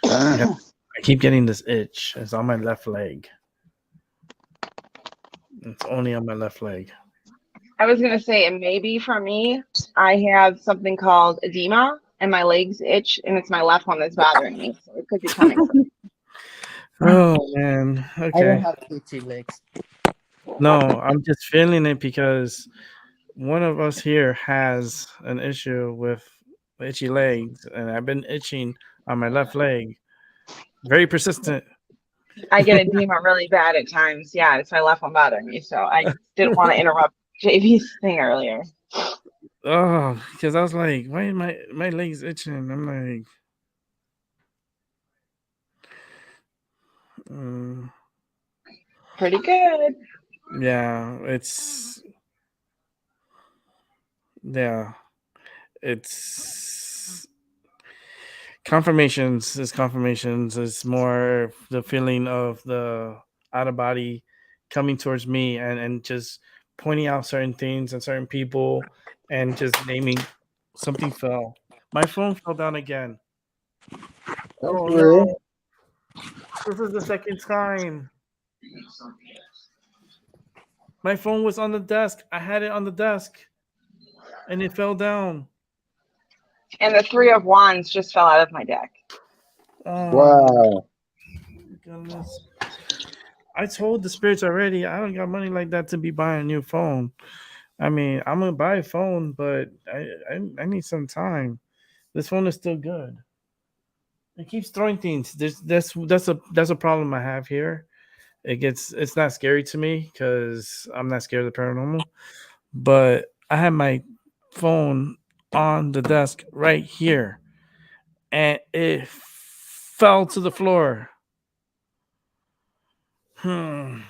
Yeah, I keep getting this itch. It's on my left leg. It's only on my left leg. I was going to say, and maybe for me, I have something called edema, and my legs itch, and it's my left one that's bothering me. So it could be coming from me. Oh man. Okay. I don't have itchy legs. No, I'm just feeling it because one of us here has an issue with itchy legs, and I've been itching on my left leg. Very persistent. I get edema really bad at times. Yeah, it's my left one bothering me. So I didn't want to interrupt JV's thing earlier. Oh, because I was like, why are my legs itching? I'm like, Pretty good. yeah, it's confirmations. It's more the feeling of the out of body coming towards me and just pointing out certain things and certain people and just naming something fell. My phone fell down again. Oh no. This is the second time. My phone was on the desk. I had it on the desk and it fell down. And the 3 of Wands just fell out of my deck. Oh, Wow. goodness. I told the spirits already, I don't got money like that to be buying a new phone. I mean, I'm gonna buy a phone, but I need some time. This phone is still good. It keeps throwing things. That's a problem I have here. It's not scary to me because I'm not scared of the paranormal. But I have my phone on the desk right here, and it fell to the floor. It's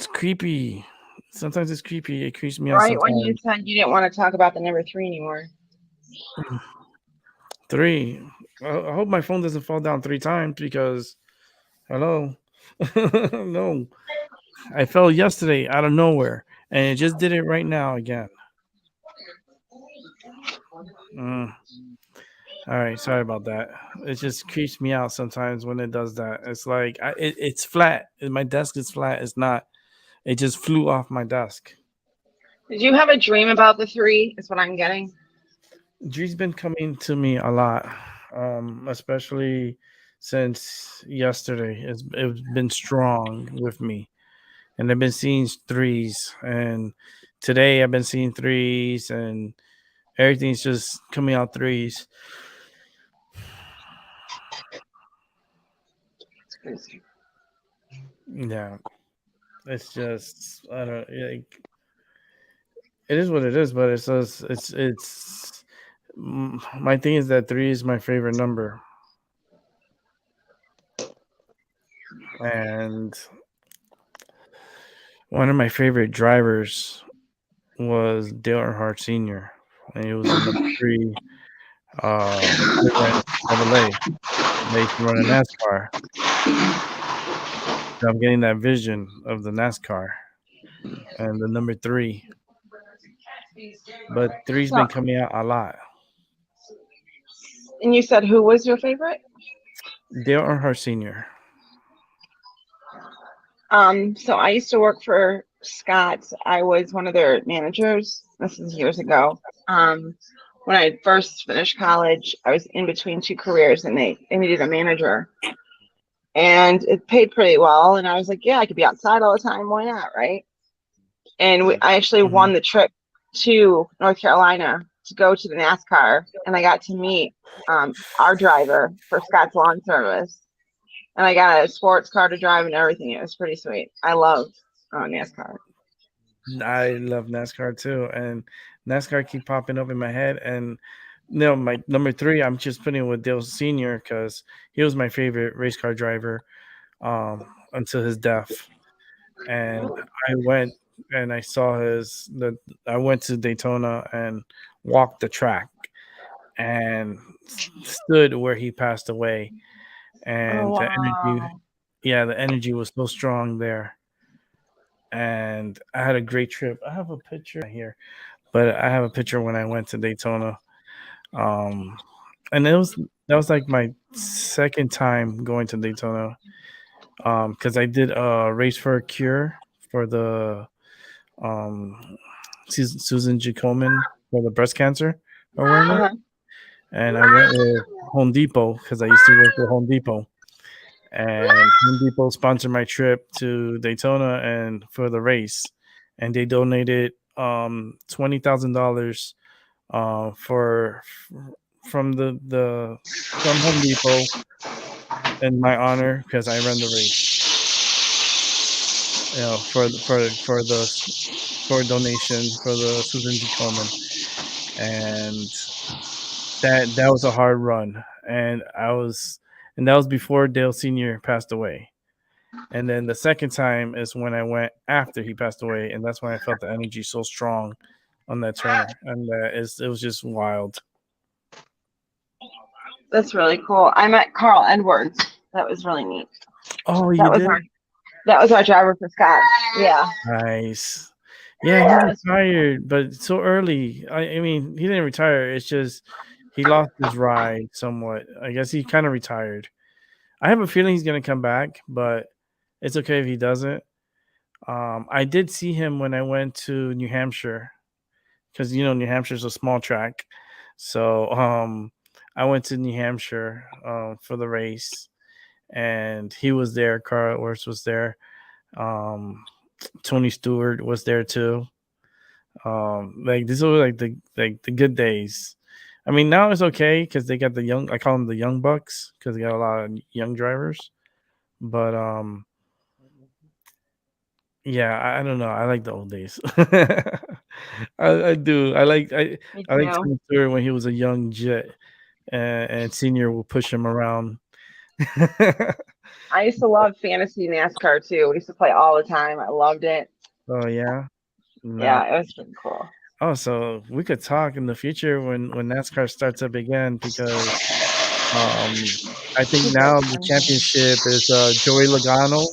creepy. Sometimes it's creepy. It creeps me out Right sometimes. when you said you didn't want to talk about the number 3 anymore. 3. I hope my phone doesn't fall down 3 times because, hello, no. I fell yesterday out of nowhere, and it just did it right now again. Mm. All right, sorry about that. It just creeps me out sometimes when it does that. It's like it's flat. My desk is flat. It's not. It just flew off my desk. Did you have a dream about the 3? Is what I'm getting. G's been coming to me a lot, especially since yesterday. It's been strong with me, and I've been seeing 3s, and today I've been seeing 3s, and everything's just coming out 3s. It's crazy. Yeah, it's just I don't like. It is what it is, but it's just it's. My thing is that 3 is my favorite number, and one of my favorite drivers was Dale Earnhardt Sr. And he was the number 3 Chevrolet. They used to run a NASCAR. So I'm getting that vision of the NASCAR and the number 3. But 3's been coming out a lot. And you said who was your favorite? Dale Earnhardt Sr. So I used to work for Scott. I was one of their managers. This is years ago. When I first finished college, I was in between 2 careers, and they needed a manager, and it paid pretty well. And I was like, yeah, I could be outside all the time. Why not, right? And I actually won the trip to North Carolina to go to the NASCAR, and I got to meet our driver for Scott's Lawn Service. And I got a sports car to drive and everything. It was pretty sweet. I love NASCAR. I love NASCAR too, and NASCAR keep popping up in my head. And my number 3, I'm just putting with Dale Sr. because he was my favorite race car driver until his death. And I went and I saw I went to Daytona and walked the track and stood where he passed away. And the energy was so strong there. And I had a great trip. I have a picture here, but I have a picture when I went to Daytona. And that was like my second time going to Daytona. Because I did a race for a cure for the Susan G. Komen for the breast cancer awareness. And I went with Home Depot because I used to work with Home Depot. And Home Depot sponsored my trip to Daytona and for the race. And they donated $20,000 from Home Depot in my honor because I ran the race. For donation for the Susan G. Komen. And that was a hard run. And that was before Dale Sr. passed away. And then the second time is when I went after he passed away, and that's when I felt the energy so strong on that turn, and it was just wild. That's really cool. I met Carl Edwards. That was really neat. Oh, you did? That was our driver for Scott. Yeah. Nice. Yeah, he retired, but so early. I mean, he didn't retire. It's just he lost his ride somewhat. I guess he kind of retired. I have a feeling he's going to come back, but it's okay if he doesn't. I did see him when I went to New Hampshire because, New Hampshire is a small track. So I went to New Hampshire for the race, and he was there. Carl Edwards was there. Tony Stewart was there too. These were the good days. I mean, now it's okay because they got the young. I call them the young bucks because they got a lot of young drivers. But yeah, I don't know. I like the old days. I do. I like Tony Stewart when he was a young jet, and Senior will push him around. I used to love fantasy NASCAR too. We used to play all the time. I loved it. Oh yeah. No. Yeah, it was pretty cool. Oh, so we could talk in the future when NASCAR starts up again because I think now the championship is Joey Logano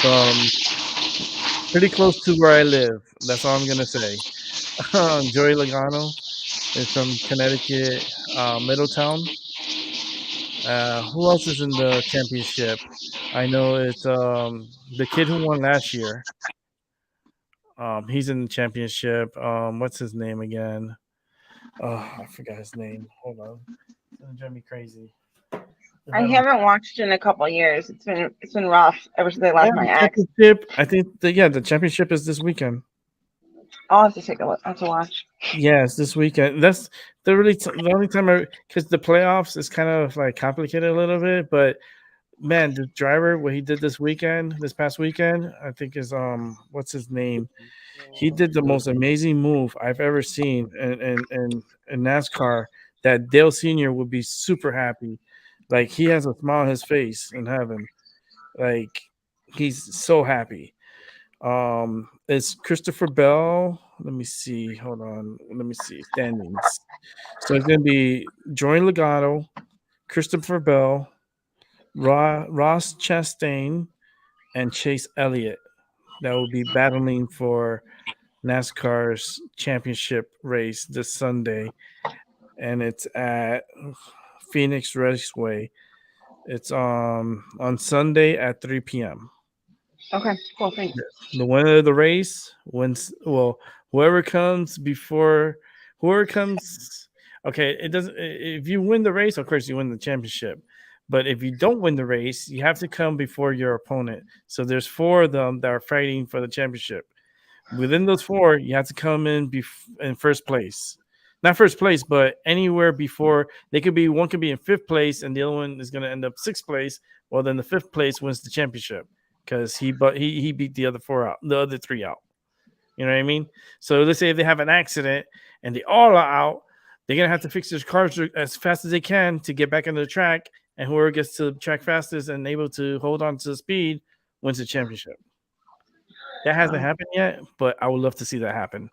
from pretty close to where I live. That's all I'm gonna say. Joey Logano It's from Connecticut, Middletown. Who else is in the championship? I know it's the kid who won last year. He's in the championship. What's his name again? Oh, I forgot his name. Hold on, it's gonna drive me crazy. I haven't watched in a couple of years. It's been rough ever since I lost my ex. I think the championship is this weekend. I'll have to take a look. I'll have to watch. Yeah, it's this weekend. That's the only time because the playoffs is kind of like complicated a little bit. But man, the driver, what he did this past weekend, I think is what's his name? He did the most amazing move I've ever seen in NASCAR. That Dale Sr. would be super happy. Like he has a smile on his face in heaven. Like he's so happy. It's Christopher Bell. Let me see. Hold on. Let me see standings. So it's gonna be Joey Logano, Christopher Bell, Ross Chastain, and Chase Elliott. That will be battling for NASCAR's championship race this Sunday, and it's at Phoenix Raceway. It's on Sunday at 3 p.m. Okay, cool. Thanks. The winner of the race wins. Well, whoever comes. Okay, it doesn't. If you win the race, of course you win the championship. But if you don't win the race, you have to come before your opponent. So there's 4 of them that are fighting for the championship. Within those 4, you have to come in first place. Not first place, but anywhere before. One could be in 5th place, and the other one is going to end up 6th place. Well, then the 5th place wins the championship because he beat the other 3 out. You know what I mean? So let's say if they have an accident and they all are out, they're going to have to fix their cars as fast as they can to get back into the track. And whoever gets to the track fastest and able to hold on to the speed wins the championship. That hasn't happened yet, but I would love to see that happen.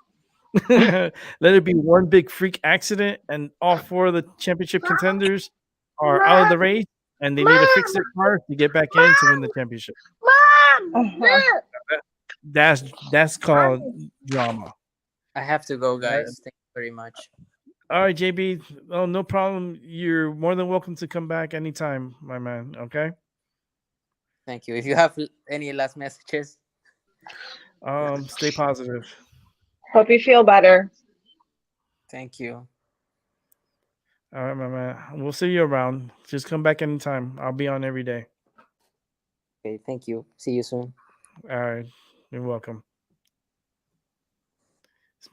Let it be one big freak accident, and all 4 of the championship contenders are out of the race, and they need to fix their cars to get back in to win the championship. That's called drama. I have to go, guys. Thank you very much. All right, JB. Oh, no problem. You're more than welcome to come back anytime, my man. Okay. Thank you. If you have any last messages, stay positive. Hope you feel better. Thank you. All right, my man. We'll see you around. Just come back anytime. I'll be on every day. Okay, thank you. See you soon. All right. You're welcome.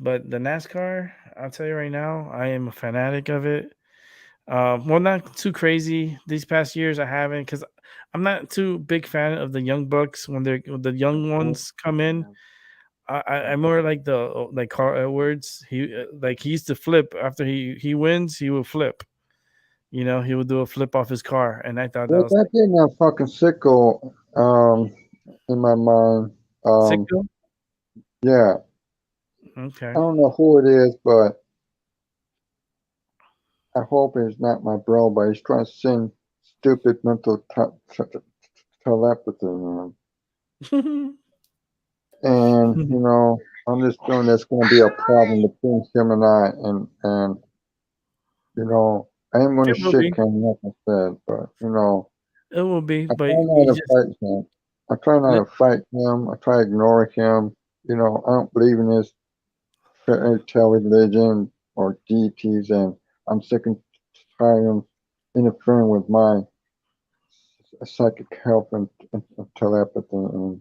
But the NASCAR, I'll tell you right now, I am a fanatic of it. Well, not too crazy these past years. I haven't, because I'm not too big fan of the young bucks when the young ones come in. I'm more like Carl Edwards. He used to flip after he wins. He will flip. You know, he would do a flip off his car, and I thought that was that getting that fucking sicko in my mind. Sicko? Yeah. Okay. I don't know who it is, but I hope it's not my bro. But he's trying to send stupid mental telepathy, man. And you know, I'm just feeling there's going to be a problem between him and I, and you know, I ain't going to shit him, like I said, but you know, it will be. I try not to fight him. I try not to fight him. I try to ignore him. You know, I don't believe in this fairy tale religion or deities, and I'm sick and tired of interfering with my psychic health and telepathy and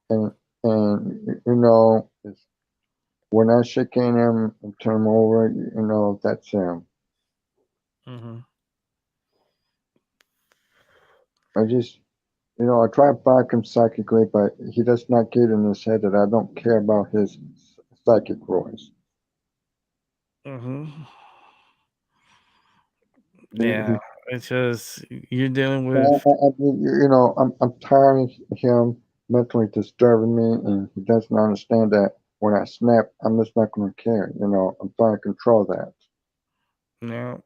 you know, when I chicane him and turn him over, you know, that's him. Mm-hmm. I just, you know, I try to back him psychically, but he does not get in his head that I don't care about his psychic voice. Mm-hmm. Yeah, it's just you're dealing with. You know, I'm tired of him mentally disturbing me, and he doesn't understand that when I snap, I'm just not going to care. You know, I'm trying to control that. No,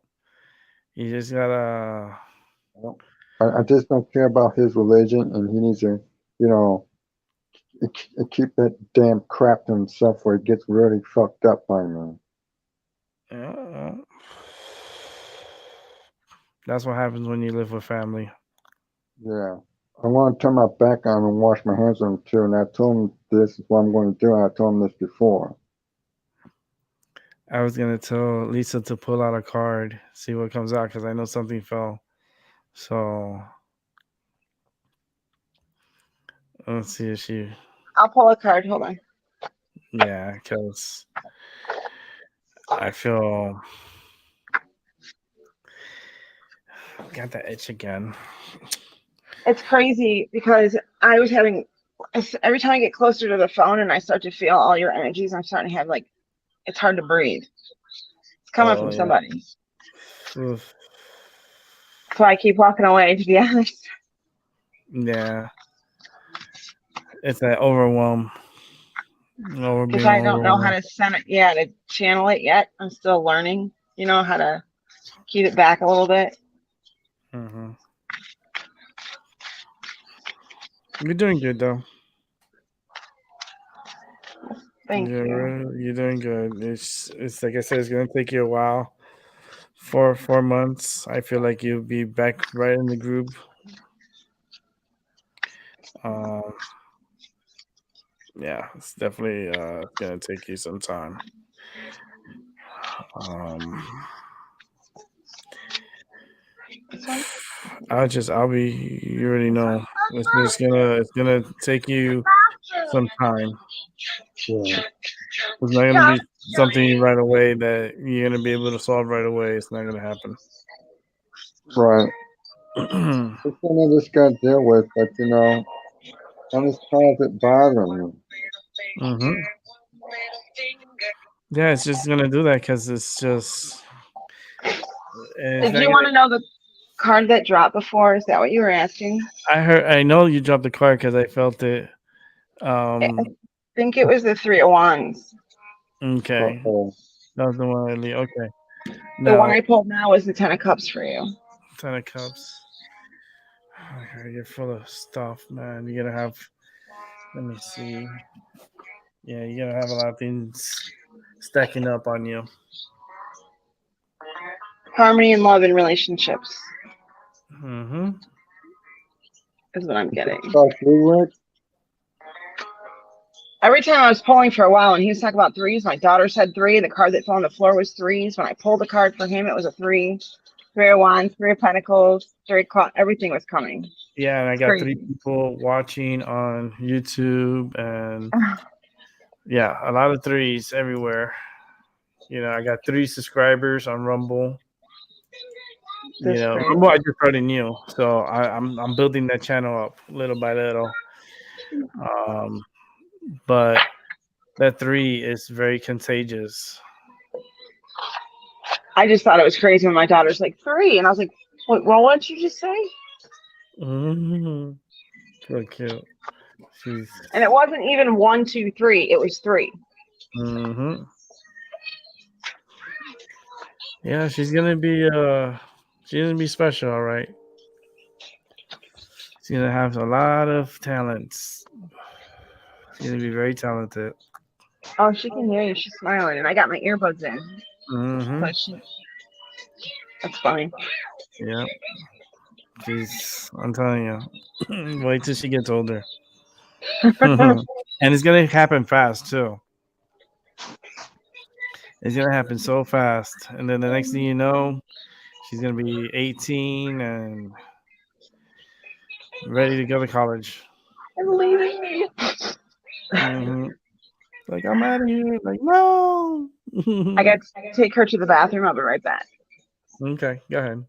you just gotta. I just don't care about his religion, and he needs to, you know, keep that damn crap to himself, where he gets really fucked up by me. Yeah. That's what happens when you live with family. Yeah. I want to turn my back on and wash my hands on them too. And I told him this is what I'm going to do. And I told him this before. I was gonna tell Lisa to pull out a card, see what comes out, because I know something fell. So let's see if she. I'll pull a card. Hold on. Yeah, because I feel got that itch again. It's crazy because I was having every time I get closer to the phone and I start to feel all your energies, I'm starting to have like it's hard to breathe. It's coming from somebody. Oof. So I keep walking away, to be honest. Yeah, it's that overwhelm. Because I don't know how to send it, to channel it yet. I'm still learning, how to keep it back a little bit. Mm-hmm. You're doing good though. Thank you. You're doing good. It's like I said, it's gonna take you a while. 4 months. I feel like you'll be back right in the group. Yeah, it's definitely gonna take you some time. I'll be. You already know. It's gonna take you some time. Yeah. It's not gonna be something right away that you're gonna be able to solve right away. It's not gonna happen. Right. It's something I just got to deal with, but I'm just tired of it bothering me. Mm-hmm. Yeah, it's just gonna do that because it's just. Did you want to know the card that dropped before? Is that what you were asking? I know you dropped the card because I felt it. I think it was the 3 of Wands. Okay. Uh-oh. That was the one I leave. Okay. The one I pulled now is the 10 of Cups for you. 10 of Cups. You're full of stuff, man. You're gonna have. Let me see. Yeah, you're gonna have a lot of things stacking up on you. Harmony in love and relationships. Mm-hmm. Is what I'm getting. Every time I was pulling for a while and he was talking about threes, my daughter said 3. The card that fell on the floor was 3s. When I pulled the card for him, it was a 3. 3 of Wands, 3 of Pentacles, 3 of everything was coming. Yeah, and I got 3 people watching on YouTube, and yeah, a lot of 3s everywhere. I got 3 subscribers on Rumble. Rumble I just started new, so I'm building that channel up little by little. But that 3 is very contagious. I just thought it was crazy when my daughter's like 3, and I was like, "What? Well, what did you just say?" Mm-hmm. So cute. And it wasn't even 1, 2, 3. It was 3. Mm-hmm. Yeah, she's gonna be special, all right. She's gonna have a lot of talents. She's gonna be very talented. Oh, she can hear you. She's smiling, and I got my earbuds in. Mm-hmm. That's funny. Yeah. I'm telling you, wait till she gets older. And it's gonna happen fast too. It's gonna happen so fast, and then the next thing you know, she's gonna be 18 and ready to go to college. I'm leaving. Mm-hmm. Like, I'm out of here. Like, no. I got to take her to the bathroom. I'll be right back. Okay, go ahead.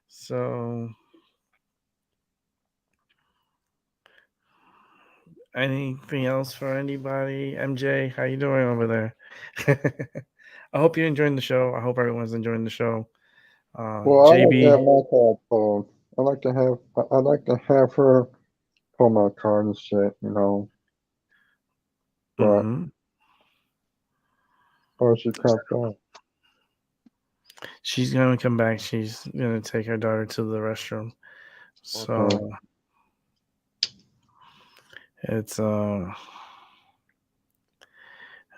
So, anything else for anybody? MJ, how you doing over there? I hope you're enjoying the show. I hope everyone's enjoying the show. Well, JB, I like to have my card pulled. I like to have her pull my card and shit, But mm-hmm. or she comes back. She's gonna come back. She's gonna take her daughter to the restroom. So it's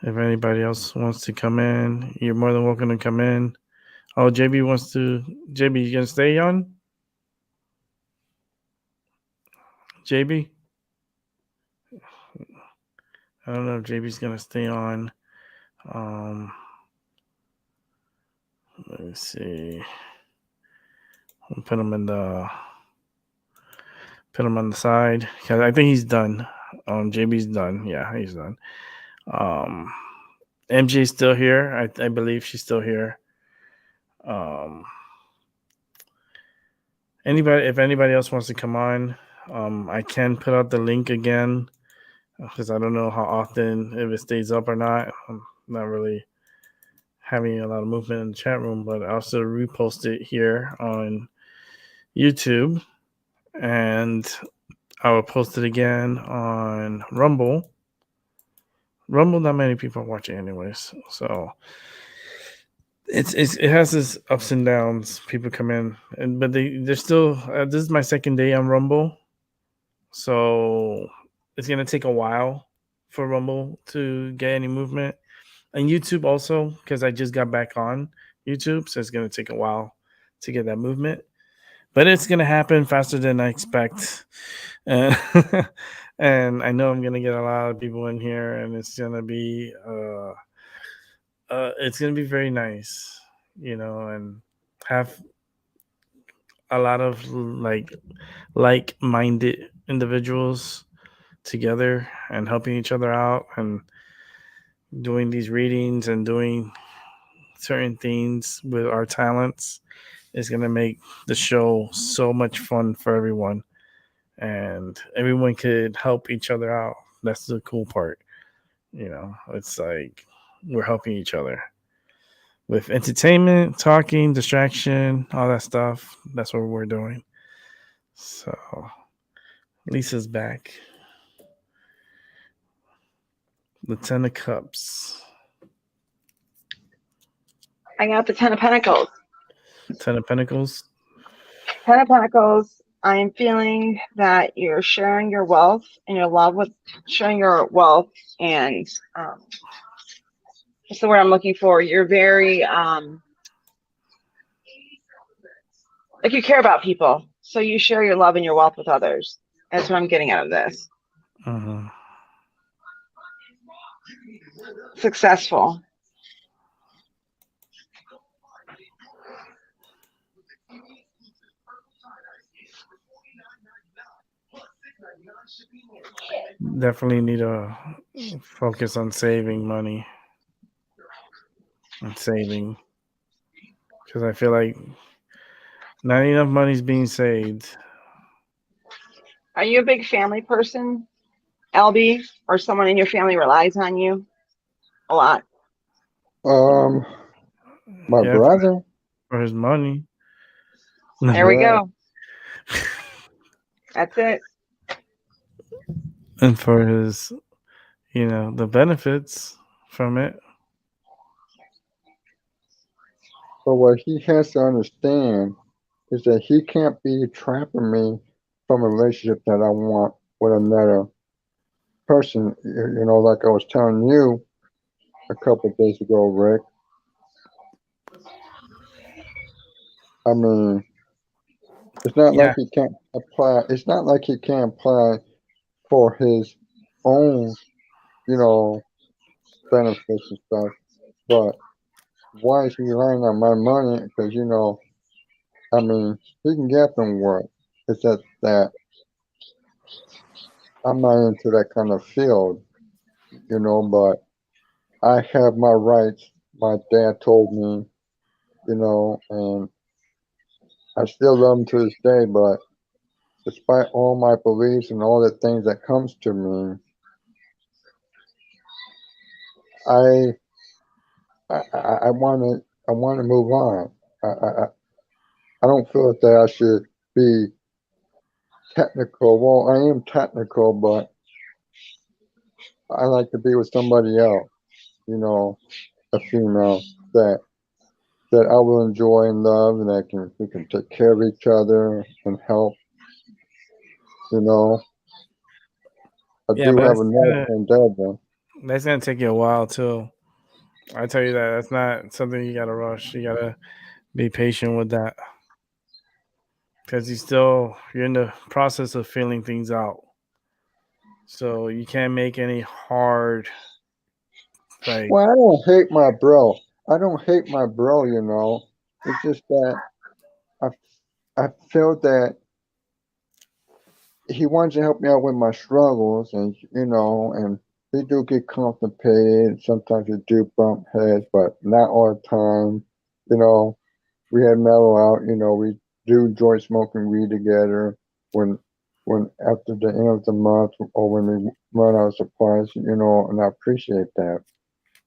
If anybody else wants to come in, you're more than welcome to come in. Oh, JB wants to. JB, you gonna stay on? JB? I don't know if JB's gonna stay on. Let me see. I'll put him on the side because I think he's done. JB's done. Yeah, he's done. MJ's still here. I believe she's still here. If anybody else wants to come on, I can put out the link again because I don't know how often, if it stays up or not. I'm not really having a lot of movement in the chat room, but I'll still repost it here on YouTube, and I will post it again on Rumble. Rumble, not many people are watching anyways, so it has its ups and downs. People come in, but they're still. This is my second day on Rumble, so it's gonna take a while for Rumble to get any movement, and YouTube also because I just got back on YouTube, so it's gonna take a while to get that movement. But it's gonna happen faster than I expect, and I know I'm gonna get a lot of people in here, and it's gonna be very nice, and have a lot of like-minded individuals together and helping each other out and doing these readings and doing certain things with our talents is going to make the show so much fun for everyone, and everyone could help each other out. That's the cool part. It's like we're helping each other with entertainment, talking, distraction, all that stuff. That's what we're doing. So Lisa's back. The 10 of Cups. I got the 10 of Pentacles. 10 of Pentacles. 10 of Pentacles. I am feeling that you're sharing your wealth and your love with sharing your wealth, and what's the word I'm looking for? You're very like you care about people, so you share your love and your wealth with others. That's what I'm getting out of this. Uh-huh. Successful. Definitely need to focus on saving money and saving, because I feel like not enough money is being saved. Are you a big family person, LB, or someone in your family relies on you a lot? My brother. For his money. There we go. That's it. And for his, the benefits from it. But what he has to understand is that he can't be trapping me from a relationship that I want with another person. Like I was telling you a couple of days ago, Rick. I mean, it's not like he can't apply. It's not like he can't apply for his own, benefits and stuff. But why is he relying on my money? Because, I mean, he can get from work. It's just that I'm not into that kind of field, but I have my rights. My dad told me, and I still love him to this day, but despite all my beliefs and all the things that comes to me, I want to move on. I don't feel that I should be technical. Well, I am technical, but I like to be with somebody else, a female that I will enjoy and love, and that we can take care of each other and help. I do have another endeavor. That's gonna take you a while too. I tell you that. That's not something you gotta rush. You gotta be patient with that because you're in the process of feeling things out. So you can't make any hard like. Well, I don't hate my bro. I don't hate my bro, you know. It's just that I, I feel that he wants to help me out with my struggles, and you know, and we do get constipated. Sometimes we do bump heads, but not all the time. You know, we had mellow out. You know, we do enjoy smoking weed together when after the end of the month or when we run out of supplies. You know, and I appreciate that.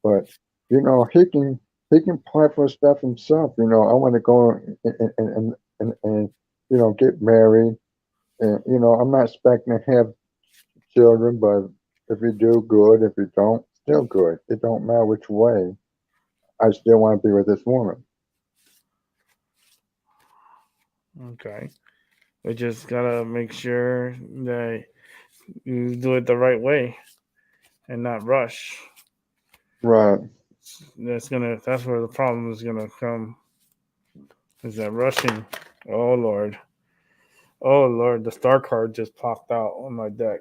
But you know, he can apply for stuff himself. You know, I want to go and you know get married. And you know, I'm not expecting to have children, but if we do, good. If we don't, still good. It don't matter which way. I still want to be with this woman. Okay. We just gotta make sure that you do it the right way and not rush. Right. That's where the problem is gonna come. Is that rushing? Oh Lord. Oh Lord, the star card just popped out on my deck.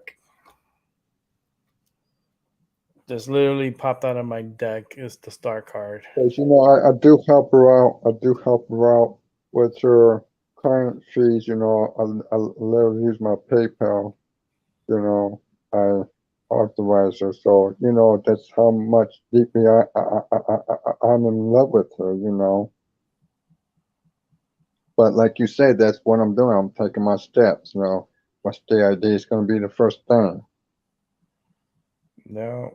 Just literally popped out of my deck is the star card. Because you know, I do help her out. I do help her out with her client fees. You know, I let her use my PayPal. You know, I authorize her. So you know, that's how much deeply I'm in love with her. You know. But like you said, that's what I'm doing. I'm taking my steps. You know, my stay ID is going to be the first thing. No.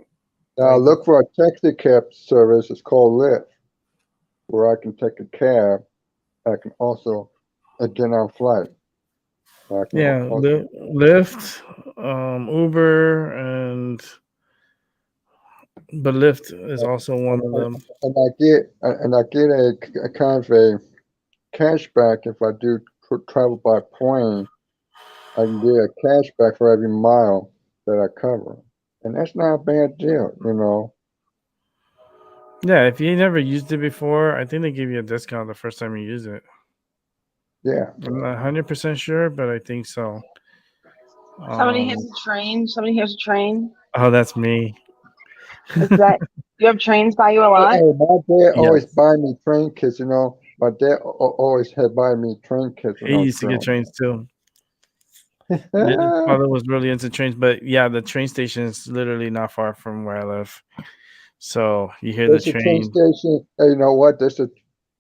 Now look for a taxi cab service. It's called Lyft, where I can take a cab. I can also get on flight. Yeah, Lyft, Uber, but Lyft is also one of them. And I get a kind of a cashback if I do travel by plane. I can get a cashback for every mile that I cover, and that's not a bad deal, you know. Yeah, if you never used it before, I think they give you a discount the first time you use it. Yeah. I'm not 100% sure, but I think so. Somebody hears a train. Somebody hears a train. Oh, that's me. Is that you have trains by you a lot? Hey, my dad always Yes. buy me train kits, you know. My dad always had buy me train kits. He used to get trains too. His father was really into trains, but yeah, the train station is literally not far from where I live. So you hear There's the a train train. station. Hey, you know what? There's a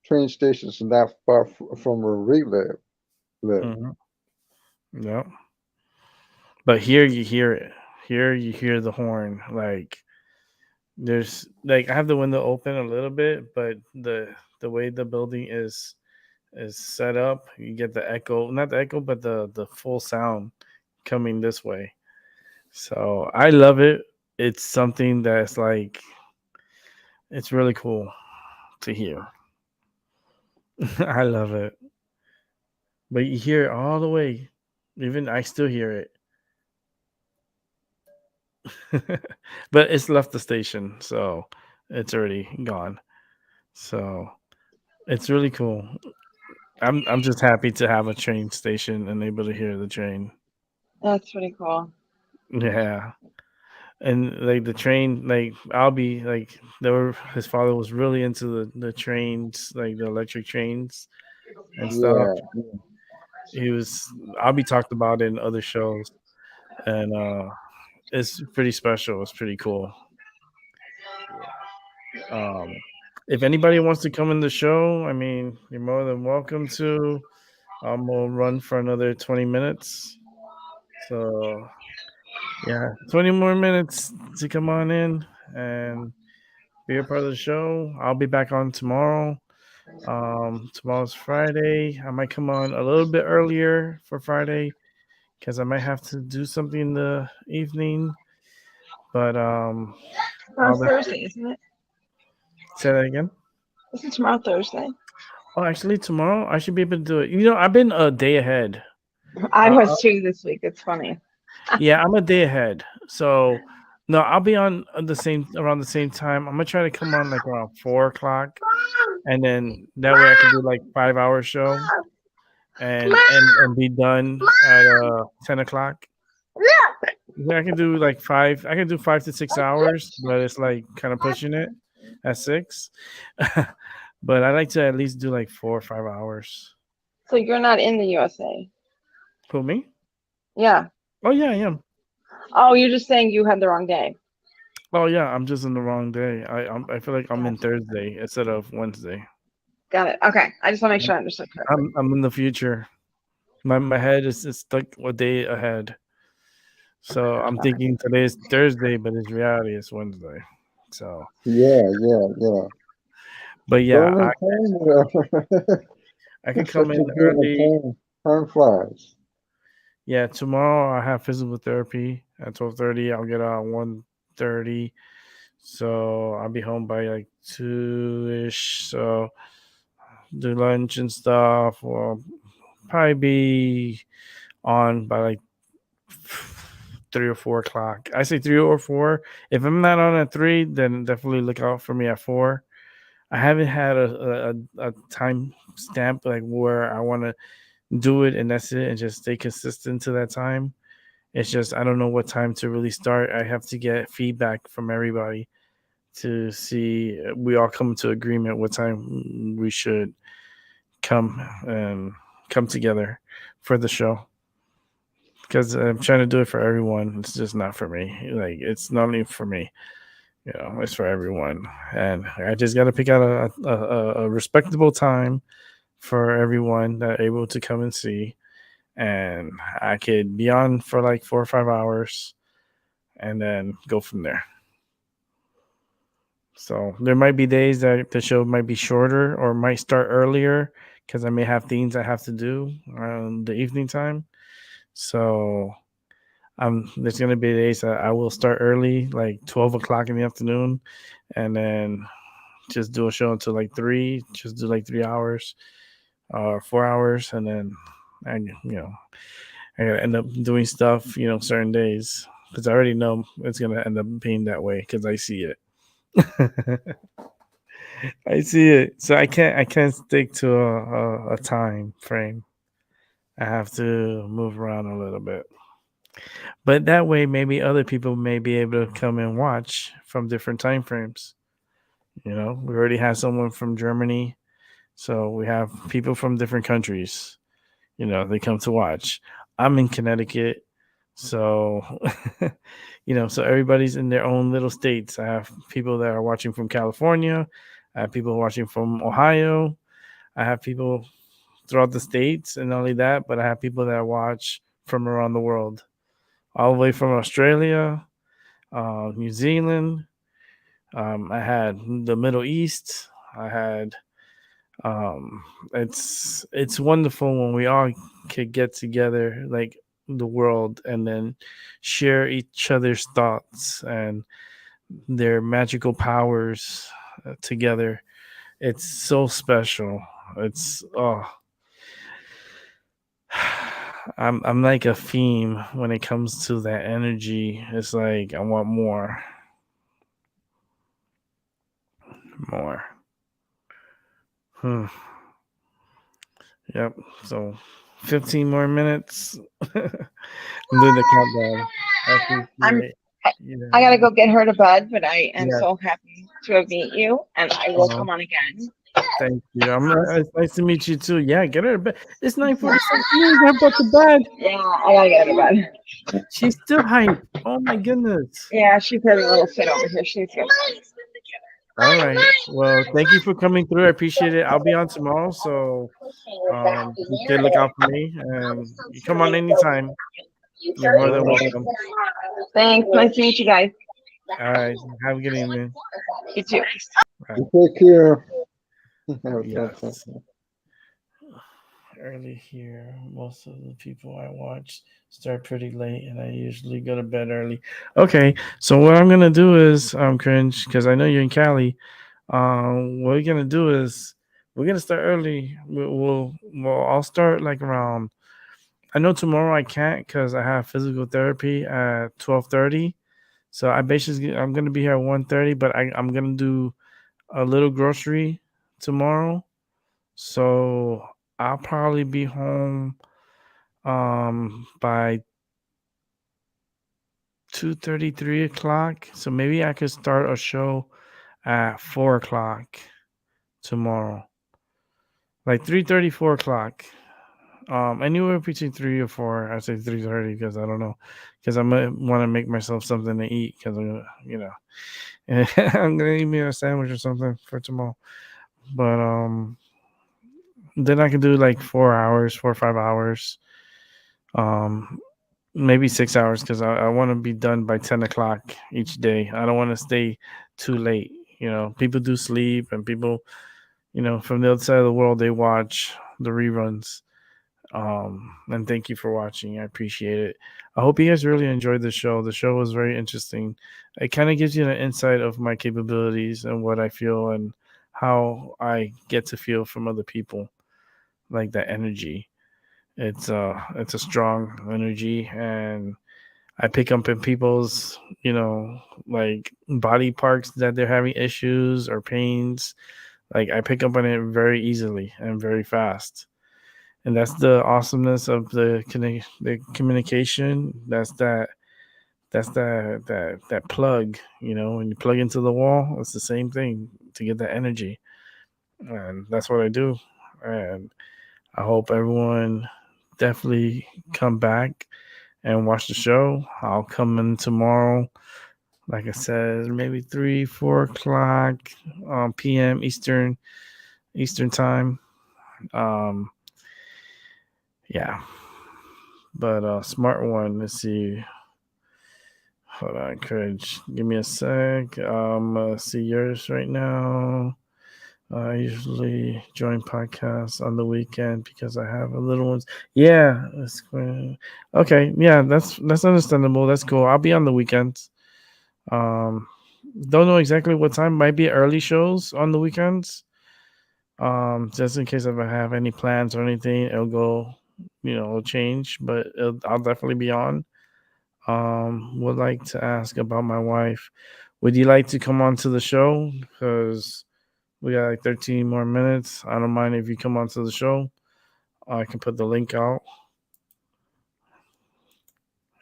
train station not far from where we live. Yeah. But here you hear it. Here you hear the horn. Like there's like I have the window open a little bit, but the way the building is set up, you get the echo, not the echo, but the full sound coming this way. So I love it. It's something that's like it's really cool to hear. I love it. But you hear it all the way. Even I still hear it. But it's left the station, so it's already gone. So it's really cool. I'm just happy to have a train station and able to hear the train. That's pretty cool. Yeah. And like the train, like I'll be like his father was really into the trains, like the electric trains and stuff. Yeah. I'll be talked about in other shows. And it's pretty special. It's pretty cool. If anybody wants to come in the show, I mean, you're more than welcome to. I'm gonna run for another 20 minutes. So yeah, 20 more minutes to come on in and be a part of the show. I'll be back on tomorrow. Tomorrow's Friday. I might come on a little bit earlier for Friday because I might have to do something in the evening. But Tomorrow's Thursday, isn't it? Say that again. Isn't tomorrow Thursday? Oh, actually, tomorrow I should be able to do it. You know, I've been a day ahead. I was too this week. It's funny. Yeah, I'm a day ahead. So No, I'll be on around the same time. I'm gonna try to come on like around 4 o'clock, and then that way I can do like 5 hour show and be done at 10 o'clock. Yeah, I can do like five. I can do 5 to 6 hours, but it's like kind of pushing it at 6. But I like to at least do like 4 or 5 hours. So you're not in the USA? Who, me? Yeah. Oh yeah, I am. Oh, you're just saying you had the wrong day. Oh yeah, I'm just in the wrong day. I feel like I'm in Thursday instead of Wednesday. Got it. Okay. I just want to make sure I understood correctly. I'm in the future. My head is stuck a day ahead. So I'm thinking today is Thursday, but in reality it's Wednesday. So Yeah. but yeah, Golden I can come in early. Time flies. Yeah, tomorrow I have physical therapy at 12:30. I'll get out at 1:30. So I'll be home by like 2-ish. So do lunch and stuff. Or probably be on by like 3 or 4 o'clock. I say 3 or 4. If I'm not on at 3, then definitely look out for me at 4. I haven't had a time stamp like where I want to do it and that's it, and just stay consistent to that time. It's just I don't know what time to really start. I have to get feedback from everybody to see we all come to agreement what time we should come together for the show. Because I'm trying to do it for everyone. It's just not for me. Like it's not only for me, it's for everyone. And I just got to pick out a respectable time for everyone that are able to come and see. And I could be on for like 4 or 5 hours and then go from there. So there might be days that the show might be shorter or might start earlier because I may have things I have to do around the evening time. So there's going to be days that I will start early, like 12 o'clock in the afternoon, and then just do a show until like 3, just do like 3 hours or 4 hours. And then, I got to end up doing stuff, certain days because I already know it's going to end up being that way because I see it. I see it. So I can't stick to a time frame. I have to move around a little bit. But that way, maybe other people may be able to come and watch from different time frames. We already have someone from Germany. So we have people from different countries. They come to watch. I'm in Connecticut. So, so everybody's in their own little states. I have people that are watching from California. I have people watching from Ohio. I have people throughout the states, and not only that, but I have people that watch from around the world, all the way from Australia, New Zealand. I had the Middle East. I had. It's wonderful when we all could get together, like the world, and then share each other's thoughts and their magical powers together. It's so special. It's I'm like a fiend when it comes to that energy. It's like I want more. Yep. So 15 more minutes. I'm doing the countdown. I gotta go get her to bed, but I am so happy to have met you, and I will come on again. Thank you. It's nice to meet you too. Yeah, get her to bed. It's 9:46. You got put to bed. Yeah, I gotta get her to bed. She's still hype. Oh my goodness. Yeah, she's having a little fit over here. She's good. All right. Well, thank you for coming through. I appreciate it. I'll be on tomorrow, so you can look out for me. And you come on anytime. You're more than welcome. Thanks. Nice to meet you guys. All right. Have a good evening. You too. Right. Take care. Yes. Early here. Most of the people I watch start pretty late, and I usually go to bed early. Okay, so what I'm gonna do is Cringe, because I know you're in Cali. What we're gonna do is we're gonna start early. I'll start like around. I know tomorrow I can't because I have physical therapy at 12:30. So I'm gonna be here at 1:30, but I'm gonna do a little grocery tomorrow. So I'll probably be home by 2:30, 3 o'clock. So maybe I could start a show at 4 o'clock tomorrow. Like 3:30, 4 o'clock. Anywhere between 3 or 4. I say 3:30 because I don't know. Because I might want to make myself something to eat because I'm gonna, I'm gonna eat me a sandwich or something for tomorrow. But then I can do like 4 hours, 4 or 5 hours. Maybe 6 hours because I want to be done by 10 o'clock each day. I don't want to stay too late. People do sleep, and people, from the other side of the world, they watch the reruns. And thank you for watching. I appreciate it. I hope you guys really enjoyed the show. The show was very interesting. It kind of gives you an insight of my capabilities and what I feel and how I get to feel from other people, like that energy. It's a strong energy, and I pick up in people's, like body parts that they're having issues or pains. Like I pick up on it very easily and very fast. And that's the awesomeness of the communication. That's that plug. When you plug into the wall, it's the same thing to get that energy, and that's what I do. And I hope everyone definitely come back and watch the show. I'll come in tomorrow, like I said, maybe 3, 4 o'clock p.m. Eastern time. Yeah. But smart one. Let's see. Hold on, Courage. Give me a sec. See yours right now. I usually join podcasts on the weekend because I have a little ones. Yeah, that's good. Okay. Yeah, that's understandable. That's cool. I'll be on the weekends. Don't know exactly what time. Might be early shows on the weekends. Just in case if I have any plans or anything, it'll go. It'll change, but I'll definitely be on. Would like to ask about my wife. Would you like to come on to the show? Because we got like 13 more minutes. I don't mind if you come onto the show. I can put the link out.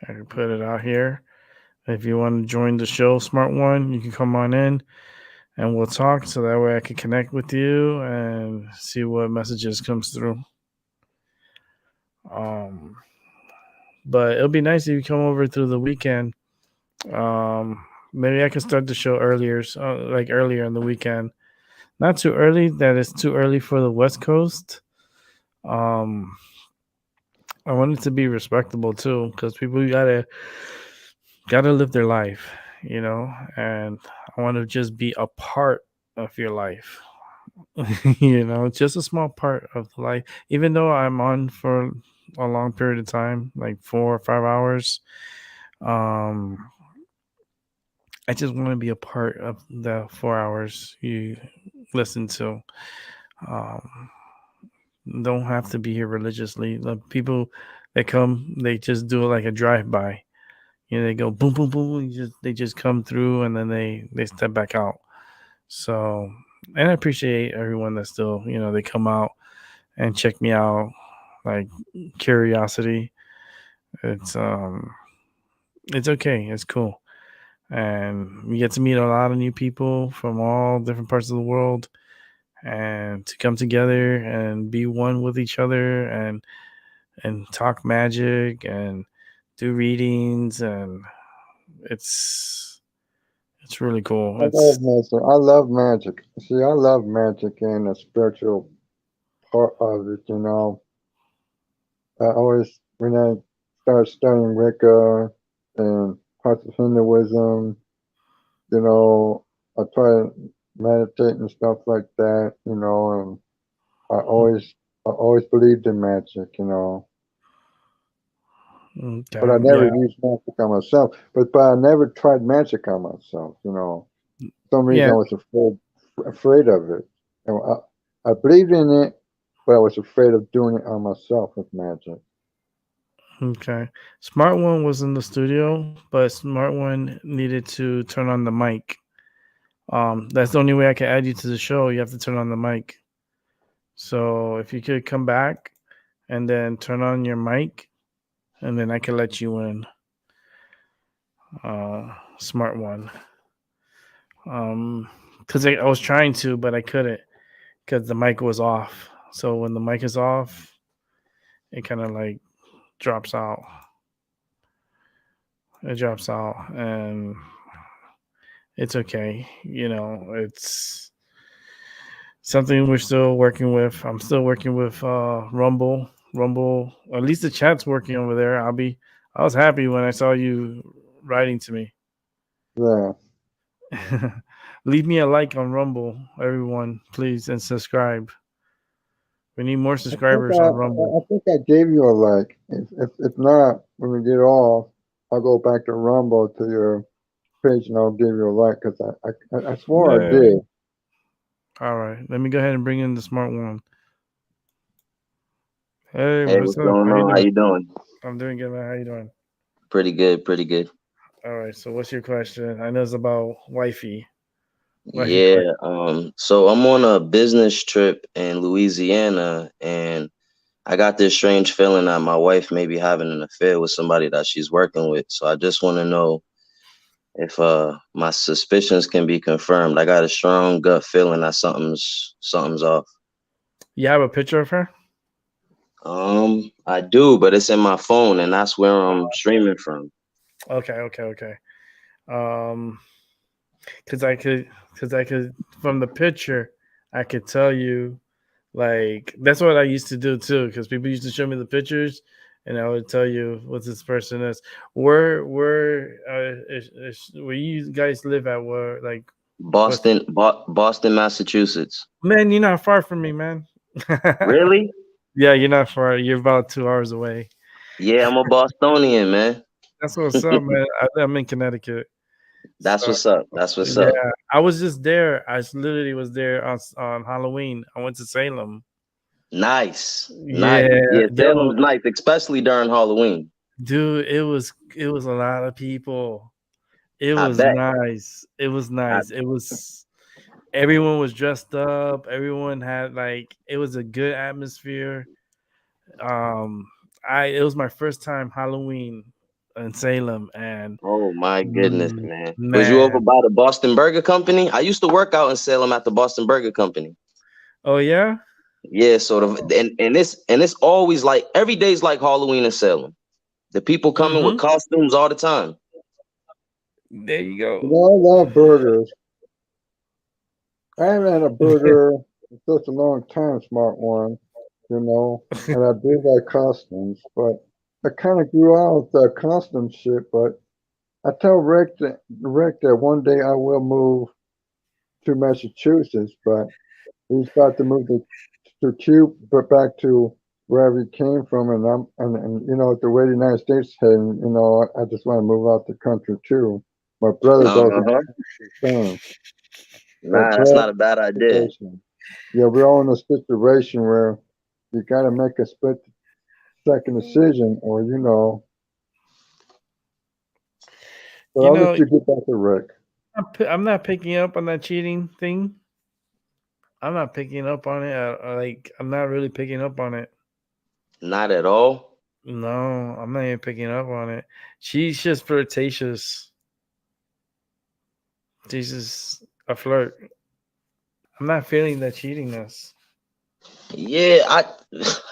I can put it out here. If you want to join the show, Smart One, you can come on in and we'll talk so that way I can connect with you and see what messages comes through. But it'll be nice if you come over through the weekend. Maybe I could start the show earlier, like earlier in the weekend. Not too early. That is too early for the West Coast. I want it to be respectable too, because people gotta live their life, and I want to just be a part of your life. Just a small part of the life. Even though I'm on for a long period of time, like 4 or 5 hours, I just want to be a part of the 4 hours you listen to. Don't have to be here religiously. The people that come, they just do it like a drive-by. They go boom, boom, boom. They just come through and then they step back out. So, and I appreciate everyone that still, they come out and check me out, like curiosity. It's okay. It's cool. And we get to meet a lot of new people from all different parts of the world, and to come together and be one with each other and talk magic and do readings, and it's really cool. I love magic. I love magic. See, I love magic and the spiritual part of it. I always, when I started studying Wicca and parts of Hinduism, I try to meditate and stuff like that, and I always believed in magic, Okay, but I never used magic on myself. But I never tried magic on myself, For some reason I was afraid of it. And I believed in it, but I was afraid of doing it on myself with magic. Okay. Smart One was in the studio, but Smart One needed to turn on the mic. That's the only way I can add you to the show. You have to turn on the mic. So if you could come back and then turn on your mic, and then I can let you in. Smart One. Because I was trying to, but I couldn't because the mic was off. So when the mic is off, it kind of like drops out. It drops out, and it's okay. You know, it's something we're still working with. I'm still working with Rumble. Rumble, at least the chat's working over there. I was happy when I saw you writing to me. Yeah. Leave me a like on Rumble, everyone, please, and subscribe. We need more subscribers on Rumble. I think I gave you a like. If not, when we get off, I'll go back to Rumble to your page and I'll give you a like because I swore I did. All right, let me go ahead and bring in the Smart One. Hey, what's going on? How you doing? I'm doing good, man. How you doing? Pretty good, pretty good. All right, so what's your question? I know it's about wifey. Yeah, so I'm on a business trip in Louisiana, and I got this strange feeling that my wife may be having an affair with somebody that she's working with. So I just want to know if my suspicions can be confirmed. I got a strong gut feeling that something's off. You have a picture of her? I do, but it's in my phone, and that's where I'm streaming from. Okay. Because I could from the picture, I could tell you, like, that's what I used to do too. Because people used to show me the pictures, and I would tell you what this person is. Where you guys live at? Where, like, Boston, Massachusetts. Man, you're not far from me, man. Really? Yeah, you're not far. You're about 2 hours away. Yeah, I'm a Bostonian, man. That's what's up, man. I'm in Connecticut. That's what's up. That's what's up. Yeah, I was just there. I literally was there on Halloween. I went to Salem. Nice. Yeah, Salem's nice, especially during Halloween. Dude, it was a lot of people. It was nice. It was nice. It was, everyone was dressed up. Everyone had, like, it was a good atmosphere. It was my first time Halloween in Salem, and oh my goodness, man. Was you over by the Boston Burger Company? I used to work out in Salem at the Boston Burger Company. Oh yeah? Yeah, sort of. And it's always like every day's like Halloween in Salem. The people coming with costumes all the time. There you go. I love burgers. I haven't had a burger in such a long time, Smart One, and I do like costumes, but I kind of grew out of that costume shit. But I tell Rick that one day I will move to Massachusetts, but he's about to move to Cuba, but back to wherever he came from, and the way the United States heading, I just want to move out the country too. My brother does the same. Nah, that's not a bad idea. Yeah, we're all in a situation where you got to make a split-second decision, or But I'll let you get back to Rick. I'm not picking up on that cheating thing. I'm not picking up on it. I'm not really picking up on it. Not at all? No, I'm not even picking up on it. She's just flirtatious. She's just a flirt. I'm not feeling that cheatingness. Yeah,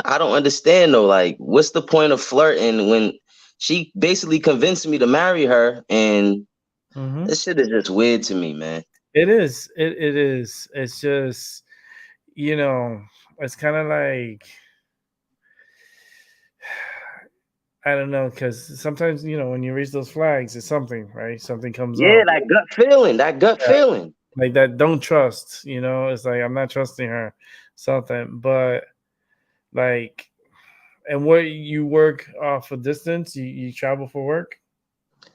I don't understand though. Like, what's the point of flirting when she basically convinced me to marry her? And this shit is just weird to me, man. It is. It is. It's just, it's kind of like, I don't know, because sometimes, when you raise those flags, it's something, right? Something comes up. Yeah, that gut feeling. Like that, don't trust, it's like, I'm not trusting her, something. But, like, and where you work off a distance, you travel for work?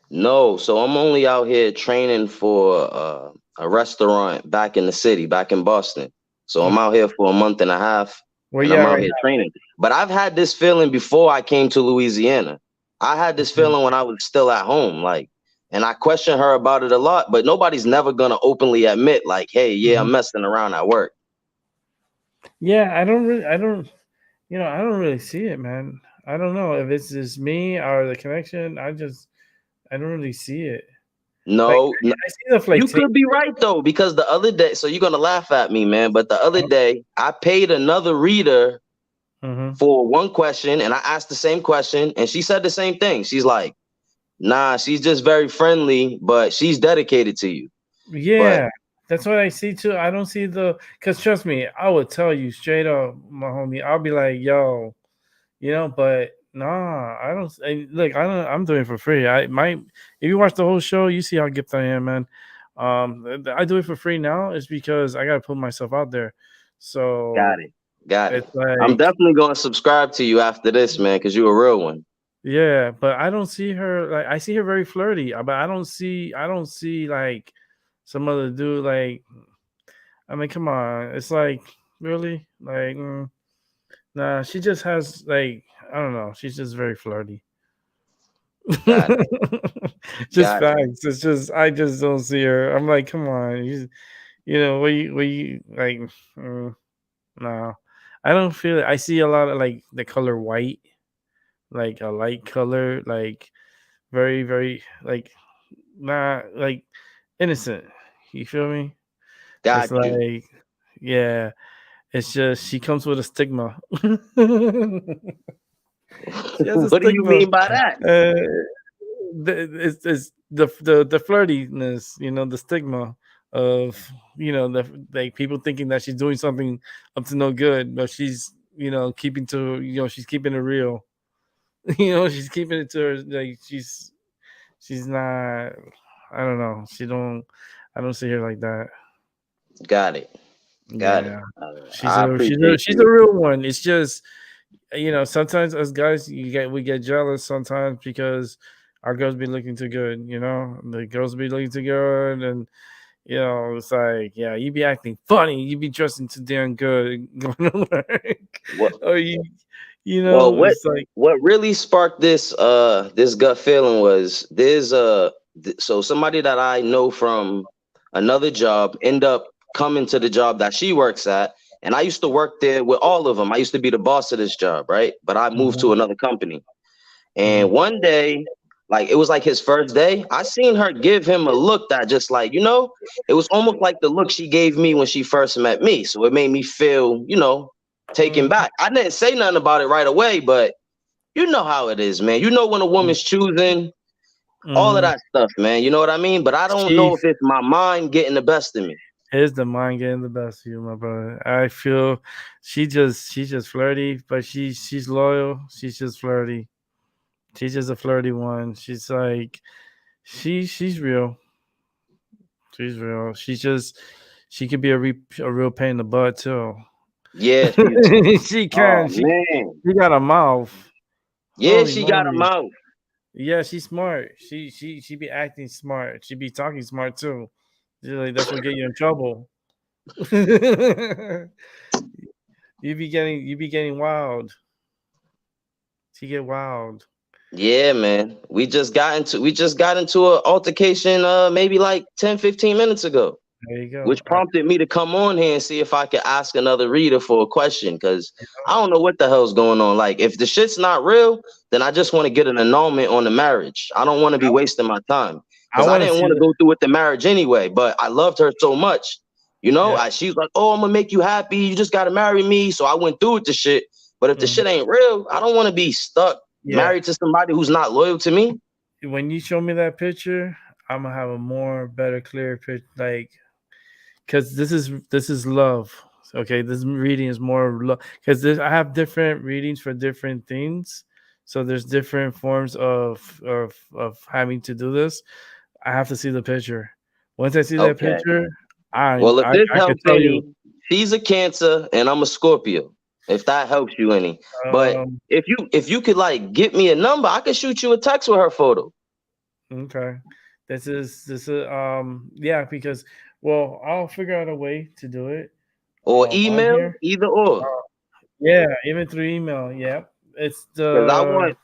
No, so I'm only out here training for a restaurant back in the city, back in Boston. So I'm out here for a month and a half. Where and I'm out here training. But I've had this feeling before I came to Louisiana. I had this feeling when I was still at home, like, and I question her about it a lot, but nobody's never gonna openly admit, like, hey, yeah, I'm messing around at work. Yeah, I don't, you know, I don't really see it, man. I don't know if it's just me or the connection. I don't really see it. No, I see the you flirtation. could be right though, because the other day, so you're gonna laugh at me, man, but the other day I paid another reader for one question, and I asked the same question, and she said the same thing. She's like, nah, she's just very friendly, but she's dedicated to you. Yeah, that's what I see too. I don't see because trust me, I would tell you straight up, my homie. I'll be like, yo, you know, but nah, I don't. Look, I'm doing it for free. If you watch the whole show, you see how gifted I am, man. I do it for free now. It's because I gotta put myself out there. So got it. it's like, I'm definitely gonna subscribe to you after this, man, because you're a real one. yeah, but I don't see her like I see her very flirty, but I don't see like some other dude like. I mean, come on, it's like really like nah. She just has like I don't know. She's just very flirty. Got it. Just facts. It's just I just don't see her. I'm like, come on, you know, where you like? No, I don't feel it. I see a lot of like the color white, like a light color, like very, very like not like innocent. You feel me? Got It's you. like, yeah, it's just she comes with a stigma. She has a What do you stigma. mean by that? It's the flirtiness, you know, the stigma of, you know, like people thinking that she's doing something up to no good, but she's, you know, keeping to, you know, she's keeping it real. You know, she's keeping it to her, like she's not. I don't know. I don't see her like that. Got it. Yeah. It. She's a real one. It's just, you know, sometimes as guys we get jealous sometimes because our girls be looking too good, you know. The girls be looking too good, and you know, it's like, yeah, you be acting funny, you be dressing too damn good going to work. Or you know, well, it's like what really sparked this this gut feeling was there's so somebody that I know from another job end up coming to the job that she works at, and I used to work there with all of them. I used to be the boss of this job, right? But I moved to another company, and one day, like it was like his first day, I seen her give him a look that just like, you know, it was almost like the look she gave me when she first met me. So it made me feel, you know, taken back. I didn't say nothing about it right away, but you know how it is, man. You know when a woman's choosing, all of that stuff, man. You know what I mean? But I don't know if it's my mind getting the best of me. It's the mind getting the best of you, my brother. I feel she's just flirty, but she's loyal. She's just flirty. She's just a flirty one. She's like she's real. She's real. She could be a real pain in the butt too. Yeah, she can. Oh, she got a mouth. Yeah, holy she got a mouth. Yeah, she's smart. She be acting smart. She be talking smart too. Like, that's what get you in trouble. you be getting wild. She get wild. Yeah, man. We just got into an altercation maybe like 10-15 minutes ago. There you go. Which prompted me to come on here and see if I could ask another reader for a question, because I don't know what the hell's going on. Like, if the shit's not real, then I just want to get an annulment on the marriage. I don't want to be wasting my time, because I didn't want to go through with the marriage anyway, but I loved her so much. You know, she's like, oh, I'm going to make you happy. You just got to marry me. So I went through with the shit. But if the shit ain't real, I don't want to be stuck married to somebody who's not loyal to me. When you show me that picture, I'm going to have a better, clearer picture. Like, because this is love. Okay, this reading is more love, because I have different readings for different things, so there's different forms of having to do this. I have to see the picture. Once I see that picture, if this helps any, she's a Cancer and I'm a Scorpio. If that helps you any, but if you could like get me a number, I could shoot you a text with her photo. Okay, this is yeah, because. Well, I'll figure out a way to do it. Or email, either or. Yeah, even through email. Yeah, it's the.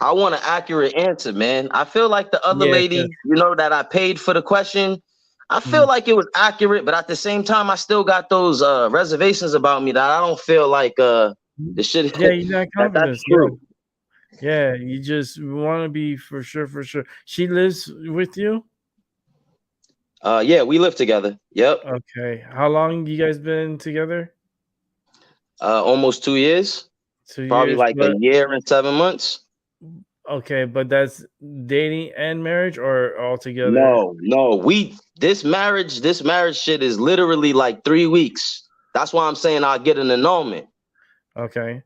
I want an accurate answer, man. I feel like the other Yeah, lady, that I paid for the question, I feel like it was accurate, but at the same time, I still got those reservations about me that I don't feel like the shit yeah, you got that's confidence. true. Yeah, you just want to be for sure. She lives with you? Yeah, we live together. Yep. Okay. How long you guys been together? Almost 2 years. 2 Probably years, like a but year and 7 months. okay, but that's dating and marriage or all together? No. This marriage shit is literally like 3 weeks. That's why I'm saying I'll get an annulment. Okay.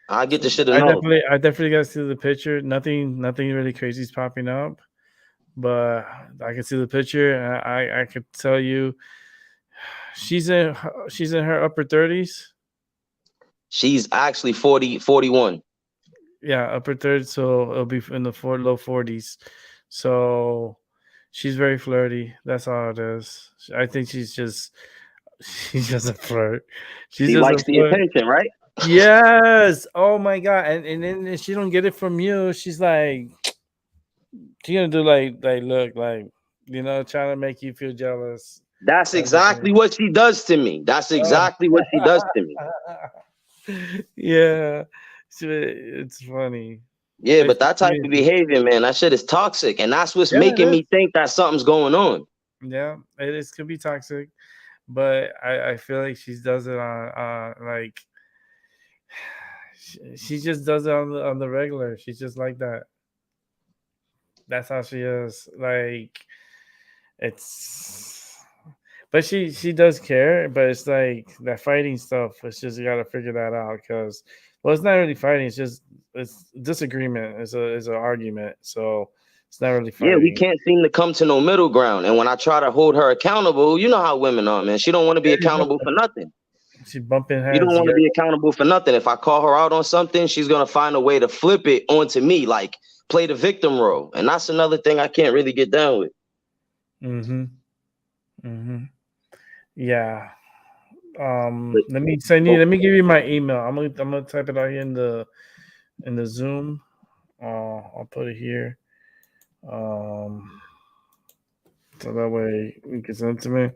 I'll get the shit I annulled. definitely got to see the picture. Nothing really crazy is popping up, but I can see the picture, and I could tell you, she's in her upper 30s. She's actually 41. Yeah, upper 30s, so it'll be in the low 40s. So she's very flirty. That's all it is. I think she's just a flirt. She likes the attention, right? Yes. Oh my god. And then if she don't get it from you, she's like, she's gonna do like look like, trying to make you feel jealous. That's exactly what she does to me. That's exactly what she does to me. Yeah. It's funny. Yeah, but that type of behavior, man, that shit is toxic. And that's what's making me think that something's going on. Yeah, it could be toxic. But I feel like she does it on like she just does it on the regular. She's just like that. That's how she is. Like but she does care, but it's like that fighting stuff. It's just you gotta figure that out because it's not really fighting. It's disagreement. It's an argument. So it's not really fighting. Yeah, we can't seem to come to no middle ground. And when I try to hold her accountable, you know how women are, man. She don't want to be accountable for nothing. She's bumping heads. You don't want to be accountable for nothing. If I call her out on something, she's gonna find a way to flip it onto me, like play the victim role. And that's another thing I can't really get down with. Yeah. Let me give you my email. I'm gonna type it out here in the Zoom. I'll put it here. So that way you can send it to me.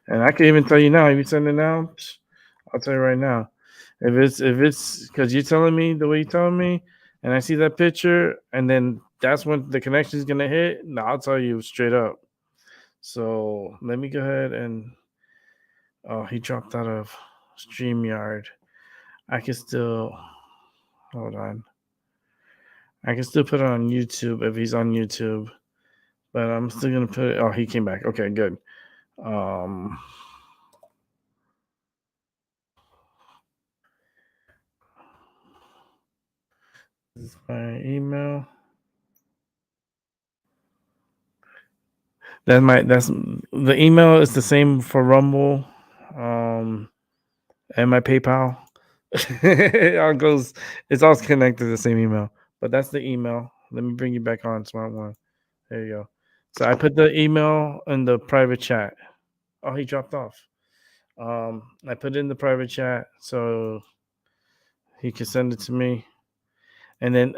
And I can even tell you now, if you send it now, I'll tell you right now. If it's because you're telling me the way you're telling me, and I see that picture, and then that's when the connection is gonna hit. No, I'll tell you straight up. So let me go ahead and he dropped out of Streamyard. I can still hold on. I can still put it on YouTube if he's on YouTube, but I'm still gonna put it. Oh, he came back. Okay, good. This is my email. That's the email is the same for Rumble, and my PayPal. It's all connected to the same email, but that's the email. Let me bring you back on, Smart One. There you go. So I put the email in the private chat. Oh, he dropped off. I put it in the private chat so he can send it to me, and then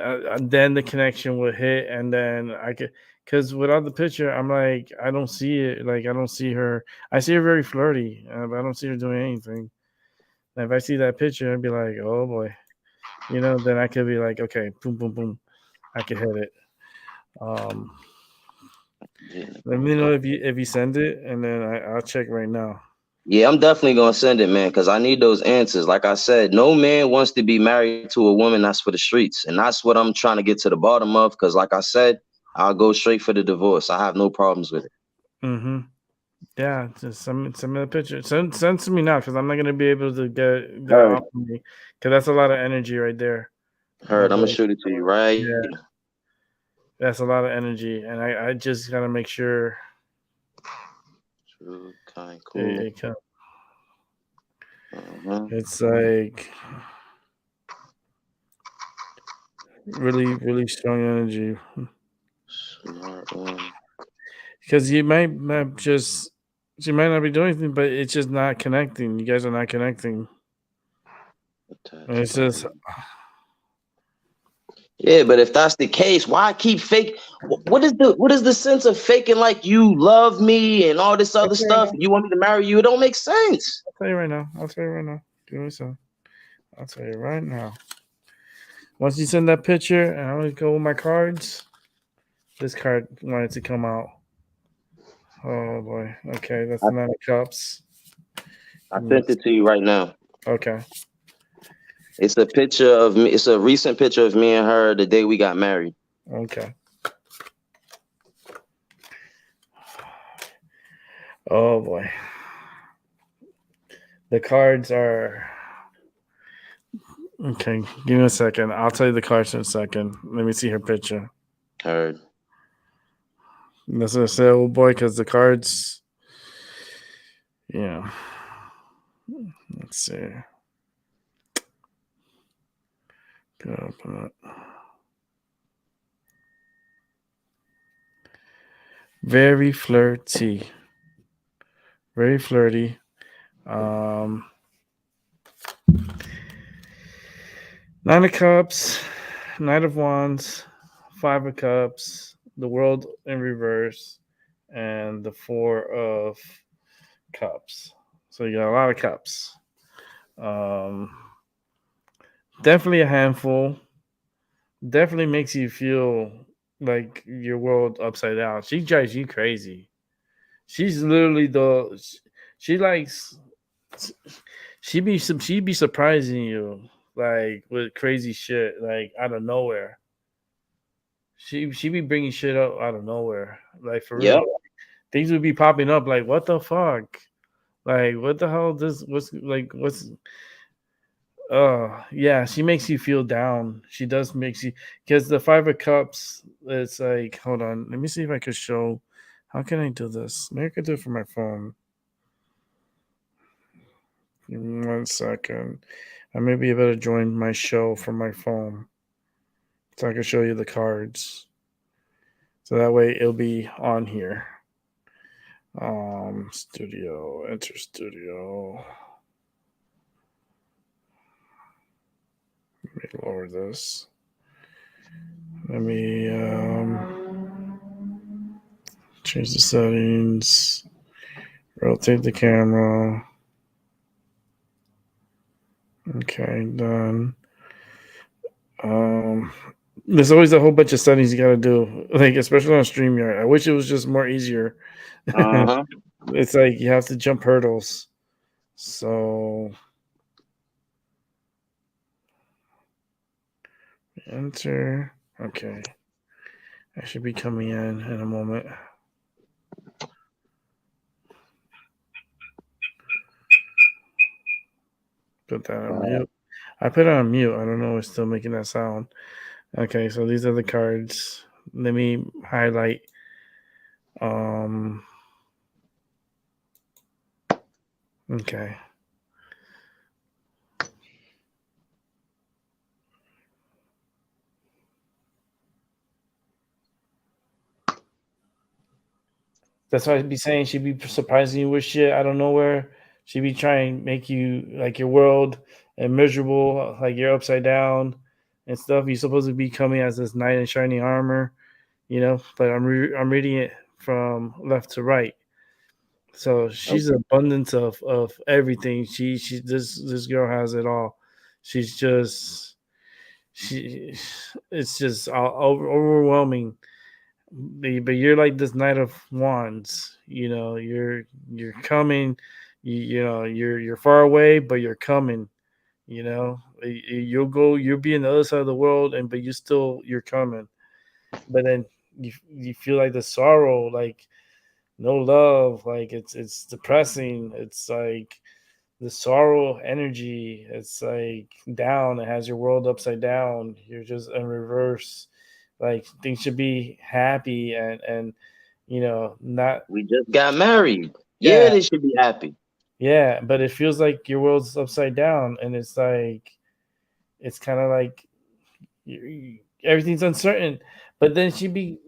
the connection would hit, and then I could, because without the picture, I'm like, I don't see it. Like I don't see her. I see her very flirty, but I don't see her doing anything. And if I see that picture, I'd be like, oh boy, then I could be like, okay, boom, boom, boom, I could hit it. Let me know if you send it, and then I'll check right now. Yeah, I'm definitely gonna send it, man, because I need those answers. Like I said, no man wants to be married to a woman that's for the streets, and that's what I'm trying to get to the bottom of. Because, like I said, I'll go straight for the divorce. I have no problems with it. Yeah, just send me the picture. Send to me now, because I'm not gonna be able to get that off of me, because that's a lot of energy right there. Heard. I'm gonna shoot it to you, right? Yeah. That's a lot of energy, and I just gotta make sure. True, kind, cool. It's like really, really strong energy. Smart one. Because she might not be doing anything, but it's just not connecting. You guys are not connecting. And it's just Yeah, but if that's the case, why keep fake? What is the sense of faking like you love me and all this other stuff? You want me to marry you? It don't make sense. I'll tell you right now. Give me some. I'll tell you right now. Once you send that picture, and I'm gonna go with my cards. This card wanted to come out. Oh boy. Okay, that's the 9 of Cups. I sent it to you right now. Okay. It's a picture of me. It's a recent picture of me and her the day we got married. Okay. Oh boy. The cards are okay. Give me a second. I'll tell you the cards in a second. Let me see her picture. Heard. That's what I said, old boy, because the cards. Yeah. Let's see. Open it. Very flirty. Very flirty. 9 of Cups, Knight of Wands, 5 of Cups, the World in reverse, and the 4 of Cups. So you got a lot of cups. Definitely a handful. Definitely makes you feel like your world upside down. She drives you crazy. She's literally she likes. She be surprising you like with crazy shit like out of nowhere. She be bringing shit up out of nowhere like for real. Yep. Things would be popping up like what the fuck, like what the hell? What's yeah, she makes you feel down. She does makes you because the 5 of Cups. It's like hold on, let me see if I could show. How can I do this? Maybe I could do it from my phone. Give me 1 second. I may be able to join my show from my phone. So I can show you the cards. So that way it'll be on here. Studio. Enter studio. Let me lower this. Let me change the settings. Rotate the camera. Okay, done. There's always a whole bunch of settings you gotta do, like especially on StreamYard. I wish it was just more easier. Uh-huh. It's like you have to jump hurdles. So enter. Okay, I should be coming in a moment. Put that on mute. I put it on mute. I don't know. It's still making that sound. Okay, so these are the cards. Let me highlight. Okay. That's why I'd be saying she'd be surprising you with shit out of nowhere. She'd be trying to make you like your world immeasurable, like you're upside down and stuff. You're supposed to be coming as this knight in shining armor, you know. But I'm reading it from left to right. So she's an abundance of everything. She this girl has it all. She's just it's just overwhelming. But you're like this Knight of Wands, you know. You're coming, you know. You're far away, but you're coming. You know, you'll be in the other side of the world, but you're coming. But then you feel like the sorrow, like no love, like it's depressing. It's like the sorrow energy. It's like down. It has your world upside down. You're just in reverse. Like things should be happy and you know not. We just got married. Yeah, they should be happy. Yeah, but it feels like your world's upside down, and it's like it's kind of like everything's uncertain. But then should be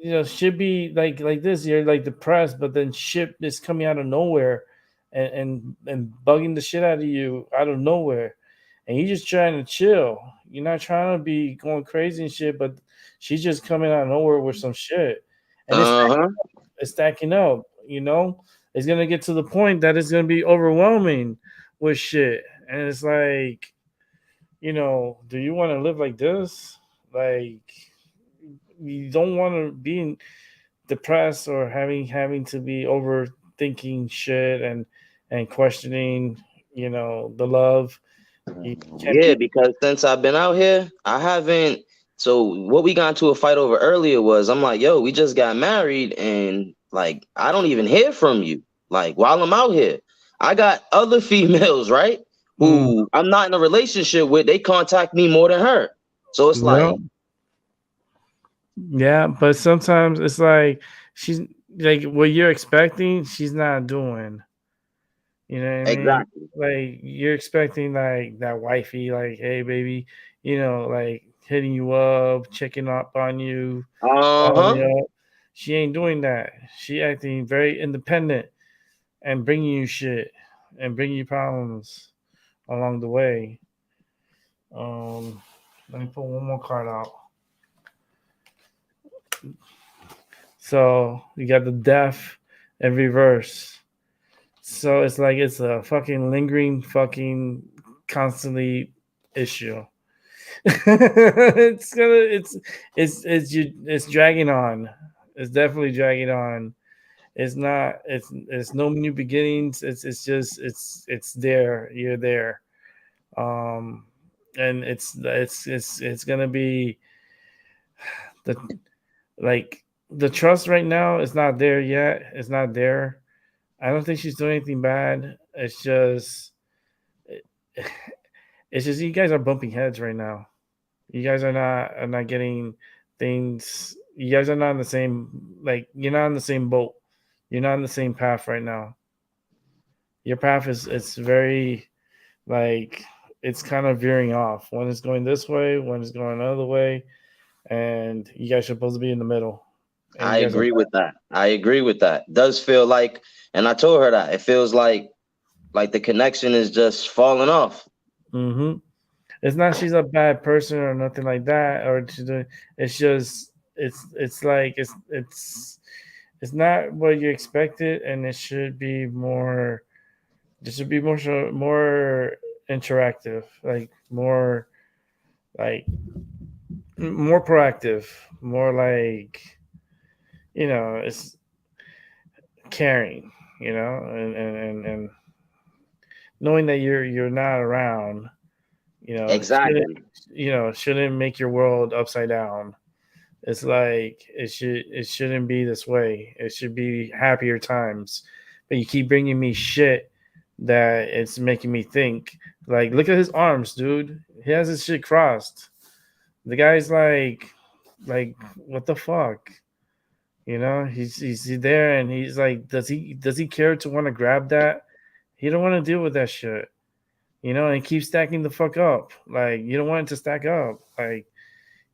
like this. You're like depressed, but then shit is coming out of nowhere, and bugging the shit out of you out of nowhere, and you just trying to chill. You're not trying to be going crazy and shit, but she's just coming out of nowhere with some shit, and it's stacking up. You know, it's gonna get to the point that it's gonna be overwhelming with shit, and it's like, you know, do you want to live like this? Like, you don't want to be depressed or having to be overthinking shit and questioning, you know, the love. Yeah, because since I've been out here, I haven't. So what we got into a fight over earlier was, I'm like, yo, we just got married, and like I don't even hear from you. Like while I'm out here, I got other females, right, who I'm not in a relationship with. They contact me more than her. So it's like, yeah, but sometimes it's like she's like what you're expecting, she's not doing. You know what I mean? exactly. Like you're expecting like that wifey, like, hey baby, you know, like hitting you up, checking up on you, calling you up. She ain't doing that. She acting very independent and bringing you shit and bringing you problems along the way. Let me pull one more card out. So you got the death in reverse. So it's like it's a fucking lingering fucking constantly issue. It's dragging on. It's definitely dragging on. It's not. It's no new beginnings. It's just it's there. You're there. And it's gonna be the like the trust right now is not there yet. It's not there. I don't think she's doing anything bad. It's just you guys are bumping heads right now. You guys are not getting things. You guys are not in the same, like, you're not in the same boat. You're not in the same path right now. Your path is it's very like it's kind of veering off. One is going this way, one is going another way, and you guys are supposed to be in the middle. I agree with that. I agree with that. Does feel like, and I told her that it feels like the connection is just falling off. Mm-hmm. It's not she's a bad person or nothing like that, or it's just it's like it's not what you expected, and it should be more. This should be more interactive, like more proactive, more like, you know, it's caring, you know, and knowing that you're not around, you know, exactly. shouldn't make your world upside down. It's like it shouldn't be this way. It should be happier times. But you keep bringing me shit that it's making me think. Like, look at his arms, dude. He has his shit crossed. The guy's like what the fuck? You know, he's there and he's like, does he care to want to grab that? He don't want to deal with that shit. You know, and keep stacking the fuck up. Like, you don't want it to stack up. Like,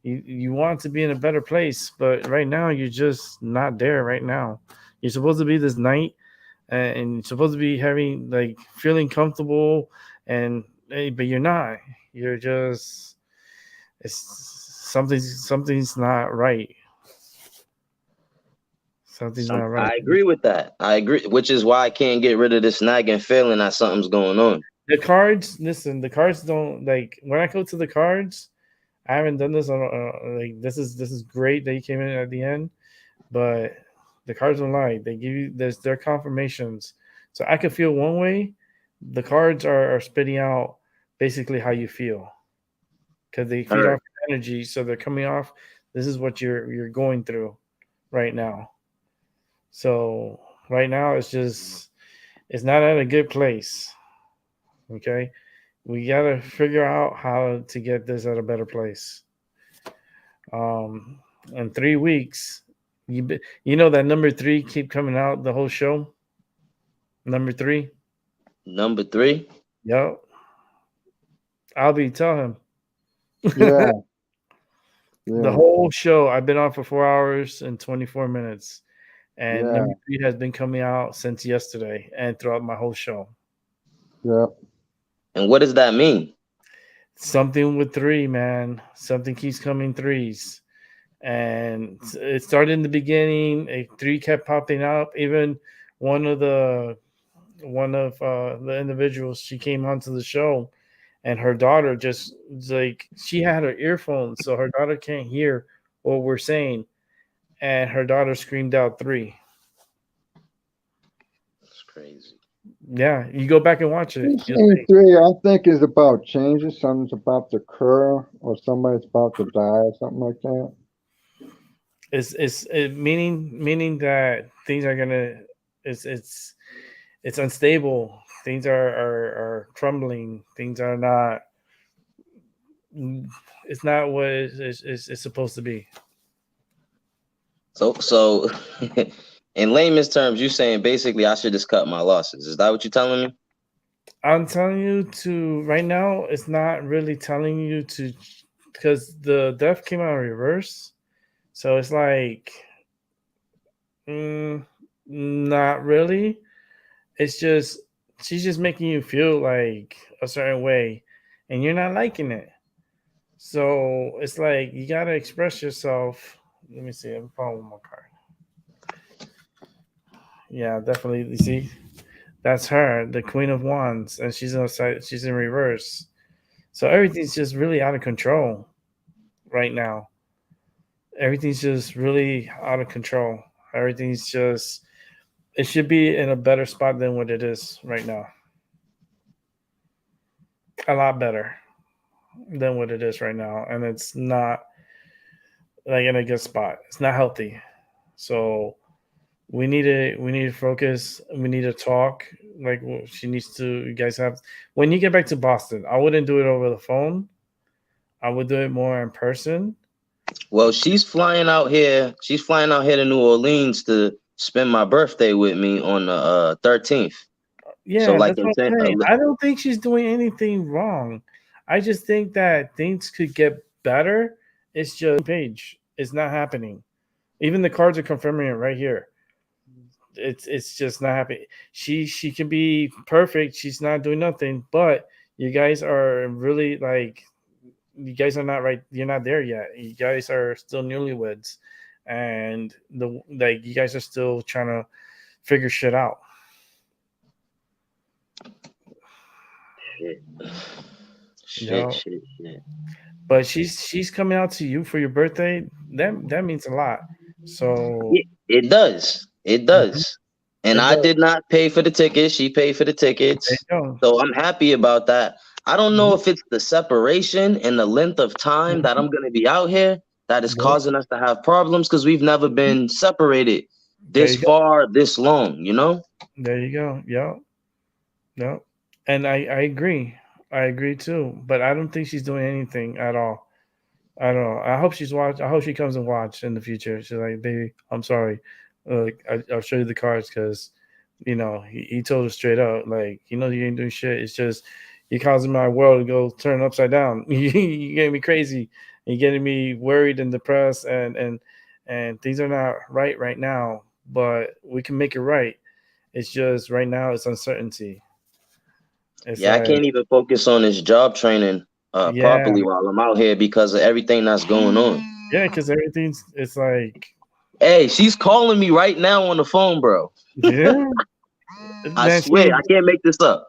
you want to be in a better place, but right now you're just not there right now. You're supposed to be this knight, and you're supposed to be having, like, feeling comfortable, but you're not. You're just, something's not right. Something's not right. I agree with that. I agree, which is why I can't get rid of this nagging feeling that something's going on. The cards, listen, the cards don't, like, when I go to the cards, I haven't done this on like, this is great that you came in at the end, but the cards don't lie. They give you their confirmations. So I could feel one way. The cards are spitting out basically how you feel, because they feed off energy. So they're coming off. This is what you're going through right now. So right now it's not at a good place. Okay. We got to figure out how to get this at a better place. In 3 weeks, you know that number 3 keep coming out the whole show. Number 3. Yep. Tell him. Yeah. The whole show, I've been on for 4 hours and 24 minutes. And number 3 has been coming out since yesterday and throughout my whole show. Yeah. And what does that mean? something with 3, man. Something keeps coming 3s. And it started in the beginning. A 3 kept popping up. Even one of the individuals, she came onto the show, and her daughter just like, she had her earphones, so her daughter can't hear what we're saying, and her daughter screamed out 3. It's crazy. Yeah, you go back and watch it. You'll see. 3, I think, is about changing. Something's about to occur, or somebody's about to die, or something like that. It's meaning that things are gonna, it's unstable. Things are crumbling. Things are not. It's not what it's supposed to be. So in layman's terms, you're saying basically I should just cut my losses. Is that what you're telling me? I'm telling you to right now. It's not really telling you to, because the death came out in reverse. So it's like, not really. It's just, she's just making you feel like a certain way, and you're not liking it. So it's like you gotta express yourself. Let me see. I'm pulling one more card. Yeah, definitely. You see, that's her, the Queen of Wands, and she's outside. She's in reverse. So everything's just really out of control right now. Everything's just really out of control. Everything's just, it should be in a better spot than what it is right now. A lot better than what it is right now. And it's not like in a good spot. It's not healthy. So we need to focus. We need to talk. Like, she needs to, you guys have, when you get back to Boston, I wouldn't do it over the phone. I would do it more in person. Well, she's flying out here. She's flying out here to New Orleans to spend my birthday with me on the 13th. Yeah, So, like that's what I'm saying. I don't think she's doing anything wrong. I just think that things could get better. It's just page. It's not happening. Even the cards are confirming it right here. It's just not happening. She can be perfect. She's not doing nothing. But you guys are really like, you guys are not right. You're not there yet. You guys are still newlyweds, and you guys are still trying to figure shit out. Shit. But she's coming out to you for your birthday. That means a lot. So it does. And I did not pay for the tickets. She paid for the tickets. So I'm happy about that. I don't know if it's the separation and the length of time that I'm going to be out here that is causing us to have problems, because we've never been separated this far, this long, you know? There you go. Yep. And I agree. I agree too. But I don't think she's doing anything at all. I don't know. I hope she's watched. I hope she comes and watch in the future. She's like, baby, I'm sorry. I'll show you the cards, because, he told her straight up, like, you ain't doing shit. It's just, you're causing my world to go turn upside down. You're getting me crazy. You're getting me worried and depressed, and things are not right now. But we can make it right. It's just right now it's uncertainty. I can't even focus on this job training properly while I'm out here because of everything that's going on. Yeah, because it's like, hey, she's calling me right now on the phone, bro. Yeah. I swear, I can't make this up.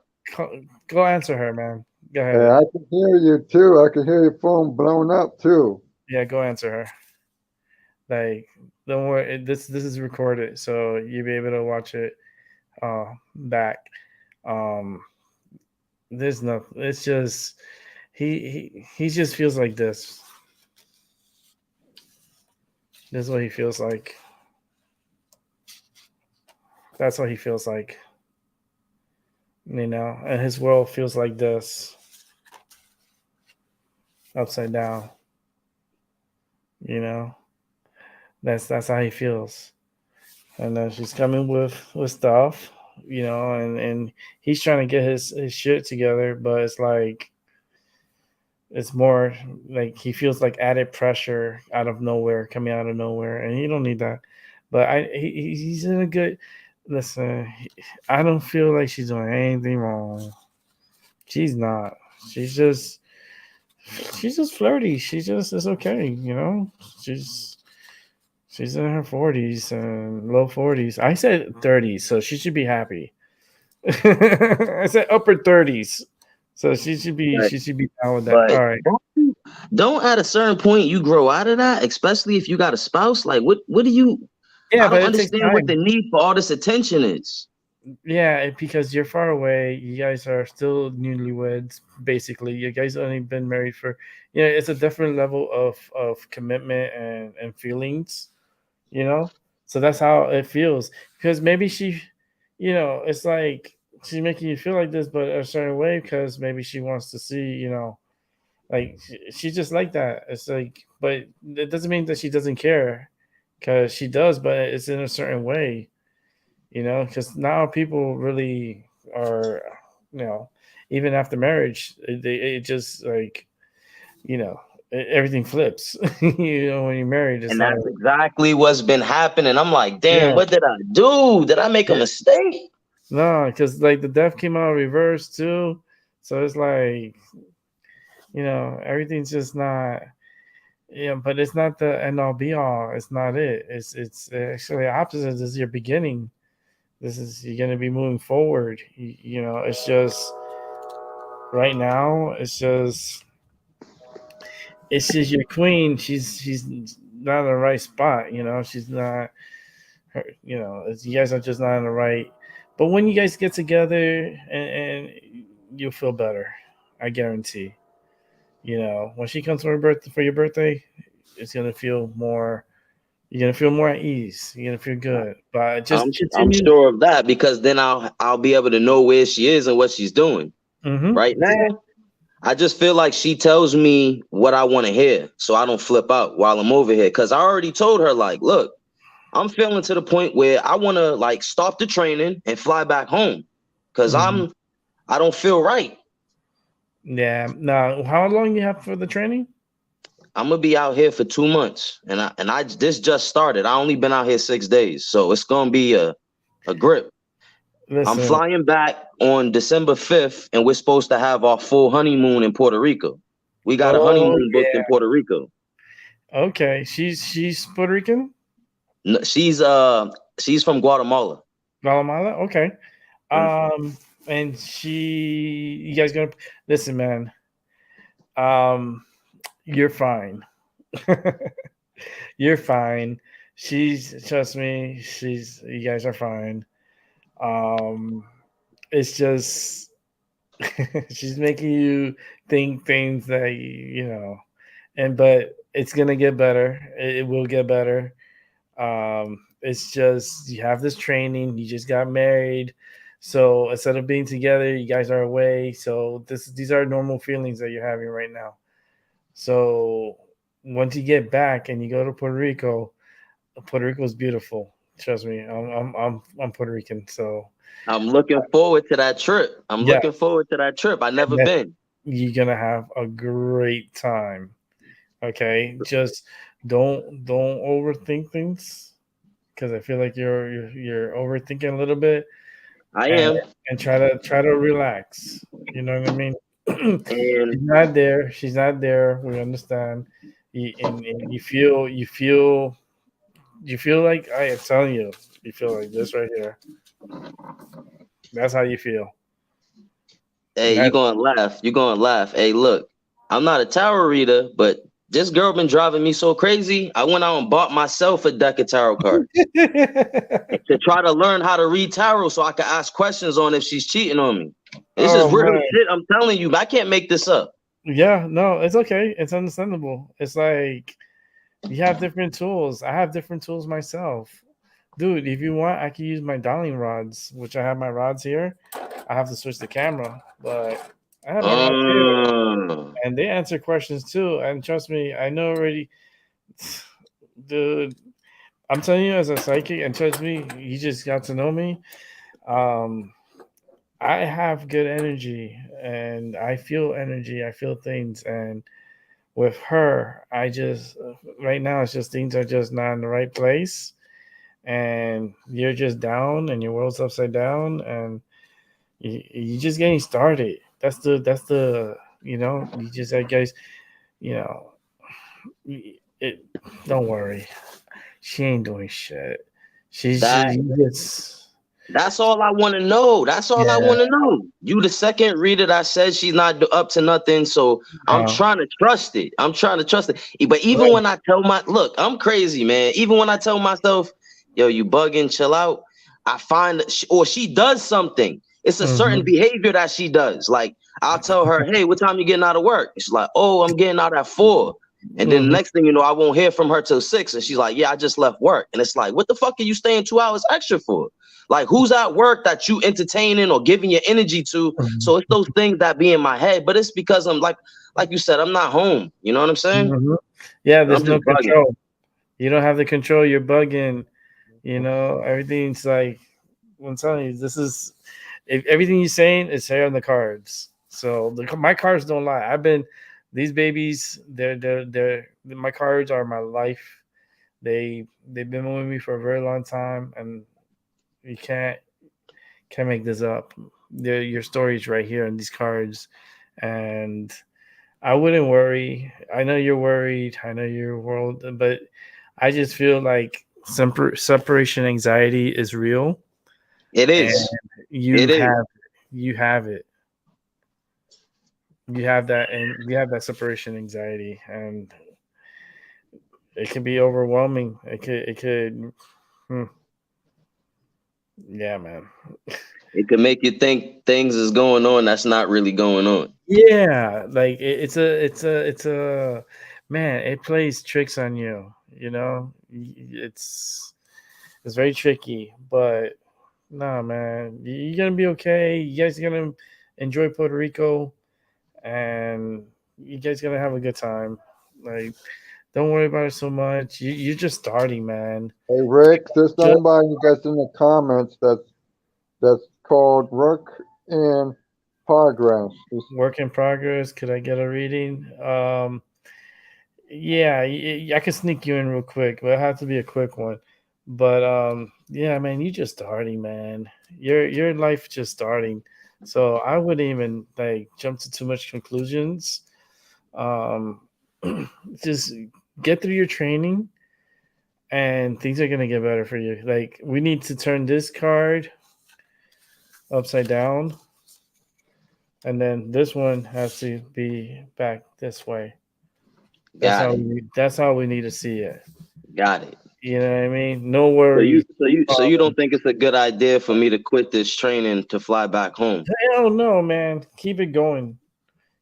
Go answer her, man. Go ahead. Yeah, I can hear you too. I can hear your phone blown up too. Yeah, go answer her. Like, don't worry. This is recorded, so you'll be able to watch it back. There's nothing. It's just he just feels like this. This is what he feels like. That's what he feels like. And his world feels like this. Upside down. That's how he feels. And then she's coming with stuff, and he's trying to get his shit together, but it's like, it's more like he feels like added pressure coming out of nowhere, and you don't need that. But he's in a good. Listen, I don't feel like she's doing anything wrong. She's not. She's just She's just flirty. She just is okay, you know. She's in her 40s and low 40s. I said 30s, so she should be happy. I said upper 30s, so she should be down with that. But All right. don't at a certain point you grow out of that, especially if you got a spouse. Like what do you? Yeah, I but don't it takes understand what the time. need for all this attention is. Yeah, because you're far away. You guys are still newlyweds, basically. You guys only been married for, it's a different level of commitment and feelings, you know. So that's how it feels. Because maybe she, it's like she's making you feel like this, but a certain way because maybe she wants to see, like she's just like that. It's like, but it doesn't mean that she doesn't care, because she does, but it's in a certain way. Because now people really are, even after marriage, it just like, everything flips. When you're married, it's And like, that's exactly what's been happening. I'm like, damn, yeah, what did I do? Did I make a mistake? no, because like the death came out reverse too, so it's like, everything's just not. Yeah, but it's not the end all be all. It's not it. It's actually opposite. This is your beginning. You're going to be moving forward. It's just right now. It's just your queen. She's not in the right spot. She's not. You guys are just not in the right. But when you guys get together, and you'll feel better, I guarantee. When she comes for your birthday, it's gonna feel more. You're gonna feel more at ease. You're gonna feel good. But just I'm continue. sure of that, because then I'll be able to know where she is and what she's doing. Mm-hmm. Right now, I just feel like she tells me what I want to hear, so I don't flip out while I'm over here. Because I already told her, like, look, I'm feeling to the point where I want to like stop the training and fly back home, because Mm-hmm. I don't feel right. Yeah. Now, how long you have for the training? I'm gonna be out here for 2 months, and I this just started. I only been out here 6 days, so it's gonna be a grip. Listen, I'm flying back on December 5th, and we're supposed to have our full honeymoon in Puerto Rico. We got a honeymoon booked in Puerto Rico. Okay, she's Puerto Rican. No, she's from Guatemala. Guatemala. Okay. And you guys gonna listen, man. You're fine. You're fine. Trust me. You guys are fine. It's just she's making you think things that but it's gonna get better. It will get better. It's just you have this training. You just got married, so instead of being together, you guys are away. So these are normal feelings that you're having right now. So once you get back and you go to Puerto Rico is beautiful. Trust me, I'm Puerto Rican, so I'm looking forward to that trip. Looking forward to that trip. I've never been. You're gonna have a great time. Okay, just don't overthink things, because I feel like you're overthinking a little bit. I am. And try to relax. You know what I mean? She's not there. She's not there. We understand. And you feel like I am telling you. You feel like this right here. That's how you feel. Hey, you're gonna laugh. You're gonna laugh. Hey, look, I'm not a tarot reader, but this girl been driving me so crazy. I went out and bought myself a deck of tarot cards to try to learn how to read tarot, so I can ask questions on if she's cheating on me. This is real shit. I'm telling you, I can't make this up. Yeah, no, it's okay. It's understandable. It's like you have different tools. I have different tools myself. Dude, if you want, I can use my dialing rods, which I have my rods here. I have to switch the camera, but I have my rods here. And they answer questions too. And trust me, I know already. Dude, I'm telling you as a psychic, and trust me, you just got to know me. I have good energy, and I feel energy. I feel things, and with her, I just right now it's just things are just not in the right place, and you're just down, and your world's upside down, and you're just getting started. That's the You know, you just like guys, you know, don't worry. She ain't doing shit. She's That just that's all I want to know. That's all I yeah. want to know. You the second reader that says she's not up to nothing, so I'm trying to trust it. I'm trying to trust it. But even when I tell I'm crazy, man. Even when I tell myself, yo, you bugging, chill out, I find that she does something. It's a certain behavior that she does. Like I'll tell her, hey, what time you getting out of work? She's like, oh, I'm getting out at 4. And then the next thing you know, I won't hear from her till 6. And she's like, yeah, I just left work. And it's like, what the fuck are you staying 2 hours extra for? Like, who's at work that you entertaining or giving your energy to? So it's those things that be in my head, but it's because I'm like you said, I'm not home. You know what I'm saying? Yeah, there's no bugging. control. You don't have the control. You're bugging. You know, everything's like, I'm telling you, this is, if everything you're saying is here on the cards. So my cards don't lie. These babies, they're my cards are my life. They've been with me for a very long time, and you can't make this up. Your story's right here on these cards, and I wouldn't worry. I know you're worried. I know you're worried, but I just feel like separation anxiety is real. It is. You have it. You have that, and you have that separation anxiety, and it can be overwhelming. It could. Yeah, man. It could make you think things is going on that's not really going on. Yeah, like it's a man. It plays tricks on you. You know, it's very tricky, but nah, man, you're gonna be okay. You guys are gonna enjoy Puerto Rico, and you guys gonna have a good time. Like, don't worry about it so much. You're just starting, man. Hey Rick, there's somebody you guys in the comments that's called work in progress. Work in progress. Could I get a reading? Yeah, I can sneak you in real quick, but it has to be a quick one. But yeah, man, you just starting, man. Your life just starting. So I wouldn't even like jump to too much conclusions. Just get through your training, and things are gonna get better for you. Like, we need to turn this card upside down, and then this one has to be back this way. That's how we need to see it. Got it. You know what I mean? No worries. So you don't think it's a good idea for me to quit this training to fly back home? Hell no, man. Keep it going.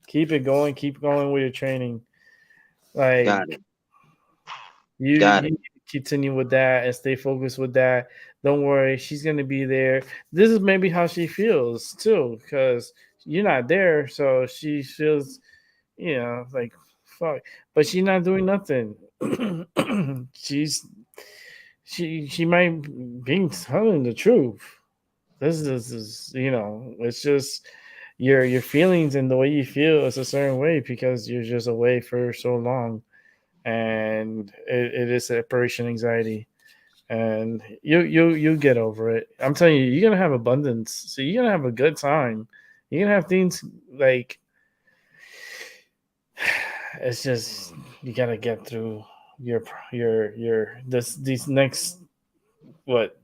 Keep it going. Keep going with your training. Like, Got it. You need to continue with that and stay focused with that. Don't worry, she's gonna be there. This is maybe how she feels too, because you're not there, so she feels, like fuck. But she's not doing nothing. She might be telling the truth. This is it's just your feelings and the way you feel is a certain way because you're just away for so long. And it is separation anxiety, and you get over it. I'm telling you, you're gonna have abundance, so you're gonna have a good time. You're gonna have things like, it's just, you gotta get through these next, what,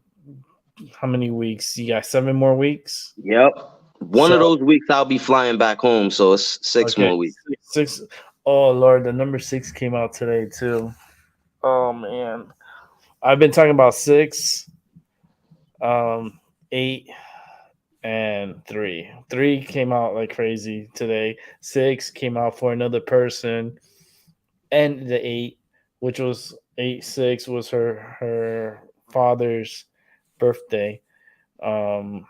how many weeks? You got 7 more weeks. Yep. One of those weeks I'll be flying back home, so it's 6 more weeks. 6. Oh Lord, the number 6 came out today too. Oh man, I've been talking about 6, 8, and 3. 3 came out like crazy today. 6 came out for another person, and the 8, which was 8/6, was her father's birthday. Now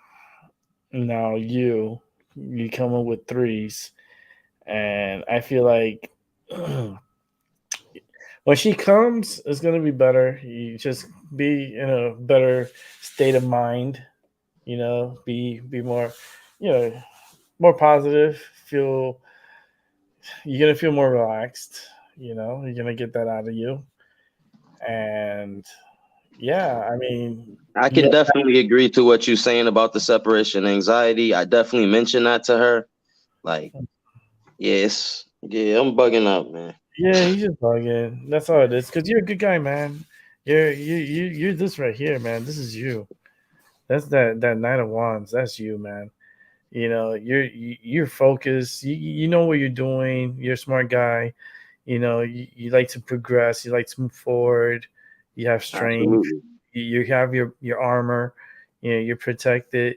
you come up with 3s. And I feel like when she comes, it's gonna be better. You just be in a better state of mind. Be more, more positive. You're gonna feel more relaxed. You're gonna get that out of you. And yeah, I mean, I can definitely agree to what you're saying about the separation anxiety. I definitely mentioned that to her. Like, Yeah, I'm bugging out, man. Yeah, he's just bugging. That's all it is. Because you're a good guy, man. You're this right here, man. This is you. That's that Knight of Wands. That's you, man. You're focused. You know what you're doing. You're a smart guy. You like to progress. You like to move forward. You have strength. Absolutely. You have your armor. You're protected.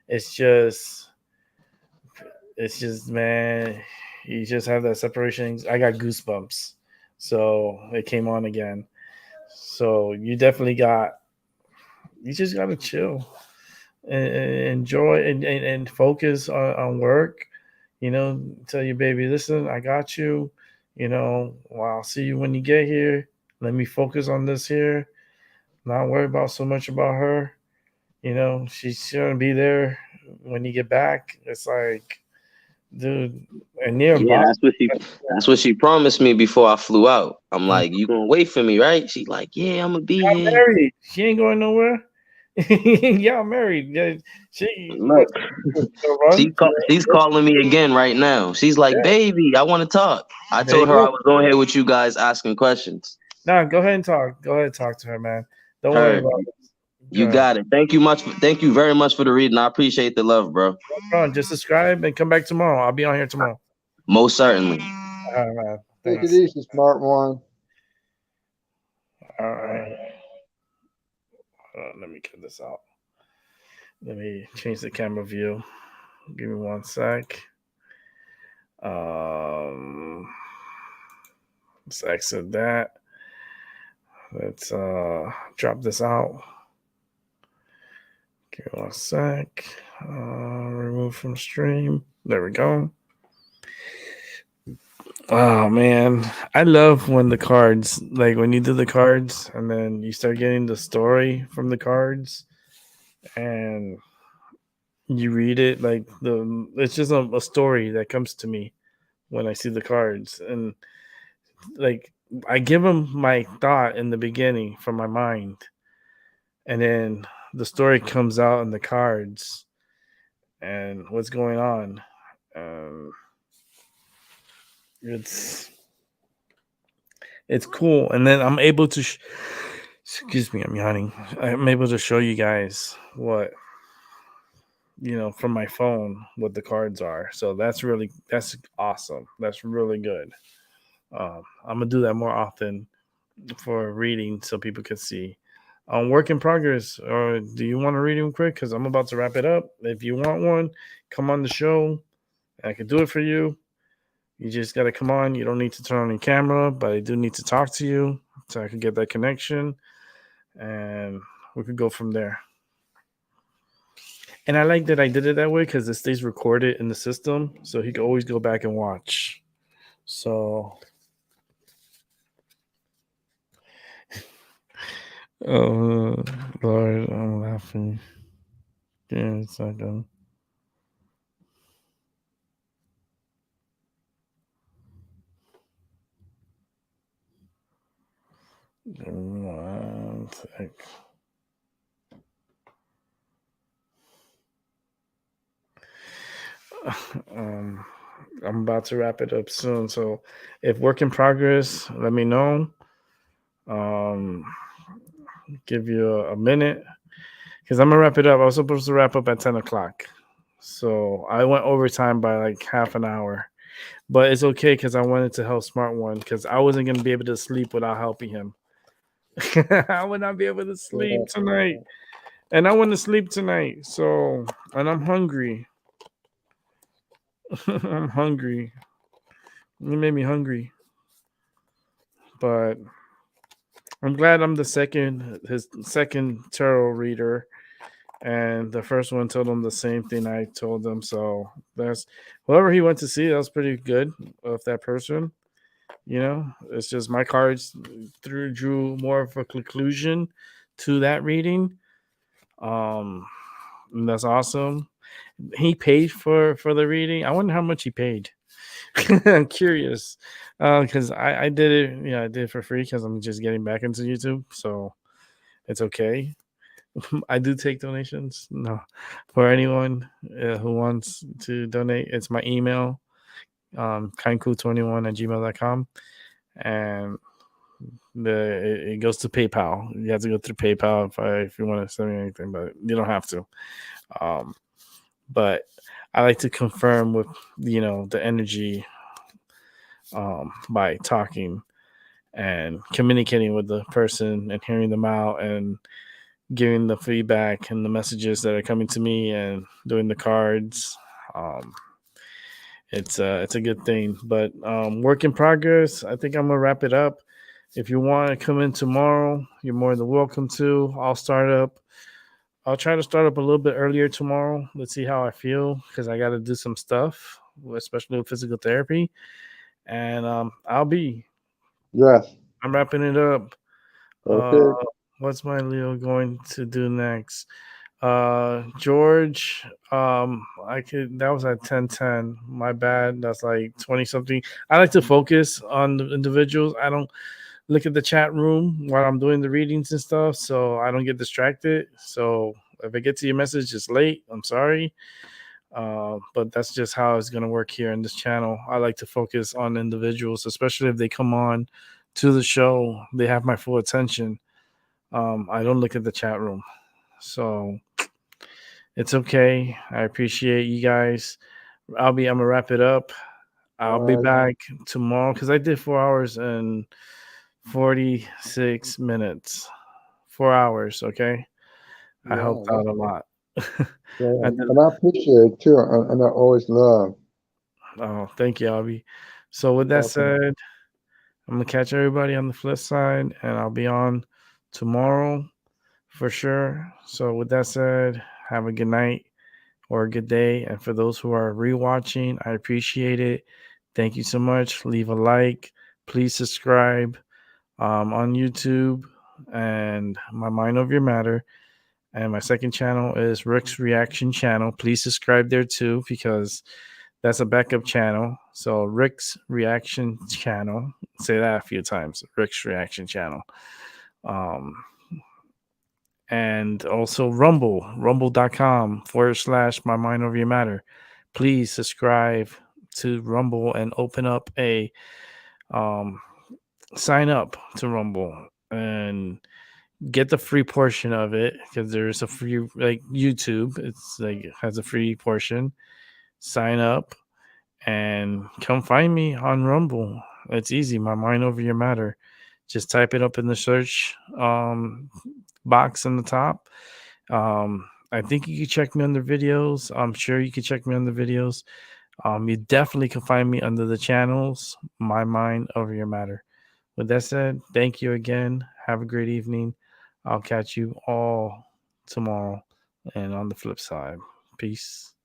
It's just man, you just have that separation. I got goosebumps. So it came on again. So you just gotta chill and enjoy and focus on work. Tell your baby, listen, I got you. Well, I'll see you when you get here. Let me focus on this here. Not worry about so much about her. She's gonna be there when you get back. It's like, dude, and nearby. Yeah, that's what she promised me before I flew out. I'm like, you gonna wait for me, right? She's like, yeah, I'm gonna be Y'all here. married. She ain't going nowhere. Y'all married. Yeah, Look, she's calling me again right now. She's like, baby, I want to talk. I told her I was on here with you guys asking questions. No, go ahead and talk. Go ahead and talk to her, man. Don't worry about it. You got it. Thank you very much for the reading. I appreciate the love, bro. Just subscribe and come back tomorrow. I'll be on here tomorrow. Most certainly. All right, man. Take it easy, smart one. All right. Let me cut this out. Let me change the camera view. Give me 1 sec. Let's exit that. Let's drop this out. Give me 1 sec. Remove from stream. There we go. Oh man, I love when the cards, like when you do the cards and then you start getting the story from the cards and you read it, like it's just a story that comes to me when I see the cards, and like I give them my thought in the beginning from my mind, and then the story comes out in the cards and what's going on. It's cool, and then I'm able to excuse me, I'm yawning. I'm able to show you guys what from my phone what the cards are. So that's awesome. That's really good. I'm gonna do that more often for reading so people can see. Work in progress. Or do you want to read them quick? Because I'm about to wrap it up. If you want one, come on the show. I can do it for you. You just got to come on. You don't need to turn on your camera, but I do need to talk to you so I can get that connection, and we could go from there. And I like that I did it that way because it stays recorded in the system, so he can always go back and watch. So, oh Lord, I'm laughing. Yeah, it's not done. Give me 1 sec. I'm about to wrap it up soon. So if work in progress, let me know. Give you a minute because I'm gonna wrap it up. I was supposed to wrap up at 10 o'clock. So I went overtime by like half an hour. But it's okay because I wanted to help Smart One because I wasn't gonna be able to sleep without helping him. I would not be able to sleep tonight. And I want to sleep tonight. So, and I'm hungry. I'm hungry. You made me hungry. But I'm glad I'm his second tarot reader. And the first one told him the same thing I told him. So that's whoever he went to see, that was pretty good of that person. It's just my cards drew more of a conclusion to that reading. And that's awesome. He paid for the reading. I wonder how much he paid. I'm curious because I did it. Yeah, I did it for free because I'm just getting back into YouTube, so it's okay. I do take donations. No, for anyone who wants to donate, it's my email, kindcool21@gmail.com, and it goes to PayPal. You have to go through PayPal if you want to send me anything, but you don't have to. But I like to confirm with the energy by talking and communicating with the person and hearing them out and giving the feedback and the messages that are coming to me and doing the cards. It's a good thing, but work in progress. I think I'm gonna wrap it up. If you want to come in tomorrow, you're more than welcome to. I'll try to start up a little bit earlier tomorrow. Let's see how I feel because I got to do some stuff, especially with physical therapy. And Yes. I'm wrapping it up. Okay. What's my Leo going to do next? George, that was at 10:10. My bad. That's like 20 something. I like to focus on the individuals. I don't look at the chat room while I'm doing the readings and stuff, so I don't get distracted. So if it gets to your message, it's late. I'm sorry. But that's just how it's going to work here in this channel. I like to focus on individuals, especially if they come on to the show. They have my full attention. I don't look at the chat room. So it's okay. I appreciate you guys. I'm gonna wrap it up. I'll be back tomorrow because I did 4 hours and 46 minutes. 4 hours, okay? I helped out a lot. And I appreciate it too, and I always love. Oh, thank you, Albie. So with that said, I'm gonna catch everybody on the flip side, and I'll be on tomorrow for sure. So with that said, have a good night or a good day. And for those who are rewatching, I appreciate it. Thank you so much. Leave a like. Please subscribe on YouTube and my Mind Over Your Matter. And my second channel is Rick's Reaction Channel. Please subscribe there too because that's a backup channel. So Rick's Reaction Channel. Say that a few times. Rick's Reaction Channel. And also rumble.com/my Mind Over Your Matter. Please subscribe to Rumble and open up a sign up to Rumble and get the free portion of it because there's a free, like YouTube, it's like has a free portion. Sign up and come find me on Rumble. It's easy. My Mind Over Your Matter. Just type it up in the search box on the top. I think you can check me under videos. I'm sure you can check me under videos. You definitely can find me under the channels, My Mind Over Your Matter. With that said, thank you again. Have a great evening. I'll catch you all tomorrow and on the flip side. Peace.